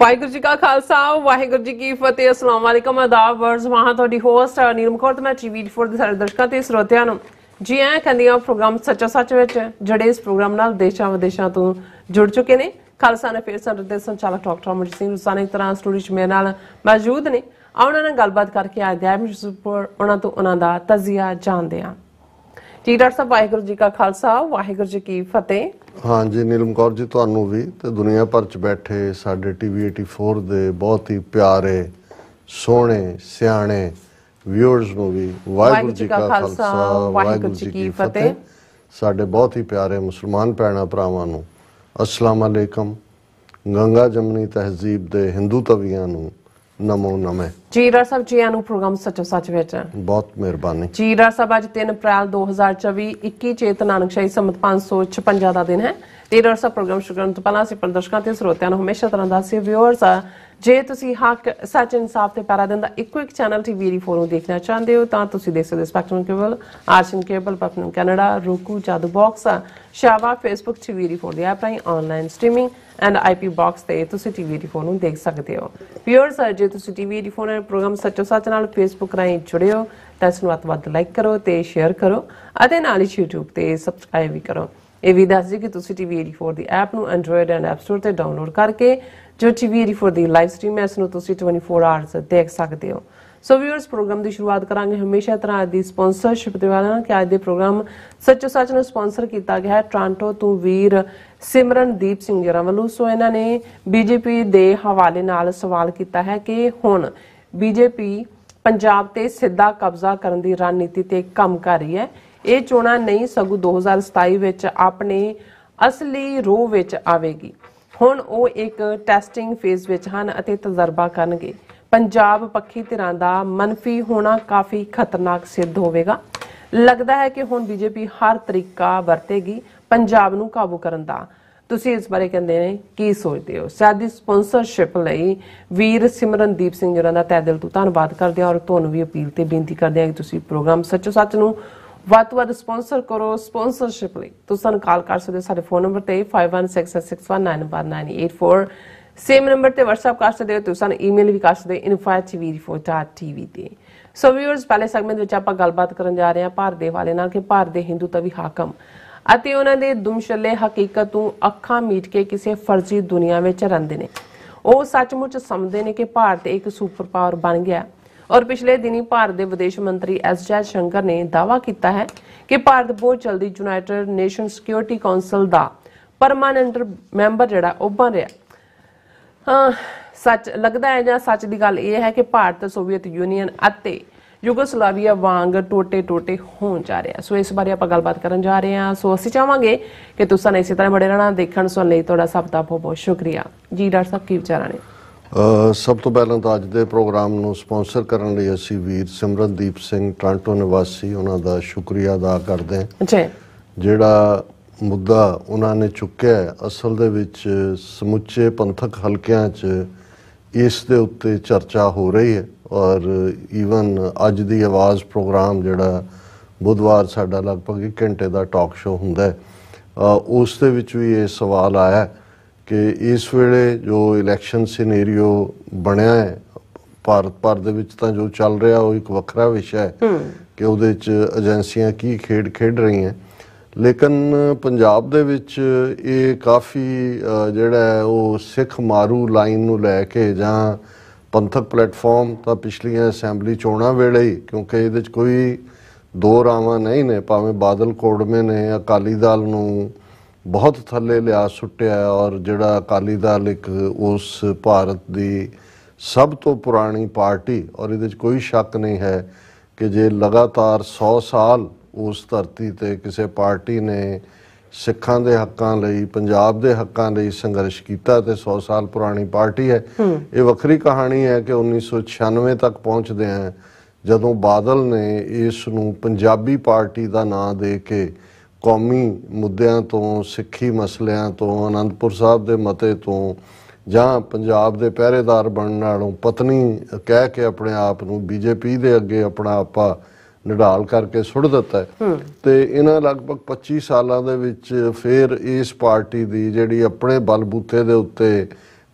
वाहिगुरू जी का खालसा वाहिगुरू जी की फतेह। अस्सलाम वालेकुम आदाब वर्ज वहां ਤੁਹਾਡੀ ਹੋਸਟ ਨੀਲਮ ਕੌਰ ਤੇ ਮੈਂ ਟੀਵੀ ਫੋਰ ਦੇ ਸਾਰੇ ਦਰਸ਼ਕਾਂ ਤੇ ਸਰੋਤਿਆਂ ਨੂੰ ਜੀ ਆਇਆਂ ਕਹਿੰਦੀਆਂ ਪ੍ਰੋਗਰਾਮ ਸੱਚਾ ਸੱਚ ਵਿੱਚ ਜਿਹੜੇ ਇਸ ਪ੍ਰੋਗਰਾਮ ਨਾਲ ਦੇਸ਼ਾਂ ਵਿਦੇਸ਼ਾਂ ਤੋਂ ਜੁੜ ਚੁੱਕੇ ਨੇ। ਖਾਲਸਾ ਨੇ ਫਿਰ ਸਾਡੇ ਦੇ ਸੰਚਾਲਕ ਡਾਕਟਰ ਅਮਰਜੀਤ ਸਿੰਘ ਰਸਾਨੀ ਤਰ੍ਹਾਂ ਸਟੂਡੀਓ 'ਚ ਮੇਰੇ ਨਾਲ ਮੌਜੂਦ ਨੇ। ਉਹਨਾਂ ਨਾਲ ਗੱਲਬਾਤ ਕਰਕੇ ਆ ਗਿਆ ਉਹਨਾਂ ਤੋਂ ਉਹਨਾਂ ਦਾ ਤਜ਼ੀਆ ਜਾਣਦੇ ਹਾਂ। जी डॉक्टर साहब वाहिगुरू जी का खालसा वाहिगुरू जी की फतेह। हाँ जी नीलम कौर जी ਤੁਹਾਨੂੰ ਵੀ ਤੇ ਦੁਨੀਆ ਭਰ ਚ ਬੈਠੇ ਸਾਡੇ ਟੀਵੀ 84 ਦੇ ਬਹੁਤ ਹੀ ਪਿਆਰੇ ਸੋਹਣੇ ਸਿਆਣੇ ਵਿਊਅਰਸ ਨੂੰ ਵੀ ਵਾਹਿਗੁਰੂ ਜੀ ਕਾ ਖਾਲਸਾ ਵਾਹਿਗੁਰੂ ਜੀ ਕੀ ਫਤਿਹ। ਸਾਡੇ ਬਹੁਤ ਹੀ ਪਿਆਰੇ ਮੁਸਲਮਾਨ ਭੈਣਾਂ ਭਰਾਵਾਂ ਨੂੰ अस्सलाम वालेकुम। गंगा जमनी तहजीब ਦੇ ਹਿੰਦੂ ਤਵੀਆਂ ਨੂੰ नमो नमे। जी डॉक्टर साहब जी आनू प्रोग्राम सचो सच विच बहुत मेहरबानी जी। डॉक्टर साहब अज 3 अप्रैल 2024 21 चेत नानकशाही संमत 556 का दिन है। डॉक्टर साहब प्रोग्राम शुरू करने तो पहला ਅਸੀਂ ਦਰਸ਼ਕਾਂ ਤੇ ਸਰੋਤਿਆਂ ਨੂੰ ਹਮੇਸ਼ਾ ਤਰ੍ਹਾਂ ਦੱਸਿਆ ਵਿਊਅਰਸ ਜੇ ਤੁਸੀਂ ਹੱਕ ਸੱਚ ਇਨਸਾਫ ਤੇ ਪੈਰਾ ਦਿੰਦਾ ਇੱਕੋ ਇੱਕ ਚੈਨਲ ਟੀਵੀ ਫੋਰ ਨੂੰ ਦੇਖਣਾ ਚਾਹੁੰਦੇ ਹੋ ਤਾਂ ਤੁਸੀਂ ਦੇਖ ਸਕਦੇ ਸਪੈਕਟਰਮ ਕੇਬਲ ਆਰਸ਼ਨ ਕੇਬਲ ਪਪਨਮ ਕੈਨੇਡਾ roku ਜਾਦੂ ਬਾਕਸ ਸ਼ਾਵਾ ਫੇਸਬੁੱਕ ਟੀਵੀ ਫੋਰ ਦੀ ਐਪ ਰਾਹੀਂ online streaming and IP box ਤੇ ਤੁਸੀਂ ਟੀਵੀ ਫੋਰ ਨੂੰ ਦੇਖ ਸਕਦੇ ਹੋ। ਵਿਊਅਰਸ ਜੇ ਤੁਸੀਂ ਟੀਵੀ ਫੋਰ ਨਾਲ ਪ੍ਰੋਗਰਾਮ ਸੱਚੋ ਸੱਚ ਨਾਲ ਫੇਸਬੁੱਕ ਰਾਹੀਂ ਜੁੜੇ ਹੋ ਤਾਂ ਇਸ ਨੂੰ ਵੱਧ ਤੋਂ ਵੱਧ ਲਾਈਕ ਕਰੋ ਤੇ ਸ਼ੇਅਰ ਕਰੋ ਅਤੇ ਨਾਲ ਹੀ YouTube ਤੇ ਸਬਸਕ੍ਰਾਈਬ ਵੀ ਕਰੋ। ਇਹ ਵੀ ਦੱਸ ਦਿਓ ਕਿ ਤੁਸੀਂ ਟੀਵੀ 84 ਦੀ ਐਪ ਨੂੰ ਐਂਡਰੋਇਡ ਐਂਡ ਐਪ ਸਟੋਰ ਤੇ ਡਾਊਨਲੋਡ ਕਰਕੇ ਜੋ ਟੀਵੀ 84 ਦੀ ਲਾਈਵ ਸਟ੍ਰੀਮ ਹੈ ਇਸ ਨੂੰ ਤੁਸੀਂ 24 ਆਵਰਸ ਦੇਖ ਸਕਦੇ ਹੋ। ਸੋ ਵਿਊਅਰਸ ਪ੍ਰੋਗਰਾਮ ਦੀ ਸ਼ੁਰੂਆਤ ਕਰਾਂਗੇ ਹਮੇਸ਼ਾ ਤਰ੍ਹਾਂ ਦੀ ਸਪਾਂਸਰਸ਼ਿਪ ਦੇ ਨਾਲ ਕਿ ਅੱਜ ਦੇ ਪ੍ਰੋਗਰਾਮ ਸੱਚੋ ਸੱਚ ਨੂੰ ਸਪਾਂਸਰ ਕੀਤਾ ਗਿਆ ਹੈ ਟੋਰਾਂਟੋ ਤੋਂ ਵੀਰ ਸਿਮਰਨਦੀਪ ਸਿੰਘ ਜੀ ਵੱਲੋਂ। ਸੋ ਇਹਨਾਂ ਨੇ ਬੀਜੇਪੀ ਦੇ ਹਵਾਲੇ ਨਾਲ ਸਵਾਲ ਕੀਤਾ ਹੈ ਕਿ ਹੁਣ ਬੀਜੇਪੀ ਪੰਜਾਬ ਤੇ ਸਿੱਧਾ ਕਬਜ਼ਾ ਕਰਨ ਦੀ ਰਣਨੀਤੀ ਤੇ ਕੰਮ ਕਰ ਰਹੀ ਹੈ। ਇਹ ਚੋਣਾਂ ਨਹੀਂ ਸਗੋਂ 2027 ਵਿੱਚ ਆਪਣੇ ਅਸਲੀ ਰੂਹ ਵਿੱਚ ਆਵੇਗੀ। ਹੁਣ ਉਹ ਇੱਕ ਟੈਸਟਿੰਗ ਫੇਜ਼ ਵਿੱਚ ਹਨ ਅਤੇ ਤਜਰਬਾ ਕਰਨਗੇ। ਪੰਜਾਬ ਪੱਖੀ ਧਿਰਾਂ ਦਾ ਮੰਨਫੀ ਹੋਣਾ ਕਾਫੀ ਖਤਰਨਾਕ ਸਿੱਧ ਹੋਵੇਗਾ। ਲੱਗਦਾ ਹੈ ਕਿ ਹੁਣ ਬੀਜੇਪੀ ਹਰ ਤਰੀਕਾ ਵਰਤੇਗੀ ਪੰਜਾਬ ਨੂੰ ਕਾਬੂ ਕਰਨ ਦਾ। ਤੁਸੀਂ ਇਸ ਬਾਰੇ ਕਹਿੰਦੇ ਨੇ ਕੀ ਸੋਚਦੇ ਹੋ? ਸਾਡੀ ਸਪਾਂਸਰਸ਼ਿਪ ਲਈ ਵੀਰ ਸਿਮਰਨਦੀਪ ਸਿੰਘ ਜੀ ਦਾ ਤਹਿ ਦਿਲ ਤੋਂ ਧੰਨਵਾਦ ਕਰਦੇ ਹਾਂ ਔਰ ਤੁਹਾਨੂੰ ਵੀ ਅਪੀਲ ਤੇ ਬੇਨਤੀ ਕਰਦੇ ਹਾਂ ਕਿ ਤੁਸੀਂ ਪ੍ਰੋਗਰਾਮ ਸੱਚੋ ਸੱਚ ਨੂੰ ਵੱਧ ਤੋਂ ਵੱਧ ਸਪਾਂਸਰ ਕਰੋ। ਸਪਾਂਸਰਸ਼ਿਪ ਲਈ ਤੁਸੀਂ ਸਾਨੂੰ ਕਾਲ ਕਰ ਸਕਦੇ ਹੋ ਸਾਡੇ ਫੋਨ ਨੰਬਰ ਤੇ 5166619984 ਸੇਮ ਨੰਬਰ ਤੇ WhatsApp ਕਰ ਸਕਦੇ ਹੋ। ਤੁਸੀਂ ਸਾਨੂੰ ਈਮੇਲ ਵੀ ਕਰ ਸਕਦੇ ਹੋ info@tv4.tv ਤੇ। ਸੋ ਵਿਊਅਰਸ ਪਹਿਲੇ ਸੈਗਮੈਂਟ ਵਿੱਚ ਆਪਾਂ ਗੱਲਬਾਤ ਕਰਨ ਜਾ ਰਹੇ ਹਾਂ ਭਾਰਤ ਦੇ ਹਵਾਲੇ ਨਾਲ ਕਿ ਭਾਰਤ ਦੇ ਹਿੰਦੂ ਤਵੀ ਹਾਕਮ ਅਤੇ ਉਹਨਾਂ ਦੇ ਦੁਮਸ਼ੱਲੇ ਹਕੀਕਤ ਨੂੰ ਅੱਖਾਂ ਮੀਟ ਕੇ ਕਿਸੇ ਫਰਜ਼ੀ ਦੁਨੀਆ ਵਿੱਚ ਰਹਿੰਦੇ ਨੇ। ਉਹ ਸੱਚਮੁੱਚ ਸਮਝਦੇ ਨੇ ਕਿ ਭਾਰਤ ਇੱਕ ਸੁਪਰ ਪਾਵਰ ਬਣ ਗਿਆ और पिछले दिनी भारत के विदेश मंत्री एस जयशंकर ने दावा किया है कि भारत बहुत जल्दी यूनाइटेड नेशन सिक्योरिटी काउंसिल का परमानेंट मैंबर जिहड़ा ओह बन रहा। सच लगता है जां सच की गल यह है कि भारत सोवियत यूनीयन अते युगोस्लाविया वांग टोटे टोटे होण जा रहा। सो इस बारे आपां गलबात करन जा रहे हैं। सो असीं चाहांगे कि तुसां इसी तरह बड़े रहना देखण सुणन लई तुहाडा सब दा बहुत बहुत शुक्रिया जी। डॉक्टर साहब की विचार ने? ਸਭ ਤੋਂ ਪਹਿਲਾਂ ਤਾਂ ਅੱਜ ਦੇ ਪ੍ਰੋਗਰਾਮ ਨੂੰ ਸਪਾਂਸਰ ਕਰਨ ਲਈ ਅਸੀਂ ਵੀਰ ਸਿਮਰਨਦੀਪ ਸਿੰਘ ਟੋਰਾਂਟੋ ਨਿਵਾਸੀ ਉਹਨਾਂ ਦਾ ਸ਼ੁਕਰੀਆ ਅਦਾ ਕਰਦੇ ਹਾਂ ਜੀ। ਜਿਹੜਾ ਮੁੱਦਾ ਉਹਨਾਂ ਨੇ ਚੁੱਕਿਆ ਅਸਲ ਦੇ ਵਿੱਚ ਸਮੁੱਚੇ ਪੰਥਕ ਹਲਕਿਆਂ 'ਚ ਇਸ ਦੇ ਉੱਤੇ ਚਰਚਾ ਹੋ ਰਹੀ ਹੈ ਔਰ ਈਵਨ ਅੱਜ ਦੀ ਆਵਾਜ਼ ਪ੍ਰੋਗਰਾਮ ਜਿਹੜਾ ਬੁੱਧਵਾਰ ਸਾਡਾ ਲਗਭਗ 1 ਘੰਟੇ ਦਾ ਟਾਕ ਸ਼ੋ ਹੁੰਦਾ ਹੈ ਉਸ ਦੇ ਵਿੱਚ ਵੀ ਇਹ ਸਵਾਲ ਆਇਆ ਕਿ ਇਸ ਵੇਲੇ ਜੋ ਇਲੈਕਸ਼ਨ ਸਿਨੇਰੀਓ ਬਣਿਆ ਹੈ ਭਾਰਤ ਭਰ ਦੇ ਵਿੱਚ ਤਾਂ ਜੋ ਚੱਲ ਰਿਹਾ ਉਹ ਇੱਕ ਵੱਖਰਾ ਵਿਸ਼ਾ ਹੈ ਕਿ ਉਹਦੇ 'ਚ ਏਜੰਸੀਆਂ ਕੀ ਖੇਡ ਖੇਡ ਰਹੀਆਂ ਲੇਕਿਨ ਪੰਜਾਬ ਦੇ ਵਿੱਚ ਇਹ ਕਾਫੀ ਜਿਹੜਾ ਉਹ ਸਿੱਖ ਮਾਰੂ ਲਾਈਨ ਨੂੰ ਲੈ ਕੇ ਜਾਂ ਪੰਥਕ ਪਲੇਟਫਾਰਮ ਤਾਂ ਪਿਛਲੀਆਂ ਅਸੈਂਬਲੀ ਚੋਣਾਂ ਵੇਲੇ ਹੀ ਕਿਉਂਕਿ ਇਹਦੇ 'ਚ ਕੋਈ ਦੋ ਰਾਵਾਂ ਨਹੀਂ ਨੇ ਭਾਵੇਂ ਬਾਦਲ ਕੋੜਮੇ ਨੇ ਅਕਾਲੀ ਦਲ ਨੂੰ ਬਹੁਤ ਥੱਲੇ ਲਿਆ ਸੁੱਟਿਆ ਔਰ ਜਿਹੜਾ ਅਕਾਲੀ ਦਲ ਇੱਕ ਉਸ ਭਾਰਤ ਦੀ ਸਭ ਤੋਂ ਪੁਰਾਣੀ ਪਾਰਟੀ ਔਰ ਇਹਦੇ 'ਚ ਕੋਈ ਸ਼ੱਕ ਨਹੀਂ ਹੈ ਕਿ ਜੇ ਲਗਾਤਾਰ 100 ਸਾਲ ਉਸ ਧਰਤੀ ਤੇ ਕਿਸੇ ਪਾਰਟੀ ਨੇ ਸਿੱਖਾਂ ਦੇ ਹੱਕਾਂ ਲਈ ਪੰਜਾਬ ਦੇ ਹੱਕਾਂ ਲਈ ਸੰਘਰਸ਼ ਕੀਤਾ ਤੇ 100 ਸਾਲ ਪੁਰਾਣੀ ਪਾਰਟੀ ਹੈ। ਇਹ ਵੱਖਰੀ ਕਹਾਣੀ ਹੈ ਕਿ 1996 ਤੱਕ ਪਹੁੰਚਦੇ ਆ ਜਦੋਂ ਬਾਦਲ ਨੇ ਇਸ ਨੂੰ ਪੰਜਾਬੀ ਪਾਰਟੀ ਦਾ ਨਾਂ ਦੇ ਕੇ ਕੌਮੀ ਮੁੱਦਿਆਂ ਤੋਂ ਸਿੱਖੀ ਮਸਲਿਆਂ ਤੋਂ ਅਨੰਦਪੁਰ ਸਾਹਿਬ ਦੇ ਮਤੇ ਤੋਂ ਜਾਂ ਪੰਜਾਬ ਦੇ ਪਹਿਰੇਦਾਰ ਬਣਨ ਨਾਲੋਂ ਪਤਨੀ ਕਹਿ ਕੇ ਆਪਣੇ ਆਪ ਨੂੰ ਬੀਜੇਪੀ ਦੇ ਅੱਗੇ ਆਪਣਾ ਆਪਾ ਨਿਢਾਲ ਕਰਕੇ ਸੁੱਟ ਦਿੱਤਾ ਹੈ ਤੇ ਇਹਨਾਂ ਲਗਭਗ 25 ਸਾਲਾਂ ਦੇ ਵਿੱਚ ਫਿਰ ਇਸ ਪਾਰਟੀ ਦੀ ਜਿਹੜੀ ਆਪਣੇ ਬਲਬੂਤੇ ਦੇ ਉੱਤੇ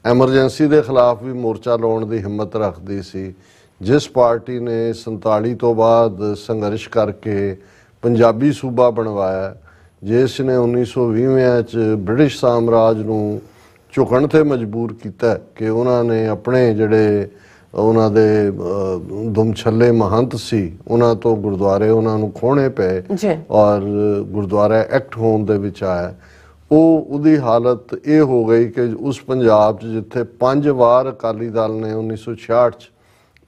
ਐਮਰਜੈਂਸੀ ਦੇ ਖਿਲਾਫ ਵੀ ਮੋਰਚਾ ਲਾਉਣ ਦੀ ਹਿੰਮਤ ਰੱਖਦੀ ਸੀ, ਜਿਸ ਪਾਰਟੀ ਨੇ 47 ਤੋਂ ਬਾਅਦ ਸੰਘਰਸ਼ ਕਰਕੇ ਪੰਜਾਬੀ ਸੂਬਾ ਬਣਵਾਇਆ, ਜਿਸ ਨੇ 1920 ਚ ਬ੍ਰਿਟਿਸ਼ ਸਾਮਰਾਜ ਨੂੰ ਝੁਕਣ ਤੇ ਮਜਬੂਰ ਕੀਤਾ ਕਿ ਉਹਨਾਂ ਨੇ ਆਪਣੇ ਜਿਹੜੇ ਉਹਨਾਂ ਦੇ ਦੁਮਛੱਲੇ ਮਹੰਤ ਸੀ ਉਹਨਾਂ ਤੋਂ ਗੁਰਦੁਆਰੇ ਉਹਨਾਂ ਨੂੰ ਖੋਹਣੇ ਪਏ ਔਰ ਗੁਰਦੁਆਰਾ ਐਕਟ ਹੋਣ ਦੇ ਵਿੱਚ ਆਇਆ। ਉਹਦੀ ਹਾਲਤ ਇਹ ਹੋ ਗਈ ਕਿ ਉਸ ਪੰਜਾਬ 'ਚ ਜਿੱਥੇ 5 ਵਾਰ ਅਕਾਲੀ ਦਲ ਨੇ 1966 'ਚ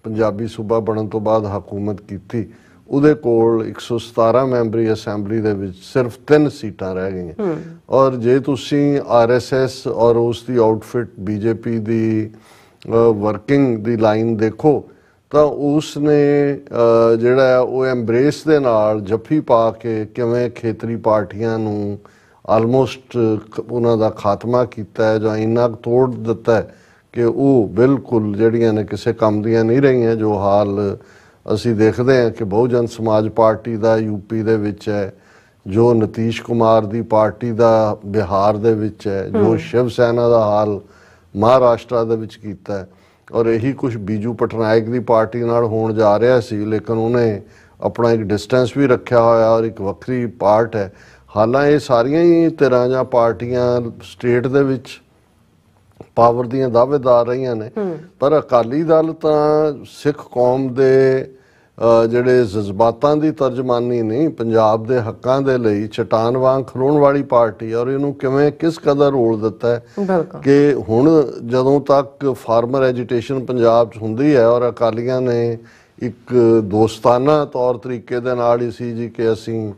ਪੰਜਾਬੀ ਸੂਬਾ ਬਣਨ ਤੋਂ ਬਾਅਦ ਹਕੂਮਤ ਕੀਤੀ, ਉਹਦੇ ਕੋਲ 117 ਮੈਂਬਰੀ ਅਸੈਂਬਲੀ ਦੇ ਵਿੱਚ ਸਿਰਫ 3 ਸੀਟਾਂ ਰਹਿ ਗਈਆਂ। ਔਰ ਜੇ ਤੁਸੀਂ RSS ਔਰ ਉਸ ਦੀ ਆਊਟਫਿਟ BJP ਦੀ ਵਰਕਿੰਗ ਦੀ ਲਾਈਨ ਦੇਖੋ ਤਾਂ ਉਸ ਨੇ ਜਿਹੜਾ ਉਹ ਐਮਬਰੇਸ ਦੇ ਨਾਲ ਜੱਫੀ ਪਾ ਕੇ ਕਿਵੇਂ ਖੇਤਰੀ ਪਾਰਟੀਆਂ ਨੂੰ ਆਲਮੋਸਟ ਉਹਨਾਂ ਦਾ ਖਾਤਮਾ ਕੀਤਾ ਹੈ ਜਾਂ ਇੰਨਾ ਤੋੜ ਦਿੱਤਾ ਹੈ ਕਿ ਉਹ ਬਿਲਕੁਲ ਜਿਹੜੀਆਂ ਨੇ ਕਿਸੇ ਕੰਮ ਦੀਆਂ ਨਹੀਂ ਰਹੀਆਂ। ਜੋ ਹਾਲ ਅਸੀਂ ਦੇਖਦੇ ਹਾਂ ਕਿ ਬਹੁਜਨ ਸਮਾਜ ਪਾਰਟੀ ਦਾ UP ਦੇ ਵਿੱਚ ਹੈ, ਜੋ ਨਤੀਸ਼ ਕੁਮਾਰ ਦੀ ਪਾਰਟੀ ਦਾ ਬਿਹਾਰ ਦੇ ਵਿੱਚ ਹੈ, ਜੋ ਸ਼ਿਵ ਸੈਨਾ ਦਾ ਹਾਲ ਮਹਾਰਾਸ਼ਟਰ ਦੇ ਵਿੱਚ ਕੀਤਾ ਹੈ, ਔਰ ਇਹੀ ਕੁਝ ਬੀਜੂ ਪਟਨਾਇਕ ਦੀ ਪਾਰਟੀ ਨਾਲ ਹੋਣ ਜਾ ਰਿਹਾ ਸੀ। ਲੇਕਿਨ ਉਹਨੇ ਆਪਣਾ ਇੱਕ ਡਿਸਟੈਂਸ ਵੀ ਰੱਖਿਆ ਹੋਇਆ ਔਰ ਇੱਕ ਵੱਖਰੀ ਪਾਰਟ ਹੈ। ਹਾਲਾਂਕਿ ਇਹ ਸਾਰੀਆਂ ਹੀ ਧਿਰਾਂ ਜਾਂ ਪਾਰਟੀਆਂ ਸਟੇਟ ਦੇ ਵਿੱਚ ਪਾਵਰ ਦੀਆਂ ਦਾਅਵੇਦਾਰ ਰਹੀਆਂ ਨੇ, ਪਰ ਅਕਾਲੀ ਦਲ ਤਾਂ ਸਿੱਖ ਕੌਮ ਦੇ ਜਿਹੜੇ ਜਜ਼ਬਾਤਾਂ ਦੀ ਤਰਜਮਾਨੀ ਨਹੀਂ, ਪੰਜਾਬ ਦੇ ਹੱਕਾਂ ਦੇ ਲਈ ਚਟਾਨ ਵਾਂਗ ਖਲੋਣ ਵਾਲੀ ਪਾਰਟੀ। ਔਰ ਇਹਨੂੰ ਕਿਵੇਂ ਕਿਸ ਕਦਰ ਰੋਲ ਦਿੱਤਾ ਹੈ ਕਿ ਹੁਣ ਜਦੋਂ ਤੱਕ ਫਾਰਮਰ ਐਜੀਟੇਸ਼ਨ ਪੰਜਾਬ 'ਚ ਹੁੰਦੀ ਹੈ ਔਰ ਅਕਾਲੀਆਂ ਨੇ ਇੱਕ ਦੋਸਤਾਨਾ ਤੌਰ ਤਰੀਕੇ ਦੇ ਨਾਲ ਹੀ ਸੀ ਜੀ ਕਿ ਅਸੀਂ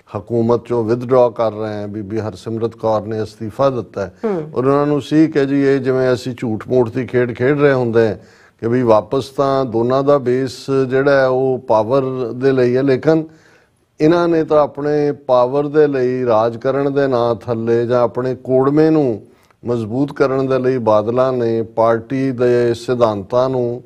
ਹਕੂਮਤ ਚੋਂ ਵਿਦਡਰਾ ਕਰ ਰਹੇ ਹਾਂ, ਬੀਬੀ ਹਰਸਿਮਰਤ ਕੌਰ ਨੇ ਅਸਤੀਫਾ ਦਿੱਤਾ ਔਰ ਉਹਨਾਂ ਨੂੰ ਸੀ ਕਿ ਜੀ ਇਹ ਜਿਵੇਂ ਅਸੀਂ ਝੂਠ ਮੂਠ ਦੀ ਖੇਡ ਖੇਡ ਰਹੇ ਹੁੰਦੇ ਹਾਂ ਕਿ ਵੀ ਵਾਪਸ ਤਾਂ ਦੋਨਾਂ ਦਾ ਬੇਸ ਜਿਹੜਾ ਹੈ ਉਹ ਪਾਵਰ ਦੇ ਲਈ ਹੈ। ਲੇਕਿਨ ਇਹਨਾਂ ਨੇ ਤਾਂ ਆਪਣੇ ਪਾਵਰ ਦੇ ਲਈ ਰਾਜ ਕਰਨ ਦੇ ਨਾਂ ਥੱਲੇ ਜਾਂ ਆਪਣੇ ਕੋੜਮੇ ਨੂੰ ਮਜ਼ਬੂਤ ਕਰਨ ਦੇ ਲਈ ਬਾਦਲਾਂ ਨੇ ਪਾਰਟੀ ਦੇ ਸਿਧਾਂਤਾਂ ਨੂੰ,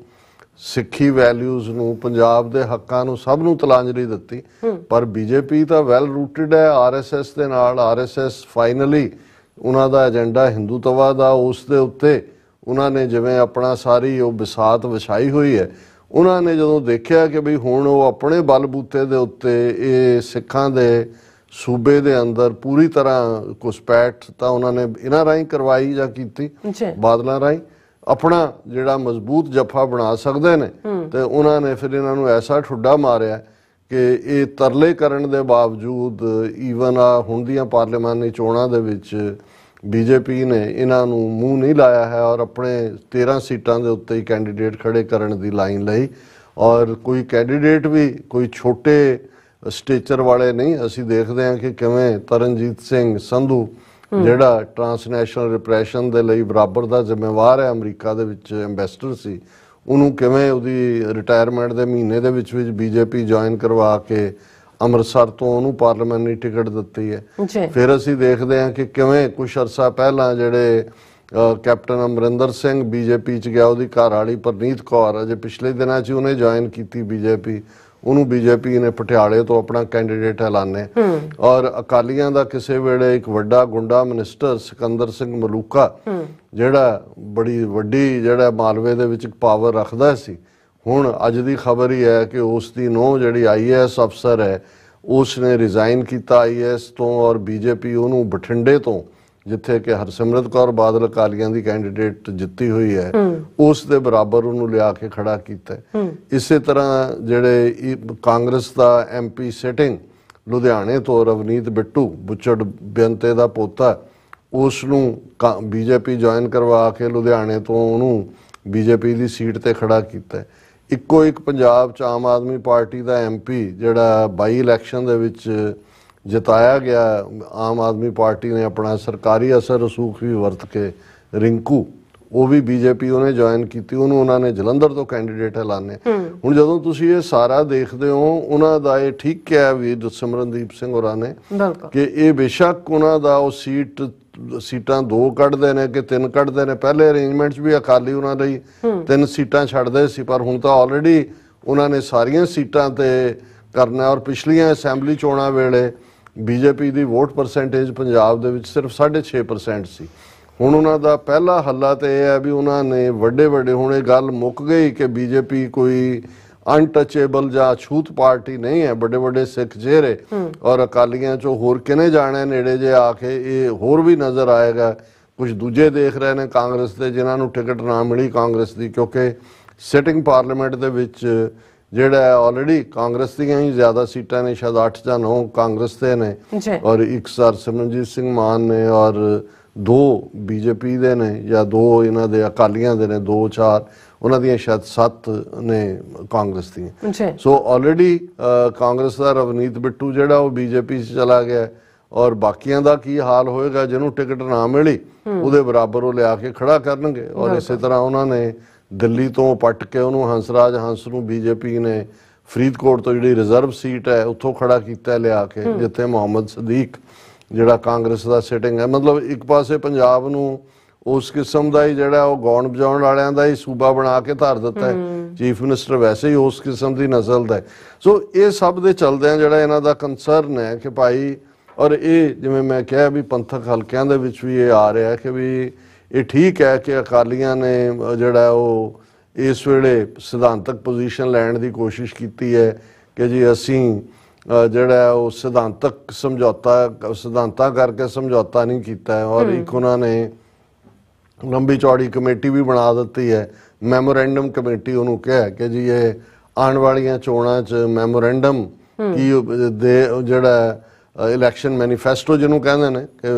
ਸਿੱਖੀ ਵੈਲਿਊਜ਼ ਨੂੰ, ਪੰਜਾਬ ਦੇ ਹੱਕਾਂ ਨੂੰ ਸਭ ਨੂੰ ਤਲਾਂਜਲੀ ਦਿੱਤੀ। ਪਰ BJP ਤਾਂ ਵੈਲ ਰੂਟਡ ਹੈ RSS ਦੇ ਨਾਲ। RSS ਫਾਈਨਲੀ ਉਹਨਾਂ ਦਾ ਏਜੰਡਾ ਹਿੰਦੂਤਵਾ ਦਾ, ਉਸ ਦੇ ਉੱਤੇ ਉਹਨਾਂ ਨੇ ਜਿਵੇਂ ਆਪਣਾ ਸਾਰੀ ਉਹ ਬਿਸਾਤ ਵਿਛਾਈ ਹੋਈ ਹੈ। ਉਹਨਾਂ ਨੇ ਜਦੋਂ ਦੇਖਿਆ ਕਿ ਬਈ ਹੁਣ ਉਹ ਆਪਣੇ ਬਲਬੂਤੇ ਦੇ ਉੱਤੇ ਇਹ ਸਿੱਖਾਂ ਦੇ ਸੂਬੇ ਦੇ ਅੰਦਰ ਪੂਰੀ ਤਰ੍ਹਾਂ ਘੁਸਪੈਠ ਤਾਂ ਉਹਨਾਂ ਨੇ ਇਹਨਾਂ ਰਾਹੀਂ ਕਰਵਾਈ ਜਾਂ ਕੀਤੀ, ਬਾਦਲਾਂ ਰਾਹੀਂ ਆਪਣਾ ਜਿਹੜਾ ਮਜ਼ਬੂਤ ਜੱਫਾ ਬਣਾ ਸਕਦੇ ਨੇ, ਤੇ ਉਹਨਾਂ ਨੇ ਫਿਰ ਇਹਨਾਂ ਨੂੰ ਐਸਾ ਠੁੱਡਾ ਮਾਰਿਆ ਕਿ ਇਹ ਤਰਲੇ ਕਰਨ ਦੇ ਬਾਵਜੂਦ ਈਵਨ ਹੁਣ ਦੀਆਂ ਪਾਰਲੀਮਾਨੀ ਚੋਣਾਂ ਦੇ ਵਿੱਚ BJP ਨੇ ਇਹਨਾਂ ਨੂੰ ਮੂੰਹ ਨਹੀਂ ਲਾਇਆ ਹੈ ਔਰ ਆਪਣੇ 13 ਸੀਟਾਂ ਦੇ ਉੱਤੇ ਹੀ ਕੈਂਡੀਡੇਟ ਖੜੇ ਕਰਨ ਦੀ ਲਾਈਨ ਲਈ। ਔਰ ਕੋਈ ਕੈਂਡੀਡੇਟ ਵੀ ਕੋਈ ਛੋਟੇ ਸਟੇਚਰ ਵਾਲੇ ਨਹੀਂ। ਅਸੀਂ ਦੇਖਦੇ ਹਾਂ ਕਿ ਕਿਵੇਂ ਤਰਨਜੀਤ ਸਿੰਘ ਸੰਧੂ ਜਿਹੜਾ ਟਰਾਂਸਨੈਸ਼ਨਲ ਰਿਪਰੈਸ਼ਨ ਦੇ ਲਈ ਬਰਾਬਰ ਦਾ ਜ਼ਿੰਮੇਵਾਰ ਹੈ, ਅਮਰੀਕਾ ਦੇ ਵਿੱਚ ਐਂਬੈਸਡਰ ਸੀ, ਉਹਨੂੰ ਕਿਵੇਂ ਉਹਦੀ ਰਿਟਾਇਰਮੈਂਟ ਦੇ ਮਹੀਨੇ ਦੇ ਵਿੱਚ BJP ਜੁਆਇਨ ਕਰਵਾ ਕੇ ਅੰਮ੍ਰਿਤਸਰ ਤੋਂ ਉਹਨੂੰ ਪਾਰਲੀਮੈਂਟਰੀ ਟਿਕਟ ਦਿੱਤੀ ਹੈ। ਫਿਰ ਅਸੀਂ ਦੇਖਦੇ ਹਾਂ ਕਿ ਕਿਵੇਂ ਕੁਛ ਅਰਸਾ ਪਹਿਲਾਂ ਜਿਹੜੇ ਕੈਪਟਨ ਅਮਰਿੰਦਰ ਸਿੰਘ BJP 'ਚ ਗਿਆ, ਉਹਦੀ ਘਰ ਵਾਲੀ ਪਰਨੀਤ ਕੌਰ ਅਜੇ ਪਿਛਲੇ ਦਿਨਾਂ 'ਚ ਉਹਨੇ ਜੁਆਇਨ ਕੀਤੀ BJP, ਉਹਨੂੰ BJP ਨੇ ਪਟਿਆਲੇ ਤੋਂ ਆਪਣਾ ਕੈਂਡੀਡੇਟ ਐਲਾਨੇ। ਔਰ ਅਕਾਲੀਆਂ ਦਾ ਕਿਸੇ ਵੇਲੇ ਇੱਕ ਵੱਡਾ ਗੁੰਡਾ ਮਿਨਿਸਟਰ ਸਿਕੰਦਰ ਸਿੰਘ ਮਲੂਕਾ ਜਿਹੜਾ ਬੜੀ ਵੱਡੀ ਜਿਹੜਾ ਮਾਲਵੇ ਦੇ ਵਿੱਚ ਪਾਵਰ ਰੱਖਦਾ ਸੀ, ਹੁਣ ਅੱਜ ਦੀ ਖਬਰ ਹੀ ਹੈ ਕਿ ਉਸ ਦੀ ਨੂੰਹ ਜਿਹੜੀ IAS ਅਫਸਰ ਹੈ ਉਸ ਨੇ ਰਿਜ਼ਾਈਨ ਕੀਤਾ IAS ਤੋਂ ਔਰ BJP ਉਹਨੂੰ ਬਠਿੰਡੇ ਤੋਂ, ਜਿੱਥੇ ਕਿ ਹਰਸਿਮਰਤ ਕੌਰ ਬਾਦਲ ਅਕਾਲੀਆਂ ਦੀ ਕੈਂਡੀਡੇਟ ਜਿੱਤੀ ਹੋਈ ਹੈ, ਉਸ ਦੇ ਬਰਾਬਰ ਉਹਨੂੰ ਲਿਆ ਕੇ ਖੜਾ ਕੀਤਾ। ਇਸੇ ਤਰ੍ਹਾਂ ਜਿਹੜੇ ਕਾਂਗਰਸ ਦਾ MP ਸਿਟਿੰਗ ਲੁਧਿਆਣੇ ਤੋਂ ਰਵਨੀਤ ਬਿੱਟੂ ਬੁੱਚੜ ਬੇਅੰਤੇ ਦਾ ਪੋਤਾ, ਉਸ ਨੂੰ BJP ਜੁਆਇਨ ਕਰਵਾ ਕੇ ਲੁਧਿਆਣੇ ਤੋਂ ਉਹਨੂੰ BJP ਦੀ ਸੀਟ ਤੇ ਖੜਾ ਕੀਤਾ। ਇੱਕੋ ਇੱਕ ਪੰਜਾਬ 'ਚ ਆਮ ਆਦਮੀ ਪਾਰਟੀ ਦਾ MP ਜਿਹੜਾ ਬਾਈ ਇਲੈਕਸ਼ਨ ਦੇ ਵਿੱਚ ਜਿਤਾਇਆ ਗਿਆ, ਆਮ ਆਦਮੀ ਪਾਰਟੀ ਨੇ ਆਪਣਾ ਸਰਕਾਰੀ ਅਸਰ ਰਸੂਖ ਵੀ ਵਰਤ ਕੇ, ਰਿੰਕੂ, ਉਹ ਵੀ BJP ਉਹਨੇ ਜੁਆਇਨ ਕੀਤੀ, ਉਹਨੂੰ ਉਹਨਾਂ ਨੇ ਜਲੰਧਰ ਤੋਂ ਕੈਂਡੀਡੇਟ ਐਲਾਨੇ। ਹੁਣ ਜਦੋਂ ਤੁਸੀਂ ਇਹ ਸਾਰਾ ਦੇਖਦੇ ਹੋ, ਉਹਨਾਂ ਦਾ ਇਹ ਠੀਕ ਕਿਹਾ ਵੀ ਸਿਮਰਨਦੀਪ ਸਿੰਘ ਹੋਰਾਂ ਨੇ ਕਿ ਇਹ ਬੇਸ਼ੱਕ ਉਹਨਾਂ ਦਾ ਉਹ ਸੀਟਾਂ 2 ਕੱਢਦੇ ਨੇ ਕਿ 3 ਕੱਢਦੇ ਨੇ, ਪਹਿਲੇ ਅਰੇਂਜਮੈਂਟਸ ਵੀ ਅਕਾਲੀ ਉਹਨਾਂ ਲਈ 3 ਸੀਟਾਂ ਛੱਡਦੇ ਸੀ, ਪਰ ਹੁਣ ਤਾਂ ਆਲਰੇਡੀ ਉਹਨਾਂ ਨੇ ਸਾਰੀਆਂ ਸੀਟਾਂ ਤੇ ਕਰਨਾ। ਔਰ ਪਿਛਲੀਆਂ ਅਸੈਂਬਲੀ ਚੋਣਾਂ ਵੇਲੇ BJP ਦੀ ਵੋਟ ਪਰਸੈਂਟੇਜ ਪੰਜਾਬ ਦੇ ਵਿੱਚ ਸਿਰਫ 6.5% ਸੀ, ਹੁਣ ਉਹਨਾਂ ਦਾ ਪਹਿਲਾ ਹੱਲਾ ਤੇ ਇਹ ਹੈ ਵੀ ਉਹਨਾਂ ਨੇ ਵੱਡੇ ਹੁਣ ਇਹ ਗੱਲ ਮੁੱਕ ਗਈ ਕਿ ਬੀਜੇਪੀ ਕੋਈ ਅਨਟਚੇਬਲ ਜਾਂ ਅਛੂਤ ਪਾਰਟੀ ਨਹੀਂ ਹੈ। ਵੱਡੇ ਸਿੱਖ ਚਿਹਰੇ ਔਰ ਅਕਾਲੀਆਂ ਚੋਂ ਹੋਰ ਕਿਨੇ ਜਾਣੇ ਨੇੜੇ ਜੇ ਆ ਕੇ ਇਹ ਹੋਰ ਵੀ ਨਜ਼ਰ ਆਏਗਾ। ਕੁਝ ਦੂਜੇ ਦੇਖ ਰਹੇ ਨੇ ਕਾਂਗਰਸ ਦੇ ਜਿਨ੍ਹਾਂ ਨੂੰ ਟਿਕਟ ਨਾ ਮਿਲੀ ਕਾਂਗਰਸ ਦੀ, ਕਿਉਂਕਿ ਸਿਟਿੰਗ ਪਾਰਲੀਮੈਂਟ ਦੇ ਵਿੱਚ ਜਿਹੜਾ ਆਲਰੇਡੀ ਕਾਂਗਰਸ ਦੀਆਂ ਹੀ ਜ਼ਿਆਦਾ ਸੀਟਾਂ ਨੇ, ਸ਼ਾਇਦ 8 ਜਾਂ 9 ਕਾਂਗਰਸ ਦੇ ਨੇ ਔਰ ਇੱਕ ਸਰ ਸਿਮਰਨਜੀਤ ਸਿੰਘ ਮਾਨ ਨੇ ਔਰ 2 ਬੀਜੇਪੀ ਦੇ ਨੇ ਜਾਂ 2 ਇਹਨਾਂ ਦੇ ਅਕਾਲੀਆਂ ਦੇ ਨੇ, 2-4 ਉਹਨਾਂ ਦੀਆਂ ਸ਼ਾਇਦ 7 ਨੇ ਕਾਂਗਰਸ ਦੀਆਂ। ਸੋ ਆਲਰੇਡੀ ਕਾਂਗਰਸ ਦਾ ਰਵਨੀਤ ਬਿੱਟੂ ਜਿਹੜਾ ਉਹ ਬੀਜੇਪੀ 'ਚ ਚਲਾ ਗਿਆ ਔਰ ਬਾਕੀਆਂ ਦਾ ਕੀ ਹਾਲ ਹੋਏਗਾ ਜਿਹਨੂੰ ਟਿਕਟ ਨਾ ਮਿਲੀ ਉਹਦੇ ਬਰਾਬਰ ਉਹ ਲਿਆ ਕੇ ਖੜਾ ਕਰਨਗੇ। ਔਰ ਇਸੇ ਤਰ੍ਹਾਂ ਉਹਨਾਂ ਨੇ ਦਿੱਲੀ ਤੋਂ ਪੱਟ ਕੇ ਉਹਨੂੰ ਹੰਸਰਾਜ ਹੰਸ ਨੂੰ ਬੀਜੇਪੀ ਨੇ ਫਰੀਦਕੋਟ ਤੋਂ ਜਿਹੜੀ ਰਿਜ਼ਰਵ ਸੀਟ ਹੈ ਉੱਥੋਂ ਖੜਾ ਕੀਤਾ ਲਿਆ ਕੇ, ਜਿੱਥੇ ਮੁਹੰਮਦ ਸਦੀਕ ਜਿਹੜਾ ਕਾਂਗਰਸ ਦਾ ਸਿਟਿੰਗ ਹੈ। ਮਤਲਬ ਇੱਕ ਪਾਸੇ ਪੰਜਾਬ ਨੂੰ ਉਸ ਕਿਸਮ ਦਾ ਹੀ ਜਿਹੜਾ ਉਹ ਗਾਉਣ ਵਜਾਉਣ ਵਾਲਿਆਂ ਦਾ ਹੀ ਸੂਬਾ ਬਣਾ ਕੇ ਧਰ ਦਿੱਤਾ ਹੈ। ਚੀਫ ਮਿਨਿਸਟਰ ਵੈਸੇ ਹੀ ਉਸ ਕਿਸਮ ਦੀ ਨਸਲ ਦਾ ਹੈ। ਸੋ ਇਹ ਸਭ ਦੇ ਚਲਦਿਆਂ ਜਿਹੜਾ ਇਹਨਾਂ ਦਾ ਕੰਸਰਨ ਹੈ ਕਿ ਭਾਈ, ਔਰ ਇਹ ਜਿਵੇਂ ਮੈਂ ਕਿਹਾ ਵੀ ਪੰਥਕ ਹਲਕਿਆਂ ਦੇ ਵਿੱਚ ਵੀ ਇਹ ਆ ਰਿਹਾ ਕਿ ਵੀ ਇਹ ਠੀਕ ਹੈ ਕਿ ਅਕਾਲੀਆਂ ਨੇ ਜਿਹੜਾ ਉਹ ਇਸ ਵੇਲੇ ਸਿਧਾਂਤਕ ਪੋਜੀਸ਼ਨ ਲੈਣ ਦੀ ਕੋਸ਼ਿਸ਼ ਕੀਤੀ ਹੈ ਕਿ ਜੀ ਅਸੀਂ ਜਿਹੜਾ ਉਹ ਸਿਧਾਂਤਾਂ ਕਰਕੇ ਸਮਝੌਤਾ ਨਹੀਂ ਕੀਤਾ। ਔਰ ਇੱਕ ਉਹਨਾਂ ਨੇ ਲੰਬੀ ਚੌੜੀ ਕਮੇਟੀ ਵੀ ਬਣਾ ਦਿੱਤੀ ਹੈ, ਮੈਮੋਰੈਂਡਮ ਕਮੇਟੀ ਉਹਨੂੰ ਕਿਹਾ ਕਿ ਜੀ ਇਹ ਆਉਣ ਵਾਲੀਆਂ ਚੋਣਾਂ 'ਚ ਮੈਮੋਰੈਂਡਮ ਕੀ ਦੇ ਜਿਹੜਾ ਇਲੈਕਸ਼ਨ ਮੈਨੀਫੈਸਟੋ ਜਿਹਨੂੰ ਕਹਿੰਦੇ ਨੇ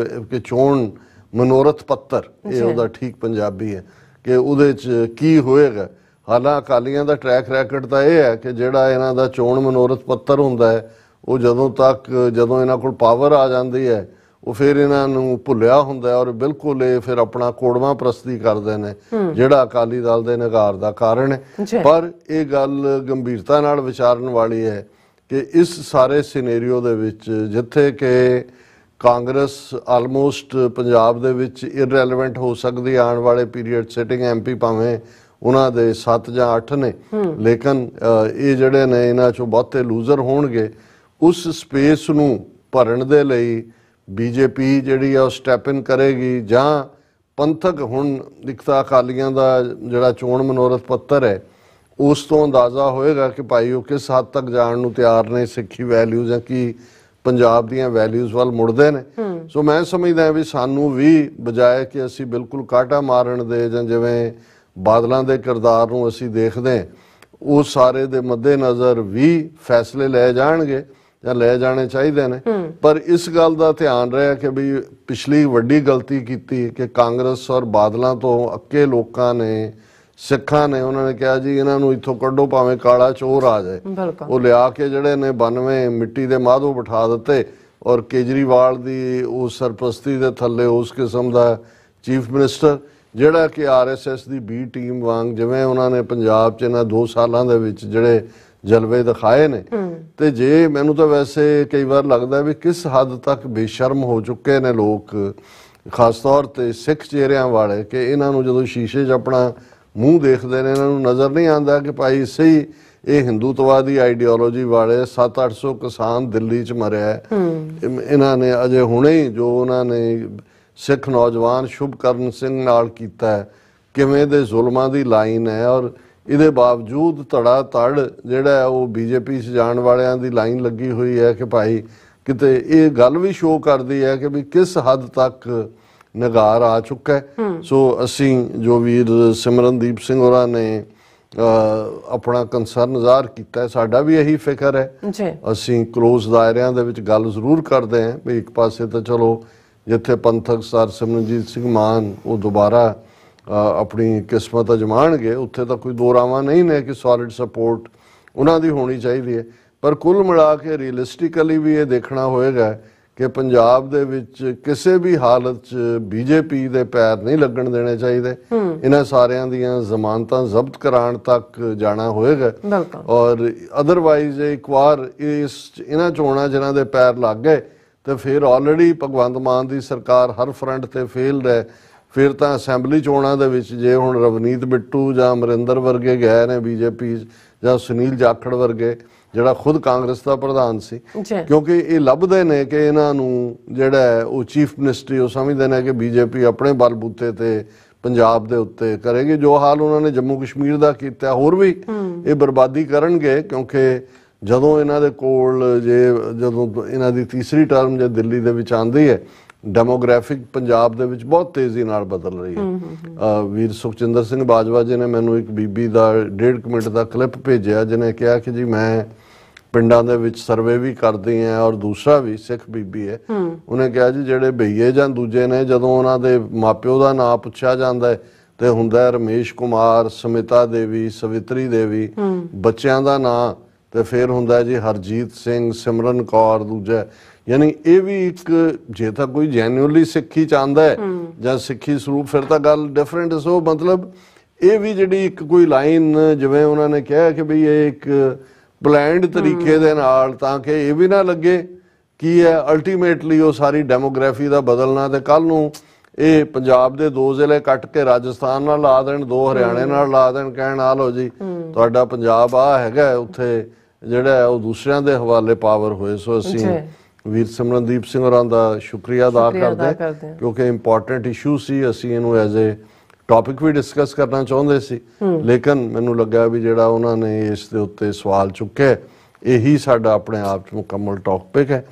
ਕਿ ਚੋਣ ਮਨੋਰਥ ਪੱਤਰ, ਇਹ ਉਹਦਾ ਠੀਕ ਪੰਜਾਬੀ ਹੈ ਕਿ ਉਹਦੇ 'ਚ ਕੀ ਹੋਏਗਾ। ਹਾਲਾਂਕਿ ਅਕਾਲੀਆਂ ਦਾ ਟਰੈਕ ਰੈਕਡ ਤਾਂ ਇਹ ਹੈ ਕਿ ਜਿਹੜਾ ਇਹਨਾਂ ਦਾ ਚੋਣ ਮਨੋਰਥ ਪੱਤਰ ਹੁੰਦਾ ਹੈ ਉਹ ਜਦੋਂ ਇਹਨਾਂ ਕੋਲ ਪਾਵਰ ਆ ਜਾਂਦੀ ਹੈ ਉਹ ਫਿਰ ਇਹਨਾਂ ਨੂੰ ਭੁੱਲਿਆ ਹੁੰਦਾ ਔਰ ਬਿਲਕੁਲ ਇਹ ਫਿਰ ਆਪਣਾ ਕੋੜਵਾਂ ਪ੍ਰਸਤੀ ਕਰਦੇ ਨੇ, ਜਿਹੜਾ ਅਕਾਲੀ ਦਲ ਦੇ ਨਿਘਾਰ ਦਾ ਕਾਰਨ ਹੈ। ਪਰ ਇਹ ਗੱਲ ਗੰਭੀਰਤਾ ਨਾਲ ਵਿਚਾਰਨ ਵਾਲੀ ਹੈ ਕਿ ਇਸ ਸਾਰੇ ਸਿਨੈਰੀਓ ਦੇ ਵਿੱਚ ਜਿੱਥੇ ਕਿ ਕਾਂਗਰਸ ਆਲਮੋਸਟ ਪੰਜਾਬ ਦੇ ਵਿੱਚ ਇਰਰੈਲੇਵੈਂਟ ਹੋ ਸਕਦੀ ਆਉਣ ਵਾਲੇ ਪੀਰੀਅਡ, ਸਿਟਿੰਗ ਐਮਪੀ ਭਾਵੇਂ ਉਹਨਾਂ ਦੇ 7 ਜਾਂ 8 ਨੇ, ਲੇਕਿਨ ਇਹ ਜਿਹੜੇ ਨੇ ਇਹਨਾਂ ਚੋਂ ਬਹੁਤੇ ਲੂਜ਼ਰ ਹੋਣਗੇ। ਉਸ ਸਪੇਸ ਨੂੰ ਭਰਨ ਦੇ ਲਈ ਬੀਜੇਪੀ ਜਿਹੜੀ ਆ ਉਹ ਸਟੈਪ ਇਨ ਕਰੇਗੀ ਜਾਂ ਪੰਥਕ, ਹੁਣ ਇੱਕ ਤਾਂ ਅਕਾਲੀਆਂ ਦਾ ਜਿਹੜਾ ਚੋਣ ਮਨੋਰਥ ਪੱਤਰ ਹੈ ਉਸ ਤੋਂ ਅੰਦਾਜ਼ਾ ਹੋਏਗਾ ਕਿ ਭਾਈ ਉਹ ਕਿਸ ਹੱਦ ਤੱਕ ਜਾਣ ਨੂੰ ਤਿਆਰ ਨੇ, ਸਿੱਖੀ ਵੈਲਿਊਜ਼ ਜਾਂ ਕੀ ਪੰਜਾਬ ਦੀਆਂ ਵੈਲਿਊਜ਼ ਵੱਲ ਮੁੜਦੇ ਨੇ। ਸੋ ਮੈਂ ਸਮਝਦਾ ਵੀ ਸਾਨੂੰ ਵੀ ਬਜਾਏ ਕਿ ਅਸੀਂ ਬਿਲਕੁਲ ਕਾਟਾ ਮਾਰਨ ਦੇ ਜਾਂ ਜਿਵੇਂ ਬਾਦਲਾਂ ਦੇ ਕਿਰਦਾਰ ਨੂੰ ਅਸੀਂ ਦੇਖਦੇ ਹਾਂ ਉਹ ਸਾਰੇ ਦੇ ਮੱਦੇ ਨਜ਼ਰ ਵੀ ਫੈਸਲੇ ਲੈ ਜਾਣਗੇ ਜਾਂ ਲੈ ਜਾਣੇ ਚਾਹੀਦੇ ਨੇ। ਪਰ ਇਸ ਗੱਲ ਦਾ ਧਿਆਨ ਰਿਹਾ ਕਿ ਵੀ ਪਿਛਲੀ ਵੱਡੀ ਗਲਤੀ ਕੀਤੀ ਕਿ ਕਾਂਗਰਸ ਔਰ ਬਾਦਲਾਂ ਤੋਂ ਅੱਕੇ ਲੋਕਾਂ ਨੇ, ਸਿੱਖਾਂ ਨੇ, ਉਹਨਾਂ ਨੇ ਕਿਹਾ ਜੀ ਇਹਨਾਂ ਨੂੰ ਇੱਥੋਂ ਕੱਢੋ ਭਾਵੇਂ ਕਾਲਾ ਚੋਰ ਆ ਜਾਏ। ਉਹ ਲਿਆ ਕੇ ਜਿਹੜੇ ਨੇ 92 ਮਿੱਟੀ ਦੇ ਮਾਧੋ ਬਿਠਾ ਦਿੱਤੇ ਔਰ ਕੇਜਰੀਵਾਲ ਦੀ ਉਸ ਸਰਪ੍ਰਸਤੀ ਦੇ ਥੱਲੇ ਉਸ ਕਿਸਮ ਦਾ ਚੀਫ ਮਿਨਿਸਟਰ ਜਿਹੜਾ ਕਿ RSS ਦੀ B ਟੀਮ ਵਾਂਗ, ਜਿਵੇਂ ਉਹਨਾਂ ਨੇ ਪੰਜਾਬ 'ਚ ਇਹਨਾਂ 2 ਸਾਲਾਂ ਦੇ ਵਿੱਚ ਜਿਹੜੇ ਜਲਵੇ ਦਿਖਾਏ ਨੇ, ਤੇ ਜੇ ਮੈਨੂੰ ਤਾਂ ਵੈਸੇ ਕਈ ਵਾਰ ਲੱਗਦਾ ਵੀ ਕਿਸ ਹੱਦ ਤੱਕ ਬੇਸ਼ਰਮ ਹੋ ਚੁੱਕੇ ਨੇ ਲੋਕ, ਖਾਸ ਤੌਰ ਤੇ ਸਿੱਖ ਚਿਹਰਿਆਂ ਵਾਲੇ, ਕਿ ਇਹਨਾਂ ਨੂੰ ਜਦੋਂ ਸ਼ੀਸ਼ੇ 'ਚ ਆਪਣਾ ਮੂੰਹ ਦੇਖਦੇ ਨੇ ਇਹਨਾਂ ਨੂੰ ਨਜ਼ਰ ਨਹੀਂ ਆਉਂਦਾ ਕਿ ਭਾਈ ਸਹੀ ਇਹ ਹਿੰਦੂਤਵਾਦੀ ਆਈਡੀਓਲੋਜੀ ਵਾਲੇ 700-800 ਕਿਸਾਨ ਦਿੱਲੀ 'ਚ ਮਰਿਆ। ਇਹਨਾਂ ਨੇ ਅਜੇ ਹੁਣੇ ਹੀ ਜੋ ਉਹਨਾਂ ਨੇ ਸਿੱਖ ਨੌਜਵਾਨ ਸ਼ੁਭਕਰਨ ਸਿੰਘ ਨਾਲ ਕੀਤਾ, ਕਿਵੇਂ ਦੇ ਜ਼ੁਲਮਾਂ ਦੀ ਲਾਈਨ ਹੈ। ਔਰ ਇਹਦੇ ਬਾਵਜੂਦ ਧੜਾ ਧੜ ਜਿਹੜਾ ਉਹ ਬੀਜੇਪੀ 'ਚ ਜਾਣ ਵਾਲਿਆਂ ਦੀ ਲਾਈਨ ਲੱਗੀ ਹੋਈ ਹੈ ਕਿ ਭਾਈ ਕਿਤੇ ਇਹ ਗੱਲ ਵੀ ਸ਼ੋਅ ਕਰਦੀ ਹੈ ਕਿ ਵੀ ਕਿਸ ਹੱਦ ਤੱਕ ਨਿਗਾਰ ਆ ਚੁੱਕਾ ਹੈ। ਸੋ ਅਸੀਂ ਜੋ ਵੀਰ ਸਿਮਰਨਦੀਪ ਸਿੰਘ ਹੋਰਾਂ ਨੇ ਆਪਣਾ ਕੰਸਰਨ ਜ਼ਾਹਰ ਕੀਤਾ, ਸਾਡਾ ਵੀ ਇਹੀ ਫਿਕਰ ਹੈ। ਅਸੀਂ ਕਲੋਜ਼ ਦਾਇਰਿਆਂ ਦੇ ਵਿੱਚ ਗੱਲ ਜ਼ਰੂਰ ਕਰਦੇ ਹਾਂ ਵੀ ਇੱਕ ਪਾਸੇ ਤਾਂ ਚਲੋ ਜਿੱਥੇ ਪੰਥਕ ਸਰ ਸਿਮਰਨਜੀਤ ਸਿੰਘ ਮਾਨ ਉਹ ਦੁਬਾਰਾ ਆਪਣੀ ਕਿਸਮਤ ਅਜਮਾਣਗੇ ਉੱਥੇ ਤਾਂ ਕੋਈ ਦੋ ਰਾਵਾਂ ਨਹੀਂ ਨੇ ਕਿ ਸੋਲਿਡ ਸਪੋਰਟ ਉਹਨਾਂ ਦੀ ਹੋਣੀ ਚਾਹੀਦੀ ਹੈ। ਪਰ ਕੁੱਲ ਮਿਲਾ ਕੇ ਰੀਅਲਿਸਟਿਕਲੀ ਵੀ ਇਹ ਦੇਖਣਾ ਹੋਏਗਾ ਕਿ ਪੰਜਾਬ ਦੇ ਵਿੱਚ ਕਿਸੇ ਵੀ ਹਾਲਤ 'ਚ ਬੀਜੇਪੀ ਦੇ ਪੈਰ ਨਹੀਂ ਲੱਗਣ ਦੇਣੇ ਚਾਹੀਦੇ। ਇਹਨਾਂ ਸਾਰਿਆਂ ਦੀਆਂ ਜ਼ਮਾਨਤਾਂ ਜ਼ਬਤ ਕਰਾਉਣ ਤੱਕ ਜਾਣਾ ਹੋਏਗਾ। ਔਰ ਅਦਰਵਾਈਜ਼ ਇੱਕ ਵਾਰ ਇਹਨਾਂ ਚੋਣਾਂ ਜਿਹਨਾਂ ਦੇ ਪੈਰ ਲੱਗ ਗਏ ਤੇ ਫਿਰ ਆਲਰੇਡੀ ਭਗਵੰਤ ਮਾਨ ਦੀ ਸਰਕਾਰ ਹਰ ਫਰੰਟ ਤੇ ਫੇਲਡ ਹੈ। ਫਿਰ ਤਾਂ ਅਸੈਂਬਲੀ ਚੋਣਾਂ ਦੇ ਵਿੱਚ ਜੇ ਹੁਣ ਰਵਨੀਤ ਬਿੱਟੂ ਜਾਂ ਅਮਰਿੰਦਰ ਵਰਗੇ ਗਏ ਨੇ ਬੀਜੇਪੀ ਜਾਂ ਸੁਨੀਲ ਜਾਖੜ ਵਰਗੇ, ਜਿਹੜਾ ਖੁਦ ਕਾਂਗਰਸ ਦਾ ਪ੍ਰਧਾਨ ਸੀ, ਕਿਉਂਕਿ ਇਹ ਲੱਭਦੇ ਨੇ ਕਿ ਇਹਨਾਂ ਨੂੰ ਜਿਹੜਾ ਉਹ ਚੀਫ ਮਿਨਿਸਟਰੀ ਉਹ ਸਮਝਦੇ ਨੇ ਕਿ ਬੀਜੇਪੀ ਆਪਣੇ ਬਲਬੂਤੇ ਤੇ ਪੰਜਾਬ ਦੇ ਉੱਤੇ ਕਰੇਗੀ। ਜੋ ਹਾਲ ਉਹਨਾਂ ਨੇ ਜੰਮੂ ਕਸ਼ਮੀਰ ਦਾ ਕੀਤਾ, ਹੋਰ ਵੀ ਇਹ ਬਰਬਾਦੀ ਕਰਨਗੇ, ਕਿਉਂਕਿ ਜਦੋਂ ਇਹਨਾਂ ਦੇ ਕੋਲ ਜਦੋਂ ਇਹਨਾਂ ਦੀ ਤੀਸਰੀ ਟਰਮ ਜੇ ਦਿੱਲੀ ਦੇ ਵਿੱਚ ਆਉਂਦੀ ਹੈ, ਡੈਮੋਗ੍ਰਾਫਿਕ ਪੰਜਾਬ ਦੇ ਵਿੱਚ ਬਹੁਤ ਤੇਜ਼ੀ ਨਾਲ ਬਦਲ ਰਹੀ ਹੈ। ਵੀਰ ਸੁਖਜਿੰਦਰ ਸਿੰਘ ਬਾਜਵਾ ਜੀ ਨੇ ਮੈਨੂੰ ਇੱਕ ਬੀਬੀ ਦਾ 1.5 ਮਿੰਟ ਦਾ ਕਲਿੱਪ ਭੇਜਿਆ, ਜਿਹਨੇ ਕਿਹਾ ਕਿ ਜੀ ਮੈਂ ਪਿੰਡਾਂ ਦੇ ਵਿੱਚ ਸਰਵੇ ਵੀ ਕਰਦੀ ਹਾਂ, ਔਰ ਦੂਸਰਾ ਵੀ ਸਿੱਖ ਬੀਬੀ ਹੈ, ਉਹਨੇ ਕਿਹਾ ਜੀ ਜਿਹੜੇ ਬਈਏ ਜਾਂ ਦੂਜੇ ਨੇ, ਜਦੋਂ ਉਹਨਾਂ ਦੇ ਮਾਪਿਓ ਦਾ ਨਾਂ ਪੁੱਛਿਆ ਜਾਂਦਾ ਹੈ ਤੇ ਹੁੰਦਾ ਰਮੇਸ਼ ਕੁਮਾਰ, ਸਮਿਤਾ ਦੇਵੀ, ਸਵਿਤਰੀ ਦੇਵੀ, ਬੱਚਿਆਂ ਦਾ ਨਾਂ ਤੇ ਫਿਰ ਹੁੰਦਾ ਜੀ ਹਰਜੀਤ ਸਿੰਘ, ਸਿਮਰਨ ਕੌਰ, ਦੂਜਾ। ਯਾਨੀ ਇਹ ਵੀ ਇੱਕ, ਜੇ ਤਾਂ ਕੋਈ ਜੈਨੂਅਲੀ ਸਿੱਖੀ ਚਾਹੁੰਦਾ ਹੈ ਜਾਂ ਸਿੱਖੀ ਸਰੂਪ, ਫਿਰ ਤਾਂ ਗੱਲ ਡਿਫਰੈਂਟ। ਸੋ ਮਤਲਬ ਇਹ ਵੀ ਜਿਹੜੀ ਇੱਕ ਕੋਈ ਲਾਈਨ, ਜਿਵੇਂ ਉਹਨਾਂ ਨੇ ਕਿਹਾ ਕਿ ਵੀ ਇਹ ਇੱਕ ਪਲੈਨਡ ਤਰੀਕੇ ਦੇ ਨਾਲ, ਤਾਂ ਕਿ ਇਹ ਵੀ ਨਾ ਲੱਗੇ ਕੀ ਹੈ ਅਲਟੀਮੇਟਲੀ ਉਹ ਸਾਰੀ ਡੈਮੋਗ੍ਰਾਫੀ ਦਾ ਬਦਲਣਾ, ਤੇ ਕੱਲ ਨੂੰ ਇਹ ਪੰਜਾਬ ਦੇ 2 ਜ਼ਿਲ੍ਹੇ ਕੱਟ ਕੇ ਰਾਜਸਥਾਨ ਨਾਲ ਲਾ ਦੇਣ, 2 ਹਰਿਆਣੇ ਨਾਲ ਲਾ ਦੇਣ, ਕਹਿਣ ਆ ਲਓ ਜੀ ਤੁਹਾਡਾ ਪੰਜਾਬ ਆ ਹੈਗਾ, ਉੱਥੇ ਜਿਹੜਾ ਉਹ ਦੂਸਰਿਆਂ ਦੇ ਹਵਾਲੇ ਪਾਵਰ ਹੋਏ। ਸੋ ਅਸੀਂ ਵੀਰ ਸਿਮਰਨਦੀਪ ਸਿੰਘ ਹੋਰਾਂ ਦਾ ਸ਼ੁਕਰੀਆ ਅਦਾ ਕਰਦੇ ਹਾਂ, ਕਿਉਂਕਿ ਇੰਪੋਰਟੈਂਟ ਇਸ਼ੂ ਸੀ। ਅਸੀਂ ਇਹਨੂੰ ਐਜ਼ ਏ ਟੌਪਿਕ ਵੀ ਡਿਸਕਸ ਕਰਨਾ ਚਾਹੁੰਦੇ ਸੀ, ਲੇਕਿਨ ਮੈਨੂੰ ਲੱਗਾ ਵੀ ਜਿਹੜਾ ਉਹਨਾਂ ਨੇ ਇਸ ਦੇ ਉੱਤੇ ਸਵਾਲ ਚੁੱਕਿਆ, ਇਹੀ ਸਾਡਾ ਆਪਣੇ ਆਪ 'ਚ ਮੁਕੰਮਲ ਟੌਪਿਕ ਹੈ।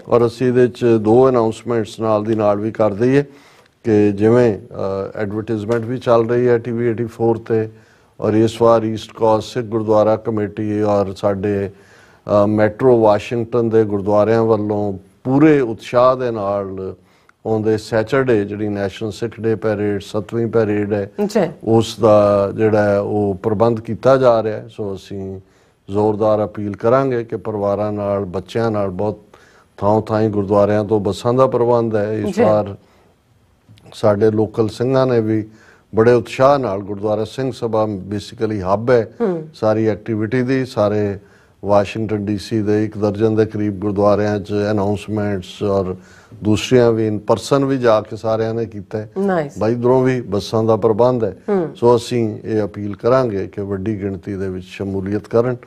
ਔਰ ਅਸੀਂ ਇਹਦੇ 'ਚ 2 ਅਨਾਊਂਸਮੈਂਟਸ ਨਾਲ ਦੀ ਨਾਲ ਵੀ ਕਰ ਦਈਏ ਕਿ ਜਿਵੇਂ ਐਡਵਰਟਾਈਜ਼ਮੈਂਟ ਵੀ ਚੱਲ ਰਹੀ ਹੈ TV 84 ਤੇ, ਔਰ ਇਸ ਵਾਰ ਈਸਟ ਕੋਸਟ ਸਿੱਖ ਗੁਰਦੁਆਰਾ ਕਮੇਟੀ ਔਰ ਸਾਡੇ ਮੈਟਰੋ ਵਾਸ਼ਿੰਗਟਨ ਦੇ ਗੁਰਦੁਆਰਿਆਂ ਵੱਲੋਂ ਪੂਰੇ ਉਤਸ਼ਾਹ ਦੇ ਨਾਲ ਆਉਂਦੇ ਸੈਚਰਡੇ ਜਿਹੜੀ ਨੈਸ਼ਨਲ ਸਿੱਖ ਡੇ ਪੈਰੇਡ 7ਵੀਂ ਪੈਰੇਡ ਹੈ, ਉਸ ਦਾ ਜਿਹੜਾ ਉਹ ਪ੍ਰਬੰਧ ਕੀਤਾ ਜਾ ਰਿਹਾ ਹੈ। ਸੋ ਅਸੀਂ ਜ਼ੋਰਦਾਰ ਅਪੀਲ ਕਰਾਂਗੇ ਕਿ ਪਰਿਵਾਰਾਂ ਨਾਲ, ਬੱਚਿਆਂ ਨਾਲ, ਬਹੁਤ ਥਾਂ ਗੁਰਦੁਆਰਿਆਂ ਤੋਂ ਬੱਸਾਂ ਦਾ ਪ੍ਰਬੰਧ ਹੈ। ਇਸ ਵਾਰ ਸਾਡੇ ਲੋਕਲ ਸਿੰਘਾਂ ਨੇ ਵੀ ਬੜੇ ਉਤਸ਼ਾਹ ਨਾਲ, ਗੁਰਦੁਆਰਾ ਸਿੰਘ ਸਭਾ ਬੇਸਿਕਲੀ ਹੱਬ ਹੈ ਸਾਰੀ ਐਕਟੀਵਿਟੀ ਦੀ, ਸਾਰੇ ਵਾਸ਼ਿੰਗਟਨ DC ਦੇ 1 ਦਰਜਨ ਦੇ ਕਰੀਬ ਗੁਰਦੁਆਰਿਆਂ 'ਚ ਅਨਾਊਂਸਮੈਂਟਸ ਔਰ ਦੂਸਰੀਆਂ ਵੀ ਇਨ ਪਰਸਨ ਵੀ ਜਾ ਕੇ ਸਾਰਿਆਂ ਨੇ ਕੀਤਾ ਹੈ। ਬਾਈ ਇੱਧਰੋਂ ਵੀ ਬੱਸਾਂ ਦਾ ਪ੍ਰਬੰਧ ਹੈ। ਸੋ ਅਸੀਂ ਇਹ ਅਪੀਲ ਕਰਾਂਗੇ ਕਿ ਵੱਡੀ ਗਿਣਤੀ ਦੇ ਵਿੱਚ ਸ਼ਮੂਲੀਅਤ ਕਰਨ।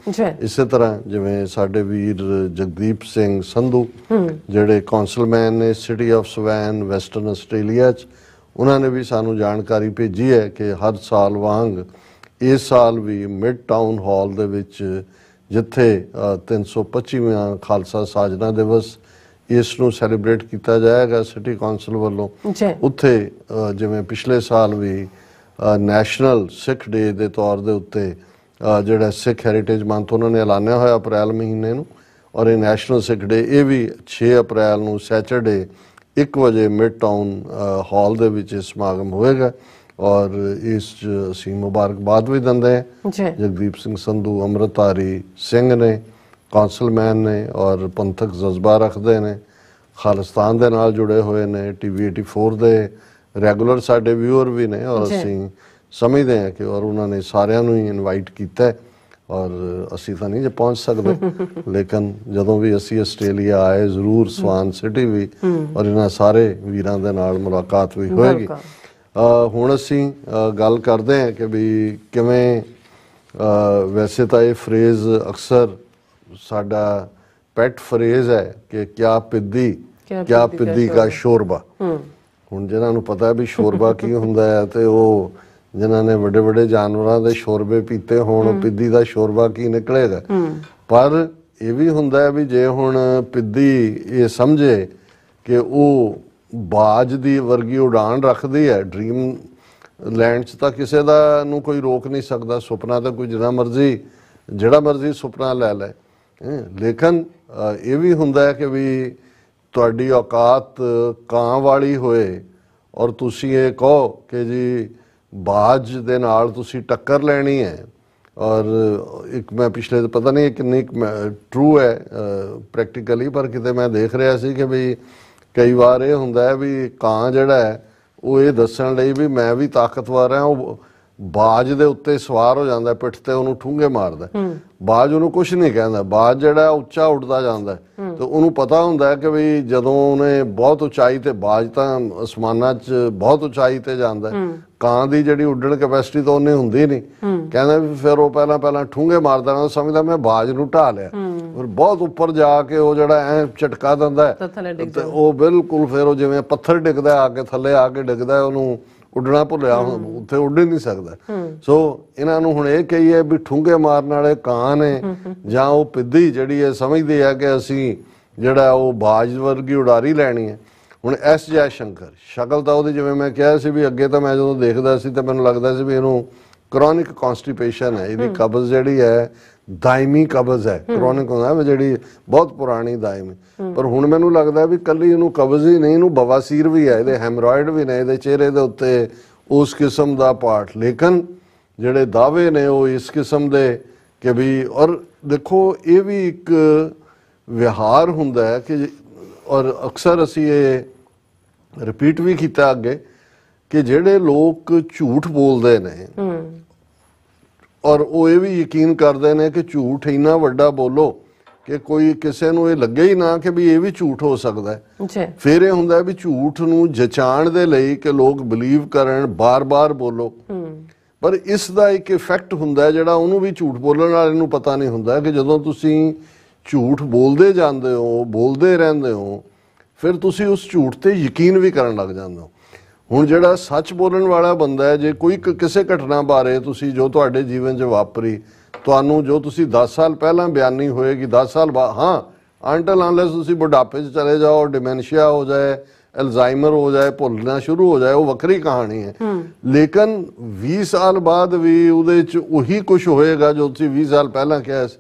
ਇਸੇ ਤਰ੍ਹਾਂ ਜਿਵੇਂ ਸਾਡੇ ਵੀਰ ਜਗਦੀਪ ਸਿੰਘ ਸੰਧੂ ਜਿਹੜੇ ਕੌਂਸਲਮੈਨ ਨੇ city of swan western Australia 'ਚ, ਉਹਨਾਂ ਨੇ ਵੀ ਸਾਨੂੰ ਜਾਣਕਾਰੀ ਭੇਜੀ ਹੈ ਕਿ ਹਰ ਸਾਲ ਵਾਂਗ ਇਸ ਸਾਲ ਵੀ ਮਿਡ ਟਾਊਨ ਹਾਲ ਦੇ ਵਿੱਚ, ਜਿੱਥੇ 325ਵਾਂ ਖਾਲਸਾ ਸਾਜਨਾ ਦਿਵਸ ਇਸ ਨੂੰ ਸੈਲੀਬ੍ਰੇਟ ਕੀਤਾ ਜਾਏਗਾ ਸਿਟੀ ਕੌਂਸਲ ਵੱਲੋਂ, ਉੱਥੇ ਜਿਵੇਂ ਪਿਛਲੇ ਸਾਲ ਵੀ ਨੈਸ਼ਨਲ ਸਿੱਖ ਡੇ ਦੇ ਤੌਰ ਦੇ ਉੱਤੇ ਜਿਹੜਾ ਸਿੱਖ ਹੈਰੀਟੇਜ ਮੰਥ ਉਹਨਾਂ ਨੇ ਐਲਾਨਿਆ ਹੋਇਆ ਅਪ੍ਰੈਲ ਮਹੀਨੇ ਨੂੰ, ਔਰ ਇਹ ਨੈਸ਼ਨਲ ਸਿੱਖ ਡੇ ਇਹ ਵੀ 6 ਅਪ੍ਰੈਲ ਨੂੰ ਸੈਚਰਡੇ 1 ਵਜੇ ਮਿਡ ਟਾਊਨ ਹਾਲ ਦੇ ਵਿੱਚ ਸਮਾਗਮ ਹੋਏਗਾ। ਔਰ ਇਸ 'ਚ ਅਸੀਂ ਮੁਬਾਰਕਬਾਦ ਵੀ ਦਿੰਦੇ ਹਾਂ ਜਗਦੀਪ ਸਿੰਘ ਸੰਧੂ, ਅੰਮ੍ਰਿਤਧਾਰੀ ਸਿੰਘ ਨੇ, ਕੌਂਸਲਮੈਨ ਨੇ, ਔਰ ਪੰਥਕ ਜਜ਼ਬਾ ਰੱਖਦੇ ਨੇ, ਖਾਲਿਸਤਾਨ ਦੇ ਨਾਲ ਜੁੜੇ ਹੋਏ ਨੇ, TV 84 ਦੇ ਰੈਗੂਲਰ ਸਾਡੇ ਵਿਊਅਰ ਵੀ ਨੇ, ਔਰ ਅਸੀਂ ਸਮਝਦੇ ਹਾਂ ਕਿ ਔਰ ਉਹਨਾਂ ਨੇ ਸਾਰਿਆਂ ਨੂੰ ਹੀ ਇਨਵਾਈਟ ਕੀਤਾ। ਔਰ ਅਸੀਂ ਤਾਂ ਨਹੀਂ ਜੇ ਪਹੁੰਚ ਸਕਦੇ, ਲੇਕਿਨ ਜਦੋਂ ਵੀ ਅਸੀਂ ਆਸਟ੍ਰੇਲੀਆ ਆਏ ਜ਼ਰੂਰ ਸਵਾਨ ਸਿਟੀ ਵੀ, ਔਰ ਇਹਨਾਂ ਸਾਰੇ ਵੀਰਾਂ ਦੇ ਨਾਲ ਮੁਲਾਕਾਤ ਵੀ ਹੋਏਗੀ। ਹੁਣ ਅਸੀਂ ਗੱਲ ਕਰਦੇ ਹਾਂ ਕਿ ਵੀ ਕਿਵੇਂ, ਵੈਸੇ ਤਾਂ ਇਹ ਫਰੇਜ਼ ਅਕਸਰ ਸਾਡਾ ਪੈਟ ਫਰੇਜ਼ ਹੈ ਕਿ ਕਿਆ ਪਿੱਦੀ ਕਾ ਸ਼ੋਰਬਾ। ਹੁਣ ਜਿਹਨਾਂ ਨੂੰ ਪਤਾ ਵੀ ਸ਼ੋਰਬਾ ਕੀ ਹੁੰਦਾ ਹੈ, ਤੇ ਉਹ ਜਿਨ੍ਹਾਂ ਨੇ ਵੱਡੇ ਵੱਡੇ ਜਾਨਵਰਾਂ ਦੇ ਸ਼ੋਰਬੇ ਪੀਤੇ ਹੋਣ, ਪਿੱਦੀ ਦਾ ਸ਼ੋਰਬਾ ਕੀ ਨਿਕਲੇਗਾ। ਪਰ ਇਹ ਵੀ ਹੁੰਦਾ ਹੈ ਵੀ ਜੇ ਹੁਣ ਪਿੱਦੀ ਇਹ ਸਮਝੇ ਕਿ ਉਹ ਬਾਜ ਦੀ ਵਰਗੀ ਉਡਾਨ ਰੱਖਦੀ ਹੈ ਡ੍ਰੀਮ ਲੈਂਡ 'ਚ, ਤਾਂ ਕਿਸੇ ਦਾ ਨੂੰ ਕੋਈ ਰੋਕ ਨਹੀਂ ਸਕਦਾ। ਸੁਪਨਾ ਤਾਂ ਕੋਈ ਜਿਹੜਾ ਮਰਜ਼ੀ ਸੁਪਨਾ ਲੈ ਲੈ, ਲੇਕਿਨ ਇਹ ਵੀ ਹੁੰਦਾ ਹੈ ਕਿ ਵੀ ਤੁਹਾਡੀ ਔਕਾਤ ਕਾਂ ਵਾਲੀ ਹੋਏ ਔਰ ਤੁਸੀਂ ਇਹ ਕਹੋ ਕਿ ਜੀ ਬਾਜ ਦੇ ਨਾਲ ਤੁਸੀਂ ਟੱਕਰ ਲੈਣੀ ਹੈ। ਔਰ ਇੱਕ ਮੈਂ ਪਿਛਲੇ ਪਤਾ ਨਹੀਂ ਕਿੰਨੀ ਟਰੂ ਹੈ ਪ੍ਰੈਕਟੀਕਲੀ, ਪਰ ਕਿਤੇ ਮੈਂ ਦੇਖ ਰਿਹਾ ਸੀ ਕਿ ਵੀ ਕਈ ਵਾਰ ਇਹ ਹੁੰਦਾ ਹੈ ਵੀ ਕਾਂ ਜਿਹੜਾ ਹੈ ਉਹ ਇਹ ਦੱਸਣ ਲਈ ਵੀ ਮੈਂ ਵੀ ਤਾਕਤਵਰ ਹਾਂ, ਉਹ ਬਾਜ ਦੇ ਉੱਤੇ ਸਵਾਰ ਹੋ ਜਾਂਦਾ, ਪਿੱਠ ਤੇ ਉਹਨੂੰ ਠੂੰਗੇ ਮਾਰਦਾ। ਬਾਜ ਉਹਨੂੰ ਕੁਛ ਨਹੀਂ ਕਹਿੰਦਾ, ਬਾਜ ਜਿਹੜਾ ਉੱਚਾ ਉੱਡਦਾ ਜਾਂਦਾ, ਤੇ ਉਹਨੂੰ ਪਤਾ ਹੁੰਦਾ ਕਿ ਵੀ ਜਦੋਂ ਉਹਨੇ ਬਹੁਤ ਉਚਾਈ ਤੇ, ਬਾਜ ਤਾਂ ਅਸਮਾਨਾਂ 'ਚ ਬਹੁਤ ਉਚਾਈ ਤੇ ਜਾਂਦਾ, ਕਾਂ ਦੀ ਜਿਹੜੀ ਉੱਡਣ ਕੈਪੈਸਿਟੀ ਤਾਂ ਉਹਨੇ ਹੁੰਦੀ ਨਹੀਂ। ਕਹਿੰਦਾ ਵੀ ਫਿਰ ਉਹ ਪਹਿਲਾਂ ਠੂੰਗੇ ਮਾਰਦਾ, ਉਹ ਸਮਝਦਾ ਮੈਂ ਬਾਜ ਨੂੰ ਢਾ ਲਿਆ, ਫਿਰ ਬਹੁਤ ਉੱਪਰ ਜਾ ਕੇ ਉਹ ਜਿਹੜਾ ਐ ਝਟਕਾ ਦਿੰਦਾ ਤੇ ਉਹ ਬਿਲਕੁਲ ਫਿਰ ਉਹ ਜਿਵੇਂ ਪੱਥਰ ਡਿੱਗਦਾ ਆ ਕੇ ਥੱਲੇ ਆ ਕੇ ਡਿੱਗਦਾ, ਉਹਨੂੰ ਉੱਡਣਾ ਭੁੱਲਿਆ, ਉੱਥੇ ਉੱਡ ਹੀ ਨਹੀਂ ਸਕਦਾ। ਸੋ ਇਹਨਾਂ ਨੂੰ ਹੁਣ ਇਹ ਕਹੀਏ ਵੀ ਠੂੰਗੇ ਮਾਰਨ ਵਾਲੇ ਕਾਂ ਨੇ ਜਾਂ ਉਹ ਪਿੱਧੀ ਜਿਹੜੀ ਹੈ ਸਮਝਦੇ ਆ ਕਿ ਅਸੀਂ ਜਿਹੜਾ ਉਹ ਬਾਜ ਵਰਗੀ ਉਡਾਰੀ ਲੈਣੀ ਹੈ। ਹੁਣ ਐਸ ਜੈ ਸ਼ੰਕਰ ਸ਼ਕਲ ਤਾਂ ਉਹਦੀ ਜਿਵੇਂ ਮੈਂ ਕਿਹਾ ਸੀ ਵੀ ਅੱਗੇ ਤਾਂ ਮੈਂ ਜਦੋਂ ਦੇਖਦਾ ਸੀ ਤਾਂ ਮੈਨੂੰ ਲੱਗਦਾ ਸੀ ਵੀ ਇਹਨੂੰ ਕ੍ਰੋਨਿਕ ਕੌਨਸਟੀਪੇਸ਼ਨ ਹੈ, ਇਹਦੀ ਕਬਜ਼ ਜਿਹੜੀ ਹੈ ਦਾਇਮੀ ਕਬਜ਼ ਹੈ। ਕ੍ਰੋਨਿਕ ਹੁੰਦਾ ਜਿਹੜੀ ਬਹੁਤ ਪੁਰਾਣੀ ਦਾਇਮੀ, ਪਰ ਹੁਣ ਮੈਨੂੰ ਲੱਗਦਾ ਵੀ ਕੱਲੀ ਇਹਨੂੰ ਕਬਜ਼ ਹੀ ਨਹੀਂ, ਇਹਨੂੰ ਬਵਾਸੀਰ ਵੀ ਹੈ, ਇਹਦੇ ਹੈਮਰੋਇਡ ਵੀ ਨੇ ਇਹਦੇ ਚਿਹਰੇ ਦੇ ਉੱਤੇ ਉਸ ਕਿਸਮ ਦਾ ਪਾਰਟ। ਲੇਕਿਨ ਜਿਹੜੇ ਦਾਅਵੇ ਨੇ ਉਹ ਇਸ ਕਿਸਮ ਦੇ ਕਿ ਵੀ, ਔਰ ਦੇਖੋ ਇਹ ਵੀ ਇੱਕ ਵਿਹਾਰ ਹੁੰਦਾ ਹੈ ਕਿ, ਔਰ ਅਕਸਰ ਅਸੀਂ ਇਹ ਰਿਪੀਟ ਵੀ ਕੀਤਾ ਅੱਗੇ ਕਿ ਜਿਹੜੇ ਲੋਕ ਝੂਠ ਬੋਲਦੇ ਨੇ ਔਰ ਉਹ ਇਹ ਵੀ ਯਕੀਨ ਕਰਦੇ ਨੇ ਕਿ ਝੂਠ ਇੰਨਾ ਵੱਡਾ ਬੋਲੋ ਕਿ ਕੋਈ ਕਿਸੇ ਨੂੰ ਇਹ ਲੱਗੇ ਹੀ ਨਾ ਕਿ ਵੀ ਇਹ ਵੀ ਝੂਠ ਹੋ ਸਕਦਾ ਹੈ। ਫਿਰ ਇਹ ਹੁੰਦਾ ਵੀ ਝੂਠ ਨੂੰ ਜਚਾਉਣ ਦੇ ਲਈ ਕਿ ਲੋਕ ਬਿਲੀਵ ਕਰਨ, ਬਾਰ-ਬਾਰ ਬੋਲੋ। ਪਰ ਇਸ ਦਾ ਇੱਕ ਇਫੈਕਟ ਹੁੰਦਾ ਜਿਹੜਾ ਉਹਨੂੰ ਵੀ ਝੂਠ ਬੋਲਣ ਵਾਲੇ ਨੂੰ ਪਤਾ ਨਹੀਂ ਹੁੰਦਾ ਕਿ ਜਦੋਂ ਤੁਸੀਂ ਝੂਠ ਬੋਲਦੇ ਜਾਂਦੇ ਹੋ, ਬੋਲਦੇ ਰਹਿੰਦੇ ਹੋ, ਫਿਰ ਤੁਸੀਂ ਉਸ ਝੂਠ ਤੇ ਯਕੀਨ ਵੀ ਕਰਨ ਲੱਗ ਜਾਂਦੇ ਹੋ। ਹੁਣ ਜਿਹੜਾ ਸੱਚ ਬੋਲਣ ਵਾਲਾ ਬੰਦਾ ਹੈ, ਜੇ ਕੋਈ ਕਿਸੇ ਘਟਨਾ ਬਾਰੇ ਤੁਸੀਂ ਜੋ ਤੁਹਾਡੇ ਜੀਵਨ 'ਚ ਵਾਪਰੀ, ਤੁਹਾਨੂੰ ਜੋ ਤੁਸੀਂ 10 ਸਾਲ ਪਹਿਲਾਂ ਬਿਆਨੀ ਹੋਏਗੀ 10 ਸਾਲ ਬਾਅਦ, ਹਾਂ ਅੰਟਲ ਅਨਲੈਸ ਤੁਸੀਂ ਬੁਢਾਪੇ 'ਚ ਚਲੇ ਜਾਓ, ਡਿਮੈਂਸ਼ੀਆ ਹੋ ਜਾਏ, ਅਲਜ਼ਾਈਮਰ ਹੋ ਜਾਏ, ਭੁੱਲਣਾ ਸ਼ੁਰੂ ਹੋ ਜਾਏ, ਉਹ ਵੱਖਰੀ ਕਹਾਣੀ ਹੈ। ਲੇਕਿਨ 20 ਸਾਲ ਬਾਅਦ ਵੀ ਉਹਦੇ 'ਚ ਉਹੀ ਕੁਝ ਹੋਏਗਾ ਜੋ ਤੁਸੀਂ 20 ਸਾਲ ਪਹਿਲਾਂ ਕਿਹਾ ਸੀ।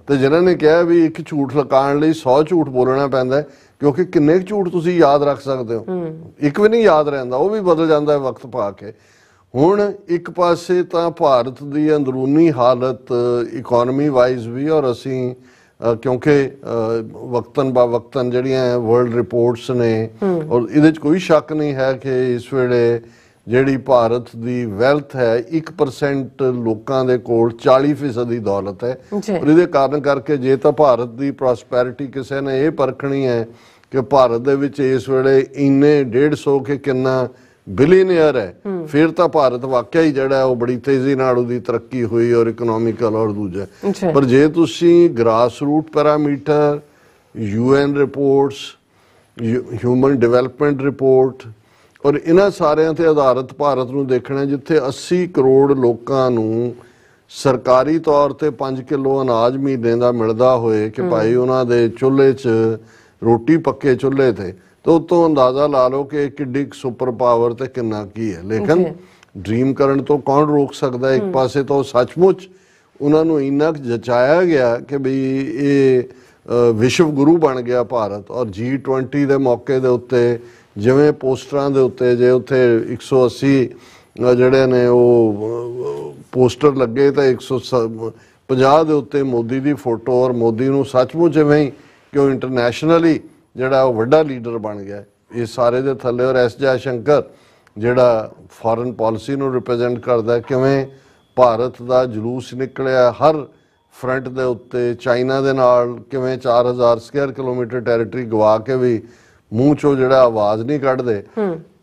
ਤੇ ਜਿਨ੍ਹਾਂ ਨੇ ਕਿਹਾ ਵੀ ਇੱਕ ਝੂਠ ਲਕਾਉਣ ਲਈ 100 ਝੂਠ ਬੋਲਣਾ ਪੈਂਦਾ, ਕਿਉਂਕਿ ਕਿੰਨੇ ਝੂਠ ਤੁਸੀਂ ਯਾਦ ਰੱਖ ਸਕਦੇ ਹੋ, ਇੱਕ ਵੀ ਨਹੀਂ ਯਾਦ ਰਹਿੰਦਾ, ਉਹ ਵੀ ਬਦਲ ਜਾਂਦਾ ਹੈ ਵਕਤ ਪਾ ਕੇ। ਹੁਣ ਇੱਕ ਪਾਸੇ ਤਾਂ ਭਾਰਤ ਦੀ ਅੰਦਰੂਨੀ ਹਾਲਤ ਇਕੋਨਮੀ ਵਾਈਜ਼ ਵੀ, ਔਰ ਅਸੀਂ ਕਿਉਂਕਿ ਵਕਤਨ ਬਾ ਵਕਤਨ ਜਿਹੜੀਆਂ ਵਰਲਡ ਰਿਪੋਰਟਸ ਨੇ, ਔਰ ਇਹਦੇ 'ਚ ਕੋਈ ਸ਼ੱਕ ਨਹੀਂ ਹੈ ਕਿ ਇਸ ਵੇਲੇ ਜਿਹੜੀ ਭਾਰਤ ਦੀ ਵੈਲਥ ਹੈ 1% ਲੋਕਾਂ ਦੇ ਕੋਲ 40% ਦੀ ਦੌਲਤ ਹੈ। ਔਰ ਇਹਦੇ ਕਾਰਨ ਕਰਕੇ ਜੇ ਤਾਂ ਭਾਰਤ ਦੀ ਪ੍ਰੋਸਪੈਰਿਟੀ ਕਿਸੇ ਨੇ ਇਹ ਪਰਖਣੀ ਹੈ ਕਿ ਭਾਰਤ ਦੇ ਵਿੱਚ ਇਸ ਵੇਲੇ ਇੰਨੇ 150 ਕਿ ਕਿੰਨਾ ਬਿਲੀਅਨਰ ਹੈ, ਫਿਰ ਤਾਂ ਭਾਰਤ ਵਾਕਿਆ ਹੀ ਜਿਹੜਾ ਉਹ ਬੜੀ ਤੇਜ਼ੀ ਨਾਲ ਉਹਦੀ ਤਰੱਕੀ ਹੋਈ ਔਰ ਇਕਨੋਮਿਕਲ ਔਰ ਦੂਜਾ। ਪਰ ਜੇ ਤੁਸੀਂ grass root parameter, UN reports, human development report ਔਰ ਇਹਨਾਂ ਸਾਰਿਆਂ ਤੇ ਆਧਾਰਿਤ ਭਾਰਤ ਨੂੰ ਦੇਖਣਾ, ਜਿੱਥੇ 80 ਕਰੋੜ ਲੋਕਾਂ ਨੂੰ ਸਰਕਾਰੀ ਤੌਰ ਤੇ 5 ਕਿਲੋ ਅਨਾਜ ਮਹੀਨੇ ਦਾ ਮਿਲਦਾ ਹੋਏ ਕਿ ਭਾਈ ਉਹਨਾਂ ਦੇ ਚੁੱਲ੍ਹੇ 'ਚ ਰੋਟੀ ਪੱਕੇ ਚੁੱਲ੍ਹੇ ਤੇ, ਤਾਂ ਉਤੋਂ ਅੰਦਾਜ਼ਾ ਲਾ ਲਓ ਕਿ ਕਿੱਡੀ ਸੁਪਰ ਪਾਵਰ ਤੇ ਕਿੰਨਾ ਕੀ ਹੈ। ਲੇਕਿਨ ਡ੍ਰੀਮ ਕਰਨ ਤੋਂ ਕੌਣ ਰੋਕ ਸਕਦਾ? ਇੱਕ ਪਾਸੇ ਤਾਂ ਸੱਚਮੁੱਚ ਉਹਨਾਂ ਨੂੰ ਇੰਨਾ ਜਚਾਇਆ ਗਿਆ ਕਿ ਬਈ ਇਹ ਵਿਸ਼ਵ ਗੁਰੂ ਬਣ ਗਿਆ ਭਾਰਤ। ਔਰ G20 ਦੇ ਮੌਕੇ ਦੇ ਉੱਤੇ ਜਿਵੇਂ ਪੋਸਟਰਾਂ ਦੇ ਉੱਤੇ ਜੇ ਉੱਥੇ 180 ਜਿਹੜੇ ਨੇ ਉਹ ਪੋਸਟਰ ਲੱਗੇ ਤਾਂ 150 ਦੇ ਉੱਤੇ ਮੋਦੀ ਦੀ ਫੋਟੋ, ਔਰ ਮੋਦੀ ਨੂੰ ਸੱਚਮੁੱਚ ਜਿਵੇਂ ਹੀ ਕਿ ਉਹ ਇੰਟਰਨੈਸ਼ਨਲੀ ਜਿਹੜਾ ਉਹ ਵੱਡਾ ਲੀਡਰ ਬਣ ਗਿਆ ਇਹ ਸਾਰੇ ਦੇ ਥੱਲੇ। ਔਰ ਐਸ ਜੈ ਸ਼ੰਕਰ ਜਿਹੜਾ ਫੋਰਨ ਪਾਲਿਸੀ ਨੂੰ ਰਿਪਰੈਜ਼ੈਂਟ ਕਰਦਾ, ਕਿਵੇਂ ਭਾਰਤ ਦਾ ਜਲੂਸ ਨਿਕਲਿਆ ਹਰ ਫਰੰਟ ਦੇ ਉੱਤੇ, ਚਾਈਨਾ ਦੇ ਨਾਲ ਕਿਵੇਂ 4000 ਸਕੁਅਰ ਕਿਲੋਮੀਟਰ ਟੈਰੀਟਰੀ ਗਵਾ ਕੇ ਵੀ ਮੂੰਹ ਚੋਂ ਜਿਹੜਾ ਆਵਾਜ਼ ਨਹੀਂ ਕੱਢਦੇ।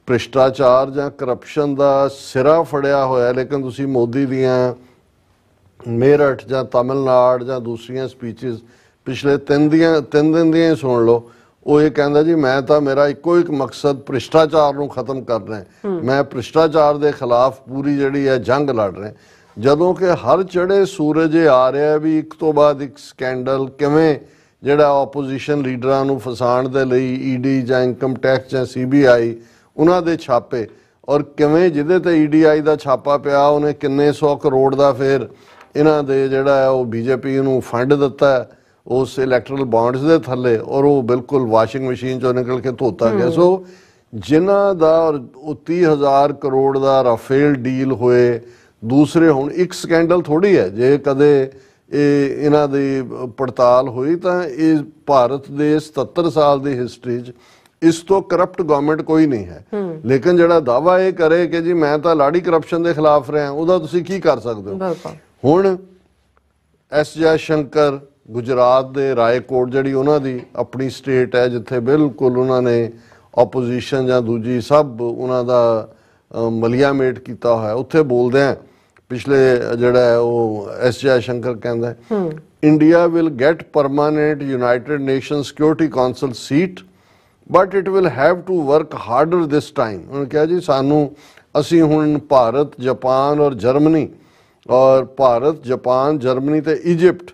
ਭ੍ਰਿਸ਼ਟਾਚਾਰ ਜਾਂ ਕਰਪਸ਼ਨ ਦਾ ਸਿਰਾ ਫੜਿਆ ਹੋਇਆ। ਲੇਕਿਨ ਤੁਸੀਂ ਮੋਦੀ ਦੀਆਂ ਮੇਰਠ ਜਾਂ ਤਮਿਲਨਾਡੂ ਜਾਂ ਦੂਸਰੀਆਂ ਸਪੀਚਸ ਪਿਛਲੇ 3 ਦਿਨ ਦੀਆਂ ਸੁਣ ਲਓ, ਉਹ ਇਹ ਕਹਿੰਦਾ ਜੀ ਮੈਂ ਤਾਂ ਮੇਰਾ ਇੱਕੋ ਇੱਕ ਮਕਸਦ ਭ੍ਰਿਸ਼ਟਾਚਾਰ ਨੂੰ ਖਤਮ ਕਰਨਾ ਹੈ, ਮੈਂ ਭ੍ਰਿਸ਼ਟਾਚਾਰ ਦੇ ਖਿਲਾਫ ਪੂਰੀ ਜਿਹੜੀ ਹੈ ਜੰਗ ਲੜ ਰਿਹਾ। ਜਦੋਂ ਕਿ ਹਰ ਚੜ੍ਹੇ ਸੂਰਜ ਇਹ ਆ ਰਿਹਾ ਵੀ ਇੱਕ ਤੋਂ ਬਾਅਦ ਇੱਕ ਸਕੈਂਡਲ, ਕਿਵੇਂ ਜਿਹੜਾ ਆਪੋਜੀਸ਼ਨ ਲੀਡਰਾਂ ਨੂੰ ਫਸਾਉਣ ਦੇ ਲਈ ED ਜਾਂ ਇਨਕਮ ਟੈਕਸ ਜਾਂ CBI ਉਹਨਾਂ ਦੇ ਛਾਪੇ, ਔਰ ਕਿਵੇਂ ਜਿਹਦੇ ਤੇ EDI ਦਾ ਛਾਪਾ ਪਿਆ ਉਹਨੇ ਕਿੰਨੇ 100 ਕਰੋੜ ਦਾ ਫਿਰ ਇਹਨਾਂ ਦੇ ਜਿਹੜਾ ਹੈ ਉਹ BJP ਨੂੰ ਫੰਡ ਦਿੱਤਾ ਉਸ ਇਲੈਕਟਰਲ ਬੌਂਡਸ ਦੇ ਥੱਲੇ, ਔਰ ਉਹ ਬਿਲਕੁਲ ਵਾਸ਼ਿੰਗ ਮਸ਼ੀਨ ਚੋਂ ਨਿਕਲ ਕੇ ਧੋਤਾ ਗਿਆ। ਸੋ ਜਿਨ੍ਹਾਂ ਦਾ 30,000 ਕਰੋੜ ਦਾ ਰਾਫੇਲ ਡੀਲ ਹੋਏ, ਦੂਸਰੇ ਹੁਣ ਇੱਕ ਸਕੈਂਡਲ ਥੋੜੀ ਹੈ, ਜੇ ਕਦੇ ਇਹ ਇਹਨਾਂ ਦੀ ਪੜਤਾਲ ਹੋਈ ਤਾਂ ਇਹ ਭਾਰਤ ਦੇ 77 ਸਾਲ ਦੀ ਹਿਸਟਰੀ 'ਚ ਇਸ ਤੋਂ ਕਰਪਟ ਗਵਰਨਮੈਂਟ ਕੋਈ ਨਹੀਂ ਹੈ। ਲੇਕਿਨ ਜਿਹੜਾ ਦਾਵਾ ਇਹ ਕਰੇ ਕਿ ਜੀ ਮੈਂ ਤਾਂ ਲਾੜੀ ਕਰਪਸ਼ਨ ਦੇ ਖਿਲਾਫ ਰਿਹਾ, ਉਹਦਾ ਤੁਸੀਂ ਕੀ ਕਰ ਸਕਦੇ ਹੋ? ਹੁਣ ਐਸ ਜੈ ਸ਼ੰਕਰ ਗੁਜਰਾਤ ਦੇ ਰਾਏਕੋਟ ਜਿਹੜੀ ਉਹਨਾਂ ਦੀ ਆਪਣੀ ਸਟੇਟ ਹੈ, ਜਿੱਥੇ ਬਿਲਕੁਲ ਉਹਨਾਂ ਨੇ ਆਪੋਜੀਸ਼ਨ ਜਾਂ ਦੂਜੀ ਸਭ ਉਹਨਾਂ ਦਾ ਮਲੀਆਮੇਟ ਕੀਤਾ ਹੋਇਆ। ਉੱਥੇ ਬੋਲਦੇ ਆ ਪਿਛਲੇ ਜਿਹੜਾ ਉਹ ਐਸ ਜੈ ਸ਼ੰਕਰ ਕਹਿੰਦਾ India will get permanent United Nation security council seat but it will have to work harder this time. ਉਹਨੇ ਕਿਹਾ ਜੀ ਸਾਨੂੰ ਅਸੀਂ ਹੁਣ ਭਾਰਤ, ਜਾਪਾਨ ਔਰ ਜਰਮਨੀ ਔਰ ਭਾਰਤ, ਜਾਪਾਨ, ਜਰਮਨੀ ਤੇ ਇਜਿਪਟ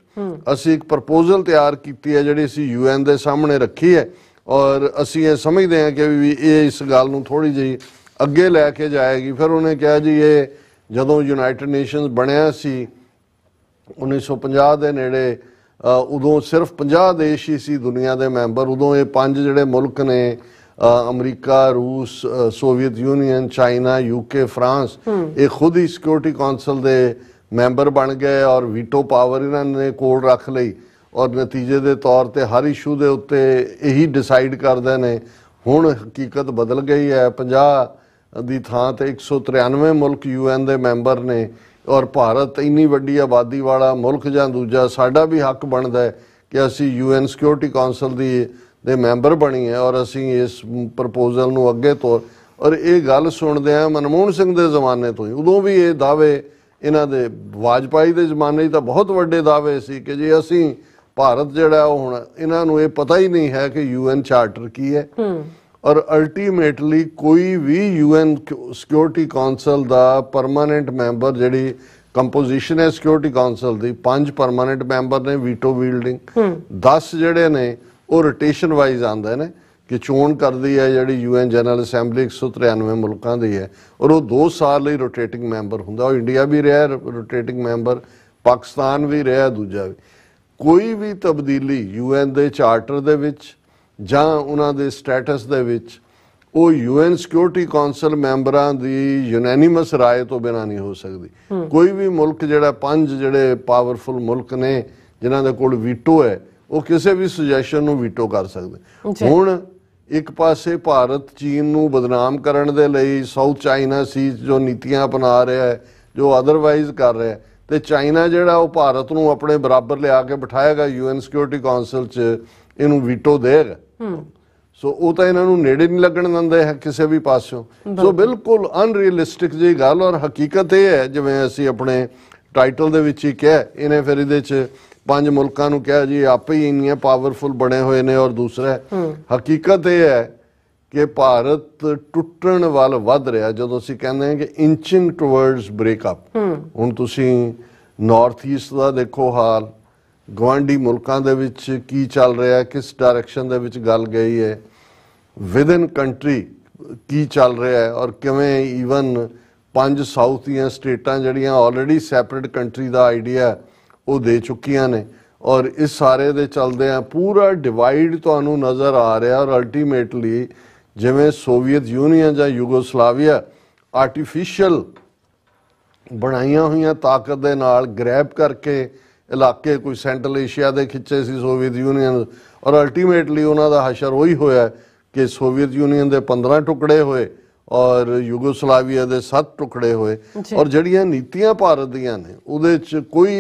ਅਸੀਂ ਇੱਕ ਪ੍ਰਪੋਜ਼ਲ ਤਿਆਰ ਕੀਤੀ ਹੈ ਜਿਹੜੀ ਅਸੀਂ UN ਦੇ ਸਾਹਮਣੇ ਰੱਖੀ ਹੈ ਔਰ ਅਸੀਂ ਇਹ ਸਮਝਦੇ ਹਾਂ ਕਿ ਵੀ ਇਹ ਇਸ ਗੱਲ ਨੂੰ ਥੋੜੀ ਜਿਹੀ ਅੱਗੇ ਲੈ ਕੇ ਜਾਏਗੀ। ਫਿਰ ਉਹਨੇ ਕਿਹਾ ਜੀ ਇਹ ਜਦੋਂ ਯੂਨਾਈਟਿਡ ਨੇਸ਼ਨਸ ਬਣਿਆ ਸੀ 1950 ਦੇ ਨੇੜੇ, ਉਦੋਂ ਸਿਰਫ 50 ਦੇਸ਼ ਹੀ ਸੀ ਦੁਨੀਆ ਦੇ ਮੈਂਬਰ। ਉਦੋਂ ਇਹ 5 ਜਿਹੜੇ ਮੁਲਕ ਨੇ ਅਮਰੀਕਾ, ਰੂਸ, Soviet union, China, UK, France, ਇਹ ਖੁਦ ਹੀ ਸਿਕਿਉਰਿਟੀ ਕਾਉਂਸਲ ਦੇ ਮੈਂਬਰ ਬਣ ਗਏ ਔਰ ਵੀਟੋ ਪਾਵਰ ਇਹਨਾਂ ਨੇ ਕੋਲ ਰੱਖ ਲਈ ਔਰ ਨਤੀਜੇ ਦੇ ਤੌਰ ਤੇ ਹਰ ਇਸ਼ੂ ਦੇ ਉੱਤੇ ਇਹੀ ਡਿਸਾਈਡ ਕਰਦੇ ਨੇ। ਹੁਣ ਹਕੀਕਤ ਬਦਲ ਗਈ ਹੈ, 50 ਦੀ ਥਾਂ ਤੇ 193 ਮੁਲਕ UN ਦੇ ਮੈਂਬਰ ਨੇ ਔਰ ਭਾਰਤ ਇੰਨੀ ਵੱਡੀ ਆਬਾਦੀ ਵਾਲਾ ਮੁਲਕ ਜਾਂ ਦੂਜਾ, ਸਾਡਾ ਵੀ ਹੱਕ ਬਣਦਾ ਹੈ ਕਿ ਅਸੀਂ UN ਸਿਕਿਉਰਿਟੀ ਕਾਉਂਸਲ ਦੇ ਮੈਂਬਰ ਬਣੀਏ ਔਰ ਅਸੀਂ ਇਸ ਪ੍ਰਪੋਜ਼ਲ ਨੂੰ ਅੱਗੇ ਤੋਰ। ਔਰ ਇਹ ਗੱਲ ਸੁਣਦੇ ਆ ਮਨਮੋਹਨ ਸਿੰਘ ਦੇ ਜ਼ਮਾਨੇ ਤੋਂ ਹੀ, ਉਦੋਂ ਵੀ ਇਹ ਦਾਅਵੇ ਇਹਨਾਂ ਦੇ, ਵਾਜਪਾਈ ਦੇ ਜ਼ਮਾਨੇ 'ਚ ਤਾਂ ਬਹੁਤ ਵੱਡੇ ਦਾਅਵੇ ਸੀ ਕਿ ਜੇ ਅਸੀਂ ਭਾਰਤ ਜਿਹੜਾ ਉਹ ਹੁਣ ਇਹਨਾਂ ਨੂੰ ਇਹ ਪਤਾ ਹੀ ਨਹੀਂ ਹੈ ਕਿ UN ਚਾਰਟਰ ਕੀ ਹੈ ਔਰ ਅਲਟੀਮੇਟਲੀ ਕੋਈ ਵੀ UN ਸਿਕਿਉਰਿਟੀ ਕਾਉਂਸਲ ਦਾ ਪਰਮਾਨੈਂਟ ਮੈਂਬਰ, ਜਿਹੜੀ ਕੰਪੋਜੀਸ਼ਨ ਹੈ ਸਿਕਿਉਰਿਟੀ ਕਾਉਂਸਲ ਦੀ, 5 ਪਰਮਾਨੈਂਟ ਮੈਂਬਰ ਨੇ ਵੀਟੋ ਵੀਲਡਿੰਗ, 10 ਜਿਹੜੇ ਨੇ ਉਹ ਰੋਟੇਸ਼ਨ ਵਾਈਜ਼ ਆਉਂਦੇ ਨੇ ਕਿ ਚੋਣ ਕਰਦੀ ਹੈ ਜਿਹੜੀ UN ਜਨਰਲ ਅਸੈਂਬਲੀ 193 ਮੁਲਕਾਂ ਦੀ ਹੈ ਔਰ ਉਹ 2 ਸਾਲ ਲਈ ਰੋਟੇਟਿੰਗ ਮੈਂਬਰ ਹੁੰਦਾ। ਉਹ ਇੰਡੀਆ ਵੀ ਰਿਹਾ ਰੋਟੇਟਿੰਗ ਮੈਂਬਰ, ਪਾਕਿਸਤਾਨ ਵੀ ਰਿਹਾ, ਦੂਜਾ ਵੀ। ਕੋਈ ਵੀ ਤਬਦੀਲੀ UN ਦੇ ਚਾਰਟਰ ਦੇ ਵਿੱਚ ਜਾਂ ਉਹਨਾਂ ਦੇ ਸਟੇਟਸ ਦੇ ਵਿੱਚ ਉਹ UN ਸਿਕਿਉਰਿਟੀ ਕਾਉਂਸਲ ਮੈਂਬਰਾਂ ਦੀ ਯੂਨੈਨਿਮਸ ਰਾਏ ਤੋਂ ਬਿਨਾਂ ਨਹੀਂ ਹੋ ਸਕਦੀ। ਕੋਈ ਵੀ ਮੁਲਕ ਜਿਹੜਾ 5 ਜਿਹੜੇ ਪਾਵਰਫੁਲ ਮੁਲਕ ਨੇ ਜਿਨ੍ਹਾਂ ਦੇ ਕੋਲ ਵੀਟੋ ਹੈ ਉਹ ਕਿਸੇ ਵੀ ਸੁਜੈਸ਼ਨ ਨੂੰ ਵੀਟੋ ਕਰ ਸਕਦੇ। ਹੁਣ ਇੱਕ ਪਾਸੇ ਭਾਰਤ ਚੀਨ ਨੂੰ ਬਦਨਾਮ ਕਰਨ ਦੇ ਲਈ ਸਾਊਥ ਚਾਈਨਾ ਸੀ ਜੋ ਨੀਤੀਆਂ ਅਪਣਾ ਰਿਹਾ ਹੈ, ਜੋ ਅਦਰਵਾਈਜ਼ ਕਰ ਰਿਹਾ, ਤੇ ਚਾਈਨਾ ਜਿਹੜਾ ਉਹ ਭਾਰਤ ਨੂੰ ਆਪਣੇ ਬਰਾਬਰ ਲਿਆ ਕੇ ਬਿਠਾਏਗਾ UN ਸਿਕਿਉਰਿਟੀ ਕਾਉਂਸਲ 'ਚ, ਇਹਨੂੰ ਵੀਟੋ ਦੇਗਾ। ਸੋ ਉਹ ਤਾਂ ਇਹਨਾਂ ਨੂੰ ਨੇੜੇ ਨਹੀਂ ਲੱਗਣ ਦਿੰਦੇ ਹੈ ਕਿਸੇ ਵੀ ਪਾਸਿਓਂ। ਸੋ ਬਿਲਕੁਲ ਅਨਰੀਅਲਿਸਟਿਕ ਜਿਹੀ ਗੱਲ। ਔਰ ਹਕੀਕਤ ਇਹ ਹੈ ਜਿਵੇਂ ਅਸੀਂ ਆਪਣੇ ਟਾਈਟਲ ਦੇ ਵਿੱਚ ਹੀ ਕਿਹਾ, ਇਹਨੇ ਫਿਰ ਇਹਦੇ 'ਚ 5 ਮੁਲਕਾਂ ਨੂੰ ਕਿਹਾ ਜੀ ਆਪੇ ਹੀ ਇੰਨੀਆਂ ਪਾਵਰਫੁਲ ਬਣੇ ਹੋਏ ਨੇ ਔਰ ਦੂਸਰਾ ਹਕੀਕਤ ਇਹ ਹੈ ਕਿ ਭਾਰਤ ਟੁੱਟਣ ਵੱਲ ਵੱਧ ਰਿਹਾ। ਜਦੋਂ ਅਸੀਂ ਕਹਿੰਦੇ ਹਾਂ ਕਿ ਇੰਚਿੰਗ ਟੁਵਰਡਸ ਬ੍ਰੇਕਅਪ, ਹੁਣ ਤੁਸੀਂ ਨਾਰਥ ਈਸਟ ਦਾ ਦੇਖੋ ਹਾਲ, ਗਵਾਂਢੀ ਮੁਲਕਾਂ ਦੇ ਵਿੱਚ ਕੀ ਚੱਲ ਰਿਹਾ, ਕਿਸ ਡਾਇਰੈਕਸ਼ਨ ਦੇ ਵਿੱਚ ਗੱਲ ਗਈ ਹੈ, ਵਿਦਨ ਕੰਟਰੀ ਕੀ ਚੱਲ ਰਿਹਾ ਹੈ ਔਰ ਕਿਵੇਂ ਈਵਨ 5 ਸਾਊਥ ਦੀਆਂ ਸਟੇਟਾਂ ਜਿਹੜੀਆਂ ਆਲਰੇਡੀ ਸੈਪਰੇਟ ਕੰਟਰੀ ਦਾ ਆਈਡੀਆ ਉਹ ਦੇ ਚੁੱਕੀਆਂ ਨੇ ਔਰ ਇਸ ਸਾਰੇ ਦੇ ਚੱਲਦੇ ਆ ਪੂਰਾ ਡਿਵਾਈਡ ਤੁਹਾਨੂੰ ਨਜ਼ਰ ਆ ਰਿਹਾ। ਔਰ ਅਲਟੀਮੇਟਲੀ ਜਿਵੇਂ ਸੋਵੀਅਤ ਯੂਨੀਅਨ ਜਾਂ ਯੂਗੋਸਲਾਵੀਆ ਆਰਟੀਫਿਸ਼ੀਅਲ ਬਣਾਈਆਂ ਹੋਈਆਂ ਤਾਕਤ ਦੇ ਨਾਲ ਗ੍ਰੈਬ ਕਰਕੇ ਇਲਾਕੇ ਕੋਈ ਸੈਂਟਰਲ ਏਸ਼ੀਆ ਦੇ ਖਿੱਚੇ ਸੀ ਸੋਵੀਅਤ ਯੂਨੀਅਨ ਔਰ ਅਲਟੀਮੇਟਲੀ ਉਹਨਾਂ ਦਾ ਹਸ਼ਰ ਉਹੀ ਹੋਇਆ ਕਿ ਸੋਵੀਅਤ ਯੂਨੀਅਨ ਦੇ 15 ਟੁਕੜੇ ਹੋਏ ਔਰ ਯੂਗੋਸਲਾਵੀਆ ਦੇ 7 ਟੁਕੜੇ ਹੋਏ। ਔਰ ਜਿਹੜੀਆਂ ਨੀਤੀਆਂ ਭਾਰਤ ਦੀਆਂ ਨੇ ਉਹਦੇ 'ਚ ਕੋਈ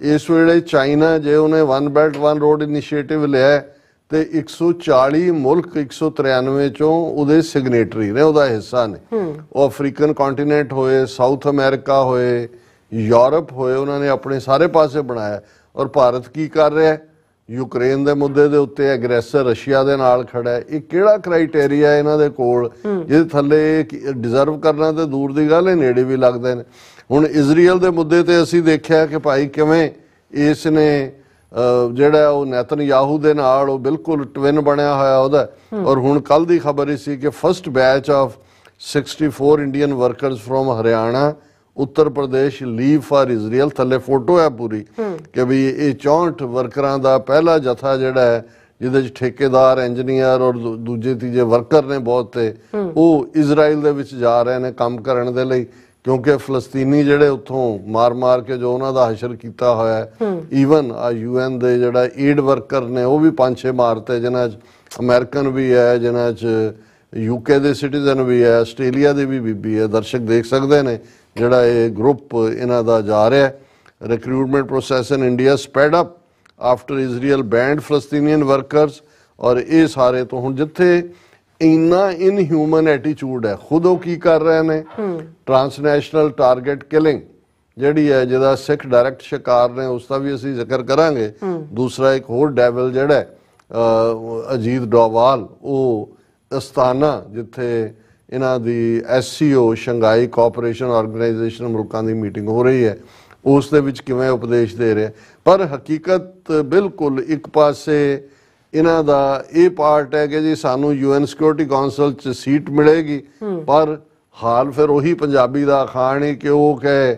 ਇਸ ਵੇਲੇ ਚਾਈਨਾ ਜੇ ਉਹਨੇ 1 ਬੈਲਟ 1 ਰੋਡ ਇਨੀਸ਼ੀਏਟਿਵ ਲਿਆ ਤੇ 140 ਮੁਲਕ 193 ਚੋਂ ਉਹਦੇ ਸਿਗਨੇਟਰੀ ਨੇ, ਉਹਦਾ ਹਿੱਸਾ ਨੇ। ਉਹ ਅਫਰੀਕਨ ਕੰਟੀਨੈਂਟ ਹੋਏ, ਸਾਊਥ ਅਮਰੀਕਾ ਹੋਏ, ਯੂਰਪ ਹੋਏ, ਉਹਨਾਂ ਨੇ ਆਪਣੇ ਸਾਰੇ ਪਾਸੇ ਬਣਾਇਆ। ਔਰ ਭਾਰਤ ਕੀ ਕਰ ਰਿਹਾ? ਯੂਕਰੇਨ ਦੇ ਮੁੱਦੇ ਦੇ ਉੱਤੇ ਐਗਰੈਸਰ ਰਸ਼ੀਆ ਦੇ ਨਾਲ ਖੜਾ ਹੈ। ਇਹ ਕਿਹੜਾ ਕ੍ਰਾਈਟੇਰੀਆ ਇਹਨਾਂ ਦੇ ਕੋਲ ਜਿਹਦੇ ਥੱਲੇ ਡਿਜ਼ਰਵ ਕਰਨਾ ਤੇ ਦੂਰ ਦੀ ਗੱਲ ਹੈ, ਨੇੜੇ ਵੀ ਲੱਗਦੇ ਨੇ। ਹੁਣ ਇਜ਼ਰਾਈਲ ਦੇ ਮੁੱਦੇ ਤੇ ਅਸੀਂ ਦੇਖਿਆ ਕਿ ਭਾਈ ਕਿਵੇਂ ਇਸ ਨੇ ਜਿਹੜਾ ਉਹ ਨੇਤਨਯਾਹੂ ਦੇ ਨਾਲ ਉਹ ਬਿਲਕੁਲ ਟਵਿਨ ਬਣਿਆ ਹੋਇਆ ਉਹਦਾ। ਔਰ ਹੁਣ ਕੱਲ ਦੀ ਖਬਰ ਇਹ ਸੀ ਕਿ first batch of 64 Indian workers from Haryana, Uttar Pradesh leave for Israel. ਥੱਲੇ ਫੋਟੋ ਹੈ ਪੂਰੀ ਕਿ ਵੀ ਇਹ 64 ਵਰਕਰਾਂ ਦਾ ਪਹਿਲਾ ਜਥਾ ਜਿਹੜਾ ਹੈ ਜਿਹਦੇ 'ਚ ਠੇਕੇਦਾਰ, ਇੰਜੀਨੀਅਰ ਔਰ ਦੂਜੇ ਤੀਜੇ ਵਰਕਰ ਨੇ ਬਹੁਤ, ਤੇ ਉਹ ਇਜ਼ਰਾਈਲ ਦੇ ਵਿੱਚ ਜਾ ਰਹੇ ਨੇ ਕੰਮ ਕਰਨ ਦੇ ਲਈ ਕਿਉਂਕਿ ਫਲਸਤੀਨੀ ਜਿਹੜੇ ਉੱਥੋਂ ਮਾਰ ਕੇ ਜੋ ਉਹਨਾਂ ਦਾ ਹਸ਼ਰ ਕੀਤਾ ਹੋਇਆ। ਈਵਨ ਆ UN ਦੇ ਜਿਹੜਾ ਏਡ ਵਰਕਰ ਨੇ ਉਹ ਵੀ 5-6 ਮਾਰਤੇ, ਜਿਨ੍ਹਾਂ 'ਚ ਅਮਰੀਕਨ ਵੀ ਹੈ, ਜਿਨ੍ਹਾਂ 'ਚ UK ਦੇ ਸਿਟੀਜ਼ਨ ਵੀ ਹੈ, ਆਸਟ੍ਰੇਲੀਆ ਦੀ ਵੀ ਬੀਬੀ ਹੈ। ਦਰਸ਼ਕ ਦੇਖ ਸਕਦੇ ਨੇ ਜਿਹੜਾ ਇਹ ਗਰੁੱਪ ਇਹਨਾਂ ਦਾ ਜਾ ਰਿਹਾ। Recruitment process in India sped up after Israel banned Palestinian workers. ਔਰ ਇਹ ਸਾਰੇ ਤੋਂ ਹੁਣ ਜਿੱਥੇ ਇੰਨਾ ਇਨਹਿਊਮਨ ਐਟੀਟਿਊਡ ਹੈ। ਖੁਦ ਉਹ ਕੀ ਕਰ ਰਹੇ ਨੇ, ਟਰਾਂਸਨੈਸ਼ਨਲ ਟਾਰਗੇਟ ਕਿਲਿੰਗ ਜਿਹੜੀ ਹੈ, ਜਿਹਦਾ ਸਿੱਖ ਡਾਇਰੈਕਟ ਸ਼ਿਕਾਰ ਨੇ, ਉਸ ਦਾ ਵੀ ਅਸੀਂ ਜ਼ਿਕਰ ਕਰਾਂਗੇ। ਦੂਸਰਾ ਇੱਕ ਹੋਰ ਡੈਵਲ ਜਿਹੜਾ ਅਜੀਤ ਡੋਵਾਲ, ਉਹ ਅਸਤਾਨਾ ਜਿੱਥੇ ਇਹਨਾਂ ਦੀ SCO ਸ਼ੰਘਾਈ ਕੋਆਪਰੇਸ਼ਨ ਆਰਗੇਨਾਈਜੇਸ਼ਨ ਮੁਲਕਾਂ ਦੀ ਮੀਟਿੰਗ ਹੋ ਰਹੀ ਹੈ, ਉਸ ਦੇ ਵਿੱਚ ਕਿਵੇਂ ਉਪਦੇਸ਼ ਦੇ ਰਿਹਾ। ਪਰ ਹਕੀਕਤ ਬਿਲਕੁਲ ਇੱਕ ਪਾਸੇ ਇਹਨਾਂ ਦਾ ਇਹ ਪਾਰਟ ਹੈ ਕਿ ਜੀ ਸਾਨੂੰ UN ਸਿਕਿਉਰਿਟੀ ਕਾਉਂਸਲ 'ਚ ਸੀਟ ਮਿਲੇਗੀ, ਪਰ ਹਾਲ ਫਿਰ ਉਹੀ ਪੰਜਾਬੀ ਦਾ ਅਖਾਣ ਕਿ ਉਹ ਕਹੇ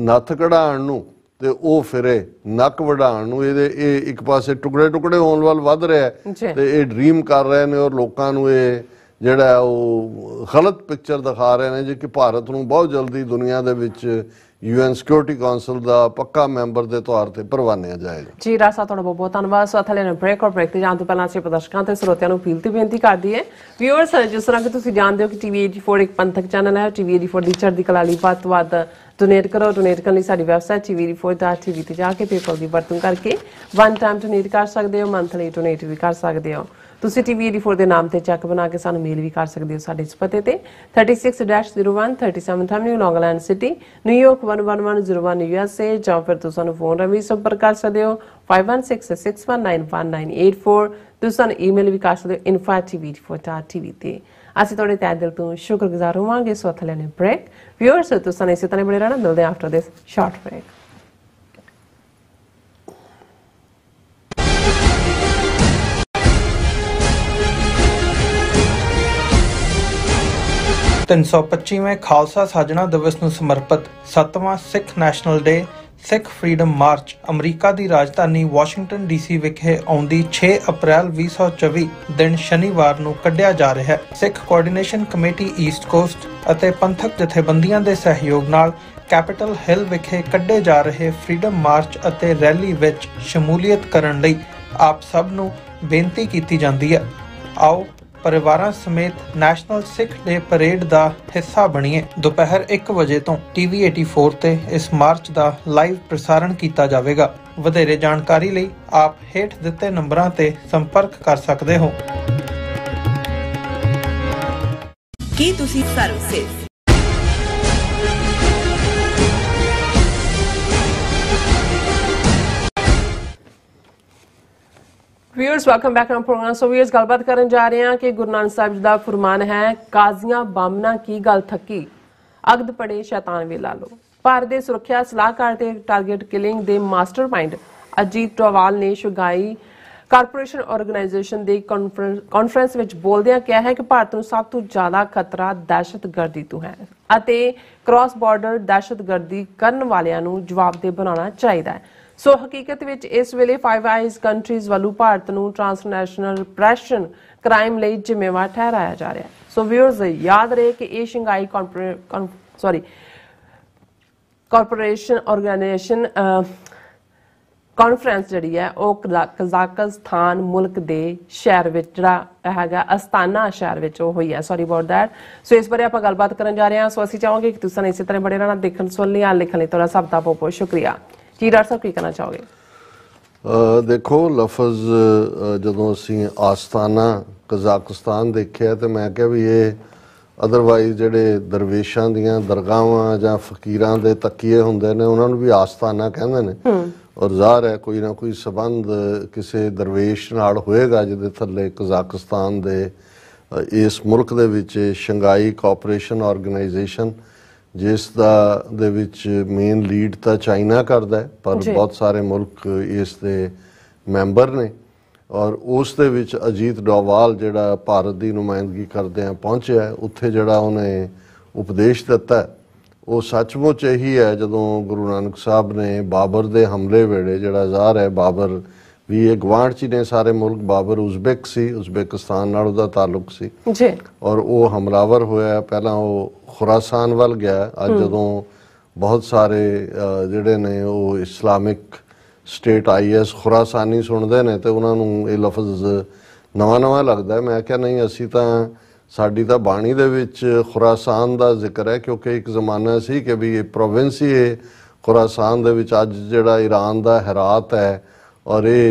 ਨੱਥ ਕਢਾਉਣ ਨੂੰ ਤੇ ਉਹ ਫਿਰੇ ਨੱਕ ਵਢਾਉਣ ਨੂੰ। ਇਹ ਇੱਕ ਪਾਸੇ ਟੁਕੜੇ ਟੁਕੜੇ ਹੋਣ ਵੱਲ ਵੱਧ ਰਿਹਾ ਤੇ ਇਹ ਡ੍ਰੀਮ ਕਰ ਰਹੇ ਨੇ ਔਰ ਲੋਕਾਂ ਨੂੰ ਇਹ ਜਿਹੜਾ ਉਹ ਗਲਤ ਪਿਕਚਰ ਦਿਖਾ ਰਹੇ ਨੇ, ਜੇ ਕਿ ਭਾਰਤ ਨੂੰ ਬਹੁਤ ਜਲਦੀ ਦੁਨੀਆ ਦੇ ਵਿੱਚ UN ਸਿਕਿਉਰਿਟੀ ਕਾਉਂਸਲ ਦਾ ਪੱਕਾ ਮੈਂਬਰ ਦੇ ਤੌਰ ਤੇ ਪ੍ਰਵਾਨਿਆ ਜਾਏਗਾ। ਜੀ ਰਾਸਾ, ਤੁਹਾਡਾ ਬਹੁਤ ਬਹੁਤ ਧੰਨਵਾਦ। ਸੋ ਥਲੇ ਬ੍ਰੇਕ ਔਰ ਬ੍ਰੇਕ ਤੇ ਜਾਣ ਤੋਂ ਪਹਿਲਾਂ ਅਸੀਂ ਪ੍ਰਦਰਸ਼ਕਾਂ ਤੇ ਸਰੋਤਿਆਂ ਨੂੰ ਅਪੀਲ ਤੇ ਬੇਨਤੀ ਕਰਦੀ ਹੈ, ਵਿਊਅਰਸ, ਜਿਸ ਤਰ੍ਹਾਂ ਕਿ ਤੁਸੀਂ ਜਾਣਦੇ ਹੋ ਕਿ TV 84 ਇੱਕ ਪੰਥਕ ਚੈਨਲ ਹੈ। TV 84 ਦੀ ਚੜ੍ਹਦੀ ਕਲਾ ਲਈ ਵੱਧ ਤੋਂ ਵੱਧ ਡੋਨੇਟ ਕਰੋ। ਡੋਨੇਟ ਕਰਨ ਲਈ ਸਾਡੀ ਵੈਬਸਾਈਟ tv84.tv ਤੇ ਜਾ ਕੇ ਪੇਪਲ ਦੀ ਵਰਤੋਂ ਕਰਕੇ ਵਨ ਟਾਈਮ ਡੋਨੇਟ ਕਰ ਸਕਦੇ ਹੋ, ਮੰਥਲੀ ਡੋਨੇਟ ਵੀ ਕਰ ਸਕਦੇ ਹੋ। ਤੁਸੀਂ TV 84 ਦੇ ਨਾਮ ਤੇ ਚੈੱਕ ਬਣਾ ਕੇ ਸਾਨੂੰ ਮੇਲ ਵੀ ਕਰ ਸਕਦੇ ਹੋ ਸਾਡੇ ਇਸ ਪਤੇ ਤੇ 36-01 37th Avenue, Long Island City, New York 11101 USA, ਜਾਂ ਫਿਰ ਤੁਸੀਂ ਸਾਨੂੰ ਫੋਨ ਰਾਹੀਂ ਸੰਪਰਕ ਕਰ ਸਕਦੇ ਹੋ 5166191984। ਤੁਸੀਂ ਸਾਨੂੰ ਈਮੇਲ ਵੀ ਕਰ ਸਕਦੇ ਹੋ info@tv84.tv ਤੇ। ਅਸੀਂ ਤੁਹਾਡੇ ਤਹਿ ਦਿਲ ਤੋਂ ਸ਼ੁਕਰਗੁਜ਼ਾਰ ਹੋਵਾਂਗੇ। ਸੋ ਥਲੇ ਨੇ ਬ੍ਰੇਕ। ਵਿਊਅਰਸ, ਤੁਸੀਂ ਸਾਨੂੰ ਇਸੇ ਤਰ੍ਹਾਂ ਬਣੇ ਰਹਿਣਾ। ਮਿਲਦੇ ਹਾਂ ਆਫਟਰ ਦਿਸ ਸ਼ਾਰਟ ਬ੍ਰੇਕ। ਤਿੰਨ 325ਵੇਂ ਖਾਲਸਾ ਸਾਜਣਾ ਦਿਵਸ ਨੂੰ ਸਮਰਪਿਤ 7ਵਾਂ ਸਿੱਖ ਨੈਸ਼ਨਲ ਡੇ ਸਿੱਖ ਫਰੀडम ਮਾਰਚ ਅਮਰੀਕਾ ਦੀ ਰਾਜਧਾਨੀ ਵਾਸ਼ਿੰਗਟਨ DC ਵਿਖੇ ਆਉਂਦੀ 6 ਅਪ੍ਰੈਲ 2024 ਦਿਨ ਸ਼ਨੀਵਾਰ ਨੂੰ ਕੱਢਿਆ ਜਾ ਰਿਹਾ ਹੈ। ਸਿੱਖ ਕੋਆਰਡੀਨੇਸ਼ਨ ਕਮੇਟੀ ਈਸਟ ਕੋਸਟ ਅਤੇ ਪੰਥਕ ਜਥੇਬੰਦੀਆਂ ਦੇ ਸਹਿਯੋਗ ਨਾਲ ਕੈਪੀਟਲ ਹਿੱਲ ਵਿਖੇ ਕੱਢੇ ਜਾ ਰਹੇ ਫਰੀडम ਮਾਰਚ ਅਤੇ ਰੈਲੀ ਵਿੱਚ ਸ਼ਮੂਲੀਅਤ ਕਰਨ ਲਈ ਆਪ ਸਭ ਨੂੰ ਬੇਨਤੀ ਕੀਤੀ ਜਾਂਦੀ ਹੈ। ਆਓ ਪਰਿਵਾਰਾਂ ਸਮੇਤ ਨੈਸ਼ਨਲ ਸਿੱਖ ਡੇ ਪਰੇਡ ਦਾ ਹਿੱਸਾ ਬਣੀਏ। ਦੁਪਹਿਰ 1 ਵਜੇ ਤੋਂ TV 84 ਤੇ ਇਸ ਮਾਰਚ ਦਾ ਲਾਈਵ ਪ੍ਰਸਾਰਣ ਕੀਤਾ ਜਾਵੇਗਾ। ਵਧੇਰੇ ਜਾਣਕਾਰੀ ਲਈ ਆਪ ਹੇਠ ਦਿੱਤੇ ਨੰਬਰਾਂ ਤੇ ਸੰਪਰਕ ਕਰ ਸਕਦੇ ਹੋ। ਕੀ ਤੁਸੀਂ services Viewers, welcome back on program. So viewers, ਗੱਲਬਾਤ ਕਰਨ ਜਾ ਰਹੇ ਹਾਂ ਕਿ ਗੁਰੂ ਨਾਨਕ ਸਾਹਿਬ ਜੀ ਦਾ ਫਰਮਾਨ ਹੈ, ਕਾਜ਼ੀਆਂ ਬਾਮਨਾ ਕੀ ਗੱਲ ਥੱਕੀ, ਅਗਦ ਪੜੇ ਸ਼ੈਤਾਨ ਵੇ ਲਾ ਲੋ। ਭਾਰਤ ਦੇ ਸੁਰੱਖਿਆ ਸਲਾਹਕਾਰ ਤੇ ਟਾਰਗੇਟ ਕਿਲਿੰਗ ਦੇ ਮਾਸਟਰਮਾਈਂਡ ਅਜੀਤ ਡੋਵਾਲ ਨੇ ਸ਼ੰਘਾਈ ਕਾਰਪੋਰੇਸ਼ਨ ਆਰਗੇਨਾਈਜੇਸ਼ਨ ਦੇ ਕਾਨਫਰੰਸ ਵਿੱਚ ਬੋਲਦਿਆਂ ਕਿਹਾ ਹੈ ਕਿ ਭਾਰਤ ਨੂੰ ਸਭ ਤੋਂ ਜ਼ਿਆਦਾ ਖਤਰਾ ਦਹਿਸ਼ਤਗਰਦੀ ਤੋਂ ਹੈ ਅਤੇ ਕ੍ਰਾਸ ਬਾਰਡਰ ਦਹਿਸ਼ਤਗਰਦੀ ਕਰਨ ਵਾਲਿਆਂ ਨੂੰ ਜਵਾਬਦੇਹ ਬਣਾਉਣਾ ਚਾਹੀਦਾ ਹੈ। ਸੋ ਹਕੀਕਤ ਵਿੱਚ ਇਸ ਵੇਲੇ ਫਾਈਵ ਆਈਜ਼ ਕੰਟਰੀਜ਼ ਵੱਲੋਂ ਭਾਰਤ ਨੂੰ ਟ੍ਰਾਂਸਨੈਸ਼ਨਲ ਪ੍ਰੈਸ਼ਨ ਕ੍ਰਾਈਮ ਲਈ ਜ਼ਿੰਮੇਵਾਰ ਠਹਿਰਾਇਆ ਜਾ ਰਿਹਾ ਹੈ। ਸੋ ਵਿਊਅਰਸ, ਯਾਦ ਰਹੇ ਕਿ ਇਹ ਸ਼ੰਘਾਈ ਕਾਰਪੋਰੇਸ਼ਨ ਆਰਗੇਨਾਈਜੇਸ਼ਨ ਕਾਨਫਰੰਸ ਜਿਹੜੀ ਹੈ ਉਹ ਕਜ਼ਾਕਿਸਤਾਨ ਮੁਲਕ ਦੇ ਸ਼ਹਿਰ ਵਿੱਚ ਜਿਹੜਾ ਹੈਗਾ ਅਸਤਾਨਾ ਸ਼ਹਿਰ ਵਿੱਚ ਉਹ ਹੋਈ ਹੈ। Sorry about that. ਸੋ ਇਸ ਬਾਰੇ ਆਪਾਂ ਗੱਲਬਾਤ ਕਰਨ ਜਾ ਰਹੇ ਹਾਂ। ਸੋ ਅਸੀਂ ਚਾਹਾਂਗੇ ਕਿ ਤੁਸੀਂ ਇਸੇ ਤਰ੍ਹਾਂ ਬੜੇ ਰਹਿਣਾ, ਦੇਖਣ ਸੁਣ ਲਈ, ਲਿਖਣ ਲਈ ਤੁਹਾਡਾ ਸਭ ਦਾ ਬਹੁਤ ਬਹੁਤ ਸ਼ੁਕਰੀਆ। ਜੀ ਡਾਕਟਰ ਸਾਹਿਬ, ਕੀ ਕਹਿਣਾ ਚਾਹੋਗੇ? ਦੇਖੋ, ਲਫ਼ਜ਼ ਜਦੋਂ ਅਸੀਂ ਆਸਤਾਨਾ ਕਜ਼ਾਕਿਸਤਾਨ ਦੇਖਿਆ ਤੇ ਮੈਂ ਕਿਹਾ ਵੀ ਇਹ ਅਦਰਵਾਈਜ਼ ਜਿਹੜੇ ਦਰਵੇਸ਼ਾਂ ਦੀਆਂ ਦਰਗਾਹਾਂ ਜਾਂ ਫਕੀਰਾਂ ਦੇ ਤਕੀਏ ਹੁੰਦੇ ਨੇ ਉਹਨਾਂ ਨੂੰ ਵੀ ਆਸਤਾਨਾ ਕਹਿੰਦੇ ਨੇ, ਔਰ ਜ਼ਾਹਰ ਹੈ ਕੋਈ ਨਾ ਕੋਈ ਸਬੰਧ ਕਿਸੇ ਦਰਵੇਸ਼ ਨਾਲ ਹੋਏਗਾ ਜਿਹਦੇ ਥੱਲੇ ਕਜ਼ਾਕਿਸਤਾਨ ਦੇ ਇਸ ਮੁਲਕ ਦੇ ਵਿੱਚ ਸ਼ੰਘਾਈ ਕੋਆਪਰੇਸ਼ਨ ਆਰਗੇਨਾਈਜੇਸ਼ਨ, ਜਿਸ ਦੇ ਵਿੱਚ ਮੇਨ ਲੀਡ ਤਾਂ ਚਾਈਨਾ ਕਰਦਾ ਹੈ, ਪਰ ਬਹੁਤ ਸਾਰੇ ਮੁਲਕ ਇਸ ਦੇ ਮੈਂਬਰ ਨੇ, ਔਰ ਉਸ ਦੇ ਵਿੱਚ ਅਜੀਤ ਡੋਵਾਲ ਜਿਹੜਾ ਭਾਰਤ ਦੀ ਨੁਮਾਇੰਦਗੀ ਕਰਦਿਆਂ ਪਹੁੰਚਿਆ, ਉੱਥੇ ਜਿਹੜਾ ਉਹਨੇ ਉਪਦੇਸ਼ ਦਿੱਤਾ ਉਹ ਸੱਚਮੁੱਚ ਇਹੀ ਹੈ। ਜਦੋਂ ਗੁਰੂ ਨਾਨਕ ਸਾਹਿਬ ਨੇ ਬਾਬਰ ਦੇ ਹਮਲੇ ਵੇਲੇ, ਜਿਹੜਾ ਜ਼ਾਹਰ ਹੈ ਬਾਬਰ ਵੀ ਇਹ ਗਵਾਂਢ 'ਚ ਨੇ ਸਾਰੇ ਮੁਲਕ, ਬਾਬਰ ਉਜ਼ਬੇਕ ਸੀ, ਉਜ਼ਬੇਕਿਸਤਾਨ ਨਾਲ ਉਹਦਾ ਤਾਲੁਕ ਸੀ ਜੀ, ਔਰ ਉਹ ਹਮਲਾਵਰ ਹੋਇਆ। ਪਹਿਲਾਂ ਉਹ ਖੁਰਾਸਾਨ ਵੱਲ ਗਿਆ। ਅੱਜ ਜਦੋਂ ਬਹੁਤ ਸਾਰੇ ਜਿਹੜੇ ਨੇ ਉਹ ਇਸਲਾਮਿਕ ਸਟੇਟ IS ਖੁਰਾਸਾਨੀ ਸੁਣਦੇ ਨੇ ਤੇ ਉਹਨਾਂ ਨੂੰ ਇਹ ਲਫ਼ਜ਼ ਨਵਾਂ ਲੱਗਦਾ। ਮੈਂ ਕਿਹਾ ਨਹੀਂ, ਅਸੀਂ ਤਾਂ ਸਾਡੀ ਤਾਂ ਬਾਣੀ ਦੇ ਵਿੱਚ ਖੁਰਾਸਾਨ ਦਾ ਜ਼ਿਕਰ ਹੈ, ਕਿਉਂਕਿ ਇੱਕ ਜ਼ਮਾਨਾ ਸੀ ਕਿ ਵੀ ਇਹ ਪ੍ਰੋਵਿੰਸ ਹੀ ਇਹ ਖੁਰਾਸਾਨ ਦੇ ਵਿੱਚ ਅੱਜ ਜਿਹੜਾ ਈਰਾਨ ਦਾ ਹੈਰਾਤ ਹੈ और ये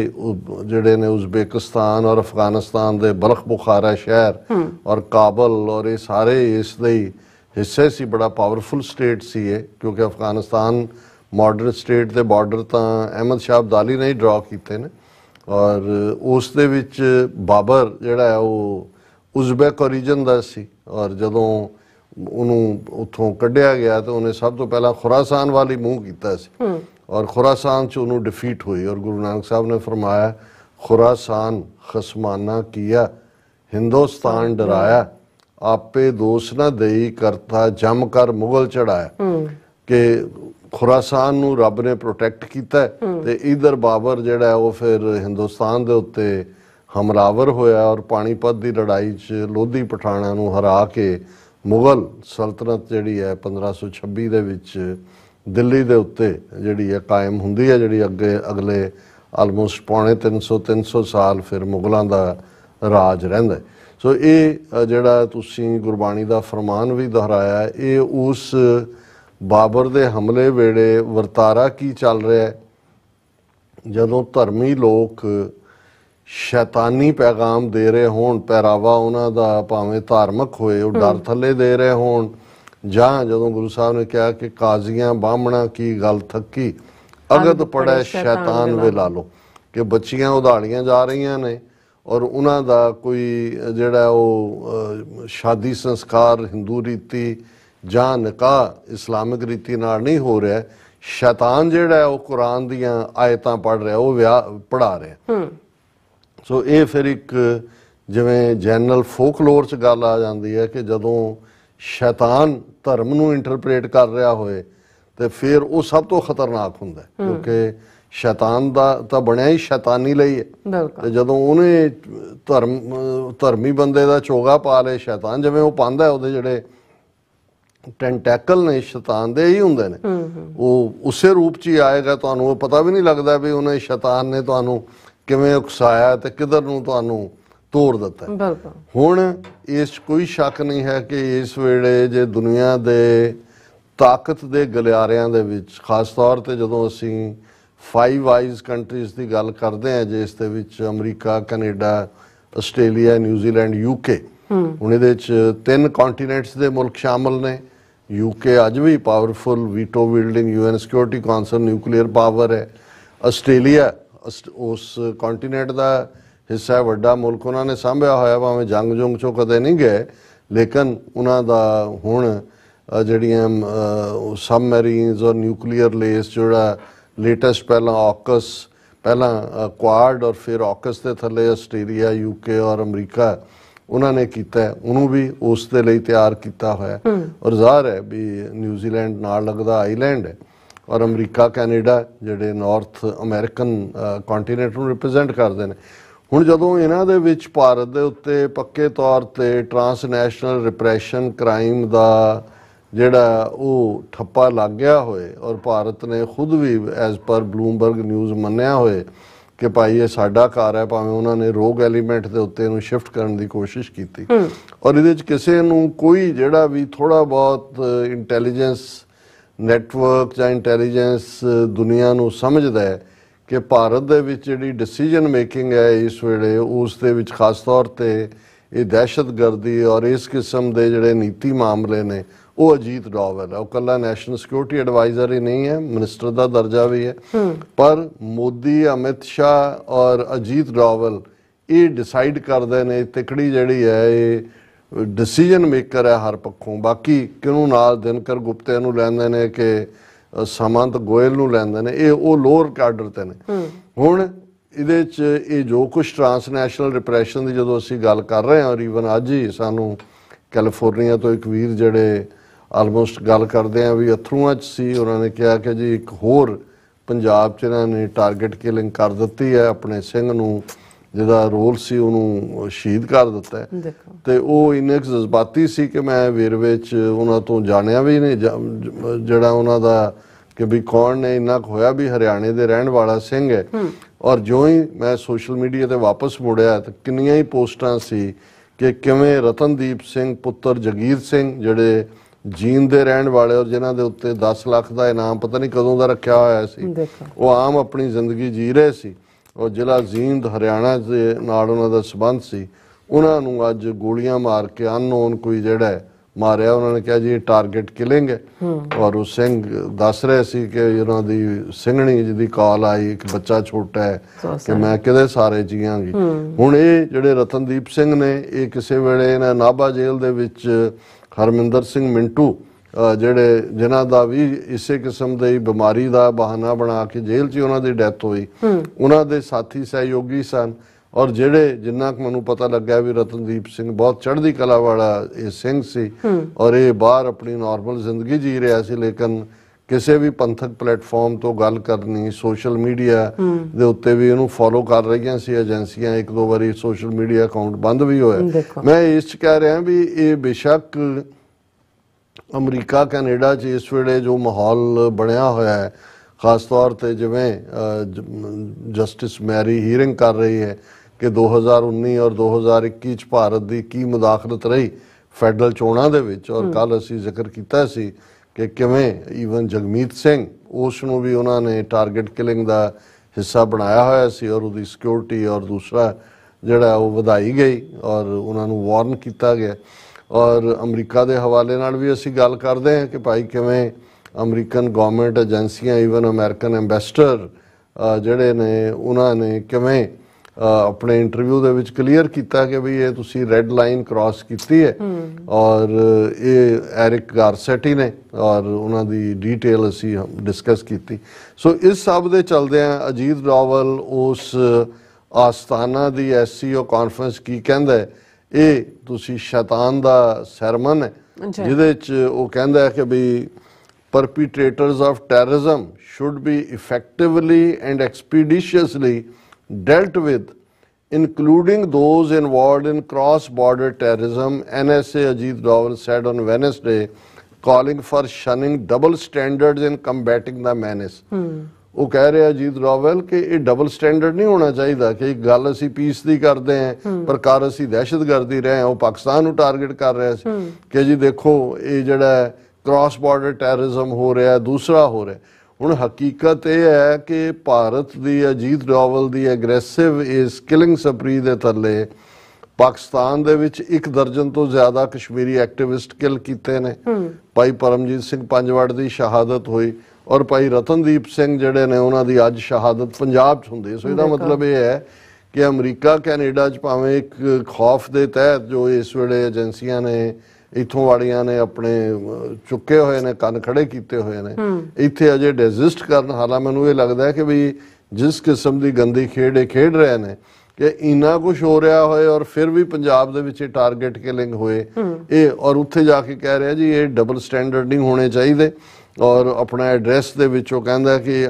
ਜਿਹੜੇ ਨੇ ਉਜ਼ਬੇਕਿਸਤਾਨ और अफगानिस्तान ਦੇ बल्ख बुखारा शहर और काबल और ये सारे इसਦੇ हिस्से सी बड़ा पावरफुल स्टेट सी ये, क्योंकि अफगानिस्तान मॉडर्न स्टेट के बॉर्डर तो अहमद शाह अब्दाली ने ही ड्रॉ किए ने और उस दे विच बाबर जिहड़ा है वो उज़बेक ओरीजन का सी और जदों उन्होंने उत्थों कढ़िया गया तो उन्हें सब तो पहला खुरासान वाली मूँह किया सी और खुरासान च उन्होंने डिफीट हुई और गुरु नानक साहब ने फरमाया खुरासान खसमाना किया हिंदुस्तान डराया आपे दोष ना दई करता जम कर मुगल चढ़ाया कि खुरासान नू रब ने प्रोटैक्ट किया ते इधर बाबर जिहड़ा है वो फिर हिंदुस्तान दे उत्ते हमलावर होया और पानीपत की लड़ाई च लोधी पठाणा नू हरा के मुगल सल्तनत जिहड़ी है 1526 दे विच दिल्ली दे उत्ते जिहड़ी है कायम हुंदी है, जिहड़ी अगे अगले आलमोस्ट पौने 300 साल फिर मुगलों का राज रहिंदा है। सो ये जिहड़ा तुसीं गुरबाणी का फरमान भी दोहराया ये उस बाबर दे हमले वेड़े वरतारा की चल रहा है जदों धर्मी लोग शैतानी पैगाम दे रहे होण, पहरावा उन्हां दा भावें धार्मिक होए वो डर थले दे रहे होण, जां जदों गुरु साहब ने कहा कि काजियां बामणा की गल थकी अगत पड़े शैतान वे ला लो, कि बच्चियां उधाड़ियां जा रही ने और उन्हां दा कोई जिहड़ा वो शादी संस्कार हिंदू रीति जां निकाह इस्लामिक रीति नाल नहीं हो रहा, शैतान जिहड़ा है वो कुरान दियां आयतां पढ़ रहा, वो विआह पढ़ा रहा। सो ये फिर एक जिवें जनरल फोकलोर च गल आ जाती है कि जदों शैतान धर्म नूं इंटरप्रेट कर रहा होए तो फिर वो सब तो खतरनाक हुंदा है, क्योंकि शैतान दा तां बनया ही शैतानी लई है ते जदों उन्हें धर्मी बंदे दा चोगा पा ले शैतान जिवें वो पांदा है उहदे जिहड़े टेंटैकल ने शैतान दे ही हुंदे ने वो उसे रूप च ही आएगा, तुहानूं पता भी नहीं लगदा भी उन्हें शैतान ने तुहानूं किवें उकसाया ते किधर नूं तुहानूं तोड़ दिता है। हुण इस कोई शक नहीं है कि इस वेले जे दुनिया दे ताकत दे गलियारियां दे विच खास तौर ते जदों असीं 5 आइज कंट्रीज़ की गल करते हैं जिस दे विच अमरीका कनेडा आस्ट्रेलिया न्यूजीलैंड यूके हुण इहदे च 3 कॉन्टीनेंट्स दे मुल्क शामिल ने। यूके अज भी powerful veto wielding UN security council nuclear power है। आस्ट्रेलिया उस कॉन्टीनेंट का हिस्सा है, वड्डा मुल्क उन्होंने सांभिया होया, भावें जंग जुंग चों कदे नहीं गए लेकिन उन्हां दा हुण जिहड़ियां सबमरीन्स और न्यूक्लीयर लेस जोड़ा लेटेस्ट पहला ऑकस पहला क्वाड और फिर ऑकस के थले आस्ट्रेलिया यूके और अमरीका उन्होंने किया है, उन्होंने भी उस दे लई तैयार किया होया और ज़ाहिर है भी न्यूजीलैंड नाल लगदा आईलैंड है और अमरीका कैनेडा जिहड़े नॉर्थ अमेरिकन कॉन्टीनेंट नूं रिप्रजेंट करते हैं। हुण जदों इन्हां दे विच भारत दे उत्ते पक्के तौर ते ट्रांसनैशनल रिप्रैशन क्राइम दा जिहड़ा वो ठप्पा लग गया होए और भारत ने खुद भी एज पर ब्लूमबर्ग न्यूज़ मन्निया होए कि भाई ये साडा घर है, भावें उन्होंने रोग एलीमेंट के उत्ते इहनूं शिफ्ट करने की कोशिश की और इहदे च किसी नूं कोई जिहड़ा भी थोड़ा बहुत इंटैलीजेंस नैटवर्क जां इंटैलीजेंस दुनिया नूं समझदा है कि भारत दे विच जिहड़ी डिसीजन मेकिंग है इस वेले उस दे विच खास तौर ते ये दहशतगर्दी और इस किस्म के जिहड़े नीति मामले ने वो अजीत डोवाल है। वो कला नैशनल सिक्योरिटी एडवाइजर ही नहीं है, मिनिस्टर का दर्जा भी है, पर मोदी अमित शाह और अजीत डोवाल ये डिसाइड करते हैं, तिकड़ी जिहड़ी है ये डिसीजन मेकर है हर पक्षों। बाकी किनू नाल दिनकर गुप्ते नूं लैंदे ने कि सामंत गोयल नूं लैंदे ने, ये वो लोअर कैडर ते ने। हुण इहदे च ये जो कुछ ट्रांसनैशनल रिप्रैशन की जदों असीं गल कर रहे हैं और ईवन अज ही सानूं कैलीफोर्निया तो एक वीर जिहड़े आलमोस्ट गल करते हैं भी अथरूआं च सी, उन्होंने कहा कि जी एक होर पंजाब च इन्होंने टारगेट किलिंग कर दी है, अपने सिंह नूं जिहदा रोल सी उन्होंने शहीद कर दिता है तो वो इन्ने जज्बाती सी कि मैं वेरवे च उन्हां तो जानिया भी नहीं जिहड़ा उन्हां दा कि भी कौन ने इन्ना होया भी हरियाणे दे रहण वाला सिंह है। और जो ही मैं सोशल मीडिया ते वापस मुड़िया तो किन्नियां ही पोस्टां सी कि किवें रतनदीप सिंह पुत्र जगीर सिंह जिहड़े जींद दे रहण वाले और जिन्हां दे उत्ते 10 लाख का इनाम पता नहीं कदों दा रखिया होया सी, वो आम अपनी जिंदगी जी रहे सी और ਜ਼ਿਲ੍ਹਾ ਜੀਂਦ ਹਰਿਆਣਾ ਦੇ ਨਾਲ ਉਹਨਾਂ ਦਾ ਸੰਬੰਧ ਸੀ, ਉਹਨਾਂ ਨੂੰ ਅੱਜ ਗੋਲੀਆਂ ਮਾਰ ਕੇ ਅਨਨੋਨ ਕੋਈ ਜਿਹੜਾ ਹੈ ਮਾਰਿਆ। ਉਹਨਾਂ ਨੇ ਕਿਹਾ ਜੀ ਇਹ ਟਾਰਗੇਟ ਕਿਲਿੰਗ ਹੈ। ਔਰ ਉਹ ਸਿੰਘ ਦੱਸ ਰਹੇ ਸੀ ਕਿ ਉਹਨਾਂ ਦੀ ਸਿੰਘਣੀ ਜਿਹਦੀ ਕਾਲ ਆਈ ਕਿ ਬੱਚਾ ਛੋਟਾ ਹੈ ਕਿ ਮੈਂ ਕਿਹਦੇ ਸਾਰੇ ਜੀਆਂਗੀ। ਹੁਣ ਇਹ ਜਿਹੜੇ ਰਤਨਦੀਪ ਸਿੰਘ ਨੇ ਇਹ ਕਿਸੇ ਵੇਲੇ ਇਹਨਾਂ ਨਾਭਾ ਜੇਲ੍ਹ ਦੇ ਵਿੱਚ ਹਰਮਿੰਦਰ ਸਿੰਘ ਮਿੰਟੂ ਜਿਹੜੇ ਜਿਨ੍ਹਾਂ ਦਾ ਵੀ ਇਸੇ ਕਿਸਮ ਦੀ ਬਿਮਾਰੀ ਦਾ ਬਹਾਨਾ ਬਣਾ ਕੇ ਜੇਲ੍ਹ 'ਚ ਉਹਨਾਂ ਦੀ ਡੈਥ ਹੋਈ, ਉਹਨਾਂ ਦੇ ਸਾਥੀ ਸਹਿਯੋਗੀ ਸਨ। ਔਰ ਜਿਹੜੇ ਜਿੰਨਾ ਕੁ ਮੈਨੂੰ ਪਤਾ ਲੱਗਾ ਵੀ ਰਤਨਦੀਪ ਸਿੰਘ ਬਹੁਤ ਚੜ੍ਹਦੀ ਕਲਾ ਵਾਲਾ ਇਹ ਸਿੰਘ ਸੀ ਔਰ ਇਹ ਬਾਹਰ ਆਪਣੀ ਨਾਰਮਲ ਜ਼ਿੰਦਗੀ ਜੀ ਰਿਹਾ ਸੀ, ਲੇਕਿਨ ਕਿਸੇ ਵੀ ਪੰਥਕ ਪਲੇਟਫਾਰਮ ਤੋਂ ਗੱਲ ਕਰਨੀ, ਸੋਸ਼ਲ ਮੀਡੀਆ ਦੇ ਉੱਤੇ ਵੀ ਇਹਨੂੰ ਫੋਲੋ ਕਰ ਰਹੀਆਂ ਸੀ ਏਜੰਸੀਆਂ। ਇੱਕ ਦੋ ਵਾਰੀ ਸੋਸ਼ਲ ਮੀਡੀਆ ਅਕਾਊਂਟ ਬੰਦ ਵੀ ਹੋਇਆ। ਮੈਂ ਇਸ 'ਚ ਕਹਿ ਰਿਹਾ ਵੀ ਇਹ ਬੇਸ਼ੱਕ ਅਮਰੀਕਾ ਕੈਨੇਡਾ 'ਚ ਇਸ ਵੇਲੇ ਜੋ ਮਾਹੌਲ ਬਣਿਆ ਹੋਇਆ ਹੈ, ਖਾਸ ਤੌਰ 'ਤੇ ਜਿਵੇਂ ਜਸਟਿਸ ਮੈਰੀ ਹੀਅਰਿੰਗ ਕਰ ਰਹੀ ਹੈ ਕਿ 2019 ਔਰ 2021 'ਚ ਭਾਰਤ ਦੀ ਕੀ ਮੁਦਾਖਲਤ ਰਹੀ ਫੈਡਰਲ ਚੋਣਾਂ ਦੇ ਵਿੱਚ। ਔਰ ਕੱਲ੍ਹ ਅਸੀਂ ਜ਼ਿਕਰ ਕੀਤਾ ਸੀ ਕਿ ਕਿਵੇਂ ਈਵਨ ਜਗਮੀਤ ਸਿੰਘ ਉਸ ਨੂੰ ਵੀ ਉਹਨਾਂ ਨੇ ਟਾਰਗੇਟ ਕਿਲਿੰਗ ਦਾ ਹਿੱਸਾ ਬਣਾਇਆ ਹੋਇਆ ਸੀ ਔਰ ਉਹਦੀ ਸਿਕਿਉਰਿਟੀ ਔਰ ਦੂਸਰਾ ਜਿਹੜਾ ਉਹ ਵਧਾਈ ਗਈ ਔਰ ਉਹਨਾਂ ਨੂੰ ਵਾਰਨ ਕੀਤਾ ਗਿਆ। ਔਰ ਅਮਰੀਕਾ ਦੇ ਹਵਾਲੇ ਨਾਲ ਵੀ ਅਸੀਂ ਗੱਲ ਕਰਦੇ ਹਾਂ ਕਿ ਭਾਈ ਕਿਵੇਂ ਅਮਰੀਕਨ ਗੌਰਮੈਂਟ ਏਜੰਸੀਆਂ ਈਵਨ ਅਮਰੀਕਨ ਐਂਬੈਸਡਰ ਜਿਹੜੇ ਨੇ ਉਹਨਾਂ ਨੇ ਕਿਵੇਂ ਆਪਣੇ ਇੰਟਰਵਿਊ ਦੇ ਵਿੱਚ ਕਲੀਅਰ ਕੀਤਾ ਕਿ ਵੀ ਇਹ ਤੁਸੀਂ ਰੈੱਡ ਲਾਈਨ ਕ੍ਰਾਸ ਕੀਤੀ ਹੈ। ਔਰ ਇਹ ਐਰਿਕ ਗਾਰਸੈਟੀ ਨੇ ਔਰ ਉਹਨਾਂ ਦੀ ਡੀਟੇਲ ਅਸੀਂ ਡਿਸਕਸ ਕੀਤੀ। ਸੋ ਇਸ ਸਭ ਦੇ ਚਲਦਿਆਂ ਅਜੀਤ ਡੋਵਲ ਉਸ ਆਸਤਾਨਾ ਦੀ SCO ਕਾਨਫਰੰਸ ਕੀ ਕਹਿੰਦਾ ਹੈ, ਇਹ ਤੁਸੀਂ ਸ਼ੈਤਾਨ ਦਾ ਸਰਮਨ ਹੈ ਜਿਹਦੇ 'ਚ ਉਹ ਕਹਿੰਦਾ ਹੈ ਕਿ ਵੀ perpetrators of terrorism should be effectively and expeditiously dealt with, including those involved in cross-border terrorism, NSA Ajit Doval said on Wednesday, calling for shunning double standards in combating the menace. ਉਹ ਕਹਿ ਰਿਹਾ ਅਜੀਤ ਡੋਵਲ ਕਿ ਇਹ double standard ਨਹੀਂ ਹੋਣਾ ਚਾਹੀਦਾ ਕਿ ਇੱਕ ਗੱਲ ਅਸੀਂ ਪੀਸ ਦੀ ਕਰਦੇ ਹਾਂ ਪਰ ਕਰ ਅਸੀਂ ਦਹਿਸ਼ਤਗਰਦੀ ਰਹੇ ਹਾਂ। ਉਹ ਪਾਕਿਸਤਾਨ ਨੂੰ ਟਾਰਗੇਟ ਕਰ ਰਿਹਾ ਸੀ ਕਿ ਜੀ ਦੇਖੋ ਇਹ ਜਿਹੜਾ ਕ੍ਰਾਸ ਬਾਰਡਰ ਟੈਰਰਿਜ਼ਮ ਹੋ ਰਿਹਾ, ਦੂਸਰਾ ਹੋ ਰਿਹਾ। ਹੁਣ ਹਕੀਕਤ ਇਹ ਹੈ ਕਿ ਭਾਰਤ ਦੀ ਅਜੀਤ ਡੋਵਲ ਦੀ ਐਗਰੈਸਿਵ ਇਸ ਕਿਲਿੰਗ ਸਪਰੀ ਦੇ ਥੱਲੇ ਪਾਕਿਸਤਾਨ ਦੇ ਵਿੱਚ 1 ਦਰਜਨ ਤੋਂ ਜ਼ਿਆਦਾ ਕਸ਼ਮੀਰੀ ਐਕਟਿਵਿਸਟ ਕਿਲ ਕੀਤੇ ਨੇ। ਭਾਈ ਪਰਮਜੀਤ ਸਿੰਘ ਪੰਜਵੜ ਦੀ ਸ਼ਹਾਦਤ ਹੋਈ ਔਰ ਭਾਈ ਰਤਨਦੀਪ ਸਿੰਘ ਜਿਹੜੇ ਨੇ ਉਹਨਾਂ ਦੀ ਅੱਜ ਸ਼ਹਾਦਤ ਪੰਜਾਬ 'ਚ ਹੁੰਦੀ। ਸੋ ਇਹਦਾ ਮਤਲਬ ਇਹ ਹੈ ਕਿ ਅਮਰੀਕਾ ਕੈਨੇਡਾ 'ਚ ਭਾਵੇਂ ਇੱਕ ਖੌਫ ਦੇ ਤਹਿਤ ਜੋ ਇਸ ਵੇਲੇ ਏਜੰਸੀਆਂ ਨੇ ਇੱਥੋਂ ਵਾਲੀਆਂ ਨੇ ਆਪਣੇ ਚੁੱਕੇ ਹੋਏ ਨੇ, ਕੰਨ ਖੜੇ ਕੀਤੇ ਹੋਏ ਨੇ, ਇੱਥੇ ਅਜੇ ਡੈਜ਼ਿਸਟ ਕਰਨ। ਹਾਲਾਂ ਮੈਨੂੰ ਇਹ ਲੱਗਦਾ ਕਿ ਵੀ ਜਿਸ ਕਿਸਮ ਦੀ ਗੰਦੀ ਖੇਡ ਇਹ ਖੇਡ ਰਹੇ ਨੇ ਕਿ ਇੰਨਾ ਕੁਛ ਹੋ ਰਿਹਾ ਹੋਏ ਔਰ ਫਿਰ ਵੀ ਪੰਜਾਬ ਦੇ ਵਿੱਚ ਟਾਰਗੇਟ ਕਿਲਿੰਗ ਹੋਏ ਇਹ, ਔਰ ਉੱਥੇ ਜਾ ਕੇ ਕਹਿ ਰਿਹਾ ਜੀ ਇਹ ਡਬਲ ਸਟੈਂਡਰਡ ਨਹੀਂ ਹੋਣੇ ਚਾਹੀਦੇ। ਔਰ ਆਪਣਾ ਐਡਰੈਸ ਦੇ ਵਿੱਚ ਉਹ ਕਹਿੰਦਾ ਕਿ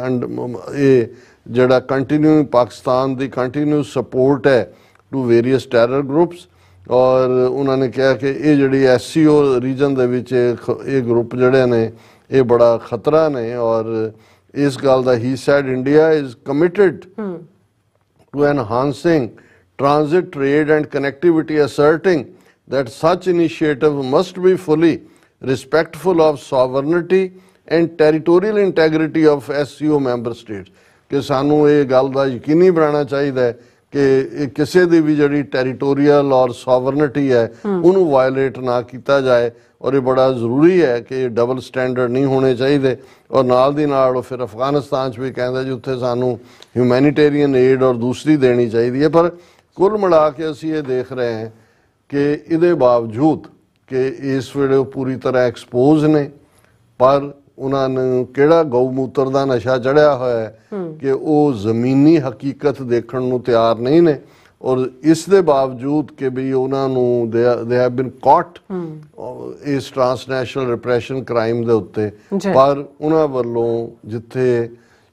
ਇਹ ਜਿਹੜਾ ਕੰਟੀਨਿਊ ਪਾਕਿਸਤਾਨ ਦੀ ਕੰਟੀਨਿਊ ਸਪੋਰਟ ਹੈ ਟੂ ਵੇਰੀਅਸ ਟੈਰਰ ਗਰੁੱਪਸ। ਔਰ ਉਹਨਾਂ ਨੇ ਕਿਹਾ ਕਿ ਇਹ ਜਿਹੜੀ SCO ਰੀਜਨ ਦੇ ਵਿੱਚ ਇਹ ਗਰੁੱਪ ਜਿਹੜੇ ਨੇ ਇਹ ਬੜਾ ਖਤਰਾ ਨੇ। ਔਰ ਇਸ ਗੱਲ ਦਾ ਹੀ said India is committed to enhancing transit trade and connectivity, asserting that such initiative must be fully respectful of sovereignty and territorial integrity of SCO member states। कि सानू ये गल दा यकीनी बनाना चाहिए कि किसी दी भी जिहड़ी टैरीटोरीयल और सॉवरनिटी है उन्होंने वायलेट ना किया जाए। और ये बड़ा जरूरी है कि डबल स्टैंडर्ड नहीं होने चाहिए। और नाल दी नाल फिर अफगानिस्तान भी कहता जी उत्थे सानू ह्यूमैनिटेरियन एड और दूसरी देनी चाहिए। पर कुल मिला के असी ये देख रहे हैं कि इहदे बावजूद कि इस वेले पूरी तरह एक्सपोज ने पर उन्होंने किहड़ा गौ मूत्र का नशा चढ़िया होया है कि वो जमीनी हकीकत देखण नूं तैयार नहीं ने। और इस दे बावजूद कि भी उन्होंने दे हैव बीन कॉट इस ट्रांसनैशनल रिप्रैशन क्राइम दे उत्ते, पर उन्होंने वालों जिथे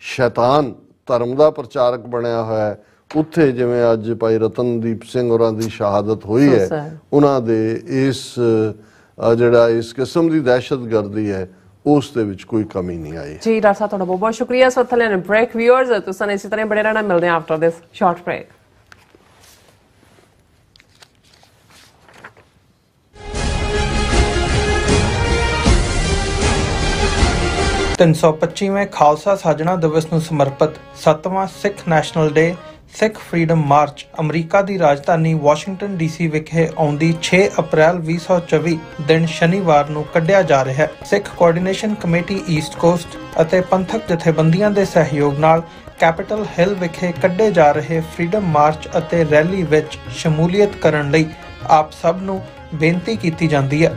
शैतान धर्म का प्रचारक बनया होया है उत्थे जिवें अज भाई रतनदीप सिंह होरां दी शहादत हुई है उन्हां दे इस जिहड़ा इस किस्म की दहशतगर्दी है उस दे विच कोई कमी नहीं आई। जी डॉक्टर साहब तुहाडा बहुत बहुत शुक्रिया। सो थले ब्रेक व्यूअर्स तुसां इसी तरह बड़े रहना, मिलदे हैं आफ्टर दिस शॉर्ट ब्रेक। तीन सौ 325वें खालसा साजना दिवस ਨੂੰ ਸਮਰਪਿਤ 7ਵਾਂ ਸਿੱਖ ਨੈਸ਼ਨਲ ਡੇ ਸਿੱਖ ਫਰੀडम ਮਾਰਚ ਅਮਰੀਕਾ ਦੀ ਰਾਜਧਾਨੀ ਵਾਸ਼ਿੰਗਟਨ ਡੀਸੀ ਵਿਖੇ ਆਉਂਦੀ 6 ਅਪ੍ਰੈਲ 2024 ਦਿਨ ਸ਼ਨੀਵਾਰ ਨੂੰ ਕੱਢਿਆ ਜਾ ਰਿਹਾ ਹੈ। ਸਿੱਖ ਕੋਆਰਡੀਨੇਸ਼ਨ ਕਮੇਟੀ ਈਸਟ ਕੋਸਟ ਅਤੇ ਪੰਥਕ ਜਥੇਬੰਦੀਆਂ ਦੇ ਸਹਿਯੋਗ ਨਾਲ ਕੈਪੀਟਲ ਹਿੱਲ ਵਿਖੇ ਕੱਢੇ ਜਾ ਰਹੇ ਫਰੀडम ਮਾਰਚ ਅਤੇ ਰੈਲੀ ਵਿੱਚ ਸ਼ਮੂਲੀਅਤ ਕਰਨ ਲਈ ਆਪ ਸਭ ਨੂੰ ਬੇਨਤੀ ਕੀਤੀ ਜਾਂਦੀ ਹੈ।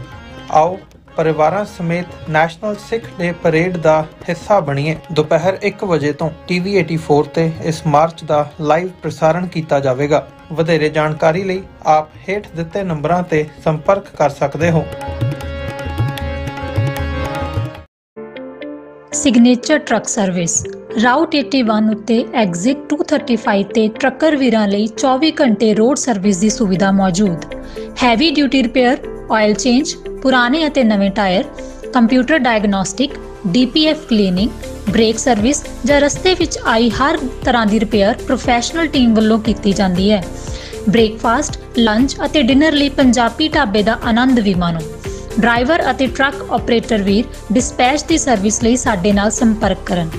ਆਓ ਪਰਿਵਾਰਾਂ ਸਮੇਤ ਨੈਸ਼ਨਲ ਸਿੱਖ ਡੇ ਪਰੇਡ ਦਾ ਹਿੱਸਾ ਬਣੀਏ। ਦੁਪਹਿਰ 1 ਵਜੇ ਤੋਂ TV 84 ਤੇ ਇਸ ਮਾਰਚ ਦਾ ਲਾਈਵ ਪ੍ਰਸਾਰਣ ਕੀਤਾ ਜਾਵੇਗਾ। ਵਧੇਰੇ ਜਾਣਕਾਰੀ ਲਈ ਆਪ ਹੇਠ ਦਿੱਤੇ ਨੰਬਰਾਂ ਤੇ ਸੰਪਰਕ ਕਰ ਸਕਦੇ ਹੋ। ਸਿਗਨੇਚਰ ਟਰੱਕ ਸਰਵਿਸ ਰਾਊਟ 81 ਉੱਤੇ ਐਗਜ਼ਿਟ 235 ਤੇ ਟਰੱਕਰ ਵੀਰਾਂ ਲਈ 24 ਘੰਟੇ ਰੋਡ ਸਰਵਿਸ ਦੀ ਸੁਵਿਧਾ ਮੌਜੂਦ। Heavy duty repair, oil change, ਪੁਰਾਣੇ ਅਤੇ ਨਵੇਂ tyre, computer diagnostic, DPF cleaning, brake service ਜਾਂ ਰਸਤੇ ਵਿੱਚ ਆਈ ਹਰ ਤਰ੍ਹਾਂ ਦੀ ਰਿਪੇਅਰ ਪ੍ਰੋਫੈਸ਼ਨਲ ਟੀਮ ਵੱਲੋਂ ਕੀਤੀ ਜਾਂਦੀ ਹੈ। ਬ੍ਰੇਕਫਾਸਟ, ਲੰਚ ਅਤੇ ਡਿਨਰ ਲਈ ਪੰਜਾਬੀ ਢਾਬੇ ਦਾ ਆਨੰਦ ਵੀ ਮਾਣੋ। ਡਰਾਈਵਰ ਅਤੇ ਟਰੱਕ ਆਪਰੇਟਰ ਵੀਰ ਡਿਸਪੈਚ ਦੀ ਸਰਵਿਸ ਲਈ ਸਾਡੇ ਨਾਲ ਸੰਪਰਕ ਕਰਨ।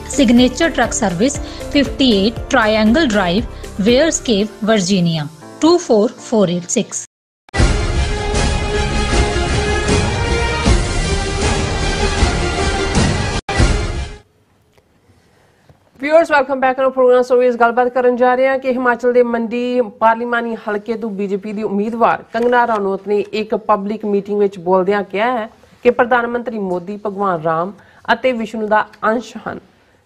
Signature truck service 58 triangle drive, Weyers Cave, Virginia 24486। Viewers welcome back on program. So इस गलबात करन जा रहे हैं कि हिमाचल के मंडी पार्लीमानी हलके तो बीजेपी की उम्मीदवार कंगना रनौत ने एक पब्लिक मीटिंग में बोलदियां कहा है कि प्रधानमंत्री मोदी भगवान राम ਅਤੇ ਵਿਸ਼ਨੂੰ ਦਾ ਅੰਸ਼ ਹਨ।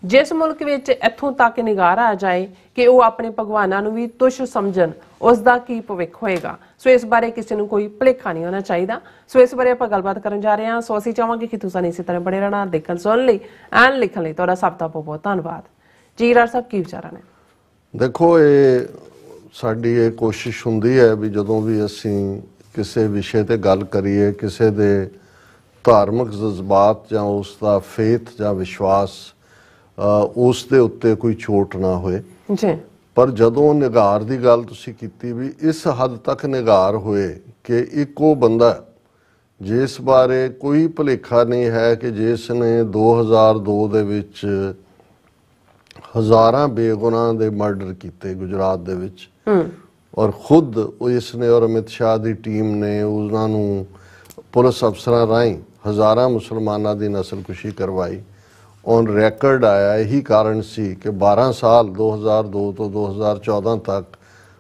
ਜਿਸ ਮੁਲਕ ਵਿੱਚ ਇੱਥੋਂ ਤੱਕ ਨਿਗਾਰਾ ਆ ਜਾਏ ਕਿ ਉਹ ਆਪਣੇ ਭਗਵਾਨਾਂ ਨੂੰ ਵੀ ਤੁੱਛ ਸਮਝਣ, ਉਸ ਦਾ ਕੀ ਭਵਿੱਖ ਹੋਏਗਾ। ਸੋ ਇਸ ਬਾਰੇ ਕਿਸੇ ਨੂੰ ਕੋਈ ਭੁਲੇਖਾ ਨਹੀਂ ਹੋਣਾ ਚਾਹੀਦਾ। ਸੋ ਇਸ ਬਾਰੇ ਆਪਾਂ ਗੱਲਬਾਤ ਕਰਨ ਜਾ ਰਹੇ ਹਾਂ। ਸੋ ਅਸੀਂ ਚਾਹਾਂਗੇ ਕਿ ਤੁਸੀਂ ਇਸੇ ਤਰ੍ਹਾਂ ਬਣੇ ਰਹਿਣਾ, ਦੇਖਣ ਸੁਣਨ ਲਈ ਐਂਡ ਲਿਖਣ ਲਈ ਤੁਹਾਡਾ ਸਭ ਦਾ ਬਹੁਤ ਬਹੁਤ ਧੰਨਵਾਦ। ਜੀ ਰਾਜ ਸਾਹਿਬ, ਕੀ ਵਿਚਾਰਾਂ ਨੇ? ਦੇਖੋ, ਇਹ ਸਾਡੀ ਇਹ ਕੋਸ਼ਿਸ਼ ਹੁੰਦੀ ਹੈ ਵੀ ਜਦੋਂ ਵੀ ਅਸੀਂ ਕਿਸੇ ਵਿਸ਼ੇ ਤੇ ਗੱਲ ਕਰੀਏ, ਕਿਸੇ ਦੇ ਧਾਰਮਿਕ ਜਜ਼ਬਾਤ ਜਾਂ ਉਸ ਦਾ ਫੇਥ ਜਾਂ ਵਿਸ਼ਵਾਸ, ਉਸ ਦੇ ਉੱਤੇ ਕੋਈ ਚੋਟ ਨਾ ਹੋਏ ਜੀ। ਪਰ ਜਦੋਂ ਨਿਗਾਰ ਦੀ ਗੱਲ ਤੁਸੀਂ ਕੀਤੀ ਵੀ ਇਸ ਹੱਦ ਤੱਕ ਨਿਗਾਰ ਹੋਏ ਕਿ ਇੱਕੋ ਬੰਦਾ ਜਿਸ ਬਾਰੇ ਕੋਈ ਭੁਲੇਖਾ ਨਹੀਂ ਹੈ ਕਿ ਜਿਸ ਨੇ 2002 ਦੇ ਵਿੱਚ ਹਜ਼ਾਰਾਂ ਬੇਗੁਨਾਹ ਦੇ ਮਰਡਰ ਕੀਤੇ ਗੁਜਰਾਤ ਦੇ ਵਿੱਚ, ਔਰ ਖੁਦ ਇਸ ਨੇ ਔਰ ਅਮਿਤ ਸ਼ਾਹ ਦੀ ਟੀਮ ਨੇ ਉਹਨਾਂ ਨੂੰ ਪੁਲਿਸ ਅਫਸਰਾਂ ਰਾਹੀਂ ਹਜ਼ਾਰਾਂ ਮੁਸਲਮਾਨਾਂ ਦੀ ਨਸਲਕੁਸ਼ੀ ਕਰਵਾਈ। ਔਨ ਰੈਕਰਡ ਆਇਆ ਇਹੀ ਕਾਰਨ ਸੀ ਕਿ 12 ਸਾਲ 2002 ਤੋਂ 2014 ਤੱਕ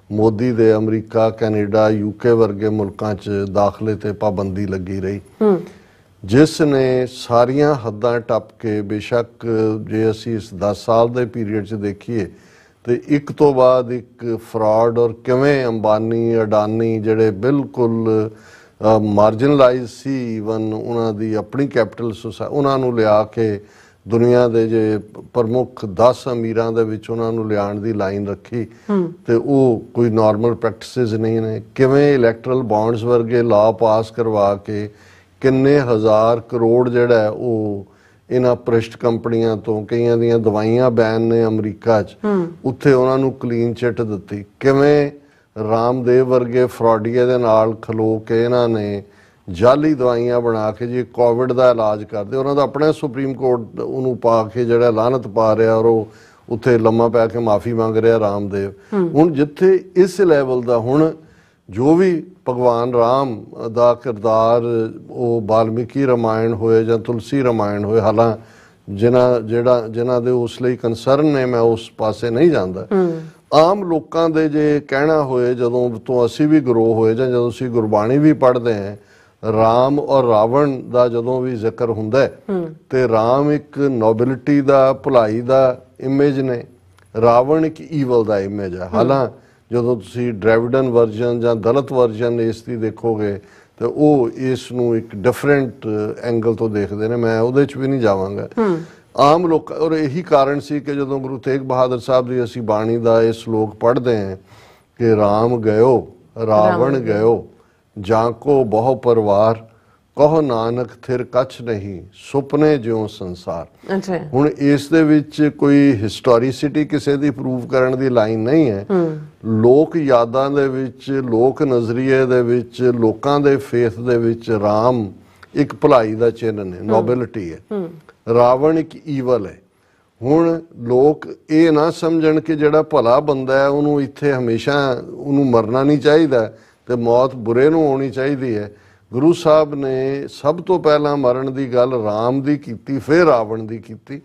ਮੋਦੀ ਦੇ ਅਮਰੀਕਾ, ਕੈਨੇਡਾ, UK ਵਰਗੇ ਮੁਲਕਾਂ 'ਚ ਦਾਖਲੇ ਤੇ ਪਾਬੰਦੀ ਲੱਗੀ ਰਹੀ, ਜਿਸ ਨੇ ਸਾਰੀਆਂ ਹੱਦਾਂ ਟੱਪ ਕੇ, ਬੇਸ਼ੱਕ ਜੇ ਅਸੀਂ ਇਸ 10 ਸਾਲ ਦੇ ਪੀਰੀਅਡ 'ਚ ਦੇਖੀਏ ਤੇ ਇੱਕ ਤੋਂ ਬਾਅਦ ਇੱਕ ਫਰਾਡ, ਔਰ ਕਿਵੇਂ ਅੰਬਾਨੀ, ਅਡਾਨੀ ਜਿਹੜੇ ਬਿਲਕੁਲ ਮਾਰਜਨਲਾਈਜ਼ ਸੀ, ਈਵਨ ਉਹਨਾਂ ਦੀ ਆਪਣੀ ਕੈਪੀਟਲ ਉਹਨਾਂ ਨੂੰ ਲਿਆ ਕੇ ਦੁਨੀਆ ਦੇ ਜੇ ਪ੍ਰਮੁੱਖ 10 ਅਮੀਰਾਂ ਦੇ ਵਿੱਚ ਉਹਨਾਂ ਨੂੰ ਲਿਆਉਣ ਦੀ ਲਾਈਨ ਰੱਖੀ ਤੇ ਉਹ ਕੋਈ ਨਾਰਮਲ ਪ੍ਰੈਕਟਿਸਿਸ ਨਹੀਂ ਨੇ। ਕਿਵੇਂ ਇਲੈਕਟਰਲ ਬੌਂਡਸ ਵਰਗੇ ਲਾਅ ਪਾਸ ਕਰਵਾ ਕੇ ਕਿੰਨੇ ਹਜ਼ਾਰ ਕਰੋੜ ਜਿਹੜਾ ਉਹ ਇਹਨਾਂ ਭ੍ਰਿਸ਼ਟ ਕੰਪਨੀਆਂ ਤੋਂ, ਕਈਆਂ ਦੀਆਂ ਦਵਾਈਆਂ ਬੈਨ ਨੇ ਅਮਰੀਕਾ 'ਚ, ਉੱਥੇ ਉਹਨਾਂ ਨੂੰ ਕਲੀਨ ਚਿੱਟ ਦਿੱਤੀ। ਕਿਵੇਂ ਰਾਮਦੇਵ ਵਰਗੇ ਫਰਾਡੀਏ ਦੇ ਨਾਲ ਖਲੋ ਕੇ ਇਹਨਾਂ ਨੇ ਜਾਲੀ ਦਵਾਈਆਂ ਬਣਾ ਕੇ ਜੀ ਕੋਵਿਡ ਦਾ ਇਲਾਜ ਕਰਦੇ, ਉਹਨਾਂ ਦਾ ਆਪਣਾ ਸੁਪਰੀਮ ਕੋਰਟ ਉਹਨੂੰ ਪਾ ਕੇ ਜਿਹੜਾ ਲਾਹਨਤ ਪਾ ਰਿਹਾ, ਔਰ ਉਹ ਉੱਥੇ ਲੰਮਾ ਪੈ ਕੇ ਮਾਫੀ ਮੰਗ ਰਿਹਾ ਰਾਮਦੇਵ। ਹੁਣ ਜਿੱਥੇ ਇਸ ਲੈਵਲ ਦਾ, ਹੁਣ ਜੋ ਵੀ ਭਗਵਾਨ ਰਾਮ ਦਾ ਕਿਰਦਾਰ ਉਹ ਵਾਲਮੀਕੀ ਰਾਮਾਇਣ ਹੋਏ ਜਾਂ ਤੁਲਸੀ ਰਾਮਾਇਣ ਹੋਏ, ਹਾਲਾਂ ਜਿਨ੍ਹਾਂ ਦੇ ਉਸ ਲਈ ਕੰਸਰਨ ਨੇ, ਮੈਂ ਉਸ ਪਾਸੇ ਨਹੀਂ ਜਾਂਦਾ। ਆਮ ਲੋਕਾਂ ਦੇ ਜੇ ਕਹਿਣਾ ਹੋਏ, ਜਦੋਂ ਤੋਂ ਅਸੀਂ ਵੀ ਗਰੋ ਹੋਏ ਜਾਂ ਜਦੋਂ ਅਸੀਂ ਗੁਰਬਾਣੀ ਵੀ ਪੜ੍ਹਦੇ ਹਾਂ, ਰਾਮ ਔਰ ਰਾਵਣ ਦਾ ਜਦੋਂ ਵੀ ਜ਼ਿਕਰ ਹੁੰਦਾ ਤੇ ਰਾਮ ਇੱਕ ਨੋਬਿਲਿਟੀ ਦਾ, ਭਲਾਈ ਦਾ ਇਮੇਜ ਨੇ, ਰਾਵਣ ਇੱਕ ਈਵਲ ਦਾ ਇਮੇਜ ਹੈ। ਹਾਲਾਂ ਜਦੋਂ ਤੁਸੀਂ ਡ੍ਰੈਵਿਡਨ ਵਰਜਨ ਜਾਂ ਦਲਿਤ ਵਰਜਨ ਇਸ ਦੀ ਦੇਖੋਗੇ ਤੇ ਉਹ ਇਸ ਨੂੰ ਇੱਕ ਡਿਫਰੈਂਟ ਐਂਗਲ ਤੋਂ ਦੇਖਦੇ ਨੇ। ਮੈਂ ਉਹਦੇ 'ਚ ਵੀ ਨਹੀਂ ਜਾਵਾਂਗਾ। ਆਮ ਲੋਕ, ਔਰ ਇਹੀ ਕਾਰਨ ਸੀ ਕਿ ਜਦੋਂ ਗੁਰੂ ਤੇਗ ਬਹਾਦਰ ਸਾਹਿਬ ਦੀ ਅਸੀਂ ਬਾਣੀ ਦਾ ਇਹ ਸ਼ਲੋਕ ਪੜ੍ਹਦੇ ਹਾਂ ਕਿ ਰਾਮ ਗਇਓ ਰਾਵਣ ਗਇਓ, ਜਾਂ ਕੋ ਬਹੁ ਪਰਿਵਾਰ, ਕਹੋ ਨਾਨਕ ਥਿਰ ਕੱਛ ਨਹੀਂ, ਸੁਪਨੇ ਜਿਉ ਸੰਸਾਰ। ਹੁਣ ਇਸ ਦੇ ਵਿੱਚ ਕੋਈ ਹਿਸਟੋਰੀਸਿਟੀ ਕਿਸੇ ਦੀ ਪ੍ਰੂਵ ਕਰਨ ਦੀ ਲਾਈਨ ਨਹੀਂ ਹੈ। ਲੋਕ ਯਾਦਾਂ ਦੇ ਵਿੱਚ, ਲੋਕ ਨਜ਼ਰੀਏ ਦੇ ਵਿੱਚ, ਲੋਕਾਂ ਦੇ ਫੇਥ ਦੇ ਵਿੱਚ ਰਾਮ ਇੱਕ ਭਲਾਈ ਦਾ ਚਿੰਨ੍ਹ ਨੇ, ਨੋਬਿਲਿਟੀ ਹੈ। ਰਾਵਣ ਇੱਕ ਈਵਲ ਹੈ। ਹੁਣ ਲੋਕ ਇਹ ਨਾ ਸਮਝਣ ਕਿ ਜਿਹੜਾ ਭਲਾ ਬੰਦਾ ਹੈ ਉਹਨੂੰ ਇੱਥੇ ਹਮੇਸ਼ਾ ਉਹਨੂੰ ਮਰਨਾ ਨਹੀਂ ਚਾਹੀਦਾ ਤੇ ਮੌਤ ਬੁਰੇ ਨੂੰ ਆਉਣੀ ਚਾਹੀਦੀ ਹੈ। ਗੁਰੂ ਸਾਹਿਬ ਨੇ ਸਭ ਤੋਂ ਪਹਿਲਾਂ ਮਰਨ ਦੀ ਗੱਲ ਰਾਮ ਦੀ ਕੀਤੀ, ਫਿਰ ਰਾਵਣ ਦੀ ਕੀਤੀ।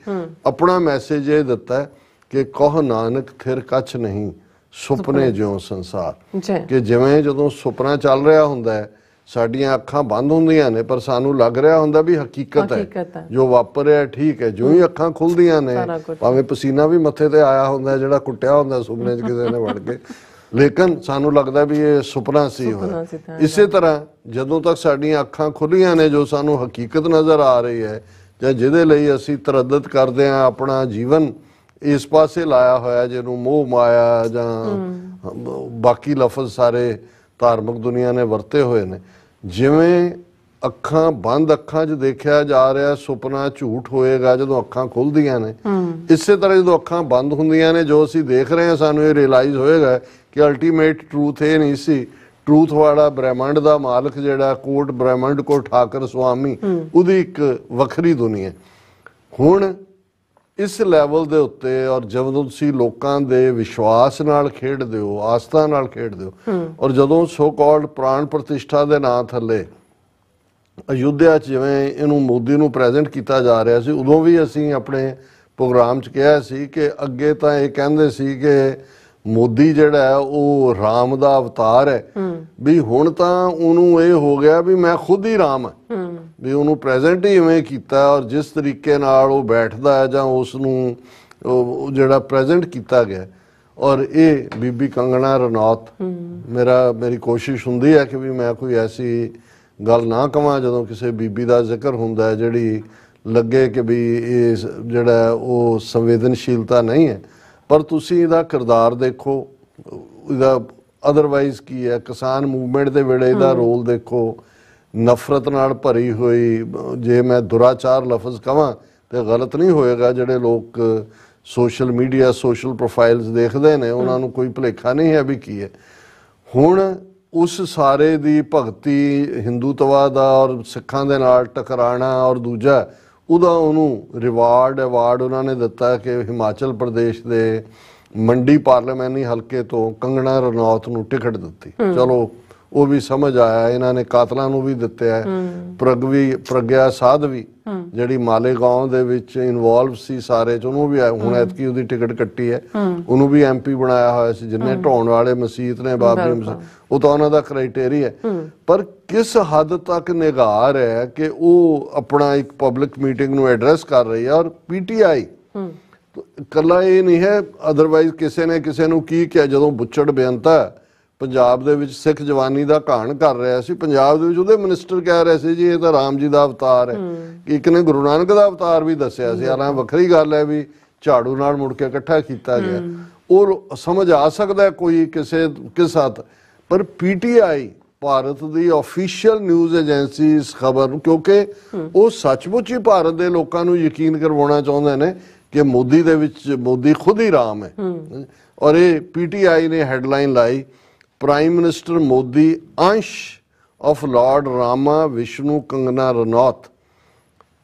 ਆਪਣਾ ਮੈਸੇਜ ਇਹ ਦਿੱਤਾ ਕਿ ਕਹ ਨਾਨਕ ਥਿਰ ਕੱਛ ਨਹੀਂ ਸੁਪਨੇ ਜਿਉਂ ਸੰਸਾਰ, ਕਿ ਜਿਵੇਂ ਜਦੋਂ ਸੁਪਨਾ ਚੱਲ ਰਿਹਾ ਹੁੰਦਾ ਹੈ ਸਾਡੀਆਂ ਅੱਖਾਂ ਬੰਦ ਹੁੰਦੀਆਂ ਨੇ ਪਰ ਸਾਨੂੰ ਲੱਗ ਰਿਹਾ ਹੁੰਦਾ ਵੀ ਹਕੀਕਤ ਹੈ, ਜੋ ਵਾਪਰ ਰਿਹਾ ਠੀਕ ਹੈ। ਜਿਉਂ ਹੀ ਅੱਖਾਂ ਖੁੱਲਦੀਆਂ ਨੇ ਭਾਵੇਂ ਪਸੀਨਾ ਵੀ ਮੱਥੇ ਤੇ ਆਇਆ ਹੁੰਦਾ ਜਿਹੜਾ ਕੁੱਟਿਆ ਹੁੰਦਾ ਸੁਪਨੇ 'ਚ ਕਿਸੇ ਨੇ ਵੜ ਕੇ, ਲੇਕਿਨ ਸਾਨੂੰ ਲੱਗਦਾ ਵੀ ਇਹ ਸੁਪਨਾ ਸੀ ਹੋਇਆ। ਇਸੇ ਤਰ੍ਹਾਂ ਜਦੋਂ ਤੱਕ ਸਾਡੀਆਂ ਅੱਖਾਂ ਖੁੱਲੀਆਂ ਨੇ ਜੋ ਸਾਨੂੰ ਹਕੀਕਤ ਨਜ਼ਰ ਆ ਰਹੀ ਹੈ ਜਾਂ ਜਿਹਦੇ ਲਈ ਅਸੀਂ ਤਰੱਦਦ ਕਰਦੇ ਹਾਂ, ਆਪਣਾ ਜੀਵਨ ਇਸ ਪਾਸੇ ਲਾਇਆ ਹੋਇਆ ਜਿਹਨੂੰ ਮੋਹ ਮਾਇਆ ਜਾਂ ਬਾਕੀ ਲਫ਼ਜ਼ ਸਾਰੇ ਧਾਰਮਿਕ ਦੁਨੀਆ ਨੇ ਵਰਤੇ ਹੋਏ ਨੇ, ਜਿਵੇਂ ਅੱਖਾਂ ਬੰਦ ਅੱਖਾਂ 'ਚ ਦੇਖਿਆ ਜਾ ਰਿਹਾ ਸੁਪਨਾ ਝੂਠ ਹੋਏਗਾ ਜਦੋਂ ਅੱਖਾਂ ਖੁੱਲਦੀਆਂ ਨੇ। ਇਸੇ ਤਰ੍ਹਾਂ ਜਦੋਂ ਅੱਖਾਂ ਬੰਦ ਹੁੰਦੀਆਂ ਨੇ ਜੋ ਅਸੀਂ ਦੇਖ ਰਹੇ ਹਾਂ ਸਾਨੂੰ ਇਹ ਰਿਅਲਾਈਜ਼ ਹੋਏਗਾ ਕਿ ਅਲਟੀਮੇਟ ਟਰੂਥ ਇਹ ਨਹੀਂ ਸੀ। ਟਰੂਥ ਵਾਲਾ ਬ੍ਰਹਿਮੰਡ ਦਾ ਮਾਲਕ ਜਿਹੜਾ ਕੋਟ ਬ੍ਰਹਿਮੰਡ ਕੋ ਠਾਕਰ ਸੁਆਮੀ, ਉਹਦੀ ਇੱਕ ਵੱਖਰੀ ਦੁਨੀਆ। ਹੁਣ ਇਸ ਲੈਵਲ ਦੇ ਉੱਤੇ ਔਰ ਜਦੋਂ ਤੁਸੀਂ ਲੋਕਾਂ ਦੇ ਵਿਸ਼ਵਾਸ ਨਾਲ ਖੇਡਦੇ ਹੋ, ਆਸਥਾ ਨਾਲ ਖੇਡਦੇ ਹੋ, ਔਰ ਜਦੋਂ ਸੋ ਕਾਲਡ ਪ੍ਰਾਣ ਪ੍ਰਤਿਸ਼ਠਾ ਦੇ ਨਾਂ ਥੱਲੇ ਅਯੁੱਧਿਆ 'ਚ ਜਿਵੇਂ ਇਹਨੂੰ ਮੋਦੀ ਨੂੰ ਪ੍ਰੈਜ਼ੈਂਟ ਕੀਤਾ ਜਾ ਰਿਹਾ ਸੀ, ਉਦੋਂ ਵੀ ਅਸੀਂ ਆਪਣੇ ਪ੍ਰੋਗਰਾਮ 'ਚ ਕਿਹਾ ਸੀ ਕਿ ਅੱਗੇ ਤਾਂ ਇਹ ਕਹਿੰਦੇ ਸੀ ਕਿ ਮੋਦੀ ਜਿਹੜਾ ਹੈ ਉਹ ਰਾਮ ਦਾ ਅਵਤਾਰ ਹੈ, ਵੀ ਹੁਣ ਤਾਂ ਉਹਨੂੰ ਇਹ ਹੋ ਗਿਆ ਵੀ ਮੈਂ ਖੁਦ ਹੀ ਰਾਮ ਹਾਂ, ਵੀ ਉਹਨੂੰ ਪ੍ਰੈਜ਼ੈਂਟ ਹੀ ਇਵੇਂ ਕੀਤਾ ਔਰ ਜਿਸ ਤਰੀਕੇ ਨਾਲ ਉਹ ਬੈਠਦਾ ਹੈ ਜਾਂ ਉਸ ਨੂੰ ਜਿਹੜਾ ਪ੍ਰੈਜ਼ੈਂਟ ਕੀਤਾ ਗਿਆ। ਔਰ ਇਹ ਬੀਬੀ ਕੰਗਣਾ ਰਣੌਤ, ਮੇਰੀ ਕੋਸ਼ਿਸ਼ ਹੁੰਦੀ ਹੈ ਕਿ ਵੀ ਮੈਂ ਕੋਈ ਐਸੀ ਗੱਲ ਨਾ ਕਵਾਂ ਜਦੋਂ ਕਿਸੇ ਬੀਬੀ ਦਾ ਜ਼ਿਕਰ ਹੁੰਦਾ ਜਿਹੜੀ ਲੱਗੇ ਕਿ ਵੀ ਇਹ ਜਿਹੜਾ ਉਹ ਸੰਵੇਦਨਸ਼ੀਲਤਾ ਨਹੀਂ ਹੈ, ਪਰ ਤੁਸੀਂ ਇਹਦਾ ਕਿਰਦਾਰ ਦੇਖੋ, ਇਹਦਾ ਅਦਰਵਾਈਜ਼ ਕੀ ਹੈ। ਕਿਸਾਨ ਮੂਵਮੈਂਟ ਦੇ ਵੇਲੇ ਇਹਦਾ ਰੋਲ ਦੇਖੋ, ਨਫ਼ਰਤ ਨਾਲ ਭਰੀ ਹੋਈ, ਜੇ ਮੈਂ ਦੁਰਾਚਾਰ ਲਫ਼ਜ਼ ਕਵਾਂ ਤੇ ਗਲਤ ਨਹੀਂ ਹੋਏਗਾ, ਜਿਹੜੇ ਲੋਕ ਸੋਸ਼ਲ ਮੀਡੀਆ ਸੋਸ਼ਲ ਪ੍ਰੋਫਾਈਲਸ ਦੇਖਦੇ ਨੇ ਉਹਨਾਂ ਨੂੰ ਕੋਈ ਭੁਲੇਖਾ ਨਹੀਂ ਹੈ ਵੀ ਕੀ ਹੈ। ਹੁਣ ਉਸ ਸਾਰੇ ਦੀ ਭਗਤੀ ਹਿੰਦੂਤਵਾ ਦਾ ਔਰ ਸਿੱਖਾਂ ਦੇ ਨਾਲ ਟਕਰਾਣਾ ਔਰ ਦੂਜਾ ਉਹਦਾ ਉਹਨੂੰ ਰਿਵਾਰਡ ਅਵਾਰਡ ਉਹਨਾਂ ਨੇ ਦਿੱਤਾ ਕਿ ਹਿਮਾਚਲ ਪ੍ਰਦੇਸ਼ ਦੇ ਮੰਡੀ ਪਾਰਲੀਮੈਂਟਰੀ ਹਲਕੇ ਤੋਂ ਕੰਗਣਾ ਰਣੌਤ ਨੂੰ ਟਿਕਟ ਦਿੱਤੀ। ਚਲੋ ਉਹ ਵੀ ਸਮਝ ਆਇਆ, ਇਹਨਾਂ ਨੇ ਕਾਤਲਾਂ ਨੂੰ ਵੀ ਦਿੱਤਾ। ਪ੍ਰਗਿਆ ਸਾਧਵੀ ਜਿਹੜੀ ਮਾਲੇਗਾਂਵ ਦੇ ਵਿੱਚ ਇਨਵੋਲਵ ਸੀ ਸਾਰੇ ਚ, ਉਹਨੂੰ ਵੀ ਹੁਣ ਐਤਕੀ ਉਹਦੀ ਟਿਕਟ ਕੱਟੀ ਹੈ, ਉਹਨੂੰ ਵੀ MP ਬਣਾਇਆ ਹੋਇਆ ਸੀ। ਜਿੰਨੇ ਢਾਉਣ ਵਾਲੇ ਮਸੀਤ ਨੇ ਬਾਬਰੀ ਮਸੀਤ, ਉਹ ਤਾਂ ਉਹਨਾਂ ਦਾ ਕ੍ਰਾਈਟੇਰੀਆ ਹੈ। ਪਰ ਕਿਸ ਹੱਦ ਤੱਕ ਨਿਗਾਰ ਹੈ ਕਿ ਉਹ ਆਪਣਾ ਇੱਕ ਪਬਲਿਕ ਮੀਟਿੰਗ ਨੂੰ ਐਡਰੈਸ ਕਰ ਰਹੀ ਹੈ। ਔਰ PTI ਇਕੱਲਾ ਇਹ ਨਹੀਂ ਹੈ, ਅਦਰਵਾਈਜ਼ ਕਿਸੇ ਨੇ ਕਿਸੇ ਨੂੰ ਕੀ ਕਿਹਾ ਜਦੋਂ ਬੁੱਚੜ ਬੇਅੰਤਾ ਪੰਜਾਬ ਦੇ ਵਿੱਚ ਸਿੱਖ ਜਵਾਨੀ ਦਾ ਘਾਣ ਕਰ ਰਿਹਾ ਸੀ, ਪੰਜਾਬ ਦੇ ਵਿੱਚ ਉਹਦੇ ਮਿਨਿਸਟਰ ਕਹਿ ਰਹੇ ਸੀ ਜੀ ਇਹ ਤਾਂ ਰਾਮ ਜੀ ਦਾ ਅਵਤਾਰ ਹੈ। ਇੱਕ ਨੇ ਗੁਰੂ ਨਾਨਕ ਦਾ ਅਵਤਾਰ ਵੀ ਦੱਸਿਆ ਸੀ। ਹਾਲਾਂ ਵੱਖਰੀ ਗੱਲ ਹੈ ਵੀ ਝਾੜੂ ਨਾਲ ਮੁੜ ਕੇ ਇਕੱਠਾ ਕੀਤਾ ਗਿਆ, ਉਹ ਸਮਝ ਆ ਸਕਦਾ ਕੋਈ ਕਿਸ ਹੱਦ, ਪਰ PTI ਭਾਰਤ ਦੀ ਆਫੀਸ਼ੀਅਲ ਨਿਊਜ਼ ਏਜੰਸੀ ਇਸ ਖਬਰ ਨੂੰ, ਕਿਉਂਕਿ ਉਹ ਸੱਚਮੁੱਚ ਹੀ ਭਾਰਤ ਦੇ ਲੋਕਾਂ ਨੂੰ ਯਕੀਨ ਕਰਵਾਉਣਾ ਚਾਹੁੰਦੇ ਨੇ ਕਿ ਮੋਦੀ ਦੇ ਵਿੱਚ ਮੋਦੀ ਖੁਦ ਹੀ ਰਾਮ ਹੈ। ਔਰ ਇਹ PTI ਨੇ ਹੈਡਲਾਈਨ ਲਾਈ, prime minister Modi Ansh of Lord Rama Vishnu Kangana Ranaut.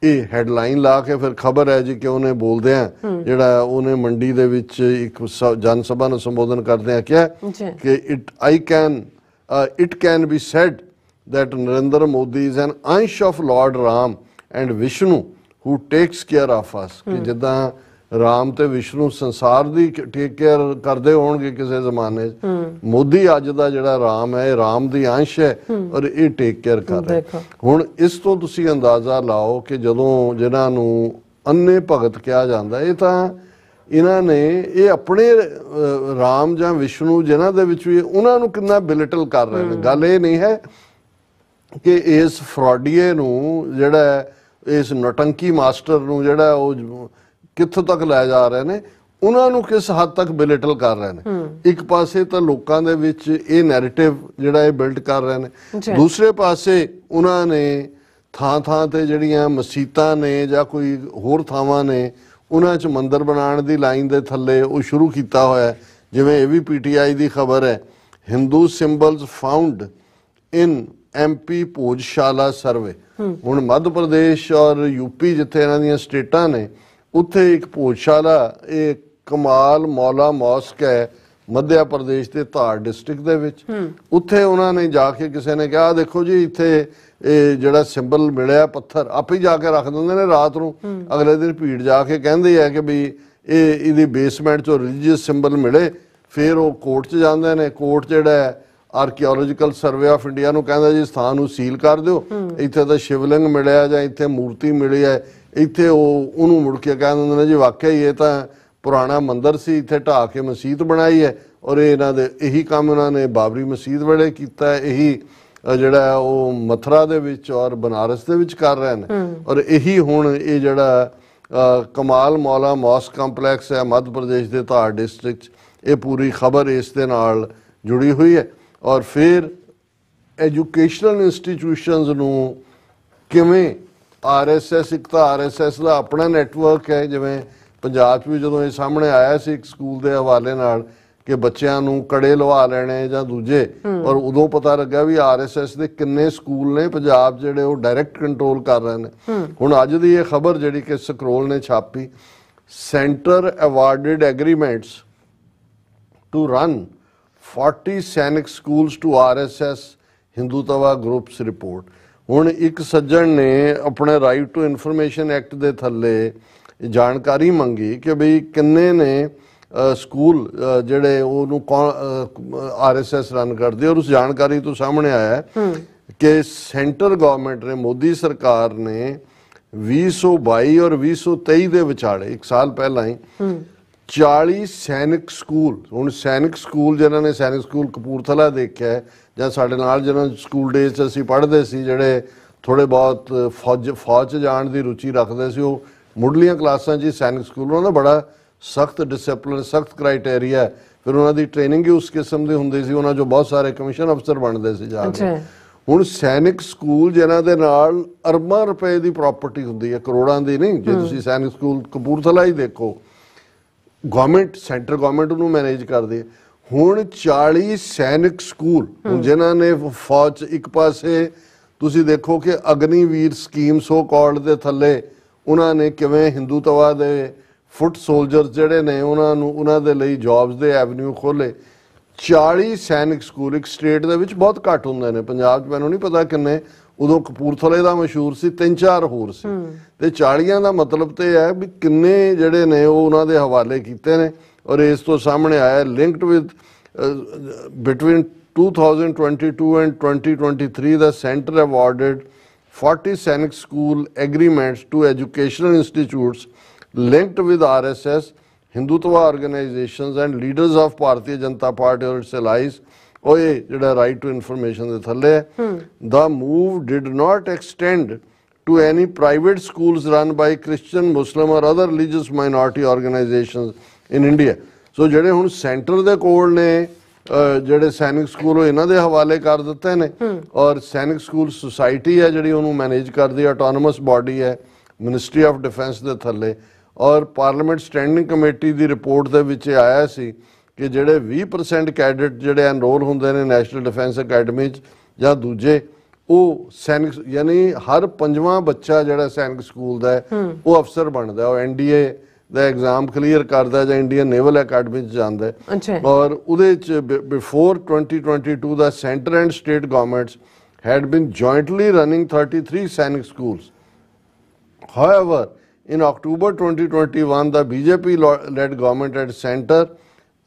ਇਹ ਹੈਡਲਾਈਨ ਲਾ ਕੇ ਫਿਰ ਖਬਰ ਹੈ ਜੀ ਕਿ ਉਹਨੇ ਬੋਲਦਿਆਂ ਜਿਹੜਾ ਉਹਨੇ ਮੰਡੀ ਦੇ ਵਿੱਚ ਇੱਕ ਜਨ ਸਭਾ ਨੂੰ ਸੰਬੋਧਨ ਕਰਦਿਆਂ ਕਿਹਾ ਕਿ it can be said that Narendra Modi is an अंश of Lord Ram and Vishnu who takes care of us। ਕਿ ਜਿੱਦਾਂ ਰਾਮ ਤੇ ਵਿਸ਼ਨੂੰ ਸੰਸਾਰ ਦੀ ਟੇਕ ਕੇਅਰ ਕਰਦੇ ਹੋਣਗੇ ਕਿਸੇ ਜ਼ਮਾਨੇ 'ਚ, ਮੋਦੀ ਅੱਜ ਦਾ ਜਿਹੜਾ ਰਾਮ ਹੈ ਇਹ ਰਾਮ ਦੀ ਅੰਸ਼ ਹੈ ਔਰ ਇਹ ਟੇਕ ਕੇਅਰ ਕਰ ਰਿਹਾ। ਹੁਣ ਇਸ ਤੋਂ ਤੁਸੀਂ ਅੰਦਾਜ਼ਾ ਲਾਓ ਕਿ ਜਦੋਂ ਜਿਨ੍ਹਾਂ ਨੂੰ ਅੰਨੇ ਭਗਤ ਕਿਹਾ ਜਾਂਦਾ, ਇਹ ਤਾਂ ਇਹਨਾਂ ਨੇ ਇਹ ਆਪਣੇ ਰਾਮ ਜਾਂ ਵਿਸ਼ਨੂੰ ਜਿਨ੍ਹਾਂ ਦੇ ਵਿੱਚ ਵੀ ਉਹਨਾਂ ਨੂੰ ਕਿੰਨਾ ਬਿਲਿਟਲ ਕਰ ਰਹੇ ਨੇ। ਗੱਲ ਇਹ ਨਹੀਂ ਹੈ ਕਿ ਇਸ ਫਰਾਡੀਏ ਨੂੰ ਜਿਹੜਾ ਇਸ ਨੌਟੰਕੀ ਮਾਸਟਰ ਨੂੰ ਜਿਹੜਾ ਉਹ ਕਿੱਥੋਂ ਤੱਕ ਲੈ ਜਾ ਰਹੇ ਨੇ, ਉਹਨਾਂ ਨੂੰ ਕਿਸ ਹੱਦ ਤੱਕ ਬਿਲਿਟਲ ਕਰ ਰਹੇ ਨੇ। ਇੱਕ ਪਾਸੇ ਤਾਂ ਲੋਕਾਂ ਦੇ ਵਿੱਚ ਇਹ ਨੈਰੇਟਿਵ ਜਿਹੜਾ ਇਹ ਬਿਲਡ ਕਰ ਰਹੇ ਨੇ, ਦੂਸਰੇ ਪਾਸੇ ਉਹਨਾਂ ਨੇ ਥਾਂ ਤੇ ਜਿਹੜੀਆਂ ਮਸੀਤਾਂ ਨੇ ਜਾਂ ਕੋਈ ਹੋਰ ਥਾਵਾਂ ਨੇ ਉਹਨਾਂ 'ਚ ਮੰਦਰ ਬਣਾਉਣ ਦੀ ਲਾਈਨ ਦੇ ਥੱਲੇ ਉਹ ਸ਼ੁਰੂ ਕੀਤਾ ਹੋਇਆ। ਜਿਵੇਂ ਇਹ ਵੀ PTI ਦੀ ਖਬਰ ਹੈ, ਹਿੰਦੂ ਸਿੰਬਲਸ ਫਾਊਂਡ ਇਨ MP ਭੋਜਸ਼ਾਲਾ ਸਰਵੇ। ਹੁਣ ਮੱਧ ਪ੍ਰਦੇਸ਼ ਔਰ UP ਜਿੱਥੇ ਇਹਨਾਂ ਦੀਆਂ ਸਟੇਟਾਂ ਨੇ ਉੱਥੇ ਇੱਕ ਭੋਜਸ਼ਾਲਾ, ਇਹ ਕਮਾਲ ਮੌਲਾ ਮੌਸਕ ਹੈ ਮੱਧ ਪ੍ਰਦੇਸ਼ ਦੇ ਧਾਰ ਡਿਸਟ੍ਰਿਕਟ ਦੇ ਵਿੱਚ। ਉੱਥੇ ਉਹਨਾਂ ਨੇ ਜਾ ਕੇ ਕਿਸੇ ਨੇ ਕਿਹਾ ਦੇਖੋ ਜੀ ਇੱਥੇ ਇਹ ਜਿਹੜਾ ਸਿੰਬਲ ਮਿਲਿਆ ਪੱਥਰ ਆਪੇ ਜਾ ਕੇ ਰੱਖ ਦਿੰਦੇ ਨੇ ਰਾਤ ਨੂੰ, ਅਗਲੇ ਦਿਨ ਭੀੜ ਜਾ ਕੇ ਕਹਿੰਦੇ ਆ ਕਿ ਵੀ ਇਹਦੀ ਬੇਸਮੈਂਟ 'ਚੋਂ ਰਿਲੀਜੀਅਸ ਸਿੰਬਲ ਮਿਲੇ, ਫਿਰ ਉਹ ਕੋਰਟ 'ਚ ਜਾਂਦੇ ਨੇ। ਕੋਰਟ ਜਿਹੜਾ ਆਰਕੀਓਲੋਜੀਕਲ ਸਰਵੇ ਆਫ ਇੰਡੀਆ ਨੂੰ ਕਹਿੰਦਾ ਜੀ ਸਥਾਨ ਨੂੰ ਸੀਲ ਕਰ ਦਿਓ, ਇੱਥੇ ਤਾਂ ਸ਼ਿਵਲਿੰਗ ਮਿਲਿਆ ਜਾਂ ਇੱਥੇ ਮੂਰਤੀ ਮਿਲੀ ਹੈ, ਇੱਥੇ ਉਹਨੂੰ ਮੁੜ ਕੇ ਕਹਿ ਦਿੰਦੇ ਨੇ ਜੀ ਵਾਕਿਆ ਹੀ ਇਹ ਤਾਂ ਪੁਰਾਣਾ ਮੰਦਿਰ ਸੀ, ਇੱਥੇ ਢਾਹ ਕੇ ਮਸਜਿਦ ਬਣਾਈ ਹੈ। ਔਰ ਇਹਨਾਂ ਦੇ ਇਹੀ ਕੰਮ ਇਹਨਾਂ ਨੇ ਬਾਬਰੀ ਮਸਜਿਦ ਵੇਲੇ ਕੀਤਾ ਹੈ, ਇਹੀ ਜਿਹੜਾ ਉਹ ਮਥੁਰਾ ਦੇ ਵਿੱਚ ਔਰ ਬਨਾਰਸ ਦੇ ਵਿੱਚ ਕਰ ਰਹੇ ਨੇ। ਔਰ ਇਹੀ ਹੁਣ ਇਹ ਜਿਹੜਾ ਕਮਾਲ ਮੌਲਾ ਮੌਸਕ ਕੰਪਲੈਕਸ ਹੈ ਮੱਧ ਪ੍ਰਦੇਸ਼ ਦੇ ਧਾਰ ਡਿਸਟ੍ਰਿਕਟ, ਇਹ ਪੂਰੀ ਖਬਰ ਇਸ ਦੇ ਨਾਲ ਜੁੜੀ ਹੋਈ ਹੈ। ਔਰ ਫਿਰ ਐਜੂਕੇਸ਼ਨਲ ਇੰਸਟੀਟਿਊਸ਼ਨਸ ਨੂੰ ਕਿਵੇਂ RSS, ਇੱਕ ਤਾਂ RSS ਦਾ ਆਪਣਾ ਨੈਟਵਰਕ ਹੈ, ਜਿਵੇਂ ਪੰਜਾਬ 'ਚ ਵੀ ਜਦੋਂ ਇਹ ਸਾਹਮਣੇ ਆਇਆ ਸੀ ਇੱਕ ਸਕੂਲ ਦੇ ਹਵਾਲੇ ਨਾਲ ਕਿ ਬੱਚਿਆਂ ਨੂੰ ਕੜੇ ਲਵਾ ਲੈਣੇ ਜਾਂ ਦੂਜੇ, ਔਰ ਉਦੋਂ ਪਤਾ ਲੱਗਾ ਵੀ RSS ਦੇ ਕਿੰਨੇ ਸਕੂਲ ਨੇ ਪੰਜਾਬ ਜਿਹੜੇ ਉਹ ਡਾਇਰੈਕਟ ਕੰਟਰੋਲ ਕਰ ਰਹੇ ਨੇ। ਹੁਣ ਅੱਜ ਦੀ ਇਹ ਖਬਰ ਜਿਹੜੀ ਕਿ ਸਕਰੋਲ ਨੇ ਛਾਪੀ, centre awarded agreements to run 40 Sainik schools to RSS Hindutva groups report. ਹੁਣ ਇੱਕ ਸੱਜਣ ਨੇ ਆਪਣੇ ਰਾਈਟ ਟੂ ਇਨਫੋਰਮੇਸ਼ਨ ਐਕਟ ਦੇ ਥੱਲੇ ਜਾਣਕਾਰੀ ਮੰਗੀ ਕਿ ਬਈ ਕਿੰਨੇ ਨੇ ਸਕੂਲ ਜਿਹੜੇ ਉਹਨੂੰ RSS ਰਨ ਕਰਦੇ, ਔਰ ਉਸ ਜਾਣਕਾਰੀ ਤੋਂ ਸਾਹਮਣੇ ਆਇਆ ਕਿ ਸੈਂਟਰ ਗਵਰਨਮੈਂਟ ਨੇ, ਮੋਦੀ ਸਰਕਾਰ ਨੇ 2022 ਔਰ 2023 ਦੇ ਵਿਚਾਲੇ ਇੱਕ ਸਾਲ ਪਹਿਲਾਂ ਹੀ 40 ਸੈਨਿਕ ਸਕੂਲ, ਹੁਣ ਸੈਨਿਕ ਸਕੂਲ ਜਿਨ੍ਹਾਂ ਨੇ ਸੈਨਿਕ ਸਕੂਲ ਕਪੂਰਥਲਾ ਦੇਖਿਆ ਜਾਂ ਸਾਡੇ ਨਾਲ ਜਿਹਨਾਂ ਸਕੂਲ ਡੇਜ਼ 'ਚ ਅਸੀਂ ਪੜ੍ਹਦੇ ਸੀ, ਜਿਹੜੇ ਥੋੜ੍ਹੇ ਬਹੁਤ ਫੌਜ 'ਚ ਜਾਣ ਦੀ ਰੁਚੀ ਰੱਖਦੇ ਸੀ, ਉਹ ਮੁੱਢਲੀਆਂ ਕਲਾਸਾਂ 'ਚ ਹੀ ਸੈਨਿਕ ਸਕੂਲ, ਉਹਨਾਂ ਦਾ ਬੜਾ ਸਖਤ ਡਿਸਿਪਲਿਨ, ਸਖਤ ਕ੍ਰਾਈਟੇਰੀਆ, ਫਿਰ ਉਹਨਾਂ ਦੀ ਟ੍ਰੇਨਿੰਗ ਹੀ ਉਸ ਕਿਸਮ ਦੀ ਹੁੰਦੀ ਸੀ, ਉਹਨਾਂ 'ਚੋਂ ਬਹੁਤ ਸਾਰੇ ਕਮਿਸ਼ਨ ਅਫਸਰ ਬਣਦੇ ਸੀ ਜਾ ਕੇ। ਹੁਣ ਸੈਨਿਕ ਸਕੂਲ ਜਿਨ੍ਹਾਂ ਦੇ ਨਾਲ ਅਰਬਾਂ ਰੁਪਏ ਦੀ ਪ੍ਰਾਪਰਟੀ ਹੁੰਦੀ ਹੈ, ਕਰੋੜਾਂ ਦੀ ਨਹੀਂ। ਜੇ ਤੁਸੀਂ ਸੈਨਿਕ ਸਕੂਲ ਕਪੂਰਥਲਾ ਹੀ ਦੇਖੋ, ਗਵਰਨਮੈਂਟ, ਸੈਂਟਰ ਗਵਰਨਮੈਂਟ ਨੂੰ ਮੈਨੇਜ ਕਰਦੀ ਹੈ। ਹੁਣ 40 ਸੈਨਿਕ ਸਕੂਲ, ਹੁਣ ਜਿਨ੍ਹਾਂ ਨੇ ਫੌਜ, ਇੱਕ ਪਾਸੇ ਤੁਸੀਂ ਦੇਖੋ ਕਿ ਅਗਨੀਵੀਰ ਸਕੀਮ ਸੋ ਕਾਲਡ ਦੇ ਥੱਲੇ ਉਹਨਾਂ ਨੇ ਕਿਵੇਂ ਹਿੰਦੂਤਵਾ ਦੇ ਫੁੱਟ ਸੋਲਜਰਸ ਜਿਹੜੇ ਨੇ ਉਹਨਾਂ ਦੇ ਲਈ ਜੌਬਸ ਦੇ ਐਵਨਿਊ ਖੋਲੇ। 40 ਸੈਨਿਕ ਸਕੂਲ ਇੱਕ ਸਟੇਟ ਦੇ ਵਿੱਚ ਬਹੁਤ ਘੱਟ ਹੁੰਦੇ ਨੇ, ਪੰਜਾਬ 'ਚ ਮੈਨੂੰ ਨਹੀਂ ਪਤਾ ਕਿੰਨੇ, ਉਦੋਂ ਕਪੂਰਥਲੇ ਦਾ ਮਸ਼ਹੂਰ ਸੀ, 3-4 ਹੋਰ ਸੀ, ਤੇ 40 ਦਾ ਮਤਲਬ ਤੇ ਹੈ ਵੀ ਕਿੰਨੇ ਜਿਹੜੇ ਨੇ ਉਹ ਉਹਨਾਂ ਦੇ ਹਵਾਲੇ ਕੀਤੇ ਨੇ। ਔਰ ਇਸ ਤੋਂ ਸਾਹਮਣੇ ਆਇਆ linked with between 2022 and 2023 the center awarded 40 Sainik school agreements to educational institutes linked with RSS, Hindutva organizations and leaders of Bharatiya Janata Party or its allies. Oh, yeah, right to information. The move did not extend to any private schools run by Christian, Muslim or other religious minority organizations in India. So, ਜਿਹੜੇ ਹੁਣ centre ਦੇ ਕੋਲ ਨੇ ਜਿਹੜੇ ਸੈਨਿਕ school ਉਹ ਇਹਨਾਂ ਦੇ ਹਵਾਲੇ ਕਰ ਦਿੱਤੇ ਨੇ, ਔਰ ਸੈਨਿਕ ਸਕੂਲ ਸੁਸਾਇਟੀ ਹੈ ਜਿਹੜੀ ਉਹਨੂੰ ਮੈਨੇਜ ਕਰਦੀ ਹੈ, ਆਟੋਨਮਸ ਬਾਡੀ ਹੈ ਮਿਨਿਸਟਰੀ ਆਫ ਡਿਫੈਂਸ ਦੇ ਥੱਲੇ। ਔਰ ਪਾਰਲੀਮੈਂਟ ਸਟੈਂਡਿੰਗ ਕਮੇਟੀ ਦੀ ਰਿਪੋਰਟ ਦੇ ਵਿੱਚ ਆਇਆ ਸੀ ਕਿ ਜਿਹੜੇ 20% ਕੈਡਟ ਜਿਹੜੇ ਐਨਰੋਲ ਹੁੰਦੇ ਨੇ ਨੈਸ਼ਨਲ ਡਿਫੈਂਸ ਅਕੈਡਮੀ 'ਚ ਜਾਂ ਦੂਜੇ, ਉਹ ਸੈਨਿਕ, ਯਾਨੀ ਹਰ 5ਵਾਂ ਬੱਚਾ ਜਿਹੜਾ ਸੈਨਿਕ ਸਕੂਲ ਦਾ ਉਹ ਅਫਸਰ ਬਣਦਾ, ਉਹ NDA ਦਾ ਐਗਜ਼ਾਮ ਕਲੀਅਰ ਕਰਦਾ ਜਾਂ ਇੰਡੀਅਨ ਨੇਵਲ ਅਕੈਡਮੀ 'ਚ ਜਾਂਦਾ। ਔਰ ਉਹਦੇ 'ਚ before 2022 the centre and state governments had been jointly running 33 Sainik schools. However, in October 2021, the BJP-led government at center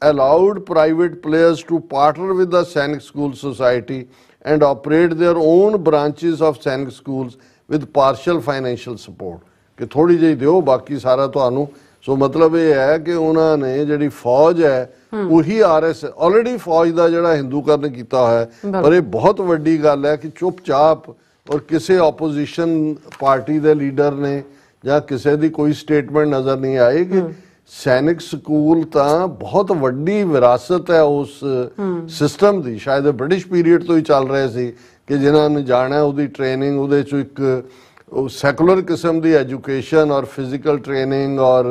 allowed private players to partner with the Sainik School Society and operate their own branches of Sainik schools with partial financial support. कि थोड़ी जी दियो बाकी सारा तुहानू। सो मतलब ये है कि उन्होंने जिहड़ी फौज है वही RSS ऑलरेडी फौज का जिहड़ा हिंदूकरण किया है, पर ये बहुत वड्डी गल है कि चुपचाप और किसी ओपोजिशन पार्टी के लीडर ने या किसी की कोई स्टेटमेंट नज़र नहीं आई कि सैनिक स्कूल तो बहुत वड्डी विरासत है उस सिस्टम की, शायद ब्रिटिश पीरीयड तो ही चल रहे थे कि जिन्होंने जाना उसकी ट्रेनिंग, उहदे चों एक सैकुलर किस्म की एजुकेशन और फिजिकल ट्रेनिंग और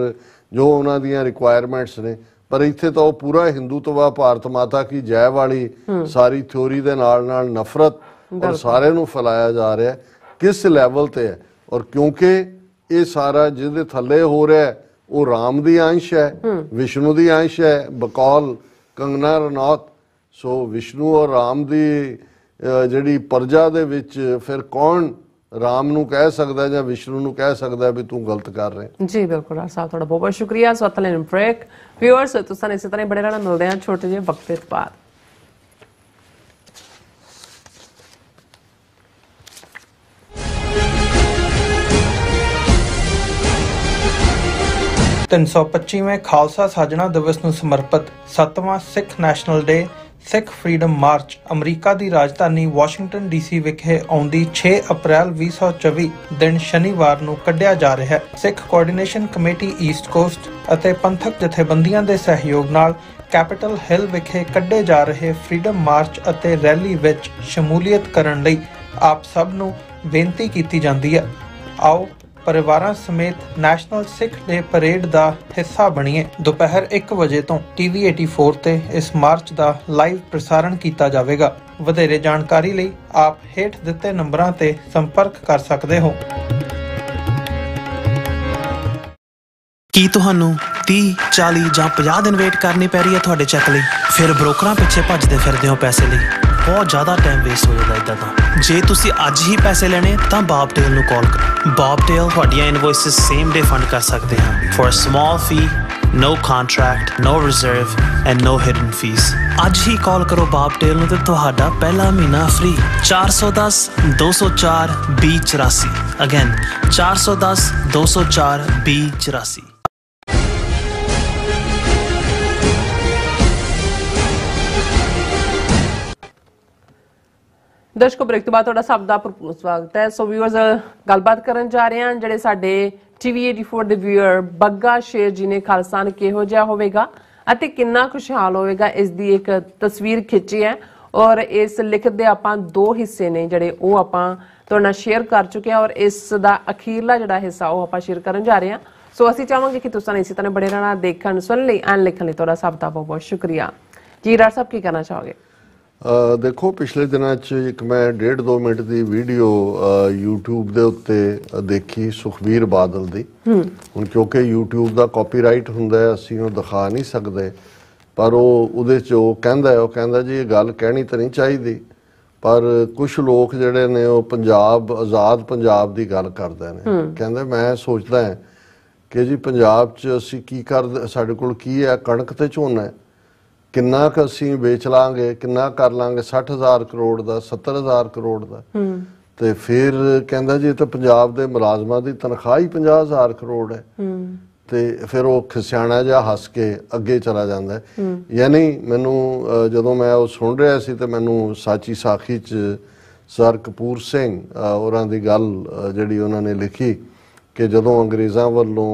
जो उन्होंने रिक्वायरमेंट्स ने, पर इत्थे तो पूरा हिंदुत्व भारत माता की जय वाली सारी थ्योरी दे नाल नफरत और सारे नूं फैलाया जा रहा है किस लैवल ते है। और क्योंकि ये सारा जिहदे थल्ले हो रहा है ਉਹ ਰਾਮ ਦੀ ਅੰਸ਼ ਹੈ, ਵਿਸ਼ਨੂੰ ਦੀ ਅੰਸ਼ ਹੈ, ਬਕੌਲ ਕੰਗਨਾ ਰਣੌਤ। ਸੋ ਵਿਸ਼ਨੂੰ ਔਰ ਰਾਮ ਦੀ ਜਿਹੜੀ ਪਰਜਾ ਦੇ ਵਿੱਚ ਫਿਰ ਕੌਣ ਰਾਮ ਨੂੰ ਕਹਿ ਸਕਦਾ ਜਾਂ ਵਿਸ਼ਨੂੰ ਨੂੰ ਕਹਿ ਸਕਦਾ ਵੀ ਤੂੰ ਗਲਤ ਕਰ ਰਿਹਾ। ਜੀ ਬਿਲकुल डॉक्टर साहब, ਤੁਹਾਡਾ बहुत बहुत शुक्रिया। ਸੋ ਲੈਣ ਬ੍ਰੇਕ व्यूअर्स, ਤੁਸੀਂ ਇਸੇ ਤਰ੍ਹਾਂ ਬੜੇ ਰਹਿਣਾ, ਮਿਲਦੇ ਹਾਂ ਛੋਟੇ ਜਿਹੇ ਵਕਤ ਦੇ ਬਾਅਦ। ਤਿੰਨ ਸੌ 25ਵੇਂ ਖਾਲਸਾ ਸਾਜਣਾ ਦਿਵਸ ਨੂੰ ਸਮਰਪਿਤ 7ਵਾਂ ਸਿੱਖ ਨੈਸ਼ਨਲ ਡੇ ਸਿੱਖ ਫਰੀडम ਮਾਰਚ ਅਮਰੀਕਾ ਦੀ ਰਾਜਧਾਨੀ ਵਾਸ਼ਿੰਗਟਨ ਡੀਸੀ ਵਿਖੇ ਆਉਂਦੀ 6 ਅਪ੍ਰੈਲ 2024 ਦਿਨ ਸ਼ਨੀਵਾਰ ਨੂੰ ਕੱਢਿਆ ਜਾ ਰਿਹਾ ਹੈ। ਸਿੱਖ ਕੋਆਰਡੀਨੇਸ਼ਨ ਕਮੇਟੀ ਈਸਟ ਕੋਸਟ ਅਤੇ ਪੰਥਕ ਜਥੇਬੰਦੀਆਂ ਦੇ ਸਹਿਯੋਗ ਨਾਲ ਕੈਪੀਟਲ ਹਿੱਲ ਵਿਖੇ ਕੱਢੇ ਜਾ ਰਹੇ ਫਰੀडम ਮਾਰਚ ਅਤੇ ਰੈਲੀ ਵਿੱਚ ਸ਼ਮੂਲੀਅਤ ਕਰਨ ਲਈ ਆਪ ਸਭ ਨੂੰ ਬੇਨਤੀ ਕੀਤੀ ਜਾਂਦੀ ਹੈ। ਆਓ ਪਰਿਵਾਰਾਂ ਸਮੇਤ ਨੈਸ਼ਨਲ ਸਿੱਖ ਡੇ ਪਰੇਡ ਦਾ ਹਿੱਸਾ ਬਣੀਏ। ਦੁਪਹਿਰ 1 ਵਜੇ ਤੋਂ TV 84 ਤੇ ਇਸ ਮਾਰਚ ਦਾ ਲਾਈਵ ਪ੍ਰਸਾਰਣ ਕੀਤਾ ਜਾਵੇਗਾ। ਵਧੇਰੇ ਜਾਣਕਾਰੀ ਲਈ ਆਪ ਹੇਠ ਦਿੱਤੇ ਨੰਬਰਾਂ ਤੇ ਸੰਪਰਕ ਕਰ ਸਕਦੇ ਹੋ। ਕੀ ਤੁਹਾਨੂੰ 30, 40 ਜਾਂ 50 ਦਿਨ ਵੇਟ ਕਰਨੀ ਪੈ ਰਹੀ ਹੈ ਤੁਹਾਡੇ ਚੈੱਕ ਲਈ? ਫਿਰ ਬ੍ਰੋਕਰਾਂ ਪਿੱਛੇ ਭੱਜਦੇ ਫਿਰਦੇ ਹੋ ਪੈਸੇ ਲਈ। ਬਹੁਤ ਜ਼ਿਆਦਾ ਟਾਈਮ ਵੇਸਟ ਹੋ ਜਾਂਦਾ ਇੱਦਾਂ ਤਾਂ। ਜੇ ਤੁਸੀਂ ਅੱਜ ਹੀ ਪੈਸੇ ਲੈਣੇ ਤਾਂ ਬਾਬ ਟੇਲ ਨੂੰ ਕਾਲ ਕਰੋ। ਬਾਬ ਟੇਲ ਤੁਹਾਡੀਆਂ ਇਨਵੋਇਸਿਸ ਸੇਮ ਡੇ ਫੰਡ ਕਰ ਸਕਦੇ ਹਨ for a small fee, no contract, no reserve and no hidden fees। ਅੱਜ ਹੀ ਕਾਲ ਕਰੋ ਬਾਬ ਟੇਲ ਨੂੰ ਤੇ ਤੁਹਾਡਾ ਪਹਿਲਾ ਮਹੀਨਾ ਫ੍ਰੀ। 410 204 2084। ਅਗੇਨ 410 204 2084। ਦਰਸ਼ਕੋ, ਬ੍ਰੇਕ ਤੋਂ ਬਾਅਦ ਤੁਹਾਡਾ ਸਭ ਦਾ ਭਰਪੂਰ ਸਵਾਗਤ ਹੈ। ਸੋ ਵਿਊਅਰਸ, ਗੱਲਬਾਤ ਕਰਨ ਜਾ ਰਹੇ ਹਾਂ ਜਿਹੜੇ ਸਾਡੇ TV 84 ਦੇ ਵਿਊਅਰ ਬੱਗਾ ਸ਼ੇਰ ਜੀ ਨੇ। ਖਾਲਸਾਨ ਕਿਹੋ ਜਿਹਾ ਹੋਵੇਗਾ ਅਤੇ ਕਿੰਨਾ ਖੁਸ਼ਹਾਲ ਹੋਵੇਗਾ, ਇਸ ਦੀ ਇੱਕ ਤਸਵੀਰ ਖਿੱਚੀ ਹੈ ਔਰ ਇਸ ਲਿਖਤ ਦੇ ਆਪਾਂ 2 ਹਿੱਸੇ ਨੇ ਜਿਹੜੇ ਉਹ ਆਪਾਂ ਤੁਹਾਡੇ ਨਾਲ ਸ਼ੇਅਰ ਕਰ ਚੁੱਕੇ ਹਾਂ ਔਰ ਇਸ ਦਾ ਅਖੀਰਲਾ ਜਿਹੜਾ ਹਿੱਸਾ ਉਹ ਆਪਾਂ ਸ਼ੇਅਰ ਕਰਨ ਜਾ ਰਹੇ ਹਾਂ। ਸੋ ਅਸੀਂ ਚਾਹਾਂਗੇ ਕਿ ਤੁਸੀਂ ਇਸੇ ਤਰ੍ਹਾਂ ਬੜੇ ਰਹਿਣਾ, ਦੇਖਣ ਸੁਣਨ ਲਈ ਐਂਡ ਲਿਖਣ ਲਈ ਤੁਹਾਡਾ ਸਭ ਦਾ ਬਹੁਤ ਬਹੁਤ ਸ਼ੁਕਰੀਆ। ਜੀ ਡਾਕਟਰ ਸਾਹਿਬ, ਕੀ ਕਹਿਣਾ ਚਾਹੋਗੇ? ਦੇਖੋ, ਪਿਛਲੇ ਦਿਨਾਂ 'ਚ ਇੱਕ ਮੈਂ 1.5-2 ਮਿੰਟ ਦੀ ਵੀਡੀਓ YouTube ਦੇ ਉੱਤੇ ਦੇਖੀ ਸੁਖਬੀਰ ਬਾਦਲ ਦੀ। ਹੁਣ ਕਿਉਂਕਿ YouTube ਦਾ ਕਾਪੀਰਾਈਟ ਹੁੰਦਾ ਹੈ, ਅਸੀਂ ਉਹ ਦਿਖਾ ਨਹੀਂ ਸਕਦੇ, ਪਰ ਉਹਦੇ 'ਚ ਉਹ ਕਹਿੰਦਾ ਜੀ ਇਹ ਗੱਲ ਕਹਿਣੀ ਤਾਂ ਨਹੀਂ ਚਾਹੀਦੀ, ਪਰ ਕੁਝ ਲੋਕ ਜਿਹੜੇ ਨੇ ਉਹ ਪੰਜਾਬ, ਆਜ਼ਾਦ ਪੰਜਾਬ ਦੀ ਗੱਲ ਕਰਦੇ ਨੇ। ਕਹਿੰਦੇ ਮੈਂ ਸੋਚਦਾ ਹਾਂ ਕਿ ਜੀ ਪੰਜਾਬ 'ਚ ਅਸੀਂ ਕੀ ਕਰਦੇ, ਸਾਡੇ ਕੋਲ ਕੀ ਹੈ, ਕਣਕ ਤੇ ਝੋਨਾ ਹੈ, ਕਿੰਨਾ ਕੁ ਅਸੀਂ ਵੇਚ ਲਾਂਗੇ, ਕਿੰਨਾ ਕਰ ਲਾਂਗੇ, 60,000 ਕਰੋੜ ਦਾ, 70,000 ਕਰੋੜ ਦਾ। ਤੇ ਫਿਰ ਕਹਿੰਦਾ ਜੀ ਇਹ ਤਾਂ ਪੰਜਾਬ ਦੇ ਮੁਲਾਜ਼ਮਾਂ ਦੀ ਤਨਖਾਹ ਹੀ 50,000 ਕਰੋੜ ਹੈ। ਤੇ ਫਿਰ ਉਹ ਖਿਸਿਆਣਾ ਜਿਹਾ ਹੱਸ ਕੇ ਅੱਗੇ ਚਲਾ ਜਾਂਦਾ। ਯਾਨੀ ਮੈਨੂੰ ਜਦੋਂ ਮੈਂ ਉਹ ਸੁਣ ਰਿਹਾ ਸੀ ਤੇ ਮੈਨੂੰ ਸਾਚੀ ਸਾਖੀ 'ਚ ਸਰ ਕਪੂਰ ਸਿੰਘ ਹੋਰਾਂ ਦੀ ਗੱਲ ਜਿਹੜੀ ਉਹਨਾਂ ਨੇ ਲਿਖੀ ਕਿ ਜਦੋਂ ਅੰਗਰੇਜ਼ਾਂ ਵੱਲੋਂ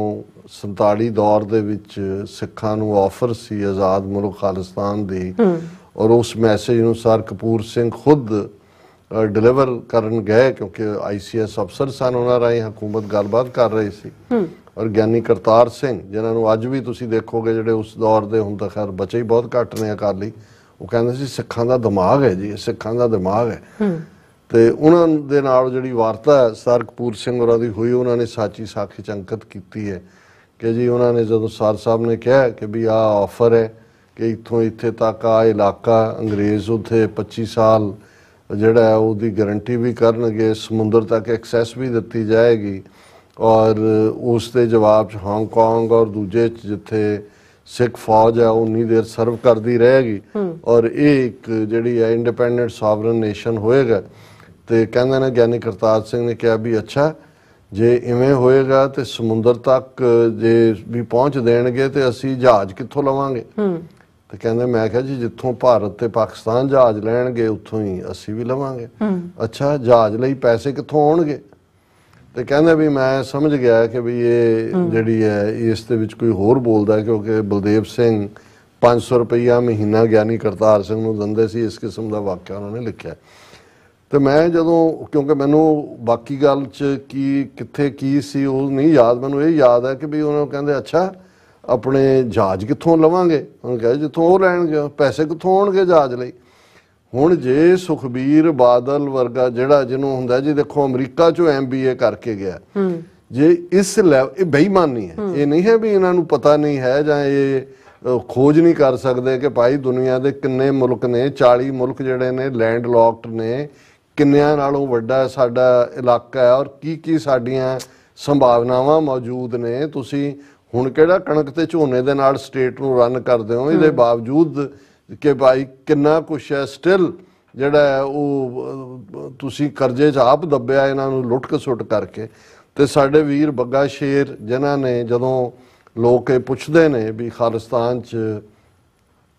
47 ਦੌਰ ਦੇ ਵਿੱਚ ਸਿੱਖਾਂ ਨੂੰ ਆਫਰ ਸੀ ਆਜ਼ਾਦ ਮੁਲਕ ਖਾਲਿਸਤਾਨ ਦੀ, ਔਰ ਉਸ ਮੈਸੇਜ ਨੂੰ ਸਰ ਕਪੂਰ ਸਿੰਘ ਖੁਦ ਡਿਲੀਵਰ ਕਰਨ ਗਏ ਕਿਉਂਕਿ ICS ਅਫਸਰ ਸਨ, ਉਹਨਾਂ ਰਾਹੀਂ ਹਕੂਮਤ ਗੱਲਬਾਤ ਕਰ ਰਹੀ ਸੀ। ਔਰ ਗਿਆਨੀ ਕਰਤਾਰ ਸਿੰਘ, ਜਿਨ੍ਹਾਂ ਨੂੰ ਅੱਜ ਵੀ ਤੁਸੀਂ ਦੇਖੋਗੇ ਜਿਹੜੇ ਉਸ ਦੌਰ ਦੇ, ਹੁਣ ਤਾਂ ਖੈਰ ਬਚੇ ਹੀ ਬਹੁਤ ਘੱਟ ਨੇ ਅਕਾਲੀ, ਉਹ ਕਹਿੰਦੇ ਸੀ ਸਿੱਖਾਂ ਦਾ ਦਿਮਾਗ ਹੈ ਜੀ, ਸਿੱਖਾਂ ਦਾ ਦਿਮਾਗ ਹੈ। ਤੇ ਉਹਨਾਂ ਦੇ ਨਾਲ ਜਿਹੜੀ ਵਾਰਤਾ ਸਰ ਕਪੂਰ ਸਿੰਘ ਹੋਰਾਂ ਦੀ ਹੋਈ, ਉਹਨਾਂ ਨੇ ਸਾਚੀ ਸਾਖੀ 'ਚ ਅੰਕਿਤ ਕੀਤੀ ਹੈ ਕਿ ਜੀ ਉਹਨਾਂ ਨੇ ਜਦੋਂ ਸਰ ਸਾਹਿਬ ਨੇ ਕਿਹਾ ਕਿ ਵੀ ਆਹ ਆਫਰ ਹੈ ਕਿ ਇੱਥੋਂ ਇੱਥੇ ਤੱਕ ਆ ਇਲਾਕਾ, ਅੰਗਰੇਜ਼ ਉੱਥੇ 25 ਸਾਲ ਜਿਹੜਾ ਹੈ ਉਹਦੀ ਗਰੰਟੀ ਵੀ ਕਰਨਗੇ, ਸਮੁੰਦਰ ਤੱਕ ਐਕਸੈਸ ਵੀ ਦਿੱਤੀ ਜਾਏਗੀ, ਔਰ ਉਸ ਦੇ ਜਵਾਬ 'ਚ ਹਾਂਗਕਾਂਗ ਔਰ ਦੂਜੇ ਜਿੱਥੇ ਸਿੱਖ ਫੌਜ ਹੈ ਉਹ ਉਨੀ ਦੇਰ ਸਰਵ ਕਰਦੀ ਰਹੇਗੀ, ਔਰ ਇਹ ਇੱਕ ਜਿਹੜੀ ਹੈ ਇੰਡੀਪੈਂਡੈਂਟ ਸੋਵਰਨ ਨੇਸ਼ਨ ਹੋਏਗਾ। ਤੇ ਕਹਿੰਦੇ ਨੇ ਗਿਆਨੀ ਕਰਤਾਰ ਸਿੰਘ ਨੇ ਕਿਹਾ ਵੀ ਅੱਛਾ ਜੇ ਇਵੇਂ ਹੋਏਗਾ ਤੇ ਸਮੁੰਦਰ ਤੱਕ ਜੇ ਵੀ ਪਹੁੰਚ ਦੇਣਗੇ ਤੇ ਅਸੀਂ ਜਹਾਜ਼ ਕਿੱਥੋਂ ਲਵਾਂਗੇ? ਤੇ ਕਹਿੰਦੇ ਮੈਂ ਕਿਹਾ ਜੀ ਜਿੱਥੋਂ ਭਾਰਤ ਤੇ ਪਾਕਿਸਤਾਨ ਜਹਾਜ਼ ਲੈਣਗੇ ਉੱਥੋਂ ਹੀ ਅਸੀਂ ਵੀ ਲਵਾਂਗੇ। ਅੱਛਾ, ਜਹਾਜ਼ ਲਈ ਪੈਸੇ ਕਿੱਥੋਂ ਆਉਣਗੇ? ਤੇ ਕਹਿੰਦੇ ਵੀ ਮੈਂ ਸਮਝ ਗਿਆ ਕਿ ਵੀ ਇਹ ਜਿਹੜੀ ਹੈ ਇਸ ਦੇ ਵਿੱਚ ਕੋਈ ਹੋਰ ਬੋਲਦਾ, ਕਿਉਂਕਿ ਬਲਦੇਵ ਸਿੰਘ 500 ਰੁਪਈਆ ਮਹੀਨਾ ਗਿਆਨੀ ਕਰਤਾਰ ਸਿੰਘ ਨੂੰ ਦਿੰਦੇ ਸੀ। ਇਸ ਕਿਸਮ ਦਾ ਵਾਕਿਆ ਉਹਨਾਂ ਨੇ ਲਿਖਿਆ। ਤੇ ਮੈਂ ਜਦੋਂ, ਕਿਉਂਕਿ ਮੈਨੂੰ ਬਾਕੀ ਗੱਲ 'ਚ ਕੀ ਕਿੱਥੇ ਕੀ ਸੀ ਉਹ ਨਹੀਂ ਯਾਦ, ਮੈਨੂੰ ਇਹ ਯਾਦ ਹੈ ਕਿ ਵੀ ਉਹਨਾਂ ਨੂੰ ਕਹਿੰਦੇ ਅੱਛਾ ਆਪਣੇ ਜਹਾਜ਼ ਕਿੱਥੋਂ ਲਵਾਂਗੇ? ਉਹਨੂੰ ਕਹਿੰਦੇ ਜਿੱਥੋਂ ਉਹ ਲੈਣਗੇ, ਪੈਸੇ ਕਿੱਥੋਂ ਆਉਣਗੇ ਜਹਾਜ਼ ਲਈ? ਹੁਣ ਜੇ ਸੁਖਬੀਰ ਬਾਦਲ ਵਰਗਾ ਜਿਹੜਾ ਜਿਹਨੂੰ ਹੁੰਦਾ ਜੀ, ਦੇਖੋ ਅਮਰੀਕਾ 'ਚੋਂ MBA ਕਰਕੇ ਗਿਆ, ਜੇ ਇਸ ਇਹ ਬੇਈਮਾਨੀ ਹੈ, ਇਹ ਨਹੀਂ ਹੈ ਵੀ ਇਹਨਾਂ ਨੂੰ ਪਤਾ ਨਹੀਂ ਹੈ ਜਾਂ ਇਹ ਖੋਜ ਨਹੀਂ ਕਰ ਸਕਦੇ ਕਿ ਭਾਈ ਦੁਨੀਆ ਦੇ ਕਿੰਨੇ ਮੁਲਕ ਨੇ, 40 ਮੁਲਕ ਜਿਹੜੇ ਨੇ ਲੈਂਡ ਲੌਕਡ ਨੇ, ਕਿੰਨਿਆਂ ਨਾਲੋਂ ਵੱਡਾ ਸਾਡਾ ਇਲਾਕਾ ਹੈ ਔਰ ਕੀ ਸਾਡੀਆਂ ਸੰਭਾਵਨਾਵਾਂ ਮੌਜੂਦ ਨੇ। ਤੁਸੀਂ ਹੁਣ ਕਿਹੜਾ ਕਣਕ ਤੇ ਝੋਨੇ ਦੇ ਨਾਲ ਸਟੇਟ ਨੂੰ ਰਨ ਕਰਦੇ ਹੋ, ਇਹਦੇ ਬਾਵਜੂਦ ਕਿ ਭਾਈ ਕਿੰਨਾ ਕੁਛ ਹੈ ਸਟਿਲ ਜਿਹੜਾ ਹੈ ਉਹ ਤੁਸੀਂ ਕਰਜ਼ੇ 'ਚ ਆਪ ਦੱਬਿਆ ਇਹਨਾਂ ਨੂੰ ਲੁੱਟ ਖਸੁੱਟ ਕਰਕੇ। ਤੇ ਸਾਡੇ ਵੀਰ ਬੱਗਾ ਸ਼ੇਰ ਜਿਨ੍ਹਾਂ ਨੇ, ਜਦੋਂ ਲੋਕ ਇਹ ਪੁੱਛਦੇ ਨੇ ਵੀ ਖਾਲਿਸਤਾਨ 'ਚ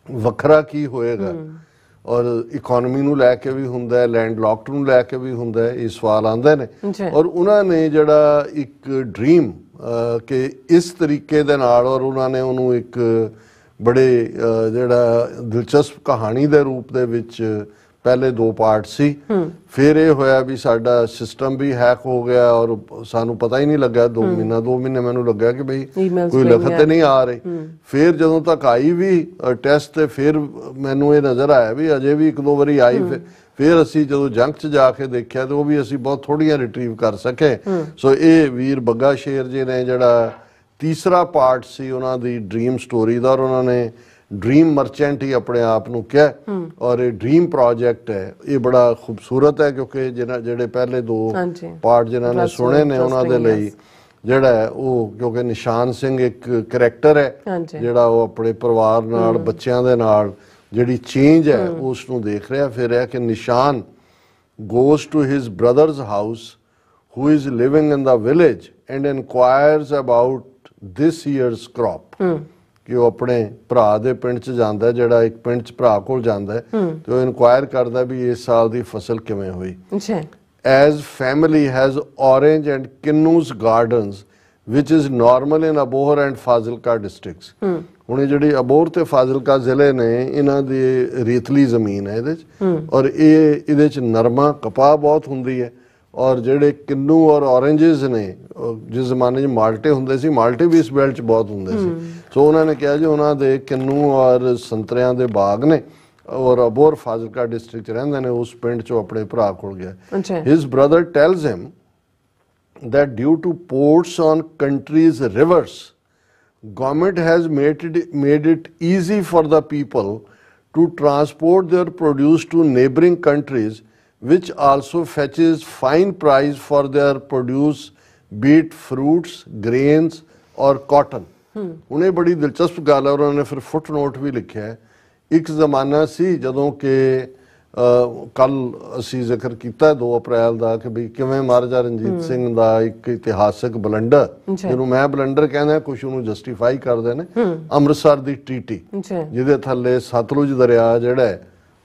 ਵੱਖਰਾ ਕੀ ਹੋਏਗਾ ਔਰ ਇਕਨੋਮੀ ਨੂੰ ਲੈ ਕੇ ਵੀ ਹੁੰਦਾ ਹੈ, ਲੈਂਡ ਲੌਕਡ ਨੂੰ ਲੈ ਕੇ ਵੀ ਹੁੰਦਾ ਹੈ, ਇਹ ਸਵਾਲ ਆਉਂਦੇ ਨੇ। ਔਰ ਉਹਨਾਂ ਨੇ ਜਿਹੜਾ ਇੱਕ ਡ੍ਰੀਮ ਕਿ ਇਸ ਤਰੀਕੇ ਦੇ ਨਾਲ, ਔਰ ਉਹਨਾਂ ਨੇ ਉਹਨੂੰ ਇੱਕ ਬੜੇ ਜਿਹੜਾ ਦਿਲਚਸਪ ਕਹਾਣੀ ਦੇ ਰੂਪ ਦੇ ਵਿੱਚ ਪਹਿਲੇ 2 ਪਾਰਟ ਸੀ, ਫਿਰ ਇਹ ਹੋਇਆ ਵੀ ਸਾਡਾ ਸਿਸਟਮ ਵੀ ਹੈਕ ਹੋ ਗਿਆ ਔਰ ਸਾਨੂੰ ਪਤਾ ਹੀ ਨਹੀਂ ਲੱਗਾ। 2 ਮਹੀਨੇ ਮੈਨੂੰ ਲੱਗਾ ਕਿ ਬਈ ਕੋਈ ਲਿਖਤ ਨਹੀਂ ਆ ਰਹੀ। ਫਿਰ ਜਦੋਂ ਤੱਕ ਆਈ ਵੀ ਟੈਸਟ ਤੇ ਫਿਰ ਮੈਨੂੰ ਇਹ ਨਜ਼ਰ ਆਇਆ ਵੀ ਅਜੇ ਵੀ 1-2 ਵਾਰੀ ਆਈ। ਫਿਰ ਅਸੀਂ ਜਦੋਂ ਜੰਗ 'ਚ ਜਾ ਕੇ ਦੇਖਿਆ ਤੇ ਉਹ ਵੀ ਅਸੀਂ ਬਹੁਤ ਥੋੜੀਆਂ ਰਿਟਰੀਵ ਕਰ ਸਕੇ। ਸੋ ਇਹ ਵੀਰ ਬੱਗਾ ਸ਼ੇਰ ਜੀ ਨੇ ਜਿਹੜਾ ਤੀਸਰਾ ਪਾਰਟ ਸੀ ਉਹਨਾਂ ਦੀ ਡ੍ਰੀਮ ਸਟੋਰੀ ਦਾ, ਔਰ ਉਹਨਾਂ ਨੇ ਡ੍ਰੀਮ ਮਰਚੈਂਟ ਹੀ ਆਪਣੇ ਆਪ ਨੂੰ ਕਿਹਾ। ਔਰ ਇਹ ਡ੍ਰੀਮ ਪ੍ਰੋਜੈਕਟ ਹੈ, ਇਹ ਬੜਾ ਖੂਬਸੂਰਤ ਹੈ ਕਿਉਂਕਿ ਜਿਹੜੇ ਪਹਿਲੇ 2 ਪਾਰਟ ਜਿਨ੍ਹਾਂ ਨੇ ਸੁਣੇ ਨੇ ਉਹਨਾਂ ਦੇ ਲਈ ਜਿਹੜਾ ਹੈ ਉਹ, ਕਿਉਂਕਿ ਨਿਸ਼ਾਨ ਸਿੰਘ ਇੱਕ ਕਰੈਕਟਰ ਹੈ ਜਿਹੜਾ ਉਹ ਆਪਣੇ ਪਰਿਵਾਰ ਨਾਲ, ਬੱਚਿਆਂ ਦੇ ਨਾਲ ਜਿਹੜੀ ਚੇਂਜ ਹੈ ਉਸ ਨੂੰ ਦੇਖ ਰਿਹਾ। ਫਿਰ ਹੈ ਕਿ ਨਿਸ਼ਾਨ goes to his brother's house who is living in the village and inquires about this year's crop। ਕਿ ਉਹ ਆਪਣੇ ਭਰਾ ਦੇ ਪਿੰਡ 'ਚ ਜਾਂਦਾ, ਜਿਹੜਾ ਇੱਕ ਪਿੰਡ 'ਚ ਭਰਾ ਕੋਲ ਜਾਂਦਾ ਤੇ ਉਹ ਇਨਕੁਆਇਰ ਕਰਦਾ ਵੀ ਇਸ ਸਾਲ ਦੀ ਫਸਲ ਕਿਵੇਂ ਹੋਈ। As family has orange and kinnus gardens which is normal in Abor and Fazilka districts। ਹੁਣ ਇਹ ਜਿਹੜੀ ਅਬੋਹਰ ਤੇ ਫਾਜ਼ਿਲਕਾ ਜ਼ਿਲ੍ਹੇ ਨੇ ਇਹਨਾਂ ਦੀ ਰੇਤਲੀ ਜ਼ਮੀਨ ਹੈ ਇਹਦੇ 'ਚ, ਔਰ ਇਹਦੇ 'ਚ ਨਰਮਾ ਕਪਾਹ ਬਹੁਤ ਹੁੰਦੀ ਹੈ। ਔਰ ਜਿਹੜੇ ਕਿੰਨੂ ਔਰ ਔਰੇਂਜਸ ਨੇ, ਜਿਸ ਜ਼ਮਾਨੇ 'ਚ ਮਾਲਟੇ ਹੁੰਦੇ ਸੀ, ਮਾਲਟੇ ਵੀ ਇਸ ਬੈਲਟ 'ਚ ਬਹੁਤ ਹੁੰਦੇ ਸੀ। ਸੋ ਉਹਨਾਂ ਨੇ ਕਿਹਾ ਜੀ ਉਹਨਾਂ ਦੇ ਕਿੰਨੂ ਔਰ ਸੰਤਰਿਆਂ ਦੇ ਬਾਗ ਨੇ ਔਰ ਅਬੋਹਰ ਫਾਜ਼ਿਲਕਾ ਡਿਸਟ੍ਰਿਕਟ 'ਚ ਰਹਿੰਦੇ ਨੇ। ਉਸ ਪਿੰਡ 'ਚੋਂ ਆਪਣੇ ਭਰਾ ਕੋਲ ਗਿਆ। His brother tells him that due to ports on country's rivers, government has made it easy for the people to transport their produce to neighboring countries, which also fetches fine price for their produce, be it fruits, grains or cotton। उन्हें बड़ी दिलचस्प गल है और उन्होंने फिर foot note भी लिखा है। एक ज़माना सी जदों के ਕੱਲ ਅਸੀਂ ਜ਼ਿਕਰ ਕੀਤਾ 2 ਅਪ੍ਰੈਲ ਦਾ ਕਿ ਵੀ ਕਿਵੇਂ ਮਹਾਰਾਜਾ ਰਣਜੀਤ ਸਿੰਘ ਦਾ ਇੱਕ ਇਤਿਹਾਸਕ ਬਲੰਡਰ, ਜਿਹਨੂੰ ਮੈਂ ਬਲੰਡਰ ਕਹਿੰਦਾ, ਕੁਛ ਉਹਨੂੰ ਜਸਟੀਫਾਈ ਕਰਦੇ ਨੇ, ਅੰਮ੍ਰਿਤਸਰ ਦੀ ਟੀਟੀ ਜਿਹਦੇ ਥੱਲੇ ਸਤਲੁਜ ਦਰਿਆ ਜਿਹੜਾ ਹੈ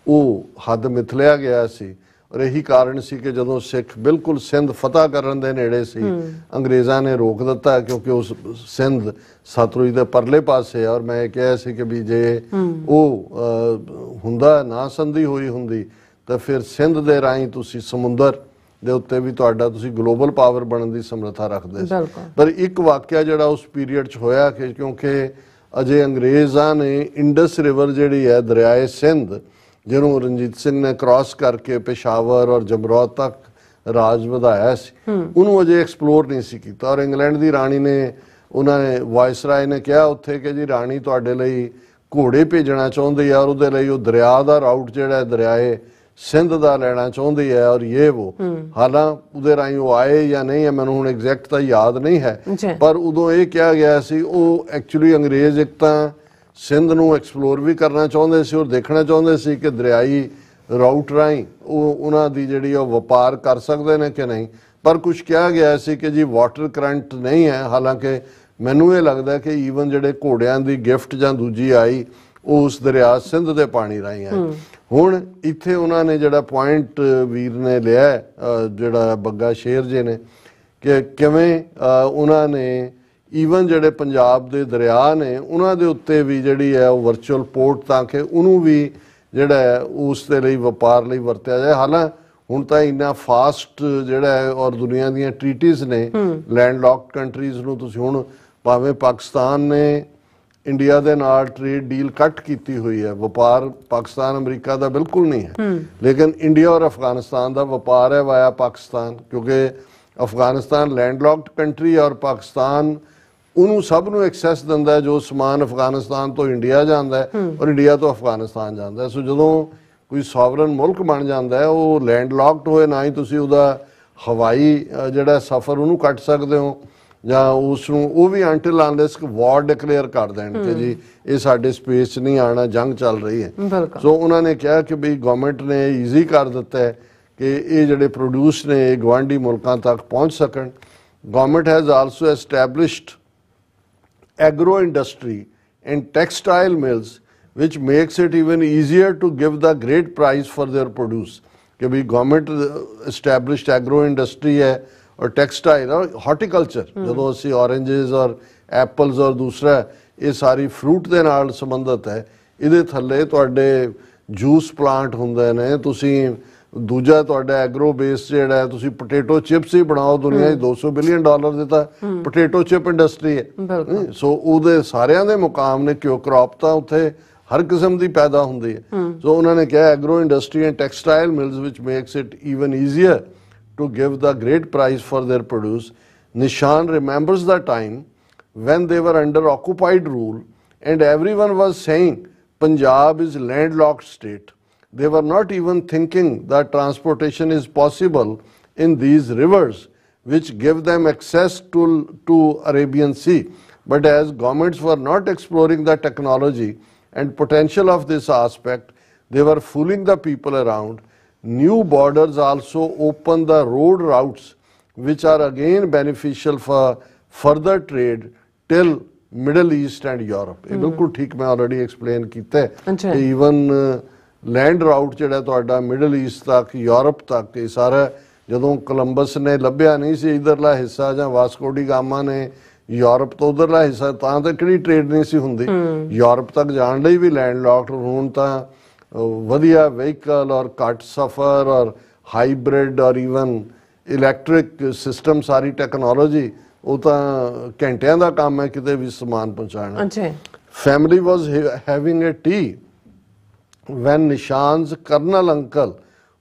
ਉਹ ਹੱਦ ਮਿਥ ਲਿਆ ਗਿਆ ਸੀ। ਔਰ ਇਹੀ ਕਾਰਨ ਸੀ ਕਿ ਜਦੋਂ ਸਿੱਖ ਬਿਲਕੁਲ ਸਿੰਧ ਫਤਿਹ ਕਰਨ ਦੇ ਨੇੜੇ ਸੀ, ਅੰਗਰੇਜ਼ਾਂ ਨੇ ਰੋਕ ਦਿੱਤਾ ਕਿਉਂਕਿ ਉਸ ਸਿੰਧ ਸਤਲੁਜ ਦੇ ਪਰਲੇ ਪਾਸੇ। ਔਰ ਮੈਂ ਇਹ ਕਿਹਾ ਸੀ ਕਿ ਵੀ ਜੇ ਉਹ ਹੁੰਦਾ ਨਾ ਸੰਧੀ ਹੋਈ ਹੁੰਦੀ ਤਾਂ ਫਿਰ ਸਿੰਧ ਦੇ ਰਾਹੀਂ ਤੁਸੀਂ ਸਮੁੰਦਰ ਦੇ ਉੱਤੇ ਵੀ ਤੁਸੀਂ ਗਲੋਬਲ ਪਾਵਰ ਬਣਨ ਦੀ ਸਮਰੱਥਾ ਰੱਖਦੇ ਸੀ। ਪਰ ਇੱਕ ਵਾਕਿਆ ਜਿਹੜਾ ਉਸ ਪੀਰੀਅਡ 'ਚ ਹੋਇਆ ਕਿ ਕਿਉਂਕਿ ਅਜੇ ਅੰਗਰੇਜ਼ਾਂ ਨੇ ਇੰਡਸ ਰਿਵਰ ਜਿਹੜੀ ਹੈ ਦਰਿਆਏ ਸਿੰਧ, ਜਿਹਨੂੰ ਰਣਜੀਤ ਸਿੰਘ ਨੇ ਕ੍ਰਾਸ ਕਰਕੇ ਪੇਸ਼ਾਵਰ ਔਰ ਜਮਰੌਦ ਤੱਕ ਰਾਜ ਵਧਾਇਆ ਸੀ, ਉਹਨੂੰ ਅਜੇ ਐਕਸਪਲੋਰ ਨਹੀਂ ਸੀ ਕੀਤਾ। ਔਰ ਇੰਗਲੈਂਡ ਦੀ ਰਾਣੀ ਨੇ, ਉਹਨਾਂ ਨੇ ਵਾਇਸਰਾਏ ਨੇ ਕਿਹਾ ਉੱਥੇ ਕਿ ਜੀ ਰਾਣੀ ਤੁਹਾਡੇ ਲਈ ਘੋੜੇ ਭੇਜਣਾ ਚਾਹੁੰਦੀ ਹੈ ਔਰ ਉਹਦੇ ਲਈ ਉਹ ਦਰਿਆ ਦਾ ਰਾਊਟ ਜਿਹੜਾ ਦਰਿਆਏ ਸਿੰਧ ਦਾ ਲੈਣਾ ਚਾਹੁੰਦੀ ਹੈ ਔਰ ਇਹ ਉਹ। ਹਾਲਾਂ ਉਹਦੇ ਰਾਹੀਂ ਉਹ ਆਏ ਜਾਂ ਨਹੀਂ ਹੈ ਮੈਨੂੰ ਹੁਣ ਐਗਜ਼ੈਕਟ ਤਾਂ ਯਾਦ ਨਹੀਂ ਹੈ, ਪਰ ਉਦੋਂ ਇਹ ਕਿਹਾ ਗਿਆ ਸੀ ਉਹ ਐਕਚੁਅਲੀ ਅੰਗਰੇਜ਼ ਇੱਕ ਤਾਂ ਸਿੰਧ ਨੂੰ ਐਕਸਪਲੋਰ ਵੀ ਕਰਨਾ ਚਾਹੁੰਦੇ ਸੀ ਔਰ ਦੇਖਣਾ ਚਾਹੁੰਦੇ ਸੀ ਕਿ ਦਰਿਆਈ ਰਾਊਟ ਰਾਹੀਂ ਉਹ ਉਹਨਾਂ ਦੀ ਜਿਹੜੀ ਉਹ ਵਪਾਰ ਕਰ ਸਕਦੇ ਨੇ ਕਿ ਨਹੀਂ। ਪਰ ਕੁਝ ਕਿਹਾ ਗਿਆ ਸੀ ਕਿ ਜੀ ਵਾਟਰ ਕਰੰਟ ਨਹੀਂ ਹੈ। ਹਾਲਾਂਕਿ ਮੈਨੂੰ ਇਹ ਲੱਗਦਾ ਕਿ ਈਵਨ ਜਿਹੜੇ ਘੋੜਿਆਂ ਦੀ ਗਿਫਟ ਜਾਂ ਦੂਜੀ ਆਈ ਉਹ ਉਸ ਦਰਿਆ ਸਿੰਧ ਦੇ ਪਾਣੀ ਰਾਹੀਂ ਆਈ। ਹੁਣ ਇੱਥੇ ਉਹਨਾਂ ਨੇ ਜਿਹੜਾ ਪੁਆਇੰਟ ਵੀਰ ਨੇ ਲਿਆ, ਜਿਹੜਾ ਬੱਗਾ ਸ਼ੇਰ ਜੀ ਨੇ, ਕਿ ਕਿਵੇਂ ਉਹਨਾਂ ਨੇ ਈਵਨ ਜਿਹੜੇ ਪੰਜਾਬ ਦੇ ਦਰਿਆ ਨੇ ਉਹਨਾਂ ਦੇ ਉੱਤੇ ਵੀ ਜਿਹੜੀ ਹੈ ਉਹ ਵਰਚੁਅਲ ਪੋਰਟ, ਤਾਂ ਕਿ ਉਹਨੂੰ ਵੀ ਜਿਹੜਾ ਹੈ ਉਸ ਦੇ ਲਈ ਵਪਾਰ ਲਈ ਵਰਤਿਆ ਜਾਏ। ਹਾਲਾਂ ਹੁਣ ਤਾਂ ਇੰਨਾ ਫਾਸਟ ਜਿਹੜਾ ਹੈ ਔਰ ਦੁਨੀਆ ਦੀਆਂ ਟ੍ਰੀਟੀਜ਼ ਨੇ ਲੈਂਡ ਲੌਕਡ ਕੰਟਰੀਜ਼ ਨੂੰ, ਤੁਸੀਂ ਹੁਣ ਭਾਵੇਂ ਪਾਕਿਸਤਾਨ ਨੇ ਇੰਡੀਆ ਦੇ ਨਾਲ ਟ੍ਰੇਡ ਡੀਲ ਕੱਟ ਕੀਤੀ ਹੋਈ ਹੈ, ਵਪਾਰ ਪਾਕਿਸਤਾਨ ਅਮਰੀਕਾ ਦਾ ਬਿਲਕੁਲ ਨਹੀਂ ਹੈ, ਲੇਕਿਨ ਇੰਡੀਆ ਔਰ ਅਫਗਾਨਿਸਤਾਨ ਦਾ ਵਪਾਰ ਹੈ ਵਾਇਆ ਪਾਕਿਸਤਾਨ, ਕਿਉਂਕਿ ਅਫਗਾਨਿਸਤਾਨ ਲੈਂਡਲੌਕਡ ਕੰਟਰੀ ਔਰ ਪਾਕਿਸਤਾਨ ਉਹਨੂੰ ਸਭ ਨੂੰ ਐਕਸੈਸ ਦਿੰਦਾ ਹੈ ਜੋ ਸਮਾਨ ਅਫਗਾਨਿਸਤਾਨ ਤੋਂ ਇੰਡੀਆ ਜਾਂਦਾ ਹੈ ਔਰ ਇੰਡੀਆ ਤੋਂ ਅਫਗਾਨਿਸਤਾਨ ਜਾਂਦਾ ਹੈ। ਸੋ ਜਦੋਂ ਕੋਈ ਸੋਵਰਨ ਮੁਲਕ ਬਣ ਜਾਂਦਾ ਹੈ ਉਹ ਲੈਂਡਲੌਕਡ ਹੋਏ ਨਾ ਹੀ ਤੁਸੀਂ ਉਹਦਾ ਹਵਾਈ ਜਿਹੜਾ ਸਫ਼ਰ ਉਹਨੂੰ ਕੱਟ ਸਕਦੇ ਹੋ ਜਾਂ ਉਸ ਨੂੰ ਉਹ ਵੀ ਅੰਟਿਲ ਅਨਲੈਸ ਵਾਰ ਡਿਕਲੇਅਰ ਕਰ ਦੇਣ ਕਿ ਜੀ ਇਹ ਸਾਡੇ ਸਪੇਸ 'ਚ ਨਹੀਂ ਆਉਣਾ, ਜੰਗ ਚੱਲ ਰਹੀ ਹੈ। ਸੋ ਉਹਨਾਂ ਨੇ ਕਿਹਾ ਕਿ ਵੀ ਗਵਰਨਮੈਂਟ ਨੇ ਈਜ਼ੀ ਕਰ ਦਿੱਤਾ ਹੈ ਕਿ ਇਹ ਜਿਹੜੇ ਪ੍ਰੋਡਿਊਸ ਨੇ ਇਹ ਗਵਾਂਢੀ ਮੁਲਕਾਂ ਤੱਕ ਪਹੁੰਚ ਸਕਣ। Government has also established agro industry and textile mills which makes it even easier to give the great price for their produce कि भी गवर्नमेंट established agro industry है और textile और horticulture ਜਦੋਂ ਅਸੀਂ oranges और apples और दूसरा ਇਹ ਸਾਰੀ fruit ਦੇ ਨਾਲ ਸੰਬੰਧਿਤ ਹੈ। ਇਹਦੇ ਥੱਲੇ ਤੁਹਾਡੇ ਜੂਸ ਪਲਾਂਟ ਹੁੰਦੇ ਨੇ, ਤੁਸੀਂ ਦੂਜਾ ਤੁਹਾਡਾ ਐਗਰੋ ਬੇਸ ਜਿਹੜਾ ਹੈ ਤੁਸੀਂ ਪੋਟੇਟੋ ਚਿਪਸ ਹੀ ਬਣਾਓ, ਦੁਨੀਆ 'ਚ $200 ਬਿਲੀਅਨ ਦੀ ਤਾਂ ਪੋਟੇਟੋ ਚਿਪ ਇੰਡਸਟਰੀ ਹੈ। ਸੋ ਉਹਦੇ ਸਾਰਿਆਂ ਦੇ ਮੁਕਾਮ ਨੇ ਕਿਉਂ ਕ੍ਰੌਪ ਤਾਂ ਉੱਥੇ ਹਰ ਕਿਸਮ ਦੀ ਪੈਦਾ ਹੁੰਦੀ ਹੈ। ਸੋ ਉਹਨਾਂ ਨੇ ਕਿਹਾ agro industry and textile mills ਵਿਚ makes it even easier to give the great price for their produce. Nishan remembers the time when they were under occupied rule and everyone was saying Punjab is landlocked state. They were not even thinking that transportation is possible in these rivers which give them access to Arabian Sea. But as governments were not exploring the technology and potential of this aspect, they were fooling the people around. New borders also open the road routes which are again beneficial for further trade till Middle East and Europe. ਇਹ ਬਿਲਕੁਲ ਠੀਕ ਮੈਂ already explain ਕੀਤਾ ਹੈ। Even land route ਜਿਹੜਾ ਤੁਹਾਡਾ middle East ਤੱਕ Europe ਤੱਕ ਇਹ ਸਾਰਾ ਜਦੋਂ ਕੋਲੰਬਸ ਨੇ ਲੱਭਿਆ ਨਹੀਂ ਸੀ ਇਧਰਲਾ ਹਿੱਸਾ ਜਾਂ ਵਾਸਕੋ ਡੀ ਗਾਮਾ ਨੇ ਯੂਰਪ ਤੋਂ ਉਧਰਲਾ ਹਿੱਸਾ ਤਾਂ ਕਿਹੜੀ ਟ੍ਰੇਡ ਨਹੀਂ ਸੀ ਹੁੰਦੀ। ਯੂਰਪ ਤੱਕ ਜਾਣ ਲਈ ਵੀ ਲੈਂਡ ਲੌਕਡ, ਹੁਣ ਤਾਂ ਵਧੀਆ ਵਹੀਕਲ ਔਰ ਘੱਟ ਸਫ਼ਰ ਔਰ ਹਾਈਬ੍ਰਿਡ ਔਰ ਈਵਨ ਇਲੈਕਟ੍ਰਿਕ ਸਿਸਟਮ ਸਾਰੀ ਟੈਕਨੋਲੋਜੀ ਉਹ ਤਾਂ ਘੰਟਿਆਂ ਦਾ ਕੰਮ ਹੈ ਕਿਤੇ ਵੀ ਸਮਾਨ ਪਹੁੰਚਾਉਣਾ। Family was having a tea when Nishan's colonel uncle,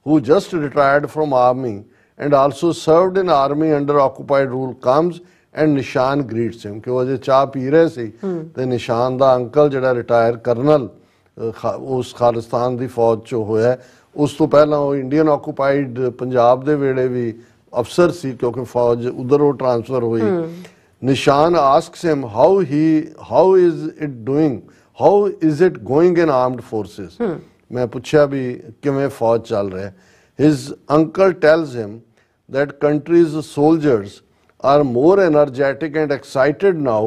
who just retired from army and also served in army under occupied rule, comes and Nishan greets him कि वो जो चाह पी रहे सी ते निशान दा अंकल जड़ा रिटायर कर्नल उस खालिस्तान दी फौज चो होया उस तो पहला वो इंडियन ऑक्यूपाइड पंजाब दे वेले भी अफसर सी क्योंकि फौज उधर वो ट्रांसफर हुई। निशान asks him how is it doing, how is it going in armed forces? मैं पूछा भी किवें फौज चल रहा है। His uncle tells him that country's soldiers are more energetic and excited now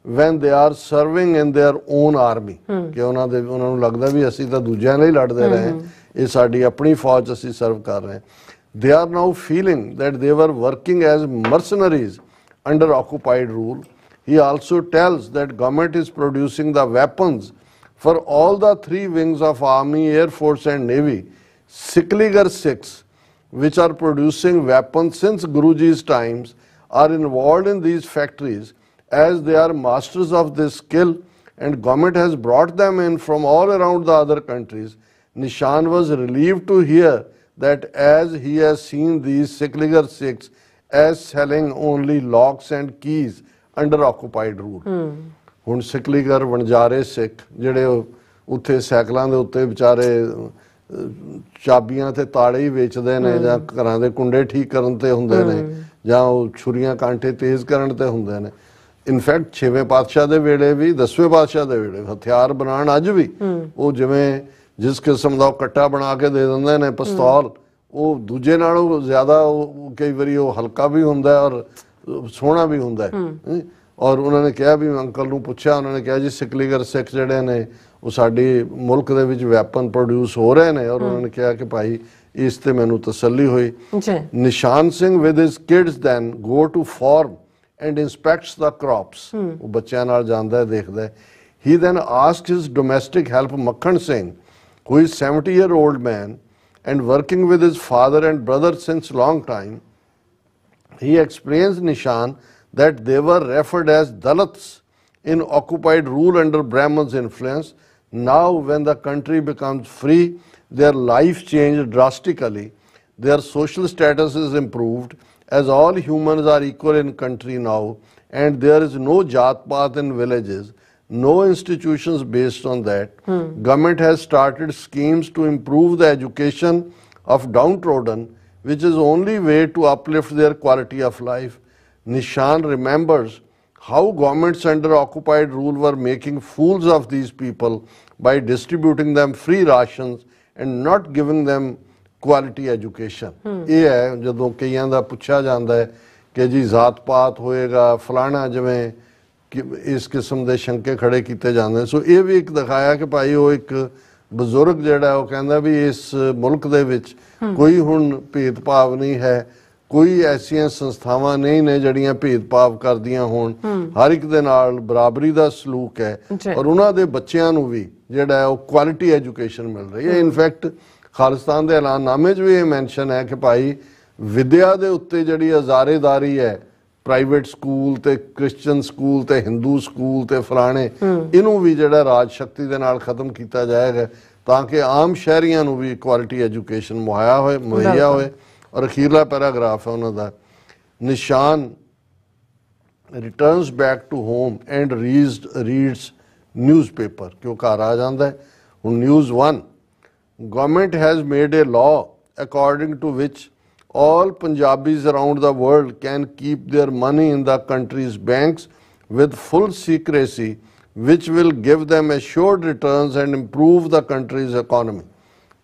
when they are serving in their own army कि ਉਹਨਾਂ ਨੂੰ ਲੱਗਦਾ ਵੀ ਅਸੀਂ ਤਾਂ ਦੂਜਿਆਂ ਲਈ ਲੜਦੇ ਰਹੇ ਇਹ ਸਾਡੀ ਆਪਣੀ ਫੌਜ ਅਸੀਂ ਸਰਵ ਕਰ ਰਹੇ। They are now feeling that they were working as mercenaries under occupied rule. He also tells that government is producing the weapons for all the three wings of Army, Air Force and Navy. Sikligar 6, which are producing weapons since Guruji's times, are involved in these factories as they are masters of this skill and government has brought them in from all around the other countries. Nishan was relieved to hear that as he has seen these Sikligar 6 as selling only locks and keys under occupied rule. ਹੁਣ ਸਿਕਲੀਗਰ ਵਣਜਾਰੇ ਸਿੱਖ ਜਿਹੜੇ ਉੱਥੇ ਸਾਈਕਲਾਂ ਦੇ ਉੱਤੇ ਵਿਚਾਰੇ ਚਾਬੀਆਂ ਤੇ ਤਾਲੇ ਹੀ ਵੇਚਦੇ ਨੇ ਜਾਂ ਘਰਾਂ ਦੇ ਕੁੰਡੇ ਠੀਕ ਕਰਨ ਤੇ ਹੁੰਦੇ ਨੇ ਜਾਂ ਉਹ ਛੁਰੀਆਂ ਕਾਂਟੇ ਤੇਜ਼ ਕਰਨ ਤੇ ਹੁੰਦੇ ਨੇ। ਇਨਫੈਕਟ 6ਵੇਂ ਪਾਤਸ਼ਾਹ ਦੇ ਵੇਲੇ ਵੀ 10ਵੇਂ ਪਾਤਸ਼ਾਹ ਦੇ ਵੇਲੇ ਹਥਿਆਰ ਬਣਾਉਣ ਅੱਜ ਵੀ ਉਹ ਜਿਵੇਂ ਜਿਸ ਕਿਸਮ ਦਾ ਉਹ ਕੱਟਾ ਬਣਾ ਕੇ ਦੇ ਦਿੰਦੇ ਨੇ ਪਿਸਤੌਲ ਉਹ ਦੂਜੇ ਨਾਲੋਂ ਜ਼ਿਆਦਾ ਕਈ ਵਾਰੀ ਉਹ ਹਲਕਾ ਵੀ ਹੁੰਦਾ ਔਰ ਸੋਹਣਾ ਵੀ ਹੁੰਦਾ ਹੈ। ਔਰ ਉਹਨਾਂ ਨੇ ਕਿਹਾ ਵੀ ਅੰਕਲ ਨੂੰ ਪੁੱਛਿਆ ਉਹਨਾਂ ਨੇ ਕਿਹਾ ਜੀ ਸਿਕਲੀਗਰ ਸਿੱਖ ਜਿਹੜੇ ਨੇ ਉਹ ਸਾਡੀ ਮੁਲਕ ਦੇ ਵਿੱਚ ਵੈਪਨ ਪ੍ਰੋਡਿਊਸ ਹੋ ਰਹੇ ਨੇ ਔਰ ਉਹਨਾਂ ਨੇ ਕਿਹਾ ਕਿ ਭਾਈ ਇਸ ਤੇ ਮੈਨੂੰ ਤਸੱਲੀ ਹੋਈ। Nishan Singh with his kids then go to farm and inspects the crops ਉਹ ਬੱਚਿਆਂ ਨਾਲ ਜਾਂਦਾ ਦੇਖਦਾ ਹੈ। He then asked his domestic help Makhan Singh who is 70-year-old man and working with his father and brother since long time. He explains Nishan that they were referred as Dalits in occupied rule under Brahman's influence. Now when the country becomes free, their life changed drastically. Their social status is improved as all humans are equal in country now and there is no Jat Path in villages, no institutions based on that. Government has started schemes to improve the education of downtrodden, which is only way to uplift their quality of life. Nishan remembers how governments under occupied rule were making fools of these people by distributing them free rations and not giving them quality education. ਇਹ ਹੈ ਜਦੋਂ ਕਈਆਂ ਦਾ ਪੁੱਛਿਆ ਜਾਂਦਾ ਹੈ ਕਿ ਜੀ ਜ਼ਾਤ ਪਾਤ ਹੋਏਗਾ ਫਲਾਣਾ, ਜਿਵੇਂ ਕਿ ਇਸ ਕਿਸਮ ਦੇ ਸ਼ੰਕੇ ਖੜੇ ਕੀਤੇ ਜਾਂਦੇ। ਸੋ ਇਹ ਵੀ ਇੱਕ ਦਿਖਾਇਆ ਕਿ ਭਾਈ ਉਹ ਇੱਕ ਬਜ਼ੁਰਗ ਜਿਹੜਾ ਉਹ ਕਹਿੰਦਾ ਵੀ ਇਸ ਮੁਲਕ ਦੇ ਵਿੱਚ ਕੋਈ ਹੁਣ ਭੇਦਭਾਵ ਨਹੀਂ ਹੈ, ਕੋਈ ਐਸੀਆਂ ਸੰਸਥਾਵਾਂ ਨਹੀਂ ਨੇ ਜਿਹੜੀਆਂ ਭੇਦਭਾਵ ਕਰਦੀਆਂ ਹੋਣ, ਹਰ ਇੱਕ ਦੇ ਨਾਲ ਬਰਾਬਰੀ ਦਾ ਸਲੂਕ ਹੈ ਔਰ ਉਹਨਾਂ ਦੇ ਬੱਚਿਆਂ ਨੂੰ ਵੀ ਜਿਹੜਾ ਉਹ ਕੁਆਲਿਟੀ ਐਜੂਕੇਸ਼ਨ ਮਿਲ ਰਹੀ ਹੈ। ਇਨਫੈਕਟ ਖਾਲਿਸਤਾਨ ਦੇ ਐਲਾਨਨਾਮੇ 'ਚ ਵੀ ਇਹ ਮੈਂਸ਼ਨ ਹੈ ਕਿ ਭਾਈ ਵਿਦਿਆ ਦੇ ਉੱਤੇ ਜਿਹੜੀ ਹਜ਼ਾਰੇਦਾਰੀ ਹੈ, ਪ੍ਰਾਈਵੇਟ ਸਕੂਲ ਤੇ ਕ੍ਰਿਸਚਨ ਸਕੂਲ ਤੇ ਹਿੰਦੂ ਸਕੂਲ ਤੇ ਫਲਾਣੇ, ਇਹਨੂੰ ਵੀ ਜਿਹੜਾ ਰਾਜ ਸ਼ਕਤੀ ਦੇ ਨਾਲ ਖਤਮ ਕੀਤਾ ਜਾਏਗਾ ਤਾਂ ਕਿ ਆਮ ਸ਼ਹਿਰੀਆਂ ਨੂੰ ਵੀ ਕੁਆਲਿਟੀ ਐਜੂਕੇਸ਼ਨ ਮੁਹੱਈਆ ਹੋਏ। ਔਰ ਅਖੀਰਲਾ ਪੈਰਾਗ੍ਰਾਫ ਹੈ ਉਹਨਾਂ ਦਾ, Nishan returns back to home and reads newspaper, ਕਿ ਉਹ ਘਰ ਆ ਜਾਂਦਾ ਹੈ। ਹੁਣ news 1, government has made a law according to which all Punjabis around the world can keep their money in the country's banks with full secrecy, which will give them assured returns and improve the country's economy.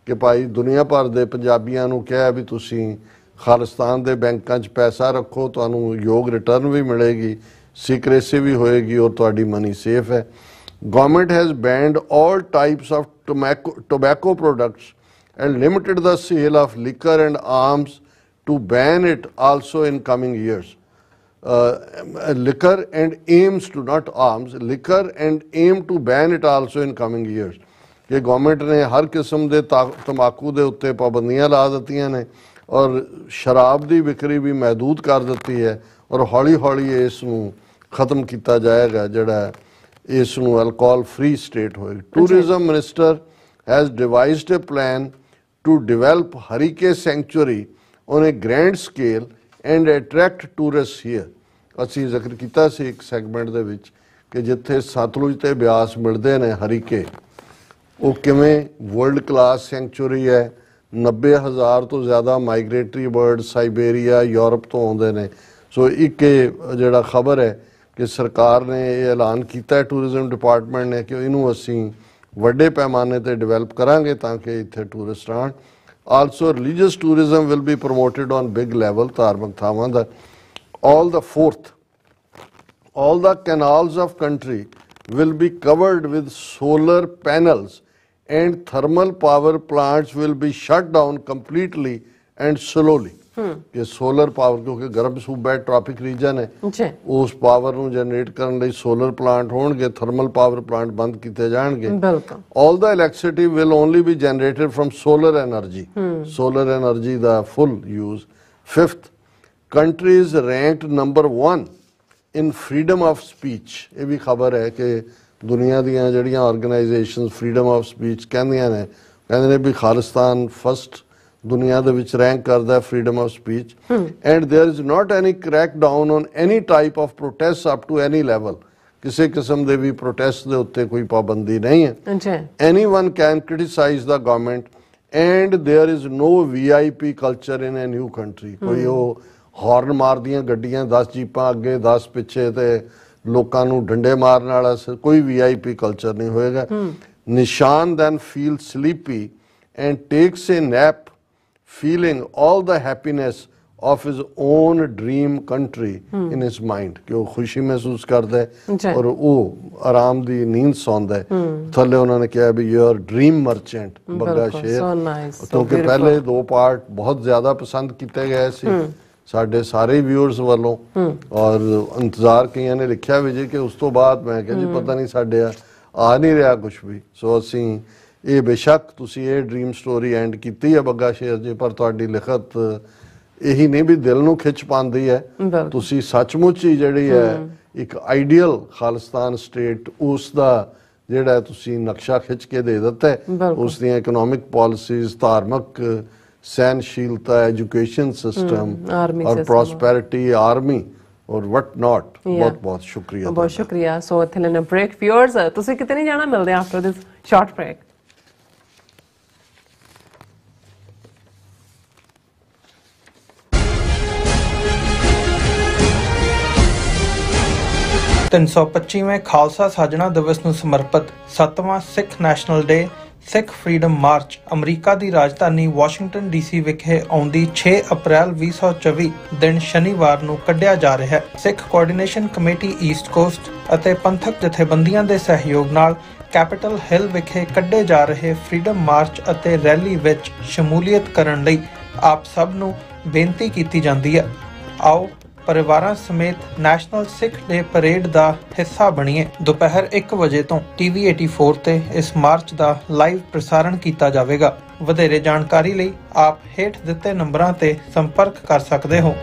कि भाई दुनिया भर के पंजाबियों को कहा भी तुसी खालिस्तान के बैंकों 'च पैसा रखो, तुहानू योग रिटर्न भी मिलेगी, सीक्रेसी भी होएगी और तुहाडी मनी सेफ है। Government has banned all types of tobacco products and limited the sale of liquor and arms to ban it also in coming years. Liquor and aims to, not arms, liquor and aim to ban it also in coming years. कि government ने हर किस्म के तंबाकू के उत्ते पाबंदियां ला दित्तियां ने और शराब की विक्री भी महदूद कर दी है और हौली हौली इसनूं खत्म किया जाएगा, जिहड़ा इसनूं अल्कोहल फ्री स्टेट होएगी। Tourism minister has devised a plan to develop Harike sanctuary on a grand scale and attract tourist here. असीं जिक्र किया सी एक सैगमेंट दे विच कि जिथे सतलुज ते ब्यास मिलते हैं हरीके, वो किवें वर्ल्ड क्लास सैंक्चुरी है। 90,000 तो ज़्यादा माइग्रेटरी बर्ड साइबेरिया यूरोप तो आउंदे ने। सो एक जिहड़ा खबर है कि सरकार ने ये ऐलान किया है, टूरिज्म डिपार्टमेंट ने, कि इनू असी वड्डे पैमाने पर डिवेलप करांगे ताकि इत्थे टूरिस्ट आण। Also religious tourism will be promoted on big level, धार्मिक थावां दा। All the canals of country will be covered with solar panels and thermal power plants will be shut down completely and slowly. ये solar power, क्योंकि गर्म सूबा है, tropic reason है, उस पावर ਨੂੰ जनरेट ਕਰਨ ਲਈ सोलर प्लांट होणगे, थर्मल पावर प्लांट बंद किए जाएंगे। All the electricity will only be generated from solar energy. Solar energy the full use. 5th, country is ranked number 1 in freedom of speech. ये भी खबर है कि दुनिया दियां जड़ियां ऑर्गेनाइजेशंस फ्रीडम ऑफ स्पीच कहंदियां ने भी खालिस्तान फर्स्ट दुनिया दे विच रैंक करदा है freedom of speech. And there is not any crack down on any type of protest up to any level. किसी किस्म दे भी प्रोटेस्ट दे उत्ते कोई पाबंदी नहीं है। Anyone can criticise the government and there is no VIP culture in a new country. कोई वो हॉर्न मार दियां गड्डियां, 10 जीपां अगे 10 पिछे ते लोकां नूं डंडे मारन वाला कोई VIP कल्चर नहीं होएगा। निशान then feels sleepy and takes a nap feeling all the happiness of his own dream country in his mind। कि वो खुशी महसूस करता है और वो आराम दी नींद सौंदा है। थल्ले उन्होंने कहा भी योर ड्रीम मर्चेंट बग्गा शेर, क्योंकि पहले 2 पार्ट बहुत ज़्यादा पसंद किए गए सी साढ़े सारे व्यूअर्स वालों और इंतजार कई ने लिखा भी जी कि उस तो बाद मैं क्या जी पता नहीं साढ़े आ नहीं रहा कुछ भी। सो असी ये बेशक तुसी ये ड्रीम स्टोरी एंड की है बग्गा शेर जी, पर तुहाडी लिखत यही नहीं भी दिल नूं खिच पाती है। तुसी सचमुच ही जिहड़ी है एक आइडियल खालिस्तान स्टेट उसका जिहड़ा तुसी नक्शा खिच के दे दिता है। उस दी इकनॉमिक पॉलिसीज, धार्मिक सहनशीलता, एजुकेशन सिस्टम army और system, प्रॉस्पेरिटी, आर्मी और वट नॉट। बहुत बहुत शुक्रिया। बहुत शुक्रिया। सो इत्थे लेना ब्रेक। व्यूअर्स तुसीं किते नहीं जाना, मिलदे आफ्टर दिस शॉर्ट ब्रेक। ਤਿੰਨ ਸੌ 25ਵੇਂ ਖਾਲਸਾ ਸਾਜਣਾ ਦਿਵਸ ਨੂੰ ਸਮਰਪਿਤ 7ਵਾਂ ਸਿੱਖ ਨੈਸ਼ਨਲ ਡੇ ਸਿੱਖ ਫਰੀडम ਮਾਰਚ ਅਮਰੀਕਾ ਦੀ ਰਾਜਧਾਨੀ ਵਾਸ਼ਿੰਗਟਨ ਡੀਸੀ ਵਿਖੇ ਆਉਂਦੀ 6 ਅਪ੍ਰੈਲ 2024 ਦਿਨ ਸ਼ਨੀਵਾਰ ਨੂੰ ਕੱਢਿਆ ਜਾ ਰਿਹਾ ਹੈ। ਸਿੱਖ ਕੋਆਰਡੀਨੇਸ਼ਨ ਕਮੇਟੀ ਈਸਟ ਕੋਸਟ ਅਤੇ ਪੰਥਕ ਜਥੇਬੰਦੀਆਂ ਦੇ ਸਹਿਯੋਗ ਨਾਲ ਕੈਪੀਟਲ ਹਿੱਲ ਵਿਖੇ ਕੱਢੇ ਜਾ ਰਹੇ ਫਰੀडम ਮਾਰਚ ਅਤੇ ਰੈਲੀ ਵਿੱਚ ਸ਼ਮੂਲੀਅਤ ਕਰਨ ਲਈ ਆਪ ਸਭ ਨੂੰ ਬੇਨਤੀ ਕੀਤੀ ਜਾਂਦੀ ਹੈ। ਆਓ ਪਰਿਵਾਰਾਂ ਸਮੇਤ ਨੈਸ਼ਨਲ ਸਿੱਖ ਡੇ ਪਰੇਡ ਦਾ ਹਿੱਸਾ ਬਣੀਏ। ਦੁਪਹਿਰ 1 ਵਜੇ ਤੋਂ TV 84 ਤੇ ਇਸ ਮਾਰਚ ਦਾ ਲਾਈਵ ਪ੍ਰਸਾਰਣ ਕੀਤਾ ਜਾਵੇਗਾ। ਵਧੇਰੇ ਜਾਣਕਾਰੀ ਲਈ ਆਪ ਹੇਠ ਦਿੱਤੇ ਨੰਬਰਾਂ ਤੇ ਸੰਪਰਕ ਕਰ ਸਕਦੇ ਹੋ।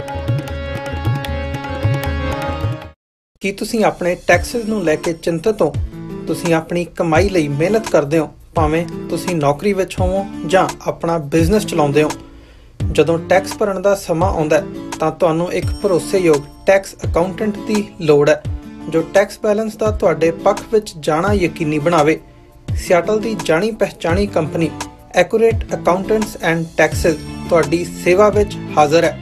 ਕੀ ਤੁਸੀਂ ਆਪਣੇ ਟੈਕਸਸ ਨੂੰ ਲੈ ਕੇ ਚਿੰਤਤ ਹੋ? ਤੁਸੀਂ ਆਪਣੀ ਕਮਾਈ ਲਈ ਮਿਹਨਤ ਕਰਦੇ ਹੋ, ਭਾਵੇਂ ਤੁਸੀਂ ਨੌਕਰੀ ਵਿੱਚ ਹੋਵੋ ਜਾਂ ਆਪਣਾ ਬਿਜ਼ਨਸ ਚਲਾਉਂਦੇ ਹੋ। ਜਦੋਂ ਟੈਕਸ ਭਰਨ ਦਾ ਸਮਾਂ ਆਉਂਦਾ ਤਾਂ ਤੁਹਾਨੂੰ ਇੱਕ ਭਰੋਸੇਯੋਗ ਟੈਕਸ ਅਕਾਊਂਟੈਂਟ ਦੀ ਲੋੜ ਹੈ ਜੋ ਟੈਕਸ ਬੈਲੈਂਸ ਦਾ ਤੁਹਾਡੇ ਪੱਖ ਵਿੱਚ ਜਾਣਾ ਯਕੀਨੀ ਬਣਾਵੇ। ਸਿਆਟਲ ਦੀ ਜਾਣੀ ਪਹਿਚਾਣੀ company accurate accountants and taxes ਤੁਹਾਡੀ ਸੇਵਾ ਵਿੱਚ ਹਾਜ਼ਰ ਹੈ।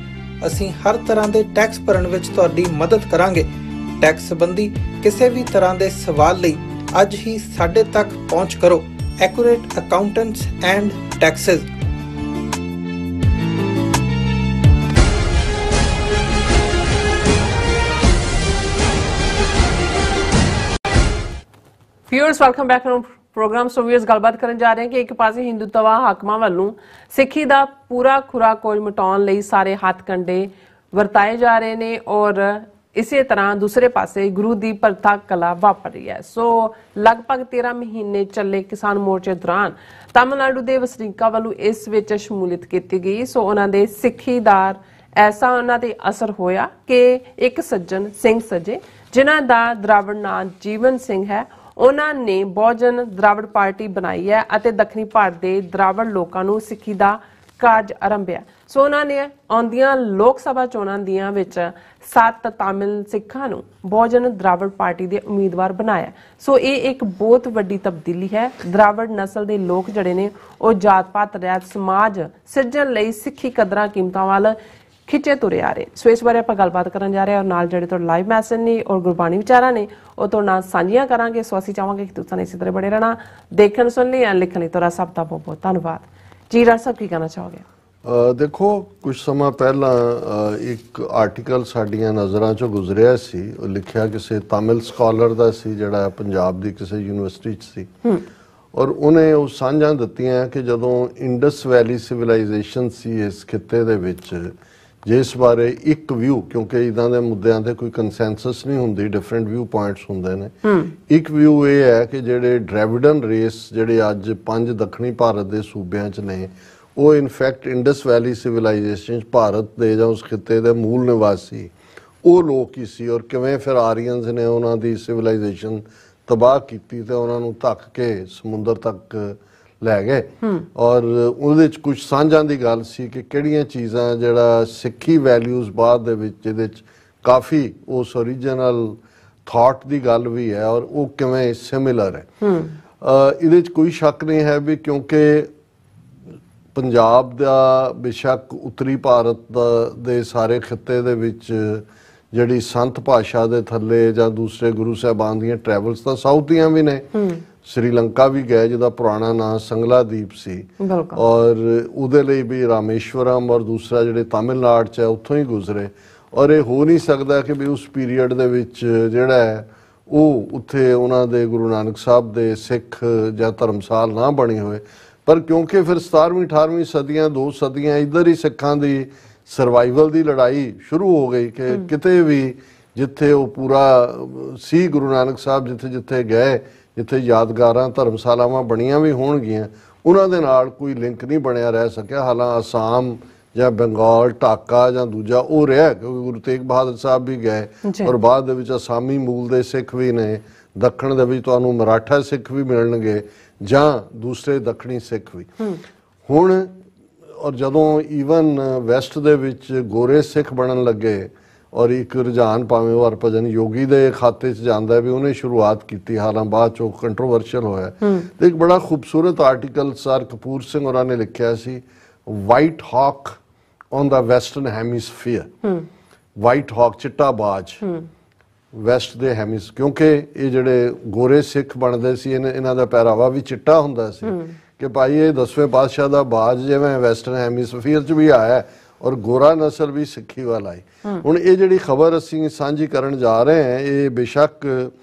ਅਸੀਂ ਹਰ ਤਰ੍ਹਾਂ ਦੇ ਟੈਕਸ ਭਰਨ ਵਿੱਚ ਤੁਹਾਡੀ ਮਦਦ ਕਰਾਂਗੇ। ਟੈਕਸ ਸੰਬੰਧੀ ਕਿਸੇ ਵੀ ਤਰ੍ਹਾਂ ਦੇ ਸਵਾਲ ਲਈ ਅੱਜ ਹੀ ਸਾਡੇ ਤੱਕ ਪਹੁੰਚ ਕਰੋ। Accurate accountants and taxes. Viewers welcome back program. So viewers गलबात करन जा रहे हैं कि एक पासे हिंदुत्वा हाकमां ਵੱਲੋਂ ਸਿੱਖੀ ਦਾ ਪੂਰਾ ਖੁਰਾ ਕੋਈ ਮਿਟਾਉਣ ਲਈ ਸਾਰੇ ਹੱਥ ਕੰਡੇ ਵਰਤਾਏ ਜਾ ਰਹੇ ਨੇ ਔਰ ਇਸੇ ਤਰ੍ਹਾਂ ਦੂਸਰੇ ਪਾਸੇ ਗੁਰੂ ਦੀ ਪ੍ਰਥਾ ਕਲਾ ਵਾਪਰ ਰਹੀ ਹੈ। ਸੋ ਲਗਭਗ 13 ਮਹੀਨੇ ਚੱਲੇ ਕਿਸਾਨ ਮੋਰਚੇ ਦੌਰਾਨ ਤਾਮਿਲਨਾਡੂ ਦੇ ਵਸਨੀਕਾਂ ਵੱਲੋਂ ਇਸ ਵਿੱਚ ਸ਼ਮੂਲੀਅਤ ਕੀਤੀ ਗਈ। ਸੋ ਉਹਨਾਂ ਦੇ ਸਿੱਖੀਦਾਰ ਐਸਾ ਉਹਨਾਂ ਤੇ ਅਸਰ ਹੋਇਆ ਕਿ ਇੱਕ ਸੱਜਣ ਸਿੰਘ ਸੱਜੇ ਜਿਨ੍ਹਾਂ ਦਾ ਦਰਾਵੜ ਨਾਂ ਜੀਵਨ ਸਿੰਘ ਹੈ, ਉਹਨਾਂ ਨੇ ਬਹੁਜਨ ਦਰਾਵੜ ਪਾਰਟੀ ਬਣਾਈ ਹੈ ਅਤੇ ਦੱਖਣੀ ਭਾਰਤ ਦੇ ਦਰਾਵੜ ਲੋਕਾਂ ਨੂੰ ਸਿੱਖੀ ਦਾ ਕਾਰਜ ਆਰੰਭਿਆ। ਸੋ ਉਹਨਾਂ ਨੇ ਆਉਂਦੀਆਂ ਲੋਕ ਸਭਾ ਚੋਣਾਂ ਦੀਆਂ ਵਿੱਚ 7 ਤਾਮਿਲ ਸਿੱਖਾਂ ਨੂੰ ਬਹੁਜਨ ਦਰਾਵੜ ਪਾਰਟੀ ਦੇ ਉਮੀਦਵਾਰ ਬਣਾਇਆ। ਸੋ ਇਹ ਇੱਕ ਬਹੁਤ ਵੱਡੀ ਤਬਦੀਲੀ ਹੈ। ਦਰਾਵੜ ਨਸਲ ਦੇ ਲੋਕ ਜਿਹੜੇ ਨੇ ਉਹ ਜਾਤ-ਪਾਤ ਰਹਿਤ ਸਮਾਜ ਸਿਰਜਣ ਲਈ ਸਿੱਖੀ ਕਦਰਾਂ ਕੀਮਤਾਂ ਵੱਲ ਖਿੱਚੇ ਤੁਰੇ ਆ ਰਹੇ। ਸੋ ਇਸ ਬਾਰੇ ਆਪਾਂ ਗੱਲਬਾਤ ਕਰਨ ਜਾ ਰਹੇ ਹਾਂ ਔਰ ਨਾਲ ਜਿਹੜੇ ਤੁਹਾਡੇ ਲਾਈਵ ਮੈਸੇਜ ਨੇ ਔਰ ਗੁਰਬਾਣੀ ਵਿਚਾਰਾਂ ਨੇ ਉਹ ਤੁਹਾਡੇ ਨਾਲ ਸਾਂਝੀਆਂ ਕਰਾਂਗੇ। ਸੋ ਅਸੀਂ ਚਾਹਾਂਗੇ ਕਿ ਤੁਸੀਂ ਇਸੇ ਤਰ੍ਹਾਂ ਬਣੇ ਰਹਿਣਾ। ਦੇਖਣ ਸੁਣ ਲਈ ਲਿਖਣ ਲਈ ਤੁਹਾਡਾ ਸਭ ਦਾ ਬਹੁਤ ਬਹੁਤ ਧੰਨਵਾਦ। ਜੀ ਰਾਜ ਸਾਹਿਬ ਕੀ ਕਹਿਣਾ ਚਾਹੋਗੇ? देखो कुछ समा पहला एक आर्टिकल साडियां नज़रां चों गुजरिया सी, लिखिया किसी तामिल स्कॉलर दा सी जिहड़ा पंजाब दी किसी यूनिवर्सिटी च सी और उन्हें ਉਹ ਸਾਂਝਾਂ ਦਿੱਤੀਆਂ ਕਿ ਜਦੋਂ ਇੰਡਸ ਵੈਲੀ ਸਿਵਲਾਈਜੇਸ਼ਨ ਸੀ ਇਸ ਖਿੱਤੇ ਦੇ ਵਿੱਚ ਜਿਸ ਬਾਰੇ ਇੱਕ ਵਿਊ, ਕਿਉਂਕਿ ਇਦਾਂ ਦੇ ਮੁੱਦਿਆਂ ਤੇ ਕੋਈ ਕੰਸੈਂਸਸ ਨਹੀਂ ਹੁੰਦੀ, ਡਿਫਰੈਂਟ ਵਿਊ ਪੁਆਇੰਟਸ ਹੁੰਦੇ ਨੇ। ਇੱਕ ਵਿਊ ਇਹ ਹੈ ਕਿ ਜਿਹੜੇ ਡ੍ਰੈਵਿਡਨ ਰੇਸ ਜਿਹੜੇ ਅੱਜ 5 ਦੱਖਣੀ ਭਾਰਤ ਦੇ ਸੂਬਿਆਂ 'ਚ ਨੇ ਉਹ ਇਨਫੈਕਟ ਇੰਡਸ ਵੈਲੀ ਸਿਵਲਾਈਜੇਸ਼ਨ 'ਚ ਭਾਰਤ ਦੇ ਜਾਂ ਉਸ ਖਿੱਤੇ ਦੇ ਮੂਲ ਨਿਵਾਸੀ ਉਹ ਲੋਕ ਹੀ ਸੀ ਔਰ ਕਿਵੇਂ ਫਿਰ ਆਰੀਅਨਸ ਨੇ ਉਹਨਾਂ ਦੀ ਸਿਵਲਾਈਜੇਸ਼ਨ ਤਬਾਹ ਕੀਤੀ ਤੇ ਉਹਨਾਂ ਨੂੰ ਧੱਕ ਕੇ ਸਮੁੰਦਰ ਤੱਕ ਲੈ ਗਏ। ਔਰ ਉਹਦੇ 'ਚ ਕੁਝ ਸਾਂਝਾਂ ਦੀ ਗੱਲ ਸੀ ਕਿ ਕਿਹੜੀਆਂ ਚੀਜ਼ਾਂ ਜਿਹੜਾ ਸਿੱਖੀ ਵੈਲਿਊਜ਼ ਬਾਅਦ ਦੇ ਵਿੱਚ ਇਹਦੇ 'ਚ ਕਾਫੀ ਉਸ ਓਰੀਜਨਲ ਥਾਟ ਦੀ ਗੱਲ ਵੀ ਹੈ ਔਰ ਉਹ ਕਿਵੇਂ ਸਿਮਿਲਰ ਹੈ। ਇਹਦੇ 'ਚ ਕੋਈ ਸ਼ੱਕ ਨਹੀਂ ਹੈ ਵੀ ਕਿਉਂਕਿ ਪੰਜਾਬ ਦਾ ਬੇਸ਼ੱਕ ਉੱਤਰੀ ਭਾਰਤ ਦੇ ਸਾਰੇ ਖਿੱਤੇ ਦੇ ਵਿੱਚ ਜਿਹੜੀ ਸੰਤ ਭਾਸ਼ਾ ਦੇ ਥੱਲੇ ਜਾਂ ਦੂਸਰੇ ਗੁਰੂ ਸਾਹਿਬਾਨ ਦੀਆਂ ਟਰੈਵਲਸ ਤਾਂ ਸਾਊਥ ਦੀਆਂ ਵੀ ਨੇ। श्रीलंका भी गए ਜਿਹਦਾ ਪੁਰਾਣਾ ਨਾਂ ਸੰਗਲਾ ਦੀਪ ਸੀ ਔਰ ਉਹਦੇ ਲਈ ਵੀ ਰਾਮੇਸ਼ਵਰਮ ਔਰ ਦੂਸਰਾ ਜਿਹੜੇ ਤਾਮਿਲਨਾਡ 'ਚ ਹੈ ਉੱਥੋਂ ਹੀ ਗੁਜ਼ਰੇ ਔਰ ਇਹ ਹੋ ਨਹੀਂ ਸਕਦਾ ਕਿ ਵੀ ਉਸ ਪੀਰੀਅਡ ਦੇ ਵਿੱਚ ਜਿਹੜਾ ਹੈ ਉਹ ਉੱਥੇ ਉਹਨਾਂ ਦੇ ਗੁਰੂ ਨਾਨਕ ਸਾਹਿਬ ਦੇ ਸਿੱਖ ਜਾਂ ਧਰਮਸਾਲ ਨਾ ਬਣੀ ਹੋਏ। ਪਰ ਕਿਉਂਕਿ ਫਿਰ 17ਵੀਂ 18ਵੀਂ ਸਦੀਆਂ 2 ਸਦੀਆਂ ਇੱਧਰ ਹੀ ਸਿੱਖਾਂ ਦੀ ਸਰਵਾਈਵਲ ਦੀ ਲੜਾਈ ਸ਼ੁਰੂ ਹੋ ਗਈ ਕਿ ਕਿਤੇ ਵੀ ਜਿੱਥੇ ਉਹ ਪੂਰਾ ਸੀ ਗੁਰੂ ਨਾਨਕ ਸਾਹਿਬ ਜਿੱਥੇ ਜਿੱਥੇ ਗਏ ਜਿੱਥੇ ਯਾਦਗਾਰਾਂ ਧਰਮਸ਼ਾਲਾਵਾਂ ਬਣੀਆਂ ਵੀ ਹੋਣਗੀਆਂ ਉਹਨਾਂ ਦੇ ਨਾਲ ਕੋਈ ਲਿੰਕ ਨਹੀਂ ਬਣਿਆ ਰਹਿ ਸਕਿਆ। ਹਾਲਾਂ ਅਸਾਮ ਜਾਂ ਬੰਗਾਲ ਢਾਕਾ ਜਾਂ ਦੂਜਾ ਉਹ ਰਿਹਾ ਕਿਉਂਕਿ ਗੁਰੂ ਤੇਗ ਬਹਾਦਰ ਸਾਹਿਬ ਵੀ ਗਏ ਔਰ ਬਾਅਦ ਦੇ ਵਿੱਚ ਅਸਾਮੀ ਮੂਲ ਦੇ ਸਿੱਖ ਵੀ ਨੇ, ਦੱਖਣ ਦੇ ਵਿੱਚ ਤੁਹਾਨੂੰ ਮਰਾਠਾ ਸਿੱਖ ਵੀ ਮਿਲਣਗੇ ਜਾਂ ਦੂਸਰੇ ਦੱਖਣੀ ਸਿੱਖ ਵੀ। ਹੁਣ ਔਰ ਜਦੋਂ ਈਵਨ ਵੈਸਟ ਦੇ ਵਿੱਚ ਗੋਰੇ ਸਿੱਖ ਬਣਨ ਲੱਗੇ ਔਰ ਇੱਕ ਰੁਝਾਨ ਭਾਵੇਂ ਉਹ ਹਰਭਜਨ ਯੋਗੀ ਦੇ ਖਾਤੇ 'ਚ ਜਾਂਦਾ ਵੀ ਉਹਨੇ ਸ਼ੁਰੂਆਤ ਕੀਤੀ, ਹਾਲਾਂ ਬਾਅਦ 'ਚੋਂ ਕੰਟਰੋਵਰਸ਼ੀਅਲ ਹੋਇਆ। ਤੇ ਇੱਕ ਬੜਾ ਖੂਬਸੂਰਤ ਆਰਟੀਕਲ ਸਰ ਕਪੂਰ ਸਿੰਘ ਹੋਰਾਂ ਨੇ ਲਿਖਿਆ ਸੀ, white hawk on the western hemisphere. White hawk, ਚਿੱਟਾ ਬਾਜ ਵੈਸਟ ਦੇ ਹੈਮੀਸ, ਕਿਉਂਕਿ ਇਹ ਜਿਹੜੇ ਗੋਰੇ ਸਿੱਖ ਬਣਦੇ ਸੀ ਇਹਨਾਂ ਦਾ ਪਹਿਰਾਵਾ ਵੀ ਚਿੱਟਾ ਹੁੰਦਾ ਸੀ ਕਿ ਭਾਈ ਇਹ 10ਵੇਂ ਪਾਤਸ਼ਾਹ ਦਾ ਬਾਜ ਜਿਵੇਂ ਵੈਸਟਰਨ ਹੈਮੀਸਫੀਅਰ 'ਚ ਵੀ ਆਇਆ ਔਰ ਗੋਰਾ ਨਸਲ ਵੀ ਸਿੱਖੀ ਵੱਲ ਆਈ। ਹੁਣ ਇਹ ਜਿਹੜੀ ਖਬਰ ਅਸੀਂ ਸਾਂਝੀ ਕਰਨ ਜਾ ਰਹੇ ਹਾਂ, ਇਹ ਬੇਸ਼ੱਕ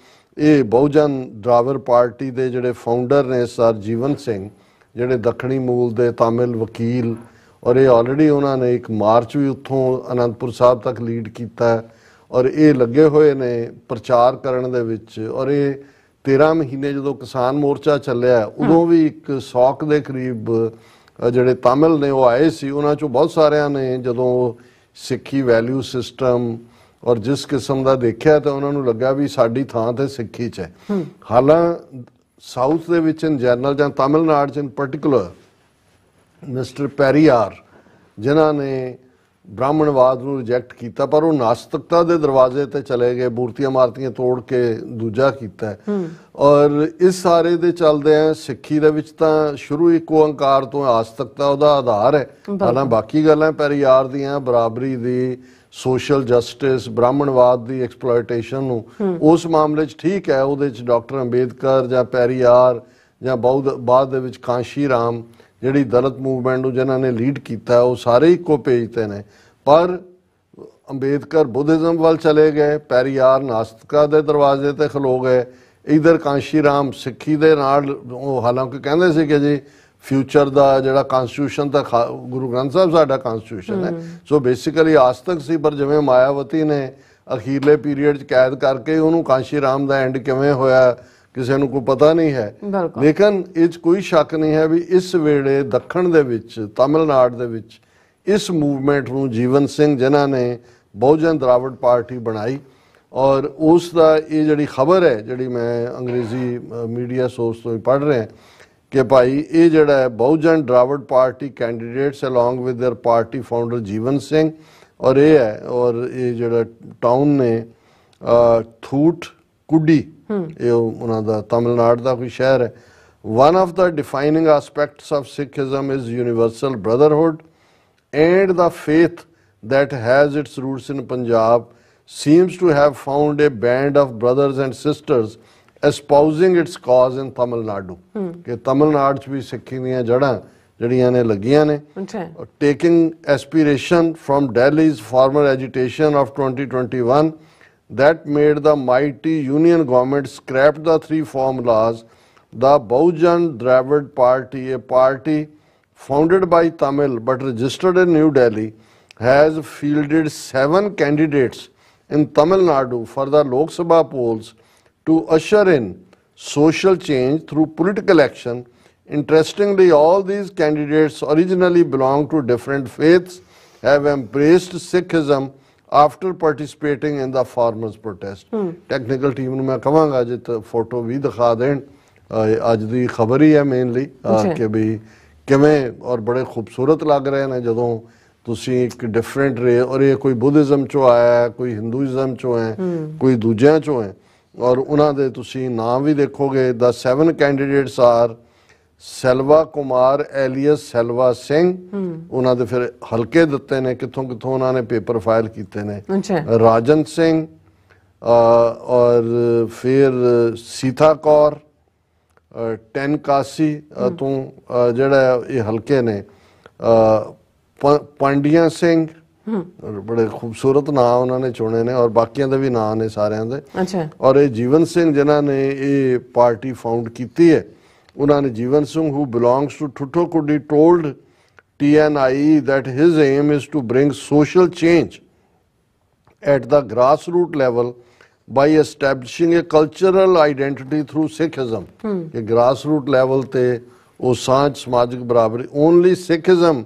ਇਹ ਬਹੁਜਨ ਦਰਾਵਰ ਪਾਰਟੀ ਦੇ ਜਿਹੜੇ ਫਾਊਂਡਰ ਨੇ ਸਰ ਜੀਵਨ ਸਿੰਘ, ਜਿਹੜੇ ਦੱਖਣੀ ਮੂਲ ਦੇ ਤਾਮਿਲ ਵਕੀਲ, ਔਰ ਇਹ ਆਲਰੇਡੀ ਉਹਨਾਂ ਨੇ ਇੱਕ ਮਾਰਚ ਵੀ ਉੱਥੋਂ ਅਨੰਦਪੁਰ ਸਾਹਿਬ ਤੱਕ ਲੀਡ ਕੀਤਾ ਔਰ ਇਹ ਲੱਗੇ ਹੋਏ ਨੇ ਪ੍ਰਚਾਰ ਕਰਨ ਦੇ ਵਿੱਚ। ਔਰ ਇਹ 13 ਮਹੀਨੇ ਜਦੋਂ ਕਿਸਾਨ ਮੋਰਚਾ ਚੱਲਿਆ ਉਦੋਂ ਵੀ ਇੱਕ 100 ਦੇ ਕਰੀਬ ਜਿਹੜੇ ਤਾਮਿਲ ਨੇ ਉਹ ਆਏ ਸੀ। ਉਹਨਾਂ 'ਚੋਂ ਬਹੁਤ ਸਾਰਿਆਂ ਨੇ ਜਦੋਂ ਸਿੱਖੀ ਵੈਲਿਊ ਸਿਸਟਮ ਔਰ ਜਿਸ ਕਿਸਮ ਦਾ ਦੇਖਿਆ ਤਾਂ ਉਹਨਾਂ ਨੂੰ ਲੱਗਾ ਵੀ ਸਾਡੀ ਥਾਂ ਤੇ ਸਿੱਖੀ 'ਚ ਹੈ। ਹਾਲਾਂ ਸਾਊਥ ਦੇ ਵਿੱਚ ਇਨ ਜਨਰਲ ਜਾਂ ਤਾਮਿਲਨਾਡੂ 'ਚ ਇਨ ਪਰਟੀਕੁਲਰ ਮਿਸਟਰ ਪੈਰੀਆਰ, ਜਿਨ੍ਹਾਂ ਨੇ ਬ੍ਰਾਹਮਣਵਾਦ ਨੂੰ ਰਿਜੈਕਟ ਕੀਤਾ ਪਰ ਉਹ ਨਾਸਤਿਕਤਾ ਦੇ ਦਰਵਾਜ਼ੇ ਤੇ ਚਲੇ ਗਏ, ਮੂਰਤੀਆਂ ਮਾਰਤੀਆਂ ਤੋੜ ਕੇ ਦੂਜਾ ਕੀਤਾ। ਔਰ ਇਸ ਸਾਰੇ ਦੇ ਚੱਲਦੇ ਆ ਸਿੱਖੀ ਦੇ ਵਿੱਚ ਤਾਂ ਸ਼ੁਰੂ ਇੱਕ ਓੰਕਾਰ ਤੋਂ ਆਸਤਿਕਤਾ ਉਹਦਾ ਆਧਾਰ ਹੈ। ਹਾਲਾਂ ਬਾਕੀ ਗੱਲਾਂ ਪੈਰੀਆਰ ਦੀਆਂ, ਬਰਾਬਰੀ ਦੀ, ਸੋਸ਼ਲ ਜਸਟਿਸ, ਬ੍ਰਾਹਮਣਵਾਦ ਦੀ ਐਕਸਪਲੋਇਟੇਸ਼ਨ ਨੂੰ, ਉਸ ਮਾਮਲੇ 'ਚ ਠੀਕ ਹੈ, ਉਹਦੇ 'ਚ ਡਾਕਟਰ ਅੰਬੇਦਕਰ ਜਾਂ ਪੈਰੀਆਰ ਜਾਂ ਬਾਅਦ ਦੇ ਵਿੱਚ ਕਾਂਸ਼ੀ ਰਾਮ ਜਿਹੜੀ ਦਲਿਤ ਮੂਵਮੈਂਟ ਨੂੰ ਜਿਨ੍ਹਾਂ ਨੇ ਲੀਡ ਕੀਤਾ, ਉਹ ਸਾਰੇ ਇੱਕੋ ਪੇਜ ਤੇ ਨੇ। ਪਰ ਅੰਬੇਦਕਰ ਬੁੱਧਿਜ਼ਮ ਵੱਲ ਚਲੇ ਗਏ, ਪੈਰੀਆਰ ਨਾਸਤਿਕਤਾ ਦੇ ਦਰਵਾਜ਼ੇ ਤੇ ਖਲੋ ਗਏ, ਇਧਰ ਕਾਂਸ਼ੀ ਰਾਮ ਸਿੱਖੀ ਦੇ ਨਾਲ। ਉਹ ਹਾਲਾਂਕਿ ਕਹਿੰਦੇ ਸੀ ਕਿ ਜੀ ਫਿਊਚਰ ਦਾ ਜਿਹੜਾ ਕਨਸਟੀਟਿਊਸ਼ਨ ਤਾਂ ਗੁਰੂ ਗ੍ਰੰਥ ਸਾਹਿਬ ਸਾਡਾ ਕਨਸਟੀਟਿਊਸ਼ਨ ਹੈ, ਸੋ ਬੇਸਿਕਲੀ ਆਸਤਕ ਸੀ। ਪਰ ਜਿਵੇਂ ਮਾਇਆਵਤੀ ਨੇ ਅਖੀਰਲੇ ਪੀਰੀਅਡ 'ਚ ਕੈਦ ਕਰਕੇ ਉਹਨੂੰ ਕਾਂਸ਼ੀ ਰਾਮ ਦਾ ਐਂਡ ਕਿਵੇਂ ਹੋਇਆ ਕਿਸੇ ਨੂੰ ਕੋਈ ਪਤਾ ਨਹੀਂ ਹੈ। ਲੇਕਿਨ ਇਹ 'ਚ ਕੋਈ ਸ਼ੱਕ ਨਹੀਂ ਹੈ ਵੀ ਇਸ ਵੇਲੇ ਦੱਖਣ ਦੇ ਵਿੱਚ, ਤਾਮਿਲਨਾਡੂ ਦੇ ਵਿੱਚ ਇਸ ਮੂਵਮੈਂਟ ਨੂੰ ਜੀਵਨ ਸਿੰਘ ਜਿਨ੍ਹਾਂ ਨੇ ਬਹੁਜਨ ਦਰਾਵੜ ਪਾਰਟੀ ਬਣਾਈ ਔਰ ਉਸ ਦਾ ਇਹ ਜਿਹੜੀ ਖਬਰ ਹੈ, ਜਿਹੜੀ ਮੈਂ ਅੰਗਰੇਜ਼ੀ ਮੀਡੀਆ ਸੋਰਸ ਤੋਂ ਹੀ ਪੜ੍ਹ ਰਿਹਾ ਕਿ ਭਾਈ ਇਹ ਜਿਹੜਾ ਹੈ Bahujan Dravida party candidates along with their party founder Jeevan Singh, ਔਰ ਇਹ ਹੈ ਔਰ ਇਹ ਜਿਹੜਾ ਟਾਊਨ ਨੇ ਥੂਟ ਕੁੱਡੀ, ਇਹ ਉਹਨਾਂ ਦਾ ਤਾਮਿਲਨਾਡੂ ਦਾ ਕੋਈ ਸ਼ਹਿਰ ਹੈ। One of the defining aspects of Sikhism is universal brotherhood and the faith that has its roots in Punjab seems to have found a band of brothers and sisters espousing its cause in Tamil Nadu. कि Tamil Nadu च भी सिक्खी दियां जड़ां जड़ियां ने लगियां ने, taking aspiration from Delhi's former agitation of 2021 that made the mighty union government scrap the 3 formulas. The Bahujan Dravid Party, a party founded by Tamil but registered in New Delhi, has fielded 7 candidates in Tamil Nadu for the Lok Sabha polls to usher in social change through political action. Interestingly, all these candidates originally belonged to different faiths, have embraced Sikhism after participating in the farmers' protest. Technical team ਨੂੰ ਮੈਂ ਕਹਾਂਗਾ ਜੇ photo ਵੀ ਦਿਖਾ ਦੇਣ, ਅੱਜ ਦੀ ਖਬਰ ਹੀ ਹੈ mainly ਕਿ ਵੀ ਕਿਵੇਂ ਔਰ ਬੜੇ ਖੂਬਸੂਰਤ ਲੱਗ ਰਹੇ ਨੇ ਜਦੋਂ ਤੁਸੀਂ ਇੱਕ ਡਿਫਰੈਂਟ ਰੇ, ਔਰ ਇਹ ਕੋਈ ਬੁੱਧਿਜ਼ਮ ਚੋਂ ਆਇਆ, ਕੋਈ ਹਿੰਦੂਇਜ਼ਮ ਚੋਂ ਹੈ, ਕੋਈ ਦੂਜਿਆਂ ਚੋਂ ਹੈ, ਔਰ ਉਹਨਾਂ ਦੇ ਤੁਸੀਂ ਨਾਮ ਵੀ ਦੇਖੋਗੇ। The 7 candidates are Selva Kumar alias Selva Singh, ਉਹਨਾਂ ਦੇ ਫਿਰ ਹਲਕੇ ਦਿੱਤੇ ਨੇ ਕਿੱਥੋਂ ਕਿੱਥੋਂ ਉਹਨਾਂ ਨੇ ਪੇਪਰ ਫਾਈਲ ਕੀਤੇ ਨੇ, ਰਾਜਨ ਸਿੰਘ ਔਰ ਫਿਰ ਸੀਤਾ ਕੌਰ ਟੈਨਕਾਸੀ ਤੋਂ ਜਿਹੜਾ ਇਹ ਹਲਕੇ ਨੇ, ਪਾਂਡੀਆ ਸਿੰਘ, ਬੜੇ ਖੂਬਸੂਰਤ ਨਾਂ ਉਹਨਾਂ ਨੇ ਚੁਣੇ ਨੇ ਔਰ ਬਾਕੀਆਂ ਦੇ ਵੀ ਨਾਂ ਨੇ ਸਾਰਿਆਂ ਦੇ। ਔਰ ਇਹ ਜੀਵਨ ਸਿੰਘ ਜਿਨ੍ਹਾਂ ਨੇ ਇਹ ਪਾਰਟੀ ਫਾਊਂਡ ਕੀਤੀ ਹੈ, ਉਹਨਾਂ ਨੇ ਜੀਵਨ Singh who belongs to Thoothukudi told TNIE that his aim is to bring social change at the grassroots level by establishing a cultural identity through Sikhism. कि grassroots level te ਉਹ ਸਾਂਝ ਸਮਾਜਿਕ ਬਰਾਬਰੀ, only Sikhism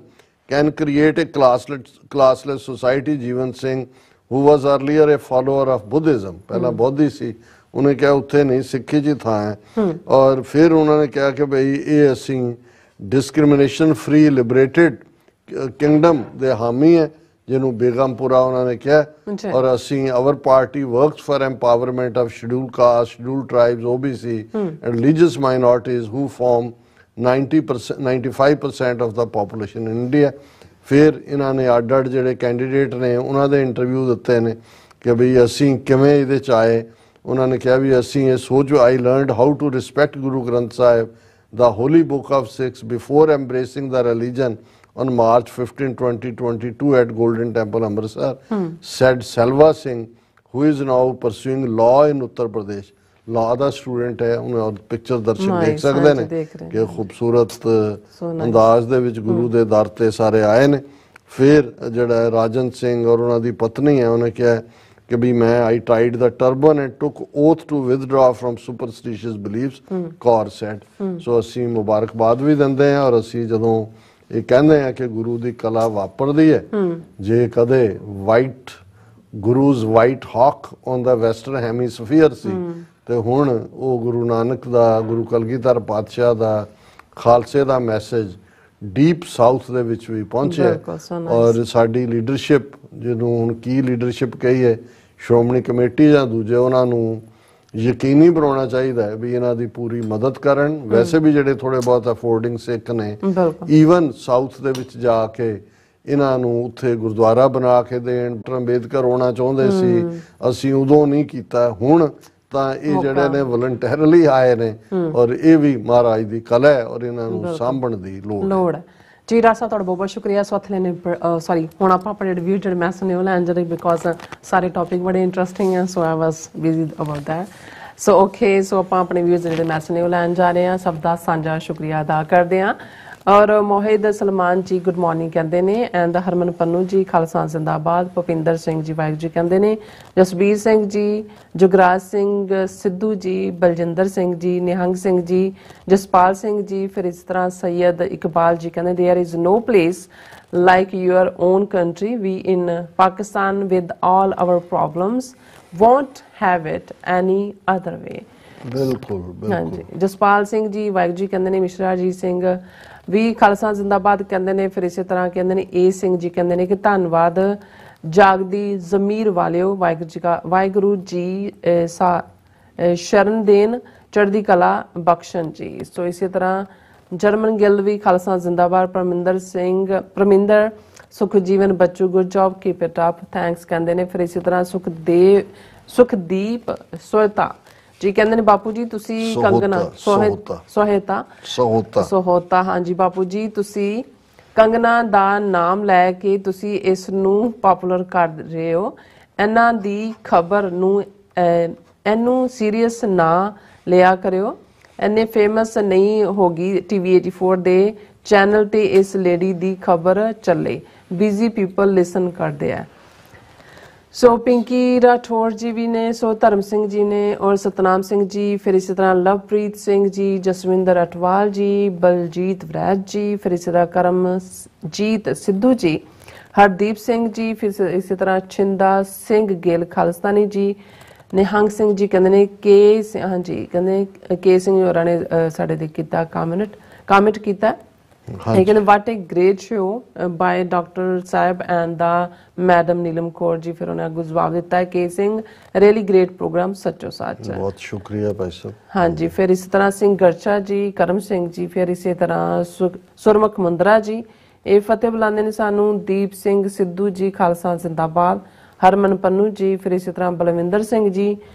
can create a classless society. Jeevan Singh who was earlier a follower of Buddhism, ਪਹਿਲਾਂ ਬੋਧੀ ਸੀ, ਉਹਨੇ ਕਿਹਾ ਉੱਥੇ ਨਹੀਂ ਸਿੱਖੀ ਜੀ ਥਾਂ ਹੈ। ਔਰ ਫਿਰ ਉਹਨਾਂ ਨੇ ਕਿਹਾ ਕਿ ਬਈ ਇਹ ਅਸੀਂ ਡਿਸਕ੍ਰਿਮੀਨੇਸ਼ਨ ਫ੍ਰੀ ਲਿਬਰੇਟਿਡ किंगडम दे हामी है जिन्हों बेगमपुरा उन्होंने कहा और असी our party works for empowerment of schedule caste schedule tribes OBC and religious minorities who form 95% of the population in India. फिर इन्होंने अड अड ਜਿਹੜੇ कैंडीडेट ने उन्होंने इंटरव्यू दिते ने कि बई असी किवें इहदे च आए। उन्होंने कहा भी असी ये सोच I learned how to respect Guru Granth Sahib the holy book of Sikhs before embracing the religion on March 15, 2022 at Golden Temple, Amritsar, said Selva Singh, who is now pursuing law in Uttar Pradesh. Law the student है, उन्हें picture दर्शक देख सकते हैं कि खूबसूरत अंदाज ਦੇ ਵਿੱਚ ਗੁਰੂ ਦੇ ਦਰ ਤੇ ਸਾਰੇ ਆਏ ਨੇ। फिर ਜਿਹੜਾ राजन सिंह और ਉਹਨਾਂ ਦੀ ਪਤਨੀ है ਉਹਨੇ ਕਿਹਾ कि भी मैं I tied the turban and took oath to withdraw from superstitious beliefs, Kaur said. So ਅਸੀਂ ਮੁਬਾਰਕਬਾਦ ਵੀ ਦਿੰਦੇ ਹਾਂ और ਅਸੀਂ ਜਦੋਂ ਇਹ ਕਹਿੰਦੇ ਆ ਕਿ ਗੁਰੂ ਦੀ ਕਲਾ ਵਾਪਰਦੀ ਹੈ ਜੇ ਕਦੇ white gurus white hawk on the western hemisphere ਸੀ ਤੇ ਹੁਣ ਉਹ ਗੁਰੂ ਨਾਨਕ ਦਾ ਗੁਰੂ ਕਲਗੀਧਰ ਪਾਤਸ਼ਾਹ ਦਾ ਖਾਲਸੇ ਦਾ ਮੈਸੇਜ ਡੀਪ ਸਾਊਥ ਦੇ ਵਿੱਚ ਵੀ ਪਹੁੰਚਿਆ ਔਰ ਸਾਡੀ ਲੀਡਰਸ਼ਿਪ ਜਿਹਨੂੰ ਹੁਣ ਕੀ ਲੀਡਰਸ਼ਿਪ ਕਹੀਏ ਸ਼੍ਰੋਮਣੀ ਕਮੇਟੀ ਜਾਂ ਦੂਜੇ ਉਹਨਾਂ ਨੂੰ ਯਕੀਨੀ ਬਣਾਉਣਾ ਚਾਹੀਦਾ ਹੈ ਵੀ ਇਹਨਾਂ ਦੀ ਪੂਰੀ ਮਦਦ ਕਰਨ। ਵੈਸੇ ਵੀ ਜਿਹੜੇ ਥੋੜੇ ਬਹੁਤ ਅਫੋਰਡਿੰਗ ਸਿੱਖ ਨੇ ਈਵਨ ਸਾਊਥ ਦੇ ਵਿੱਚ ਜਾ ਕੇ ਇਹਨਾਂ ਨੂੰ ਉੱਥੇ ਗੁਰਦੁਆਰਾ ਬਣਾ ਕੇ ਦੇਣ। ਅੰਬੇਦਕਰ ਹੋਣਾ ਚਾਹੁੰਦੇ ਸੀ, ਅਸੀਂ ਉਦੋਂ ਨਹੀਂ ਕੀਤਾ, ਹੁਣ ਤਾਂ ਇਹ ਜਿਹੜੇ ਨੇ ਵਲੰਟੀਅਰਲੀ ਆਏ ਨੇ ਔਰ ਇਹ ਵੀ ਮਹਾਰਾਜ ਦੀ ਕਲਾ ਹੈ ਔਰ ਇਹਨਾਂ ਨੂੰ ਸਾਂਭਣ ਦੀ ਲੋੜ ਹੈ। ਜੀ ਰਾਜ ਸਾਹਿਬ ਤੁਹਾਡਾ ਬਹੁਤ ਬਹੁਤ ਸ਼ੁਕਰੀਆ। ਸੋ ਹੱਥ ਲੈਣੇ ਸੌਰੀ ਹੁਣ ਆਪਾਂ ਆਪਣੇ ਰਿਵਿਊ ਜਿਹੜੇ ਮੈਂ ਸੁਣੇ ਉਹ ਲੈਣ ਜਿਹੜੇ ਬਿਕੋਜ਼ ਸਾਰੇ ਟੌਪਿਕ ਬੜੇ ਇੰਟਰਸਟਿੰਗ ਹੈ। So I was busy about that. So okay so ਆਪਾਂ ਆਪਣੇ ਵਿਊਜ਼ ਜਿਹੜੇ ਮੈਂ ਸੁਣੇ ਉਹ ਲੈਣ ਜਾ ਰਹੇ ਹਾਂ। ਸਭ ਦਾ ਸਾਂਝਾ ਸ਼ੁਕਰੀਆ ਅਦਾ ਕਰਦੇ ਹਾਂ। ਔਰ ਮੋਹਿਦ ਸਲਮਾਨ ਜੀ ਗੁੱਡ ਮਾਰਨਿੰਗ ਕਹਿੰਦੇ ਨੇ ਐਂਡ ਹਰਮਨ ਪੰਨੂ ਜੀ ਖਾਲਸਾ ਜ਼ਿੰਦਾਬਾਦ। ਭੁਪਿੰਦਰ ਸਿੰਘ ਜੀ ਵਾਹਿਗੁਰੂ ਜੀ ਕਹਿੰਦੇ ਨੇ। ਜਸਬੀਰ ਸਿੰਘ ਜੀ, ਜੁਗਰਾਜ ਸਿੰਘ ਸਿੱਧੂ ਜੀ, ਬਲਜਿੰਦਰ ਸਿੰਘ ਜੀ, ਨਿਹੰਗ ਸਿੰਘ ਜੀ, ਜਸਪਾਲ ਸਿੰਘ ਜੀ। ਫਿਰ ਇਸ ਤਰ੍ਹਾਂ ਸੈयद ਇਕਬਾਲ ਜੀ ਕਹਿੰਦੇ there is no place like your own country, we in Pakistan with all our problems won't have it any other way। ਬਿਲਕੁਲ ਹਾਂਜੀ ਜਸਪਾਲ ਸਿੰਘ ਜੀ ਵਾਹਿਗੁਰੂ ਜੀ ਕਹਿੰਦੇ ਨੇ। ਮਿਸ਼ਰਾ ਜੀ ਸਿੰਘ ਵੀ ਖਾਲਸਾ ਜ਼ਿੰਦਾਬਾਦ ਕਹਿੰਦੇ ਨੇ। ਫਿਰ ਇਸੇ ਤਰ੍ਹਾਂ ਕਹਿੰਦੇ ਨੇ ਏ ਸਿੰਘ ਜੀ ਕਹਿੰਦੇ ਨੇ ਕਿ ਧੰਨਵਾਦ ਜਾਗਦੀ ਜ਼ਮੀਰ ਵਾਲਿਓ, ਵਾਹਿਗੁਰੂ ਜੀ ਸ਼ਰਨ ਦੇਣ, ਚੜ੍ਹਦੀ ਕਲਾ ਬਖਸ਼ਣ ਜੀ। ਸੋ ਇਸੇ ਤਰ੍ਹਾਂ ਜਰਮਨ ਗਿੱਲ ਵੀ ਖਾਲਸਾ ਜ਼ਿੰਦਾਬਾਦ। ਪਰਮਿੰਦਰ ਸੁਖਜੀਵਨ ਬੱਚੂ good job keep it up thanks ਕਹਿੰਦੇ ਨੇ। ਫਿਰ ਇਸੇ ਤਰ੍ਹਾਂ ਸੁਖਦੀਪ ਸੋਹਤਾ ਜੀ ਕਹਿੰਦੇ ਨੇ ਬਾਪੂ ਜੀ ਤੁਸੀਂ ਕੰਗਨਾ ਸੋਹਤਾ ਹਾਂਜੀ ਬਾਪੂ ਜੀ ਤੁਸੀਂ ਕੰਗਨਾ ਦਾ ਨਾਮ ਲੈ ਕੇ ਤੁਸੀਂ ਇਸ ਨੂੰ ਪਪੂਲਰ ਕਰ ਰਹੇ ਹੋ। ਇਹਨਾਂ ਦੀ ਖਬਰ ਨੂੰ ਇਹਨੂੰ ਸੀਰੀਅਸ ਨਾ ਲਿਆ ਕਰਿਓ, ਇੰਨੇ ਫੇਮਸ ਨਹੀਂ ਹੋਗੀ। TV 84 ਦੇ ਚੈਨਲ ਤੇ ਇਸ ਲੇਡੀ ਦੀ ਖਬਰ ਚੱਲੇ, ਬਿਜ਼ੀ ਪੀਪਲ ਲਿਸਨ ਕਰਦੇ ਆ। सो पिंकी राठौर जी भी ने। सो धर्म सिंह जी ने और सतनाम सिंह जी। फिर इसी तरह लवप्रीत सिंह जी, जसविंदर अटवाल जी, बलजीत वरैत जी। फिर इसी तरह करमजीत सिद्धू जी, हरदीप सिंह जी। फिर इसी तरह छिंदा सिंह गिल खालिस्तानी जी। निहंग सिंह जी कहते ने के हाँ जी कहते के सिंह होरां ने साडे ते कीता कमेंट कीता लेकिन what a great show by Dr. Saib and the Madam नीलम कौर जी। फिर उन्हें अगू जवाब दिता है के सिंह really great program सच्चो सच। बहुत शुक्रिया भाई साहब। हाँ जी फिर इसी तरह सिंह गरचा जी, करम सिंह जी। फिर इसी तरह सुरमुख मुंद्रा जी ये फतेह बुलाते ने सानू। दीप सिंह सिद्धू जी खालसा जिंदाबाद। हरमन पन्नू जी। फिर इसी तरह Balwinder Singh ji,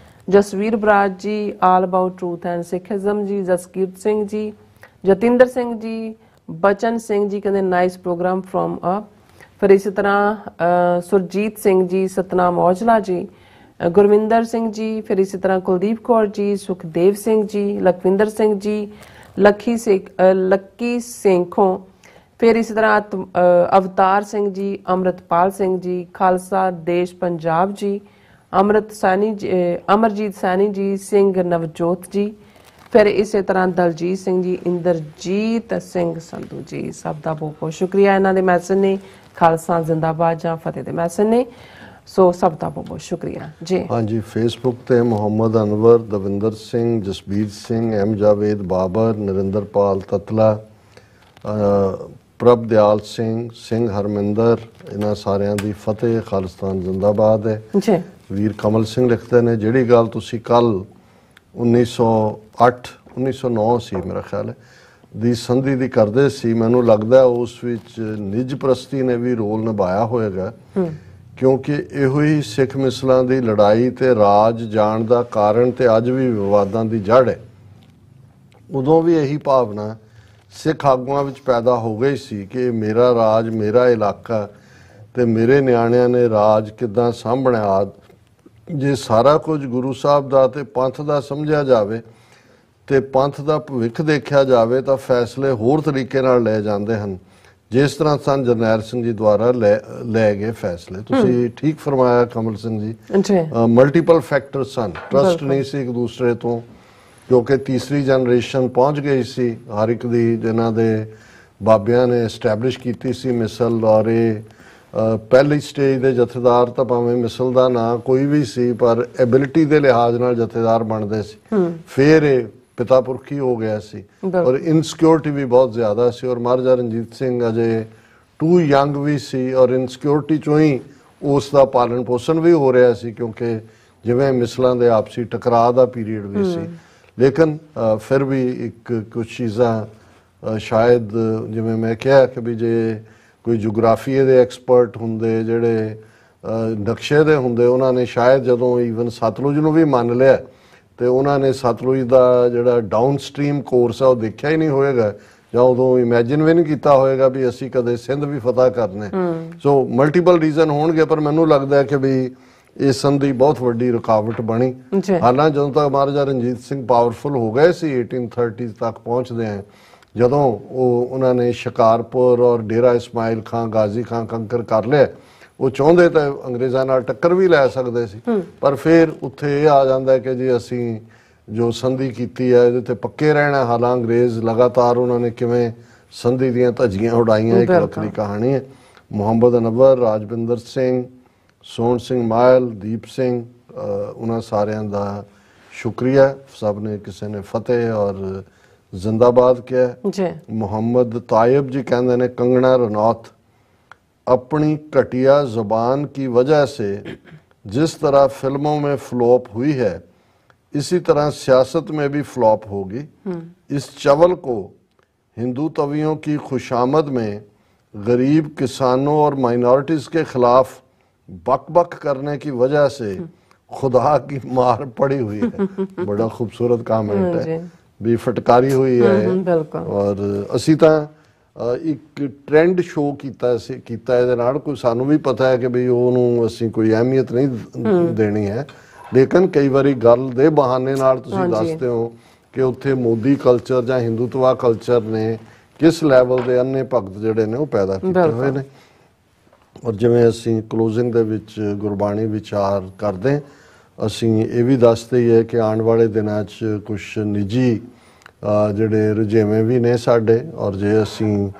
Jasveer Baraj ji, all about truth and Sikhism ji. Jaskirat Singh ji, Jatinder Singh ji, Bachan Singh जी कहते नाइस प्रोग्राम फ्रॉम अप। फिर इसी तरह सुरजीत सिंह जी, सतनाम औजला जी, गुरविंदर सिंह जी। फिर इसी तरह कुलदीप कौर जी, सुखदेव सिंह जी, लखविंदर सिंह जी, लक्की सेंखों। फिर इसी तरह अवतार सिंह जी, अमृतपाल सिंह जी, खालसा देश पंजाब जी, अमरजीत सैनी जी, सिंह नवजोत जी। फिर इसी तरह दलजीत सिंह जी, इंद्रजीत सिंह संधू जी। सब का बहुत बहुत शुक्रिया। इन्हों के मैसेज ने खालसा जिंदाबाद या फतेह के मैसेज ने। सो सब का बहुत बहुत शुक्रिया जी। हाँ जी फेसबुक ते मोहम्मद अनवर, दविंदर सिंह, जसबीर सिंह, M जावेद बाबर, नरिंदरपाल ततला, ਪ੍ਰਭਦਿਆਲ ਸਿੰਘ ਹਰਮਿੰਦਰ, ਇਹਨਾਂ ਸਾਰਿਆਂ ਦੀ ਫਤਿਹ। ਖਾਲਿਸਤਾਨ ਜ਼ਿੰਦਾਬਾਦ ਹੈ ਜੀ। ਵੀਰ ਕਮਲ ਸਿੰਘ ਲਿਖਦੇ ਨੇ, ਜਿਹੜੀ ਗੱਲ ਤੁਸੀਂ ਕੱਲ 1909 ਸੀ ਮੇਰਾ ਖਿਆਲ ਹੈ ਦੀ ਸੰਧੀ ਦੀ ਕਰਦੇ ਸੀ, ਮੈਨੂੰ ਲੱਗਦਾ ਉਸ ਵਿੱਚ ਨਿੱਜ ਪ੍ਰਸਤੀ ਨੇ ਵੀ ਰੋਲ ਨਿਭਾਇਆ ਹੋਏਗਾ, ਕਿਉਂਕਿ ਇਹੋ ਹੀ ਸਿੱਖ ਮਿਸਲਾਂ ਦੀ ਲੜਾਈ ਤੇ ਰਾਜ ਜਾਣ ਦਾ ਕਾਰਨ ਤੇ ਅੱਜ ਵੀ ਵਿਵਾਦਾਂ ਦੀ ਜੜ ਹੈ। ਉਦੋਂ ਵੀ ਇਹੀ ਭਾਵਨਾ ਸਿੱਖ ਆਗੂਆਂ ਵਿੱਚ ਪੈਦਾ ਹੋ ਗਈ ਸੀ ਕਿ ਮੇਰਾ ਰਾਜ, ਮੇਰਾ ਇਲਾਕਾ ਤੇ ਮੇਰੇ ਨਿਆਣਿਆਂ ਨੇ ਰਾਜ ਕਿੱਦਾਂ ਸਾਂਭਣਾ। ਜੇ ਸਾਰਾ ਕੁਝ ਗੁਰੂ ਸਾਹਿਬ ਦਾ ਤੇ ਪੰਥ ਦਾ ਸਮਝਿਆ ਜਾਵੇ ਤੇ ਪੰਥ ਦਾ ਭਵਿੱਖ ਦੇਖਿਆ ਜਾਵੇ ਤਾਂ ਫੈਸਲੇ ਹੋਰ ਤਰੀਕੇ ਨਾਲ ਲਏ ਜਾਂਦੇ ਹਨ, ਜਿਸ ਤਰ੍ਹਾਂ ਸੰਤ ਜਰਨੈਲ ਸਿੰਘ ਜੀ ਦੁਆਰਾ ਲੈ ਗਏ ਫੈਸਲੇ। ਤੁਸੀਂ ਠੀਕ ਫਰਮਾਇਆ ਕਮਲ ਸਿੰਘ ਜੀ, ਮਲਟੀਪਲ ਫੈਕਟਰ ਸਨ, ਟਰਸਟ ਨਹੀਂ ਸੀ ਇੱਕ ਦੂਸਰੇ ਤੋਂ, ਕਿਉਂਕਿ ਤੀਸਰੀ ਜਨਰੇਸ਼ਨ ਪਹੁੰਚ ਗਈ ਸੀ ਹਰ ਇੱਕ ਦੀ, ਜਿਨ੍ਹਾਂ ਦੇ ਬਾਬਿਆਂ ਨੇ ਐਸਟੈਬਲਿਸ਼ ਕੀਤੀ ਸੀ ਮਿਸਲ। ਔਰ ਇਹ ਪਹਿਲੀ ਸਟੇਜ ਦੇ ਜਥੇਦਾਰ ਤਾਂ ਭਾਵੇਂ ਮਿਸਲ ਦਾ ਨਾਂ ਕੋਈ ਵੀ ਸੀ, ਪਰ ਐਬਿਲਿਟੀ ਦੇ ਲਿਹਾਜ਼ ਨਾਲ ਜਥੇਦਾਰ ਬਣਦੇ ਸੀ। ਫਿਰ ਇਹ ਪਿਤਾ ਪੁਰਖੀ ਹੋ ਗਿਆ ਸੀ, ਔਰ ਇਨਸਿਕਿਉਰਿਟੀ ਵੀ ਬਹੁਤ ਜ਼ਿਆਦਾ ਸੀ, ਔਰ ਮਹਾਰਾਜਾ ਰਣਜੀਤ ਸਿੰਘ ਅਜੇ ਟੂ ਯੰਗ ਵੀ ਸੀ, ਔਰ ਇਨਸਿਕਿਉਰਿਟੀ ਚੋਂ ਹੀ ਉਸ ਦਾ ਪਾਲਣ ਪੋਸ਼ਣ ਵੀ ਹੋ ਰਿਹਾ ਸੀ, ਕਿਉਂਕਿ ਜਿਵੇਂ ਮਿਸਲਾਂ ਦੇ ਆਪਸੀ ਟਕਰਾਅ ਦਾ ਪੀਰੀਅਡ ਵੀ ਸੀ। ਲੇਕਿਨ ਫਿਰ ਵੀ ਇੱਕ ਕੁਝ ਚੀਜ਼ਾਂ ਸ਼ਾਇਦ ਜਿਵੇਂ ਮੈਂ ਕਿਹਾ ਕਿ ਵੀ ਜੇ ਕੋਈ ਜੋਗਰਾਫੀਏ ਦੇ ਐਕਸਪਰਟ ਹੁੰਦੇ, ਜਿਹੜੇ ਨਕਸ਼ੇ ਦੇ ਹੁੰਦੇ, ਉਹਨਾਂ ਨੇ ਸ਼ਾਇਦ ਜਦੋਂ ਈਵਨ ਸਤਲੁਜ ਨੂੰ ਵੀ ਮੰਨ ਲਿਆ ਤੇ ਉਹਨਾਂ ਨੇ ਸਤਲੁਜ ਦਾ ਜਿਹੜਾ ਡਾਊਨ ਸਟਰੀਮ ਕੋਰਸ ਆ ਉਹ ਦੇਖਿਆ ਹੀ ਨਹੀਂ ਹੋਏਗਾ, ਜਾਂ ਉਦੋਂ ਇਮੈਜਿਨ ਵੀ ਨਹੀਂ ਕੀਤਾ ਹੋਏਗਾ ਵੀ ਅਸੀਂ ਕਦੇ ਸਿੰਧ ਵੀ ਫਤਿਹ ਕਰਨੇ। ਸੋ ਮਲਟੀਪਲ ਰੀਜ਼ਨ ਹੋਣਗੇ, ਪਰ ਮੈਨੂੰ ਲੱਗਦਾ ਕਿ ਵੀ ਇਹ ਸੰਧੀ ਬਹੁਤ ਵੱਡੀ ਰੁਕਾਵਟ ਬਣੀ। ਹਾਲਾਂਕਿ ਜਦੋਂ ਤੱਕ ਮਹਾਰਾਜਾ ਰਣਜੀਤ ਸਿੰਘ ਪਾਵਰਫੁਲ ਹੋ ਗਏ ਸੀ 1830 ਤੱਕ ਪਹੁੰਚਦੇ ਆ, ਜਦੋਂ ਉਹਨਾਂ ਨੇ ਸ਼ਿਕਾਰਪੁਰ ਔਰ ਡੇਰਾ ਇਸਮਾਇਲ ਖਾਂ, ਗਾਜ਼ੀ ਖਾਂ ਕੰਕਰ ਕਰ ਲਿਆ, ਉਹ ਚਾਹੁੰਦੇ ਤਾਂ ਅੰਗਰੇਜ਼ਾਂ ਨਾਲ ਟੱਕਰ ਵੀ ਲੈ ਸਕਦੇ ਸੀ, ਪਰ ਫਿਰ ਉੱਥੇ ਇਹ ਆ ਜਾਂਦਾ ਕਿ ਜੀ ਅਸੀਂ ਜੋ ਸੰਧੀ ਕੀਤੀ ਹੈ ਇਹਦੇ ਤੇ ਪੱਕੇ ਰਹਿਣਾ। ਹਾਲਾਂਕਿ ਅੰਗਰੇਜ਼ ਲਗਾਤਾਰ ਉਹਨਾਂ ਨੇ ਕਿਵੇਂ ਸੰਧੀ ਦੀਆਂ ਧੱਜੀਆਂ ਉਡਾਈਆਂ, ਇੱਕ ਵੱਖਰੀ ਕਹਾਣੀ ਹੈ। ਮੁਹੰਮਦ ਅਨਵਰ, ਰਾਜਵਿੰਦਰ ਸਿੰਘ, ਸੋਹਣ ਸਿੰਘ ਮਾਇਲ, ਦੀਪ ਸਿੰਘ, ਉਹਨਾਂ ਸਾਰਿਆਂ ਦਾ ਸ਼ੁਕਰੀਆ। ਸਭ ਨੇ ਕਿਸੇ ਨੇ ਫਤਿਹ ਔਰ जिंदाबाद किया है। मोहम्मद तायब जी कहते हैं कंगना रनौत अपनी घटिया ज़ुबान की वजह से जिस तरह फिल्मों में फ्लॉप हुई है इसी तरह सियासत में भी फ्लॉप होगी। इस चवल को हिंदू तवियों की खुशामद में गरीब किसानों और माइनॉरिटीज़ के खिलाफ बक बक करने की वजह से खुदा की मार पड़ी हुई है। बड़ा खूबसूरत कमेंट है भी, फटकारी हुई है। और असी तो एक ट्रेंड शो किया ਇਹਦੇ ਨਾਲ, ਕੋਈ ਸਾਨੂੰ ਵੀ ਪਤਾ ਹੈ ਕਿ ਵੀ ਉਹਨੂੰ ਅਸੀਂ ਕੋਈ ਅਹਿਮੀਅਤ ਨਹੀਂ ਦੇਣੀ ਹੈ, ਲੇਕਿਨ ਕਈ ਵਾਰੀ ਗੱਲ ਦੇ ਬਹਾਨੇ ਨਾਲ ਤੁਸੀਂ ਦੱਸਦੇ ਹੋ ਕਿ ਉੱਥੇ ਮੋਦੀ ਕਲਚਰ ਜਾਂ ਹਿੰਦੂਤਵਾ ਕਲਚਰ ਨੇ ਕਿਸ ਲੈਵਲ ਦੇ ਅੰਨੇ ਭਗਤ ਜਿਹੜੇ ਨੇ ਉਹ ਪੈਦਾ ਕੀਤੇ ਹੋਏ ਨੇ। ਔਰ ਜਿਵੇਂ ਅਸੀਂ ਕਲੋਜ਼ਿੰਗ ਦੇ ਵਿੱਚ ਗੁਰਬਾਣੀ ਵਿਚਾਰ ਕਰਦੇ, ਅਸੀਂ ਇਹ ਵੀ ਦੱਸਦੇ ਹੀ ਹੈ ਕਿ ਆਉਣ ਵਾਲੇ ਦਿਨਾਂ 'ਚ ਕੁਛ ਨਿੱਜੀ ਜਿਹੜੇ ਰੁਝੇਵੇਂ ਵੀ ਨੇ ਸਾਡੇ, ਔਰ ਜੇ ਅਸੀਂ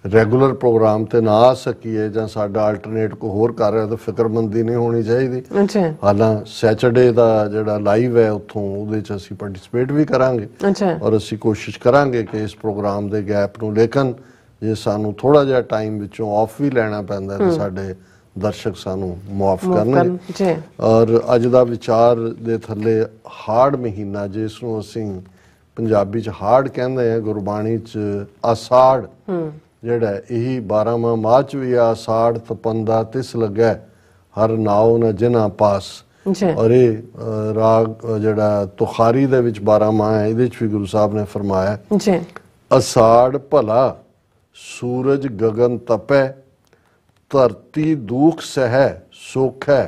ਰੈਗੂਲਰ ਪ੍ਰੋਗਰਾਮ ਤੇ ਨਾ ਆ ਸਕੀਏ ਜਾਂ ਸਾਡਾ ਆਲਟਰਨੇਟ ਕੋਈ ਹੋਰ ਕਰ ਰਿਹਾ ਤਾਂ ਫਿਕਰਮੰਦੀ ਨਹੀਂ ਹੋਣੀ ਚਾਹੀਦੀ। ਹਾਲਾਂਕਿ ਸੈਚਰਡੇ ਦਾ ਜਿਹੜਾ ਲਾਈਵ ਹੈ ਉੱਥੋਂ ਉਹਦੇ 'ਚ ਅਸੀਂ ਪਾਰਟਿਸਿਪੇਟ ਵੀ ਕਰਾਂਗੇ, ਔਰ ਅਸੀਂ ਕੋਸ਼ਿਸ਼ ਕਰਾਂਗੇ ਕਿ ਇਸ ਪ੍ਰੋਗਰਾਮ ਦੇ ਗੈਪ ਨੂੰ, ਲੇਕਿਨ ਜੇ ਸਾਨੂੰ ਥੋੜਾ ਜਿਹਾ ਟਾਈਮ ਵਿੱਚੋਂ ਆਫ ਵੀ ਲੈਣਾ ਪੈਂਦਾ ਤਾਂ ਸਾਡੇ ਦਰਸ਼ਕ ਸਾਨੂੰ ਮੁਆਫ ਕਰਨਗੇ। ਔਰ ਅੱਜ ਦਾ ਵਿਚਾਰ ਦੇ ਥੱਲੇ ਹਾੜ ਮਹੀਨਾ, ਜਿਸ ਨੂੰ ਅਸੀਂ ਪੰਜਾਬੀ 'ਚ ਹਾੜ ਕਹਿੰਦੇ ਆ, ਗੁਰਬਾਣੀ 'ਚ ਆਸਾੜ ਜਿਹੜਾ ਇਹੀ 12ਵਾਂ ਮਾਹ 'ਚ ਵੀ ਆਸਾੜ ਤਪੰਦਾ ਤਿਸ ਲੱਗਾ ਹਰ ਨਾਉ ਨ ਜਿਨਾ ਪਾਸ। ਔਰ ਇਹ ਰਾਗ ਜਿਹੜਾ ਤੁਖਾਰੀ ਦੇ ਵਿੱਚ 12 ਮਾਹ ਹੈ, ਇਹਦੇ 'ਚ ਵੀ ਗੁਰੂ ਸਾਹਿਬ ਨੇ ਫਰਮਾਇਆ ਆਸਾੜ ਭਲਾ ਸੂਰਜ ਗगन ਤਪੈ ਧਰਤੀ ਦੁਖ ਸਹਿ ਸੋਖੈ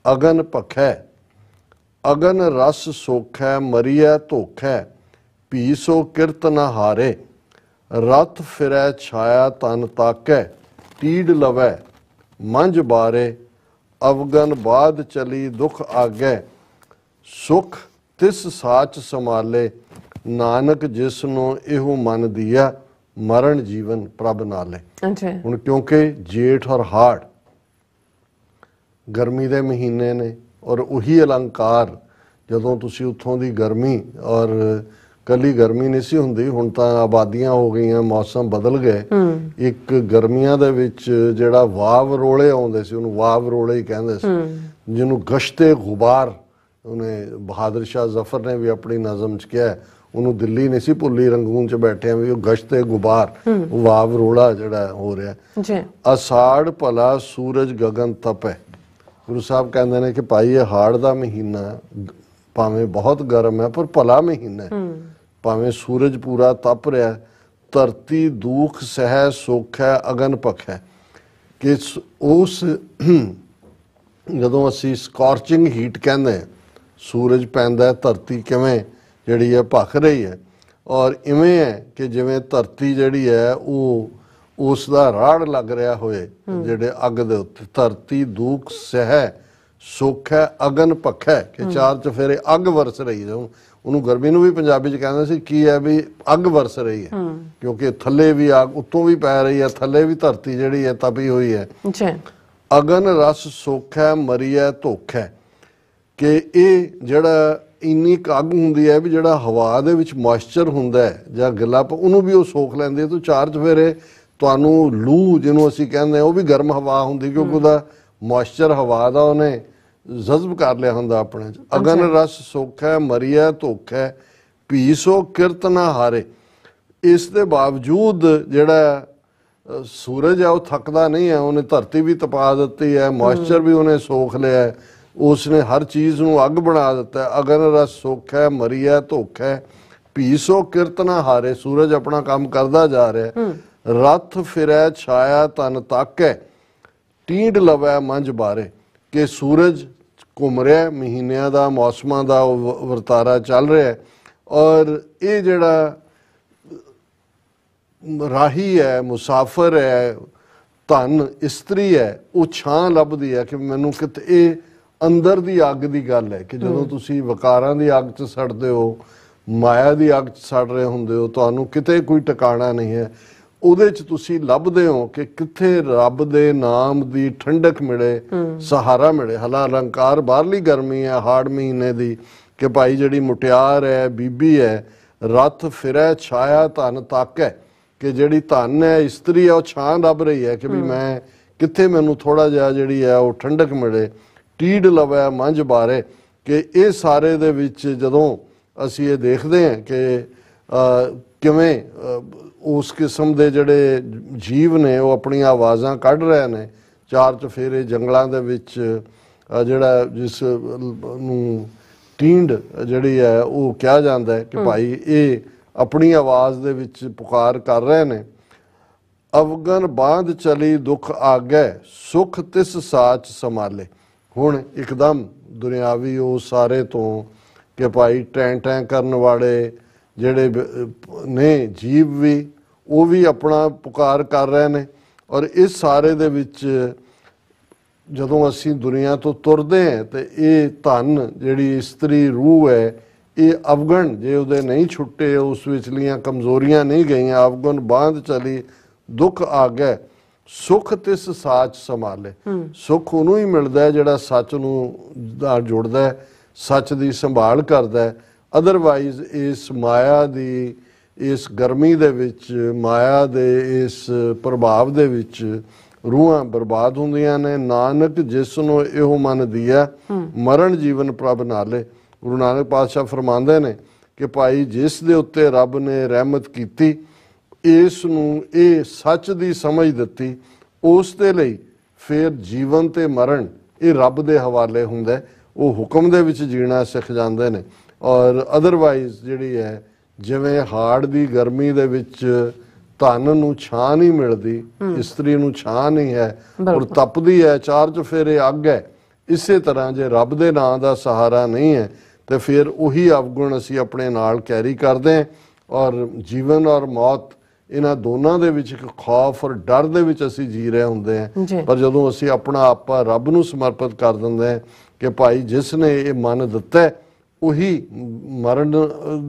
ਅਗਨ ਭਖੈ ਅਗਨ ਰਸ ਸੋਖੈ ਮਰੀਐ ਧੋਖੈ ਭੀ ਸੋ ਕਿਰਤ ਨ ਹਾਰੇ ਰਤ ਫਿਰੈ ਛਾਇਆ ਤਨ ਤਾਕੈ ਟੀਡ ਲਵੈ ਮੰਝ ਬਾਰੇ ਅਵਗਨ ਬਾਦ ਚਲੀ ਦੁਖ ਆਗੈ ਸੁਖ ਤਿਸ ਸਾਚ ਸਮਾਲੇ ਨਾਨਕ ਜਿਸ ਨੂੰ ਇਹੋ ਮਨ ਦੀਆ ਮਰਨ ਜੀਵਨ ਪ੍ਰਭ ਨਾਲੇ। ਹੁਣ ਕਿਉਂਕਿ ਜੇਠ ਔਰ ਹਾੜ ਗਰਮੀ ਦੇ ਮਹੀਨੇ ਨੇ, ਔਰ ਉਹੀ ਅਲੰਕਾਰ ਜਦੋਂ ਤੁਸੀਂ ਉੱਥੋਂ ਦੀ ਗਰਮੀ ਔਰ ਕੱਲੀ ਗਰਮੀ ਨਹੀਂ ਸੀ ਹੁੰਦੀ, ਹੁਣ ਤਾਂ ਆਬਾਦੀਆਂ ਹੋ ਗਈਆਂ, ਮੌਸਮ ਬਦਲ ਗਏ। ਇੱਕ ਗਰਮੀਆਂ ਦੇ ਵਿੱਚ ਜਿਹੜਾ ਵਾਵ ਰੋਲੇ ਆਉਂਦੇ ਸੀ, ਉਹਨੂੰ ਵਾਵ ਰੋਲੇ ਹੀ ਕਹਿੰਦੇ ਸੀ, ਜਿਹਨੂੰ ਗਸ਼ਤੇ ਗੁਬਾਰ, ਉਹਨੇ ਬਹਾਦਰ ਸ਼ਾਹ ਜ਼ਫਰ ਨੇ ਵੀ ਆਪਣੀ ਨਜ਼ਮ 'ਚ ਕਿਹਾ, ਉਹਨੂੰ ਦਿੱਲੀ ਨਹੀਂ ਸੀ ਭੁੱਲੀ ਰੰਗੂਨ 'ਚ ਬੈਠਿਆਂ ਵੀ ਉਹ ਗਸ਼ਤੇ ਗੁਬਾਰ, ਉਹ ਵਾਵ ਰੋਲਾ ਜਿਹੜਾ ਹੋ ਰਿਹਾ। ਅਸਾੜ ਭਲਾ ਸੂਰਜ ਗਗਨ ਤਪੈ, ਗੁਰੂ ਸਾਹਿਬ ਕਹਿੰਦੇ ਨੇ ਕਿ ਭਾਈ ਇਹ ਹਾੜ ਦਾ ਮਹੀਨਾ ਭਾਵੇਂ ਬਹੁਤ ਗਰਮ ਹੈ ਪਰ ਭਲਾ ਮਹੀਨਾ, ਭਾਵੇਂ ਸੂਰਜ ਪੂਰਾ ਤਪ ਰਿਹਾ, ਧਰਤੀ ਦੁੱਖ ਸਹਿ ਸੁੱਖ ਹੈ ਅਗਨ ਪਖੈ, ਕਿ ਉਸ ਜਦੋਂ ਅਸੀਂ ਸਕੋਰਚਿੰਗ ਹੀਟ ਕਹਿੰਦੇ, ਸੂਰਜ ਪੈਂਦਾ, ਧਰਤੀ ਕਿਵੇਂ ਜਿਹੜੀ ਹੈ ਭਖ ਰਹੀ ਹੈ, ਔਰ ਇਵੇਂ ਹੈ ਕਿ ਜਿਵੇਂ ਧਰਤੀ ਜਿਹੜੀ ਹੈ ਉਹ ਉਸ ਦਾ ਰਾੜ ਲੱਗ ਰਿਹਾ ਹੋਏ ਜਿਹੜੇ ਅੱਗ ਦੇ ਉੱਤੇ। ਧਰਤੀ ਦੁੱਖ ਸਹਿ ਸੁੱਖ ਹੈ ਅਗਨ ਪਖੈ, ਕਿ ਚਾਰ ਚਫੇਰੇ ਅੱਗ ਵਰਸ ਰਹੀ ਹੈ। ਉਹਨੂੰ ਗਰਮੀ ਨੂੰ ਵੀ ਪੰਜਾਬੀ ਚ ਕਹਿੰਦੇ ਸੀ ਕੀ ਹੈ ਵੀ ਅੱਗ ਵਰਸ ਰਹੀ ਹੈ, ਕਿਉਂਕਿ ਥੱਲੇ ਵੀ ਅੱਗ ਉੱਤੋਂ ਵੀ ਪੈ ਰਹੀ ਹੈ, ਥੱਲੇ ਵੀ ਧਰਤੀ ਜਿਹੜੀ ਹੈ ਤਪੀ ਹੋਈ ਹੈ। ਅਗਨ ਰਸ ਸੁੱਖ ਹੈ ਮਰੀਐ ਧੋਖ ਹੈ, ਕਿ ਇਹ ਜਿਹੜਾ ਇੰਨੀ ਅੱਗ ਹੁੰਦੀ ਹੈ ਵੀ ਜਿਹੜਾ ਹਵਾ ਦੇ ਵਿੱਚ ਮੋਇਸਚਰ ਹੁੰਦਾ ਹੈ ਜਾਂ ਗਿੱਲਾਪ, ਉਹਨੂੰ ਵੀ ਉਹ ਸੋਖ ਲੈਂਦੀ ਹੈ। ਤੂੰ ਚਾਰ ਚਫੇਰੇ ਤੁਹਾਨੂੰ ਲੂ ਜਿਹਨੂੰ ਅਸੀਂ ਕਹਿੰਦੇ ਉਹ ਵੀ ਗਰਮ ਹਵਾ ਹੁੰਦੀ, ਕਿਉਂਕਿ ਉਹਦਾ ਮੋਇਸਚਰ ਹਵਾ ਦਾ ਉਹਨੇ ਜਜ਼ਬ ਕਰ ਲਿਆ ਹੁੰਦਾ ਆਪਣੇ ਚ। ਅਗਨ ਰਸ ਸੁੱਖ ਹੈ ਮਰੀਐ ਧੋਖ ਹੈ, ਭੀ ਸੋ ਕਿਰਤ ਨਾ ਹਾਰੇ। ਇਸ ਦੇ ਬਾਵਜੂਦ ਜਿਹੜਾ ਸੂਰਜ ਹੈ ਉਹ ਥੱਕਦਾ ਨਹੀਂ ਹੈ, ਉਹਨੇ ਧਰਤੀ ਵੀ ਤਪਾ ਦਿੱਤੀ ਹੈ, ਮੋਇਸਚਰ ਵੀ ਉਹਨੇ ਸੋਖ ਲਿਆ, ਉਸਨੇ ਹਰ ਚੀਜ਼ ਨੂੰ ਅੱਗ ਬਣਾ ਦਿੱਤਾ। ਅਗਨ ਰਸ ਸੁੱਖ ਹੈ ਮਰੀਐ ਧੋਖ ਹੈ, ਭੀ ਸੋ ਕਿਰਤ ਨਾ ਹਾਰੇ। ਸੂਰਜ ਆਪਣਾ ਕੰਮ ਕਰਦਾ ਜਾ ਰਿਹਾ। ਰੱਥ ਫਿਰੈ ਛਾਇਆ ਤਨ ਤਾਕੈ, ਟੀਂਡ ਲਵੈ ਮੰਝ ਬਾਰੇ, ਕਿ ਸੂਰਜ ਘੁੰਮ ਰਿਹਾ, ਮਹੀਨਿਆਂ ਦਾ ਮੌਸਮਾਂ ਦਾ ਵਰਤਾਰਾ ਚੱਲ ਰਿਹਾ, ਔਰ ਇਹ ਜਿਹੜਾ ਰਾਹੀ ਹੈ, ਮੁਸਾਫਰ ਹੈ, ਧਨ ਇਸਤਰੀ ਹੈ, ਉਹ ਛਾਂ ਲੱਭਦੀ ਹੈ ਕਿ ਮੈਨੂੰ ਕਿਤੇ। ਇਹ ਅੰਦਰ ਦੀ ਅੱਗ ਦੀ ਗੱਲ ਹੈ ਕਿ ਜਦੋਂ ਤੁਸੀਂ ਵਕਾਰਾਂ ਦੀ ਅੱਗ 'ਚ ਸੜਦੇ ਹੋ, ਮਾਇਆ ਦੀ ਅੱਗ 'ਚ ਸੜ ਰਹੇ ਹੁੰਦੇ ਹੋ, ਤੁਹਾਨੂੰ ਕਿਤੇ ਕੋਈ ਟਿਕਾਣਾ ਨਹੀਂ ਹੈ। ਉਹਦੇ 'ਚ ਤੁਸੀਂ ਲੱਭਦੇ ਹੋ ਕਿ ਕਿੱਥੇ ਰੱਬ ਦੇ ਨਾਮ ਦੀ ਠੰਡਕ ਮਿਲੇ, ਸਹਾਰਾ ਮਿਲੇ। ਹਲਾ ਅਲੰਕਾਰ ਬਾਹਰਲੀ ਗਰਮੀ ਹੈ ਹਾੜ ਮਹੀਨੇ ਦੀ, ਕਿ ਭਾਈ ਜਿਹੜੀ ਮੁਟਿਆਰ ਹੈ, ਬੀਬੀ ਹੈ, ਰੱਥ ਫਿਰੈ ਛਾਇਆ ਧਨ ਤਾਕੈ, ਕਿ ਜਿਹੜੀ ਧਨ ਹੈ, ਇਸਤਰੀ ਹੈ, ਉਹ ਛਾਂ ਲੱਭ ਰਹੀ ਹੈ ਕਿ ਵੀ ਮੈਂ ਕਿੱਥੇ ਮੈਨੂੰ ਥੋੜਾ ਜਿਹਾ ਜਿਹੜੀ ਹੈ ਉਹ ਠੰਡਕ ਮਿਲੇ। ਟੀਡ ਲਵੈ ਮੰਝ ਬਾਰੇ, ਕਿ ਇਹ ਸਾਰੇ ਦੇ ਵਿੱਚ ਜਦੋਂ ਅਸੀਂ ਇਹ ਦੇਖਦੇ ਹਾਂ ਕਿ ਕਿਵੇਂ ਉਸ ਕਿਸਮ ਦੇ ਜਿਹੜੇ ਜੀਵ ਨੇ ਉਹ ਆਪਣੀਆਂ ਆਵਾਜ਼ਾਂ ਕੱਢ ਰਹੇ ਨੇ ਚਾਰ ਚਫੇਰੇ ਜੰਗਲਾਂ ਦੇ ਵਿੱਚ, ਜਿਹੜਾ ਜਿਸ ਨੂੰ ਟੀਂਡ ਜਿਹੜੀ ਹੈ ਉਹ ਕਿਹਾ ਜਾਂਦਾ ਹੈ ਕਿ ਭਾਈ ਇਹ ਆਪਣੀ ਆਵਾਜ਼ ਦੇ ਵਿੱਚ ਪੁਕਾਰ ਕਰ ਰਹੇ ਨੇ। ਅਵਗਨ ਬਾਂਧ ਚਲੀ ਦੁੱਖ ਆਗੈ, ਸੁਖ ਤਿਸ ਸਾਚ ਸੰਭਾਲੇ। ਹੁਣ ਇੱਕਦਮ ਦੁਨਿਆਵੀ ਉਹ ਸਾਰੇ ਤੋਂ ਕਿ ਭਾਈ ਟੈਂ ਟੈਂ ਕਰਨ ਵਾਲੇ ਜਿਹੜੇ ਨੇ ਜੀਵ ਵੀ, ਉਹ ਵੀ ਆਪਣਾ ਪੁਕਾਰ ਕਰ ਰਹੇ ਨੇ। ਔਰ ਇਸ ਸਾਰੇ ਦੇ ਵਿੱਚ ਜਦੋਂ ਅਸੀਂ ਦੁਨੀਆ ਤੋਂ ਤੁਰਦੇ ਹਾਂ ਤੇ ਇਹ ਧਨ ਜਿਹੜੀ ਇਸਤਰੀ ਰੂਹ ਹੈ, ਇਹ ਅਵਗਣ ਜੇ ਉਹਦੇ ਨਹੀਂ ਛੁੱਟੇ, ਉਸ ਵਿਚਲੀਆਂ ਕਮਜ਼ੋਰੀਆਂ ਨਹੀਂ ਗਈਆਂ, ਅਵਗਣ ਬਾਂਧ ਚਲੀ ਦੁੱਖ ਆਗੈ, ਸੁਖ ਤਿਸ ਸਾਚ ਸੰਭਾਲੇ। ਸੁਖ ਉਹਨੂੰ ਹੀ ਮਿਲਦਾ ਜਿਹੜਾ ਸੱਚ ਨੂੰ ਨਾਲ ਜੁੜਦਾ, ਸੱਚ ਦੀ ਸੰਭਾਲ ਕਰਦਾ। ਅਦਰਵਾਈਜ਼ ਇਸ ਮਾਇਆ ਦੀ ਇਸ ਗਰਮੀ ਦੇ ਵਿੱਚ, ਮਾਇਆ ਦੇ ਇਸ ਪ੍ਰਭਾਵ ਦੇ ਵਿੱਚ ਰੂਹਾਂ ਬਰਬਾਦ ਹੁੰਦੀਆਂ ਨੇ। ਨਾਨਕ ਜਿਸ ਨੂੰ ਇਹੋ ਮਨ ਦੀਆ, ਮਰਨ ਜੀਵਨ ਪ੍ਰਭ ਨਾਲੇ। ਗੁਰੂ ਨਾਨਕ ਪਾਤਸ਼ਾਹ ਫਰਮਾਉਂਦੇ ਨੇ ਕਿ ਭਾਈ ਜਿਸ ਦੇ ਉੱਤੇ ਰੱਬ ਨੇ ਰਹਿਮਤ ਕੀਤੀ, ਇਸ ਨੂੰ ਇਹ ਸੱਚ ਦੀ ਸਮਝ ਦਿੱਤੀ, ਉਸ ਦੇ ਲਈ ਫਿਰ ਜੀਵਨ ਤੇ ਮਰਨ ਇਹ ਰੱਬ ਦੇ ਹਵਾਲੇ ਹੁੰਦਾ। ਉਹ ਹੁਕਮ ਦੇ ਵਿੱਚ ਜੀਣਾ ਸਿੱਖ ਜਾਂਦੇ ਨੇ। ਔਰ ਅਦਰਵਾਈਜ਼ ਜਿਹੜੀ ਹੈ, ਜਿਵੇਂ ਹਾੜ ਦੀ ਗਰਮੀ ਦੇ ਵਿੱਚ ਧਨ ਨੂੰ ਛਾਂ ਨਹੀਂ ਮਿਲਦੀ, ਇਸਤਰੀ ਨੂੰ ਛਾਂ ਨਹੀਂ ਹੈ, ਔਰ ਤਪਦੀ ਹੈ, ਚਾਰ ਚਫੇਰੇ ਅੱਗ ਹੈ, ਇਸੇ ਤਰ੍ਹਾਂ ਜੇ ਰੱਬ ਦੇ ਨਾਂ ਦਾ ਸਹਾਰਾ ਨਹੀਂ ਹੈ ਤੇ ਫਿਰ ਉਹੀ ਅਵਗੁਣ ਅਸੀਂ ਆਪਣੇ ਨਾਲ ਕੈਰੀ ਕਰਦੇ ਹਾਂ। ਔਰ ਜੀਵਨ ਔਰ ਮੌਤ ਇਹਨਾਂ ਦੋਨਾਂ ਦੇ ਵਿੱਚ ਇੱਕ ਖੌਫ ਔਰ ਡਰ ਦੇ ਵਿੱਚ ਅਸੀਂ ਜੀ ਰਹੇ ਹੁੰਦੇ ਹਾਂ। ਪਰ ਜਦੋਂ ਅਸੀਂ ਆਪਣਾ ਆਪਾ ਰੱਬ ਨੂੰ ਸਮਰਪਿਤ ਕਰ ਦਿੰਦੇ ਹਾਂ ਕਿ ਭਾਈ ਜਿਸ ਨੇ ਇਹ ਮਨ ਦਿੱਤਾ, ਉਹੀ ਮਰਨ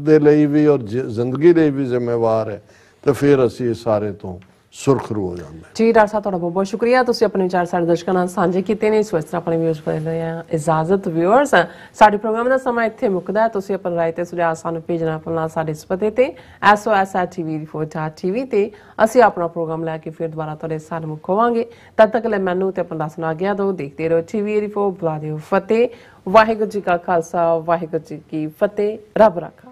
ਦੇ ਲਈ ਵੀ ਔਰ ਜ਼ਿੰਦਗੀ ਲਈ ਵੀ ਜ਼ਿੰਮੇਵਾਰ ਹੈ, ਤੇ ਫਿਰ ਅਸੀਂ ਇਸ ਸਾਰੇ ਤੋਂ ਸੁਰਖਰੂ ਹੋ ਜਾਂਦਾ ਜੀ। ਡਾਕਟਰ ਸਾਹਿਬ ਤੁਹਾਡਾ ਬਹੁਤ ਬਹੁਤ ਸ਼ੁਕਰੀਆ, ਤੁਸੀਂ ਆਪਣੇ ਵਿਚਾਰ ਸਾਡੇ ਦਰਸ਼ਕਾਂ ਨਾਲ ਸਾਂਝੇ ਕੀਤੇ ਨੇ। ਇਸ ਤਰ੍ਹਾਂ ਆਪਣੇ ਵਿਊਅਰਸ ਕੋਲ ਰਹੇ ਆ ਇਜਾਜ਼ਤ। ਵਿਊਅਰਸ, ਸਾਡੇ ਪ੍ਰੋਗਰਾਮ ਦਾ ਸਮਾਂ ਇੱਥੇ ਮੁੱਕਦਾ ਹੈ। ਤੁਸੀਂ ਆਪਣੀ ਰਾਏ ਤੇ ਸੁਝਾਅ ਸਾਨੂੰ ਭੇਜਣਾ ਭੁੱਲਣਾ ਸਾਡੇ ਇਸ ਪਤੇ ਤੇ SOS@tvreports.tv ਤੇ ਅਸੀਂ ਆਪਣਾ ਪ੍ਰੋਗਰਾਮ ਲੈ ਕੇ ਫਿਰ ਦੁਬਾਰਾ ਤੁਹਾਡੇ ਸਾਹਮਣੇ ਹੋਵਾਂਗੇ। ਤਦ ਤੱਕ ਲਈ ਮੈਨੂੰ ਤੇ ਆਪਣਾ ਦੱਸਣਾ ਆਗਿਆ ਦਿਓ। ਦੇਖਦੇ ਰਹੋ TV ਰਿਪੋਰਟ। ਬੁਲਾ ਦਿਓ ਫਤਿਹ। ਵਾਹਿਗੁਰੂ ਜੀ ਕਾ ਖਾਲਸਾ, ਵਾਹਿਗੁਰੂ ਜੀ ਕੀ ਫਤਿਹ। ਰੱਬ ਰਾਖਾ।